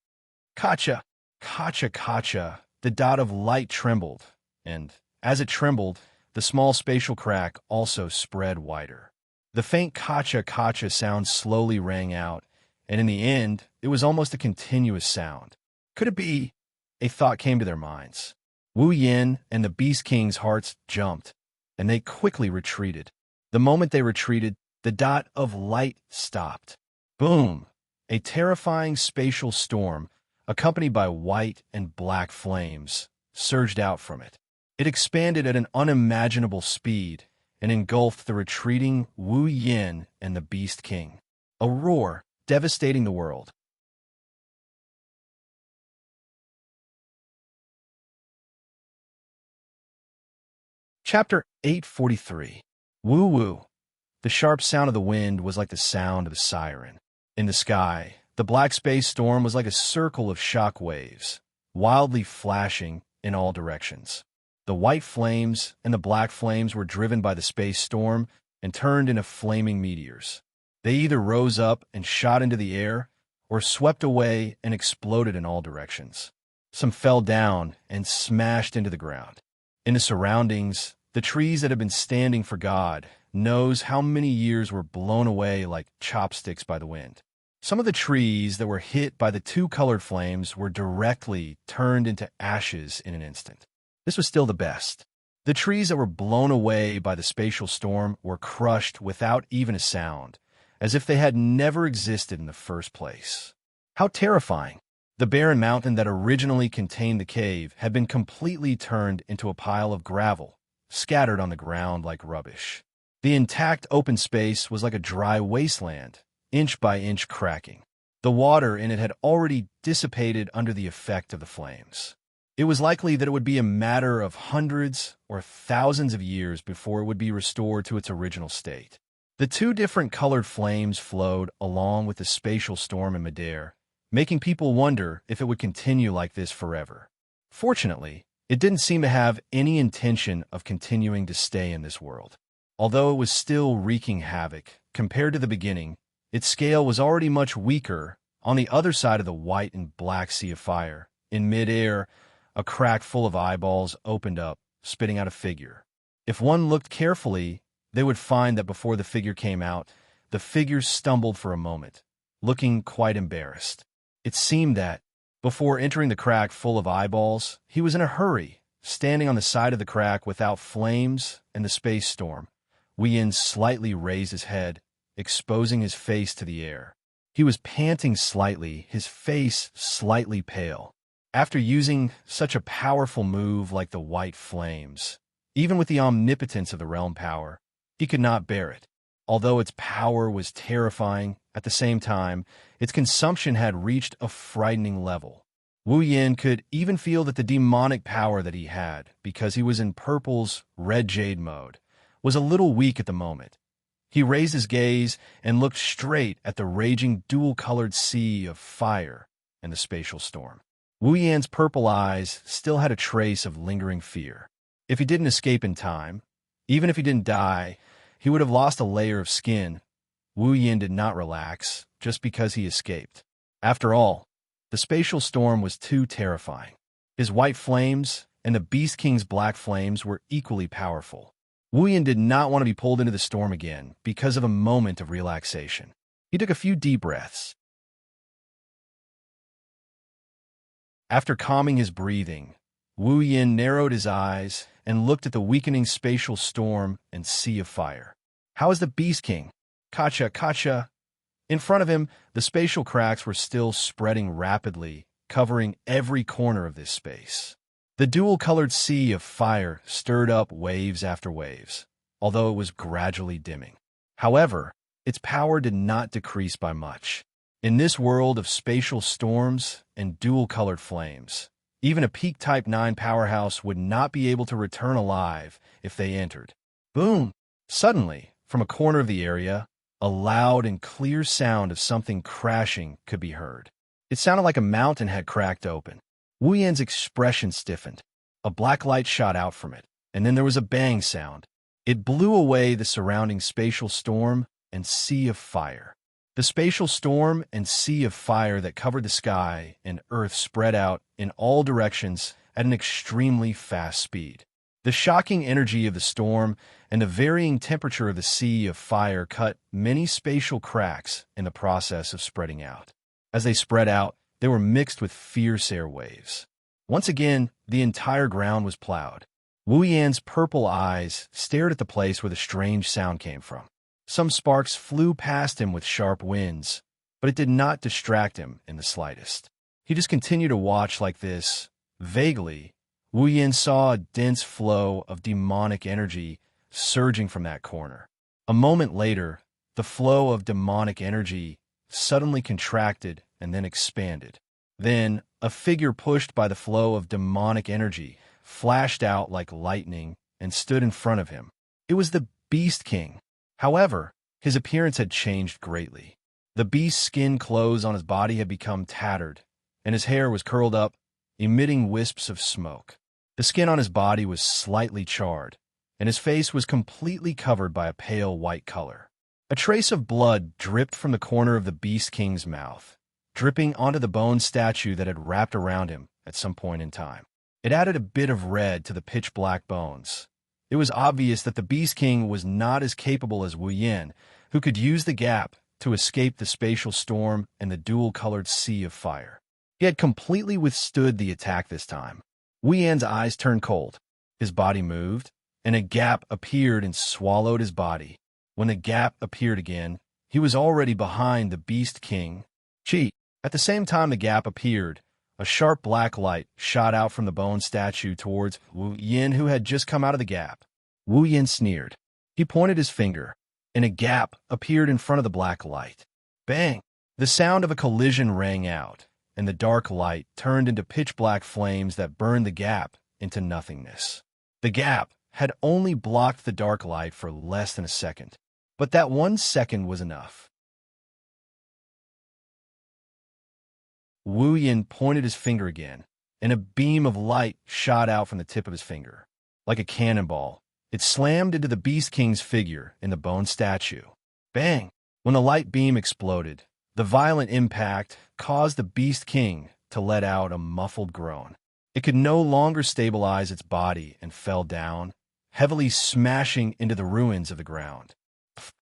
Katja! Katja! Katja! The dot of light trembled, and, as it trembled, the small spatial crack also spread wider. The faint Katja! Katja! sound slowly rang out, and in the end, it was almost a continuous sound. Could it be? A thought came to their minds. Wu Yin and the Beast King's hearts jumped, and they quickly retreated. The moment they retreated, the dot of light stopped. Boom! A terrifying spatial storm, accompanied by white and black flames, surged out from it. It expanded at an unimaginable speed and engulfed the retreating Wu Yin and the Beast King. A roar, devastating the world. Chapter 843. Woo Woo. The sharp sound of the wind was like the sound of a siren. In the sky, the black space storm was like a circle of shock waves, wildly flashing in all directions. The white flames and the black flames were driven by the space storm and turned into flaming meteors. They either rose up and shot into the air, or swept away and exploded in all directions. Some fell down and smashed into the ground. In the surroundings, the trees that had been standing for God knows how many years were blown away like chopsticks by the wind. Some of the trees that were hit by the two colored flames were directly turned into ashes in an instant. This was still the best. The trees that were blown away by the spatial storm were crushed without even a sound, as if they had never existed in the first place. How terrifying! The barren mountain that originally contained the cave had been completely turned into a pile of gravel, scattered on the ground like rubbish. The intact open space was like a dry wasteland, inch by inch cracking. The water in it had already dissipated under the effect of the flames. It was likely that it would be a matter of hundreds or thousands of years before it would be restored to its original state. The two different colored flames flowed along with the spatial storm in midair, making people wonder if it would continue like this forever. Fortunately, it didn't seem to have any intention of continuing to stay in this world. Although it was still wreaking havoc, compared to the beginning, its scale was already much weaker. On the other side of the white and black sea of fire, in midair, a crack full of eyeballs opened up, spitting out a figure. If one looked carefully, they would find that before the figure came out, the figure stumbled for a moment, looking quite embarrassed. It seemed that, before entering the crack full of eyeballs, he was in a hurry, standing on the side of the crack without flames and the space storm. Wu Yin slightly raised his head, exposing his face to the air. He was panting slightly, his face slightly pale. After using such a powerful move like the white flames, even with the omnipotence of the realm power, he could not bear it. Although its power was terrifying, at the same time, its consumption had reached a frightening level. Wu Yin could even feel that the demonic power that he had, because he was in Purple's red jade mode, was a little weak at the moment. He raised his gaze and looked straight at the raging dual-colored sea of fire and the spatial storm. Wu Yan's purple eyes still had a trace of lingering fear. If he didn't escape in time, even if he didn't die, he would have lost a layer of skin. Wu Yin did not relax just because he escaped. After all, the spatial storm was too terrifying. His white flames and the Beast King's black flames were equally powerful. Wu Yin did not want to be pulled into the storm again because of a moment of relaxation. He took a few deep breaths. After calming his breathing, Wu Yin narrowed his eyes and looked at the weakening spatial storm and sea of fire. "How is the Beast King?" Katja, Katja. In front of him, the spatial cracks were still spreading rapidly, covering every corner of this space. The dual-colored sea of fire stirred up waves after waves, although it was gradually dimming. However, its power did not decrease by much. In this world of spatial storms and dual-colored flames, even a peak Type 9 powerhouse would not be able to return alive if they entered. Boom! Suddenly, from a corner of the area, a loud and clear sound of something crashing could be heard. It sounded like a mountain had cracked open. Wu Yan's expression stiffened. A black light shot out from it, and then there was a bang sound. It blew away the surrounding spatial storm and sea of fire. The spatial storm and sea of fire that covered the sky and earth spread out in all directions at an extremely fast speed. The shocking energy of the storm and the varying temperature of the sea of fire cut many spatial cracks in the process of spreading out. As they spread out, they were mixed with fierce air waves. Once again, the entire ground was plowed. Wu Yan's purple eyes stared at the place where the strange sound came from. Some sparks flew past him with sharp winds, but it did not distract him in the slightest. He just continued to watch like this. Vaguely, Wu Yan saw a dense flow of demonic energy surging from that corner. A moment later, the flow of demonic energy suddenly contracted and then expanded. Then, a figure pushed by the flow of demonic energy flashed out like lightning and stood in front of him. It was the Beast King. However, his appearance had changed greatly. The beast's skin clothes on his body had become tattered, and his hair was curled up, emitting wisps of smoke. The skin on his body was slightly charred, and his face was completely covered by a pale white color. A trace of blood dripped from the corner of the Beast King's mouth, dripping onto the bone statue that had wrapped around him at some point in time. It added a bit of red to the pitch-black bones. It was obvious that the Beast King was not as capable as Wu Yan, who could use the gap to escape the spatial storm and the dual-colored sea of fire. He had completely withstood the attack this time. Wu Yan's eyes turned cold. His body moved, and a gap appeared and swallowed his body. When the gap appeared again, he was already behind the Beast King. At the same time the gap appeared, a sharp black light shot out from the bone statue towards Wu Yan, who had just come out of the gap. Wu Yan sneered. He pointed his finger, and a gap appeared in front of the black light. Bang! The sound of a collision rang out, and the dark light turned into pitch-black flames that burned the gap into nothingness. The gap had only blocked the dark light for less than a second, but that 1 second was enough. Wu Yan pointed his finger again, and a beam of light shot out from the tip of his finger. Like a cannonball, it slammed into the Beast King's figure in the bone statue. Bang! When the light beam exploded, the violent impact caused the Beast King to let out a muffled groan. It could no longer stabilize its body and fell down, heavily smashing into the ruins of the ground.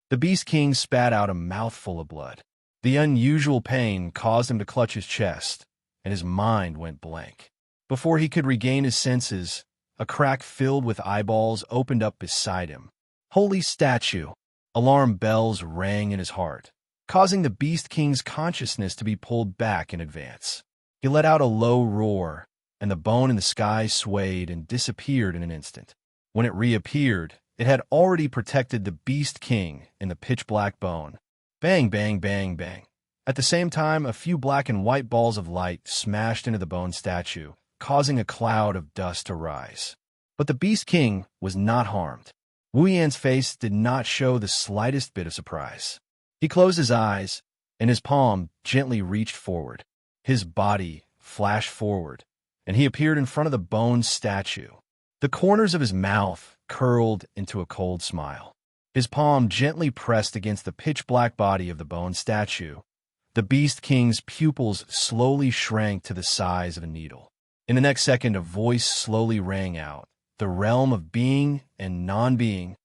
The Beast King spat out a mouthful of blood. The unusual pain caused him to clutch his chest, and his mind went blank. Before he could regain his senses, a crack filled with eyeballs opened up beside him. Holy statue! Alarm bells rang in his heart, causing the Beast King's consciousness to be pulled back in advance. He let out a low roar, and the bone in the sky swayed and disappeared in an instant. When it reappeared, it had already protected the Beast King in the pitch-black bone. Bang, bang, bang, bang. At the same time, a few black and white balls of light smashed into the bone statue, causing a cloud of dust to rise. But the Beast King was not harmed. Wu Yan's face did not show the slightest bit of surprise. He closed his eyes, and his palm gently reached forward. His body flashed forward, and he appeared in front of the bone statue. The corners of his mouth curled into a cold smile. His palm gently pressed against the pitch-black body of the bone statue. The Beast King's pupils slowly shrank to the size of a needle. In the next second, a voice slowly rang out, the realm of being and non-being.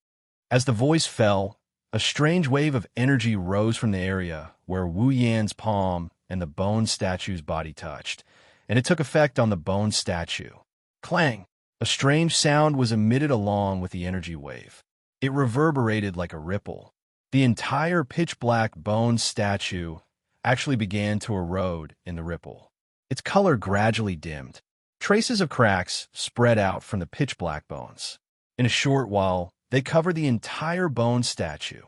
As the voice fell, a strange wave of energy rose from the area where Wu Yan's palm and the bone statue's body touched, and it took effect on the bone statue. Clang! A strange sound was emitted along with the energy wave. It reverberated like a ripple. The entire pitch-black bone statue actually began to erode in the ripple. Its color gradually dimmed. Traces of cracks spread out from the pitch-black bones. In a short while, they covered the entire bone statue.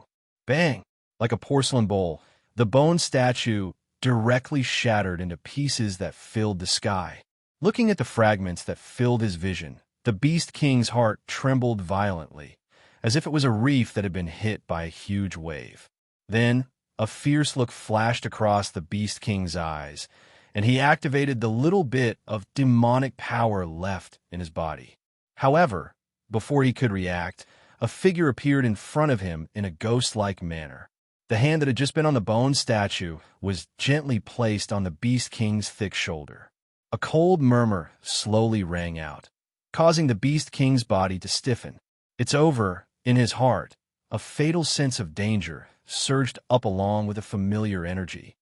Bang! Like a porcelain bowl, the bone statue directly shattered into pieces that filled the sky. Looking at the fragments that filled his vision, the Beast King's heart trembled violently, as if it was a reef that had been hit by a huge wave. Then, a fierce look flashed across the Beast King's eyes, and he activated the little bit of demonic power left in his body. However, before he could react, a figure appeared in front of him in a ghost-like manner. The hand that had just been on the bone statue was gently placed on the Beast King's thick shoulder. A cold murmur slowly rang out, causing the Beast King's body to stiffen. "It's over," in his heart. A fatal sense of danger surged up along with a familiar energy.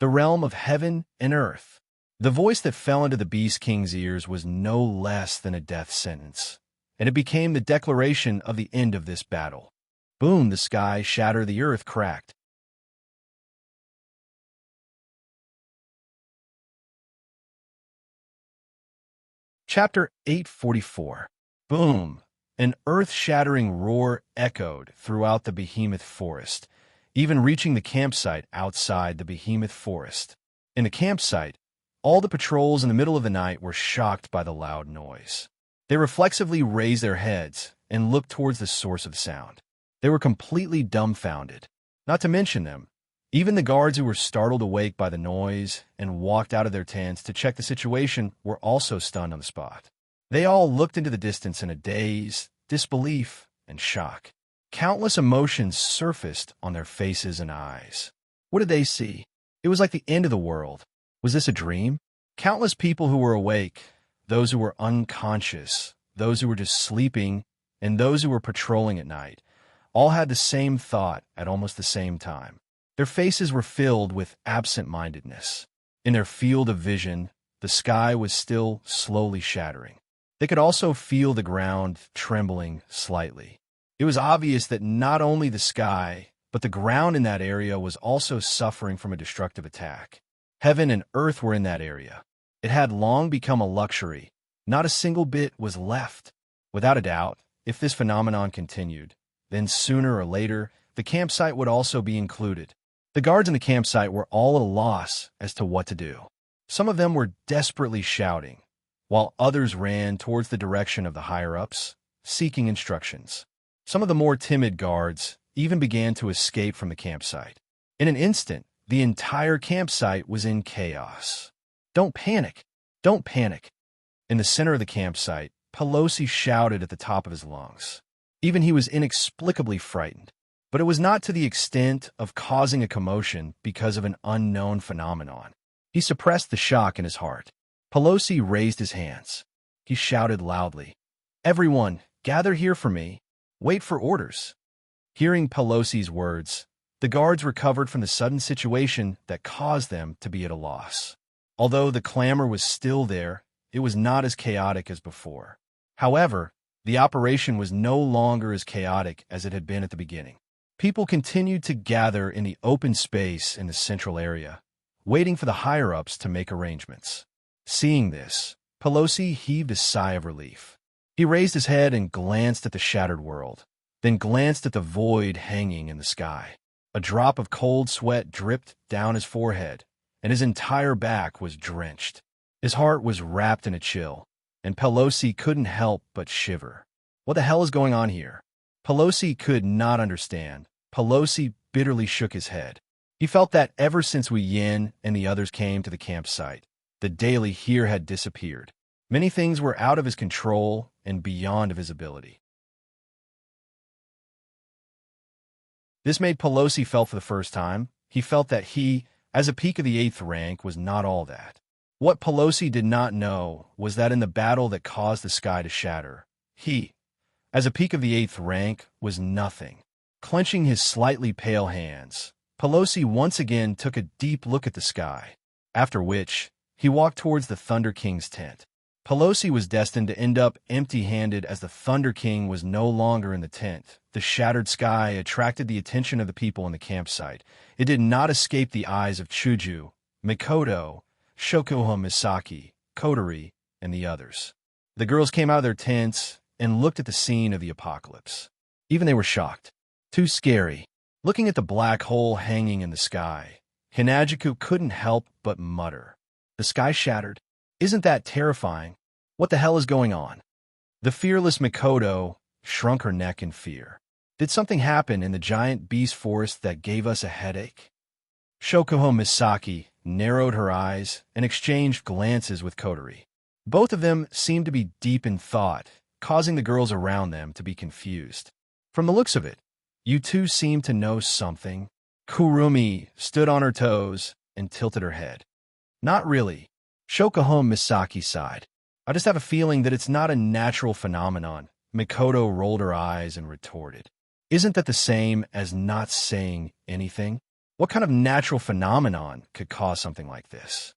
The realm of heaven and earth. The voice that fell into the Beast King's ears was no less than a death sentence, and it became the declaration of the end of this battle. Boom, the sky shattered, the earth cracked. Chapter 844. Boom! An earth-shattering roar echoed throughout the behemoth forest, even reaching the campsite outside the behemoth forest. In the campsite, all the patrols in the middle of the night were shocked by the loud noise. They reflexively raised their heads and looked towards the source of the sound. They were completely dumbfounded. Not to mention them, even the guards who were startled awake by the noise and walked out of their tents to check the situation were also stunned on the spot. They all looked into the distance in a daze, disbelief, and shock. Countless emotions surfaced on their faces and eyes. What did they see? It was like the end of the world. Was this a dream? Countless people who were awake, those who were unconscious, those who were just sleeping, and those who were patrolling at night, all had the same thought at almost the same time. Their faces were filled with absent-mindedness. In their field of vision, the sky was still slowly shattering. They could also feel the ground trembling slightly. It was obvious that not only the sky, but the ground in that area was also suffering from a destructive attack. Heaven and earth were in that area. It had long become a luxury. Not a single bit was left. Without a doubt, if this phenomenon continued, then sooner or later, the campsite would also be included. The guards in the campsite were all at a loss as to what to do. Some of them were desperately shouting, while others ran towards the direction of the higher-ups, seeking instructions. Some of the more timid guards even began to escape from the campsite. In an instant, the entire campsite was in chaos. "Don't panic! Don't panic!" In the center of the campsite, Pelosi shouted at the top of his lungs. Even he was inexplicably frightened. But it was not to the extent of causing a commotion because of an unknown phenomenon. He suppressed the shock in his heart. Pelosi raised his hands. He shouted loudly, "Everyone, gather here for me. Wait for orders." Hearing Pelosi's words, the guards recovered from the sudden situation that caused them to be at a loss. Although the clamor was still there, it was not as chaotic as before. However, the operation was no longer as chaotic as it had been at the beginning. People continued to gather in the open space in the central area, waiting for the higher-ups to make arrangements. Seeing this, Pelosi heaved a sigh of relief. He raised his head and glanced at the shattered world, then glanced at the void hanging in the sky. A drop of cold sweat dripped down his forehead, and his entire back was drenched. His heart was wrapped in a chill, and Pelosi couldn't help but shiver. What the hell is going on here? Pelosi could not understand. Pelosi bitterly shook his head. He felt that ever since Wu Yin and the others came to the campsite, the daily here had disappeared. Many things were out of his control and beyond of his ability. This made Pelosi feel for the first time. He felt that he, as a peak of the 8th rank, was not all that. What Pelosi did not know was that in the battle that caused the sky to shatter, he, as a peak of the 8th rank, was nothing. Clenching his slightly pale hands, Pelosi once again took a deep look at the sky, after which he walked towards the Thunder King's tent. Pelosi was destined to end up empty-handed as the Thunder King was no longer in the tent. The shattered sky attracted the attention of the people in the campsite. It did not escape the eyes of Chuju, Mikoto, Shokuho Misaki, Kotori, and the others. The girls came out of their tents and looked at the scene of the apocalypse. Even they were shocked. Too scary. Looking at the black hole hanging in the sky, Hinajiku couldn't help but mutter. The sky shattered. Isn't that terrifying? What the hell is going on? The fearless Mikoto shrunk her neck in fear. Did something happen in the giant beast forest that gave us a headache? Shokuho Misaki narrowed her eyes and exchanged glances with Kotori. Both of them seemed to be deep in thought, causing the girls around them to be confused. From the looks of it, you two seem to know something. Kurumi stood on her toes and tilted her head. Not really. Shokuho Misaki sighed. I just have a feeling that it's not a natural phenomenon. Mikoto rolled her eyes and retorted. Isn't that the same as not saying anything? What kind of natural phenomenon could cause something like this?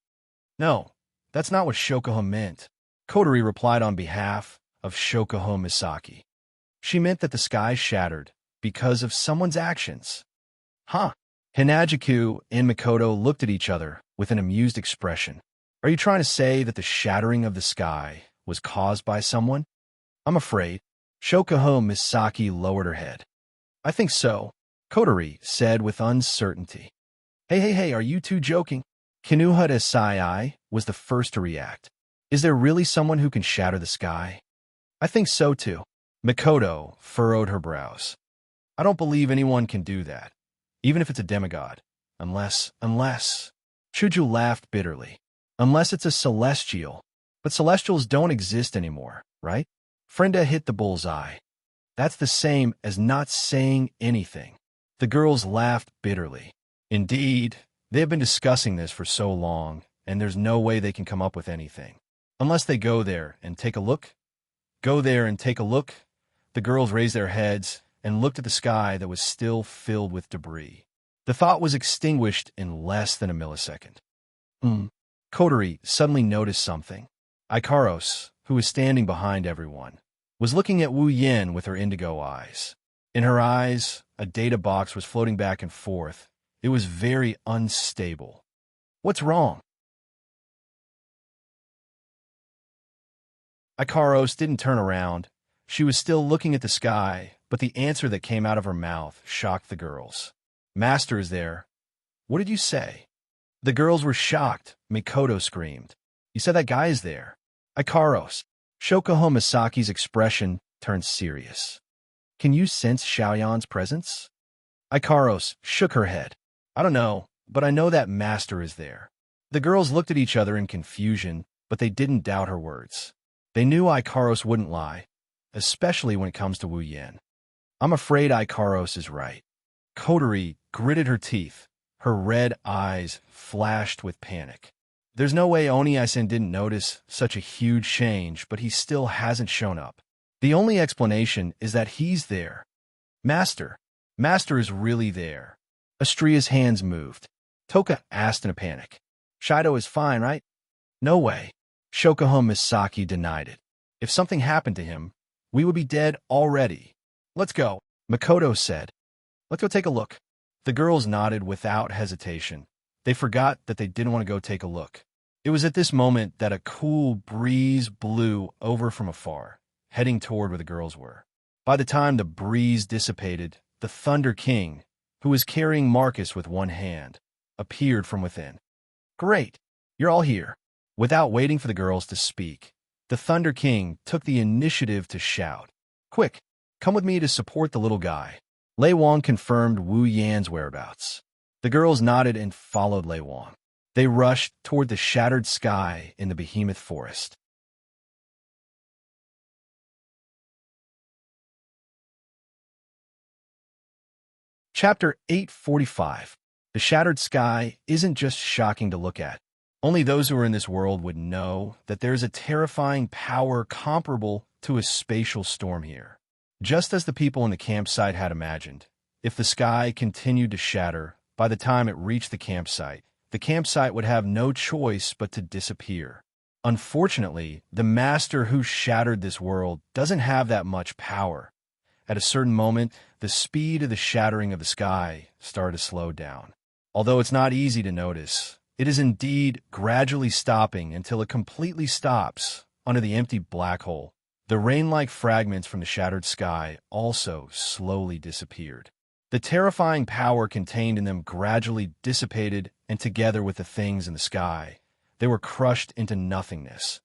No, that's not what Shokuho meant. Kotori replied on behalf of Shokuho Misaki. She meant that the sky shattered because of someone's actions. Huh? Hinajiku and Mikoto looked at each other with an amused expression. Are you trying to say that the shattering of the sky was caused by someone? I'm afraid. Shokuho Misaki lowered her head. I think so, Kotori said with uncertainty. Hey, are you two joking? Kinuhata Sai was the first to react. Is there really someone who can shatter the sky? I think so too. Mikoto furrowed her brows. I don't believe anyone can do that, even if it's a demigod. Unless... Chuju laughed bitterly. Unless it's a celestial. But celestials don't exist anymore, right? Frenda hit the bullseye. That's the same as not saying anything. The girls laughed bitterly. Indeed, they have been discussing this for so long, and there's no way they can come up with anything. Unless they go there and take a look. Go there and take a look. The girls raised their heads and looked at the sky that was still filled with debris. The thought was extinguished in less than a millisecond. Kotori suddenly noticed something. Ikaros, who was standing behind everyone, was looking at Wu Yen with her indigo eyes. In her eyes, a data box was floating back and forth. It was very unstable. What's wrong? Ikaros didn't turn around. She was still looking at the sky, but the answer that came out of her mouth shocked the girls. Master is there. What did you say? The girls were shocked. Mikoto screamed. You said that guy is there. Ikaros. Shokuho Misaki's expression turned serious. Can you sense Xiaoyan's presence? Ikaros shook her head. I don't know, but I know that master is there. The girls looked at each other in confusion, but they didn't doubt her words. They knew Ikaros wouldn't lie, especially when it comes to Wu Yen. I'm afraid Ikaros is right. Kotori gritted her teeth. Her red eyes flashed with panic. There's no way Oni-san didn't notice such a huge change, but he still hasn't shown up. The only explanation is that he's there. Master is really there. Astria's hands moved. Toka asked in a panic. Shido is fine, right? No way. Shokuho Misaki denied it. If something happened to him, we would be dead already. Let's go, Mikoto said. Let's go take a look. The girls nodded without hesitation. They forgot that they didn't want to go take a look. It was at this moment that a cool breeze blew over from afar, heading toward where the girls were. By the time the breeze dissipated, the Thunder King, who was carrying Marcus with one hand, appeared from within. Great, you're all here. Without waiting for the girls to speak, the Thunder King took the initiative to shout. Quick, come with me to support the little guy. Lei Wang confirmed Wu Yan's whereabouts. The girls nodded and followed Lei Wang. They rushed toward the shattered sky in the behemoth forest. Chapter 845. The shattered sky isn't just shocking to look at. Only those who are in this world would know that there's a terrifying power comparable to a spatial storm here. Just as the people in the campsite had imagined, if the sky continued to shatter, by the time it reached the campsite would have no choice but to disappear. Unfortunately, the master who shattered this world doesn't have that much power. At a certain moment, the speed of the shattering of the sky started to slow down. Although it's not easy to notice, it is indeed gradually stopping until it completely stops under the empty black hole. The rain-like fragments from the shattered sky also slowly disappeared. The terrifying power contained in them gradually dissipated, and together with the things in the sky, they were crushed into nothingness.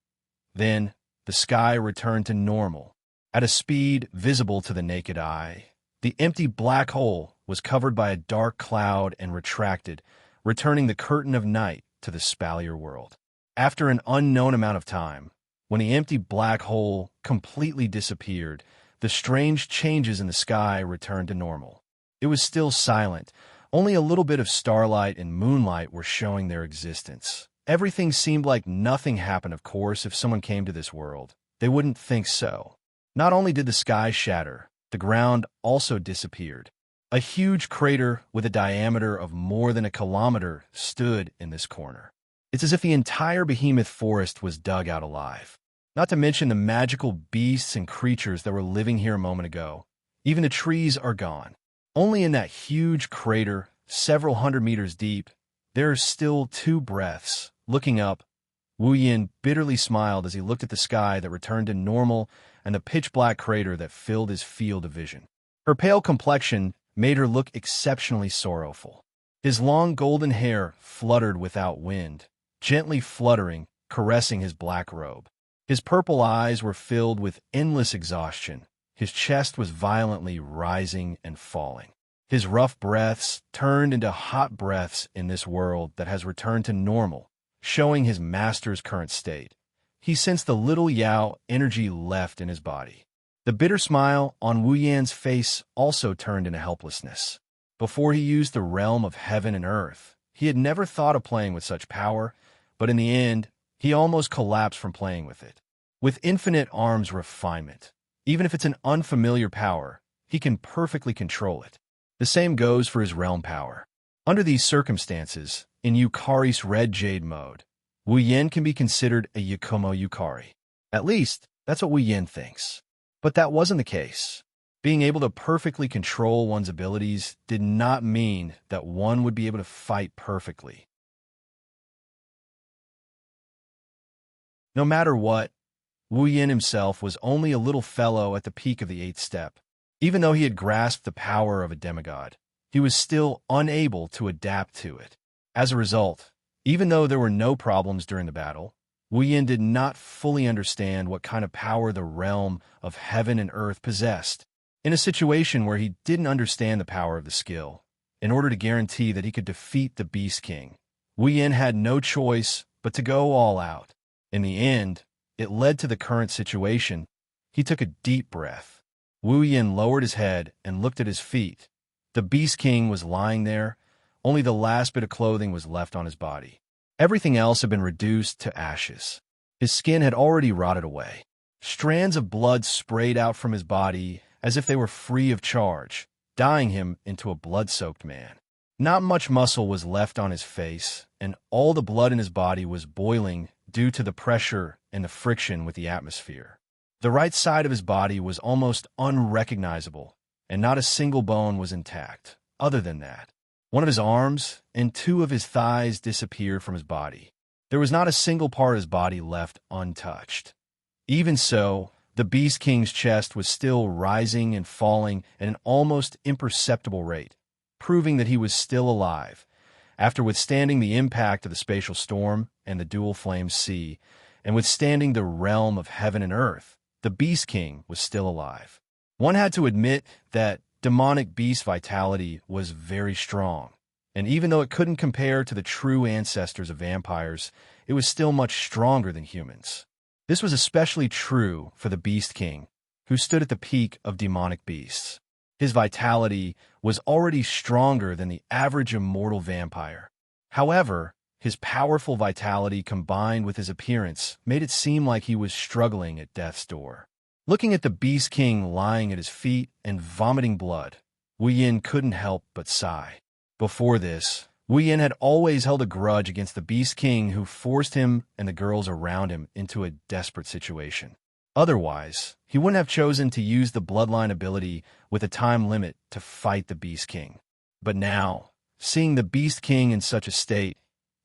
Then, the sky returned to normal. At a speed visible to the naked eye, the empty black hole was covered by a dark cloud and retracted, returning the curtain of night to the Spalier world. After an unknown amount of time, when the empty black hole completely disappeared, the strange changes in the sky returned to normal. It was still silent. Only a little bit of starlight and moonlight were showing their existence. Everything seemed like nothing happened. Of course, if someone came to this world, they wouldn't think so. Not only did the sky shatter, the ground also disappeared. A huge crater with a diameter of more than a kilometer stood in this corner. It's as if the entire behemoth forest was dug out alive. Not to mention the magical beasts and creatures that were living here a moment ago. Even the trees are gone. Only in that huge crater, several hundred meters deep, there are still 2 breaths. Looking up, Wu Yin bitterly smiled as he looked at the sky that returned to normal and the pitch-black crater that filled his field of vision. Her pale complexion made her look exceptionally sorrowful. His long golden hair fluttered without wind, gently fluttering, caressing his black robe. His purple eyes were filled with endless exhaustion. His chest was violently rising and falling. His rough breaths turned into hot breaths in this world that has returned to normal, showing his master's current state. He sensed the little Yao energy left in his body. The bitter smile on Wu Yan's face also turned into helplessness. Before he used the realm of heaven and earth, he had never thought of playing with such power, but in the end, he almost collapsed from playing with it. With infinite arms refinement, even if it's an unfamiliar power, he can perfectly control it. The same goes for his realm power. Under these circumstances, in Yukari's Red Jade mode, Wu Yen can be considered a Yakumo Yukari. At least, that's what Wu Yen thinks. But that wasn't the case. Being able to perfectly control one's abilities did not mean that one would be able to fight perfectly. No matter what, Wu Yin himself was only a little fellow at the peak of the 8th step. Even though he had grasped the power of a demigod, he was still unable to adapt to it. As a result, even though there were no problems during the battle, Wu Yin did not fully understand what kind of power the realm of heaven and earth possessed. In a situation where he didn't understand the power of the skill, in order to guarantee that he could defeat the Beast King, Wu Yin had no choice but to go all out. In the end, it led to the current situation. He took a deep breath. Wu Yin lowered his head and looked at his feet. The Beast King was lying there. Only the last bit of clothing was left on his body. Everything else had been reduced to ashes. His skin had already rotted away. Strands of blood sprayed out from his body as if they were free of charge, dyeing him into a blood-soaked man. Not much muscle was left on his face, and all the blood in his body was boiling due to the pressure and the friction with the atmosphere. The right side of his body was almost unrecognizable, and not a single bone was intact. Other than that, one of his arms and 2 of his thighs disappeared from his body. There was not a single part of his body left untouched. Even so, the Beast King's chest was still rising and falling at an almost imperceptible rate, proving that he was still alive. After withstanding the impact of the spatial storm and the dual flame sea, and withstanding the realm of heaven and earth, the Beast King was still alive. One had to admit that demonic beast vitality was very strong, and even though it couldn't compare to the true ancestors of vampires, it was still much stronger than humans. This was especially true for the Beast King, who stood at the peak of demonic beasts. His vitality was already stronger than the average immortal vampire. However, his powerful vitality combined with his appearance made it seem like he was struggling at death's door. Looking at the Beast King lying at his feet and vomiting blood, Wu Yin couldn't help but sigh. Before this, Wu Yin had always held a grudge against the Beast King who forced him and the girls around him into a desperate situation. Otherwise, he wouldn't have chosen to use the bloodline ability with a time limit to fight the Beast King. But now, seeing the Beast King in such a state,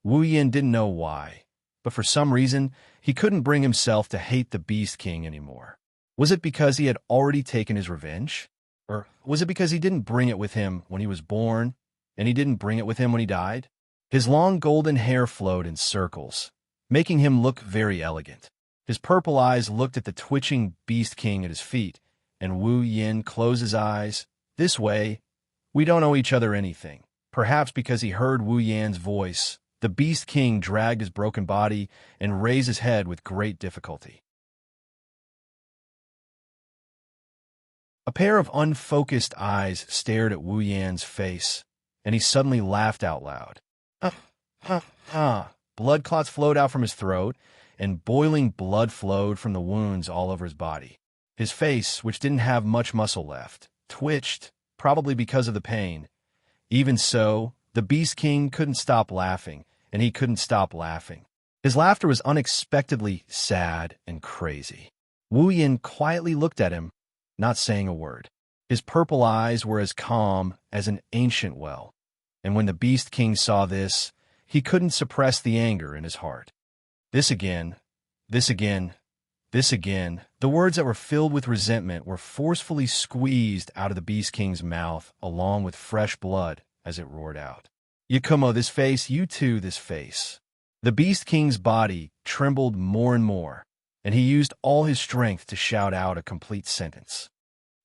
Wu Yin didn't know why, but for some reason, he couldn't bring himself to hate the Beast King anymore. Was it because he had already taken his revenge? Or was it because he didn't bring it with him when he was born, and he didn't bring it with him when he died? His long golden hair flowed in circles, making him look very elegant. His purple eyes looked at the twitching Beast King at his feet, and Wu Yin closed his eyes. This way, we don't owe each other anything. Perhaps because he heard Wu Yan's voice, the Beast King dragged his broken body and raised his head with great difficulty. A pair of unfocused eyes stared at Wu Yan's face, and he suddenly laughed out loud. Blood clots flowed out from his throat, and boiling blood flowed from the wounds all over his body. His face, which didn't have much muscle left, twitched, probably because of the pain. Even so, the Beast King couldn't stop laughing, and he couldn't stop laughing. His laughter was unexpectedly sad and crazy. Wu Yin quietly looked at him, not saying a word. His purple eyes were as calm as an ancient well, and when the Beast King saw this, he couldn't suppress the anger in his heart. This again, this again, this again. The words that were filled with resentment were forcefully squeezed out of the Beast King's mouth along with fresh blood as it roared out. Yakumo, this face, you too, this face. The Beast King's body trembled more and more, and he used all his strength to shout out a complete sentence.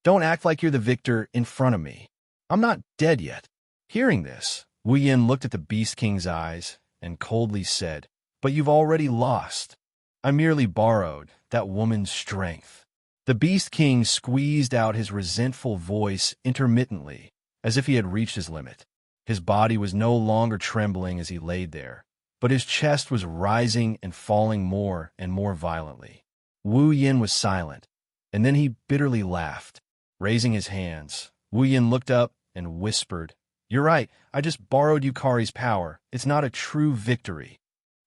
Don't act like you're the victor in front of me. I'm not dead yet. Hearing this, Wu Yin looked at the Beast King's eyes and coldly said, But you've already lost. I merely borrowed that woman's strength. The Beast King squeezed out his resentful voice intermittently, as if he had reached his limit. His body was no longer trembling as he laid there, but his chest was rising and falling more and more violently. Wu Yin was silent, and then he bitterly laughed. Raising his hands, Wu Yin looked up and whispered, You're right, I just borrowed Yukari's power. It's not a true victory.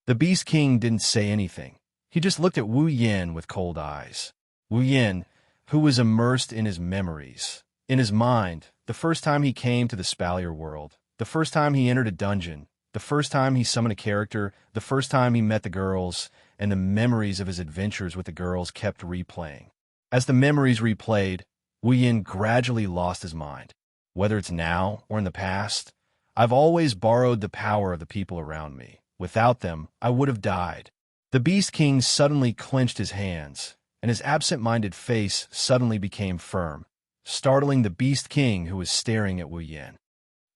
The Beast King didn't say anything. He just looked at Wu Yin with cold eyes. Wu Yin, who was immersed in his memories, in his mind, the first time he came to the Spalier world, the first time he entered a dungeon, the first time he summoned a character, the first time he met the girls, and the memories of his adventures with the girls kept replaying. As the memories replayed, Wu Yin gradually lost his mind. Whether it's now or in the past, I've always borrowed the power of the people around me. Without them, I would have died. The Beast King suddenly clenched his hands, and his absent-minded face suddenly became firm, startling the Beast King who was staring at Wu Yin.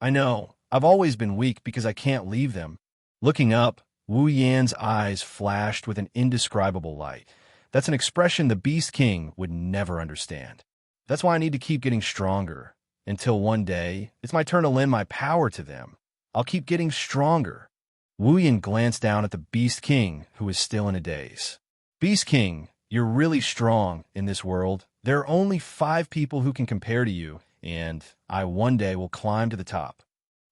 I know, I've always been weak because I can't leave them. Looking up, Wu Yan's eyes flashed with an indescribable light. That's an expression the Beast King would never understand. That's why I need to keep getting stronger, until one day, it's my turn to lend my power to them. I'll keep getting stronger. Wu Yin glanced down at the Beast King, who was still in a daze. Beast King, you're really strong in this world. There are only 5 people who can compare to you, and I one day will climb to the top.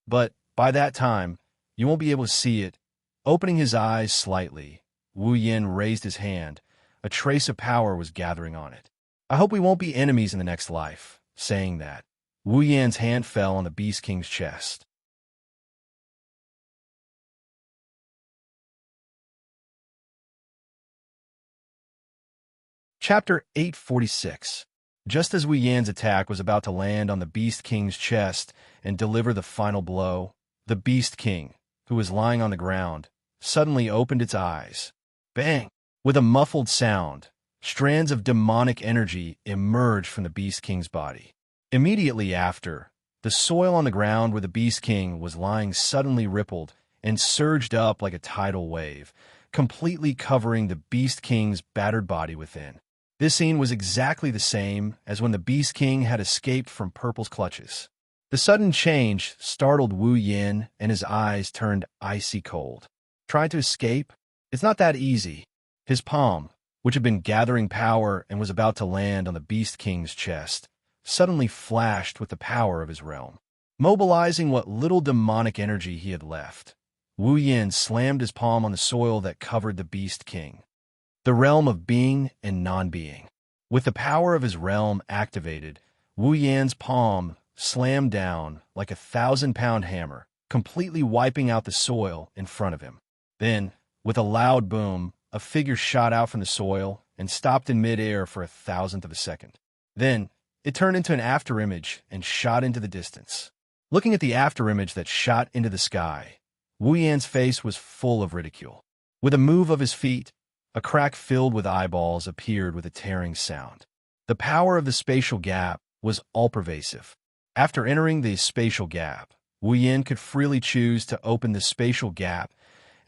But by that time, you won't be able to see it. Opening his eyes slightly, Wu Yin raised his hand. A trace of power was gathering on it. I hope we won't be enemies in the next life. Saying that, Wu Yan's hand fell on the Beast King's chest. Chapter 846. Just as Wu Yan's attack was about to land on the Beast King's chest and deliver the final blow, the Beast King, who was lying on the ground, suddenly opened its eyes. Bang! With a muffled sound, strands of demonic energy emerged from the Beast King's body. Immediately after, the soil on the ground where the Beast King was lying suddenly rippled and surged up like a tidal wave, completely covering the Beast King's battered body within. This scene was exactly the same as when the Beast King had escaped from Purple's clutches. The sudden change startled Wu Yin, and his eyes turned icy cold. Trying to escape? It's not that easy. His palm, which had been gathering power and was about to land on the Beast King's chest, suddenly flashed with the power of his realm. Mobilizing what little demonic energy he had left, Wu Yin slammed his palm on the soil that covered the Beast King, the realm of being and non-being. With the power of his realm activated, Wu Yan's palm slammed down like a 1,000-pound hammer, completely wiping out the soil in front of him. Then, with a loud boom, a figure shot out from the soil and stopped in midair for 1,000th of a second. Then, it turned into an afterimage and shot into the distance. Looking at the afterimage that shot into the sky, Wu Yan's face was full of ridicule. With a move of his feet, a crack filled with eyeballs appeared with a tearing sound. The power of the spatial gap was all-pervasive. After entering the spatial gap, Wu Yin could freely choose to open the spatial gap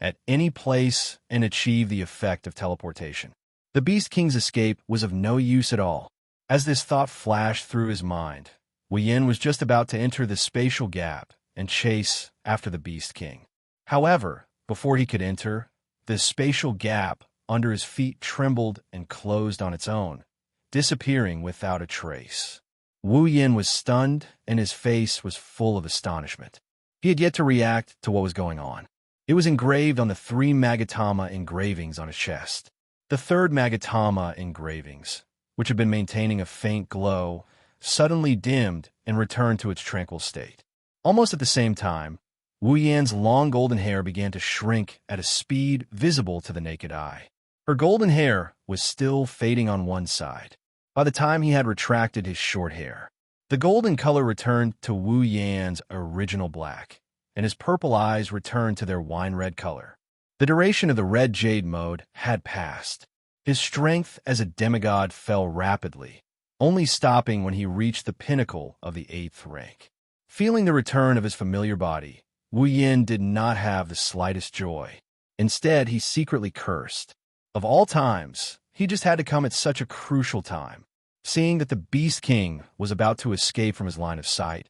at any place and achieve the effect of teleportation. The Beast King's escape was of no use at all. As this thought flashed through his mind, Wu Yin was just about to enter the spatial gap and chase after the Beast King. However, before he could enter, the spatial gap under his feet trembled and closed on its own, disappearing without a trace. Wu Yin was stunned, and his face was full of astonishment. He had yet to react to what was going on. It was engraved on the 3 Magatama engravings on his chest. The 3rd Magatama engravings, which had been maintaining a faint glow, suddenly dimmed and returned to its tranquil state. Almost at the same time, Wu Yan's long golden hair began to shrink at a speed visible to the naked eye. Her golden hair was still fading on one side. By the time he had retracted his short hair, the golden color returned to Wu Yan's original black, and his purple eyes returned to their wine-red color. The duration of the red jade mode had passed. His strength as a demigod fell rapidly, only stopping when he reached the pinnacle of the 8th rank. Feeling the return of his familiar body, Wu Yin did not have the slightest joy. Instead, he secretly cursed. Of all times, he just had to come at such a crucial time. Seeing that the Beast King was about to escape from his line of sight,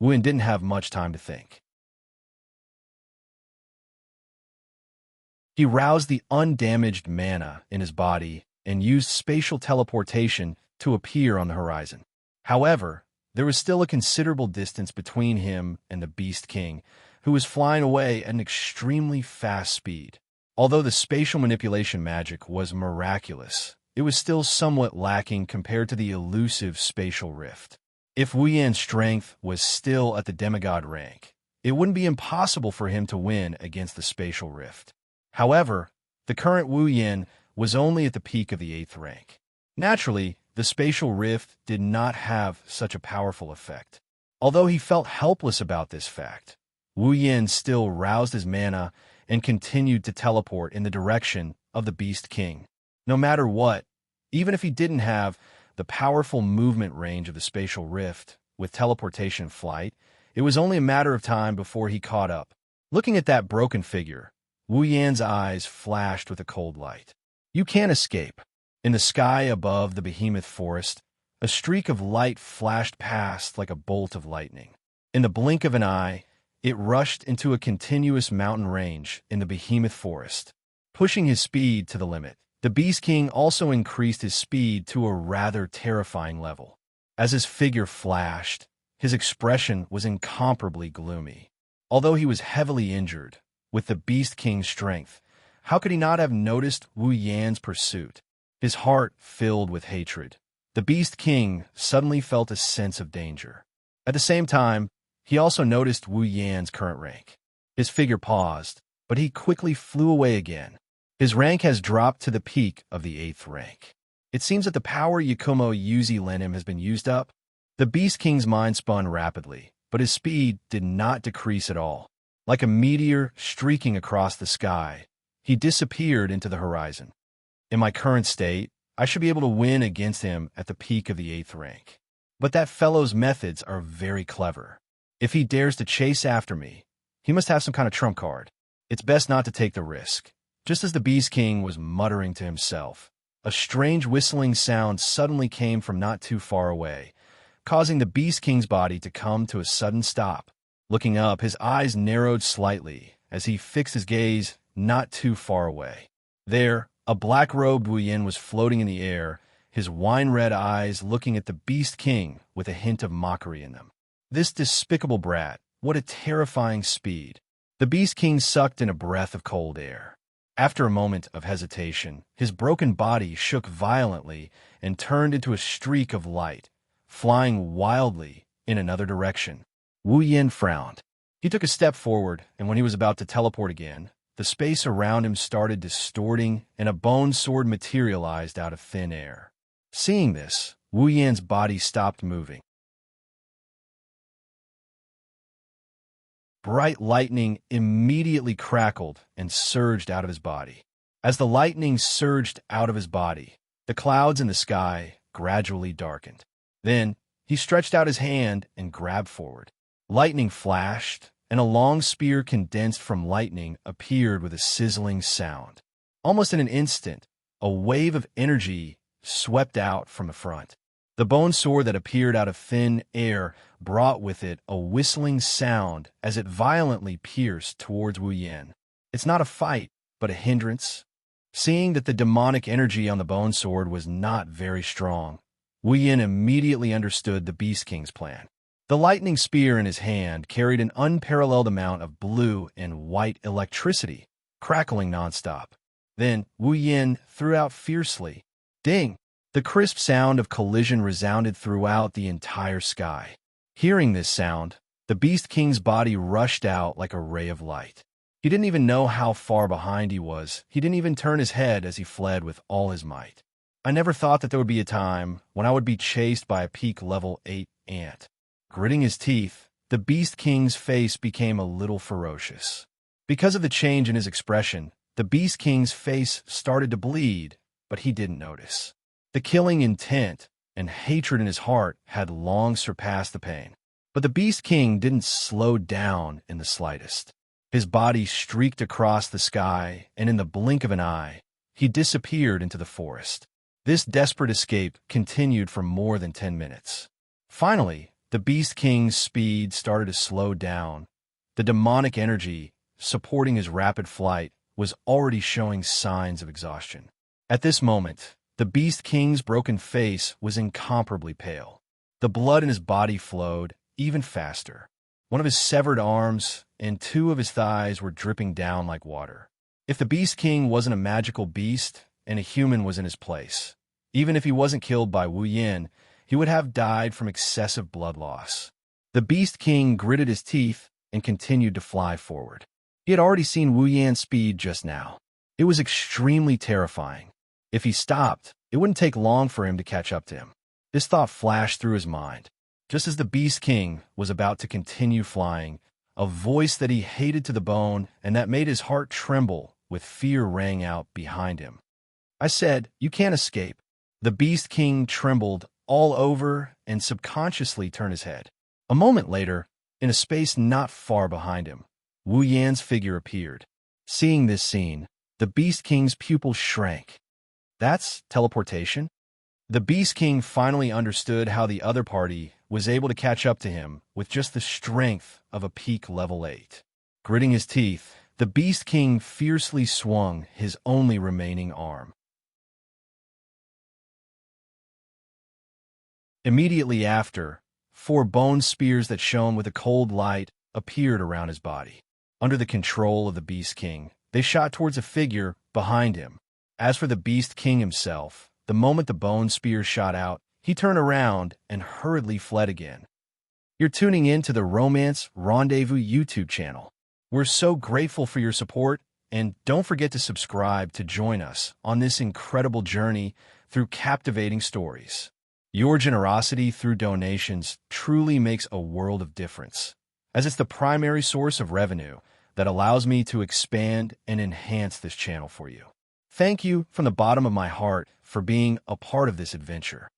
Wu Yin didn't have much time to think. He roused the undamaged mana in his body and used spatial teleportation to appear on the horizon. However, there was still a considerable distance between him and the Beast King, who was flying away at an extremely fast speed. Although the spatial manipulation magic was miraculous, it was still somewhat lacking compared to the elusive spatial rift. If Wu Yan's strength was still at the demigod rank, it wouldn't be impossible for him to win against the spatial rift. However, the current Wu Yin was only at the peak of the 8th rank. Naturally, the spatial rift did not have such a powerful effect. Although he felt helpless about this fact, Wu Yin still roused his mana and continued to teleport in the direction of the Beast King. No matter what, even if he didn't have the powerful movement range of the spatial rift with teleportation flight, it was only a matter of time before he caught up. Looking at that broken figure, Wu Yan's eyes flashed with a cold light. You can't escape. In the sky above the behemoth forest, a streak of light flashed past like a bolt of lightning. In the blink of an eye, it rushed into a continuous mountain range in the behemoth forest, pushing his speed to the limit. The Beast King also increased his speed to a rather terrifying level. As his figure flashed, his expression was incomparably gloomy. Although he was heavily injured, with the Beast King's strength, how could he not have noticed Wu Yan's pursuit? His heart filled with hatred. The Beast King suddenly felt a sense of danger. At the same time, he also noticed Wu Yan's current rank. His figure paused, but he quickly flew away again. His rank has dropped to the peak of the 8th rank. It seems that the power Yakumo Yuzi lent him has been used up. The Beast King's mind spun rapidly, but his speed did not decrease at all. Like a meteor streaking across the sky, he disappeared into the horizon. In my current state, I should be able to win against him at the peak of the 8th rank. But that fellow's methods are very clever. If he dares to chase after me, he must have some kind of trump card. It's best not to take the risk. Just as the Beast King was muttering to himself, a strange whistling sound suddenly came from not too far away, causing the Beast King's body to come to a sudden stop. Looking up, his eyes narrowed slightly as he fixed his gaze not too far away. There, a black-robed Wu Yin was floating in the air, his wine-red eyes looking at the Beast King with a hint of mockery in them. This despicable brat, what a terrifying speed. The Beast King sucked in a breath of cold air. After a moment of hesitation, his broken body shook violently and turned into a streak of light, flying wildly in another direction. Wu Yin frowned. He took a step forward, and when he was about to teleport again, the space around him started distorting and a bone sword materialized out of thin air. Seeing this, Wu Yan's body stopped moving. Bright lightning immediately crackled and surged out of his body. As the lightning surged out of his body, the clouds in the sky gradually darkened. Then, he stretched out his hand and grabbed forward. Lightning flashed, and a long spear condensed from lightning appeared with a sizzling sound. Almost in an instant, a wave of energy swept out from the front. The bone sword that appeared out of thin air brought with it a whistling sound as it violently pierced towards Wu Yan. It's not a fight, but a hindrance. Seeing that the demonic energy on the bone sword was not very strong, Wu Yan immediately understood the Beast King's plan. The lightning spear in his hand carried an unparalleled amount of blue and white electricity, crackling nonstop. Then Wu Yan threw out fiercely. Ding! The crisp sound of collision resounded throughout the entire sky. Hearing this sound, the Beast King's body rushed out like a ray of light. He didn't even know how far behind he was. He didn't even turn his head as he fled with all his might. I never thought that there would be a time when I would be chased by a peak level 8 ant. Gritting his teeth, the Beast King's face became a little ferocious. Because of the change in his expression, the Beast King's face started to bleed, but he didn't notice. The killing intent and hatred in his heart had long surpassed the pain. But the Beast King didn't slow down in the slightest. His body streaked across the sky, and in the blink of an eye, he disappeared into the forest. This desperate escape continued for more than 10 minutes. Finally, the Beast King's speed started to slow down. The demonic energy supporting his rapid flight was already showing signs of exhaustion. At this moment, the Beast King's broken face was incomparably pale. The blood in his body flowed even faster. One of his severed arms and 2 of his thighs were dripping down like water. If the Beast King wasn't a magical beast and a human was in his place, even if he wasn't killed by Wu Yan, he would have died from excessive blood loss. The Beast King gritted his teeth and continued to fly forward. He had already seen Wu Yan's speed just now. It was extremely terrifying. If he stopped, it wouldn't take long for him to catch up to him. This thought flashed through his mind. Just as the Beast King was about to continue flying, a voice that he hated to the bone and that made his heart tremble with fear rang out behind him. I said, "You can't escape." The Beast King trembled all over and subconsciously turned his head. A moment later, in a space not far behind him, Wu Yan's figure appeared. Seeing this scene, the Beast King's pupils shrank. That's teleportation? The Beast King finally understood how the other party was able to catch up to him with just the strength of a peak level 8. Gritting his teeth, the Beast King fiercely swung his only remaining arm. Immediately after, 4 bone spears that shone with a cold light appeared around his body. Under the control of the Beast King, they shot towards a figure behind him. As for the Beast King himself, the moment the bone spear shot out, he turned around and hurriedly fled again. You're tuning in to the Romance Rendezvous YouTube channel. We're so grateful for your support, and don't forget to subscribe to join us on this incredible journey through captivating stories. Your generosity through donations truly makes a world of difference, as it's the primary source of revenue that allows me to expand and enhance this channel for you. Thank you from the bottom of my heart for being a part of this adventure.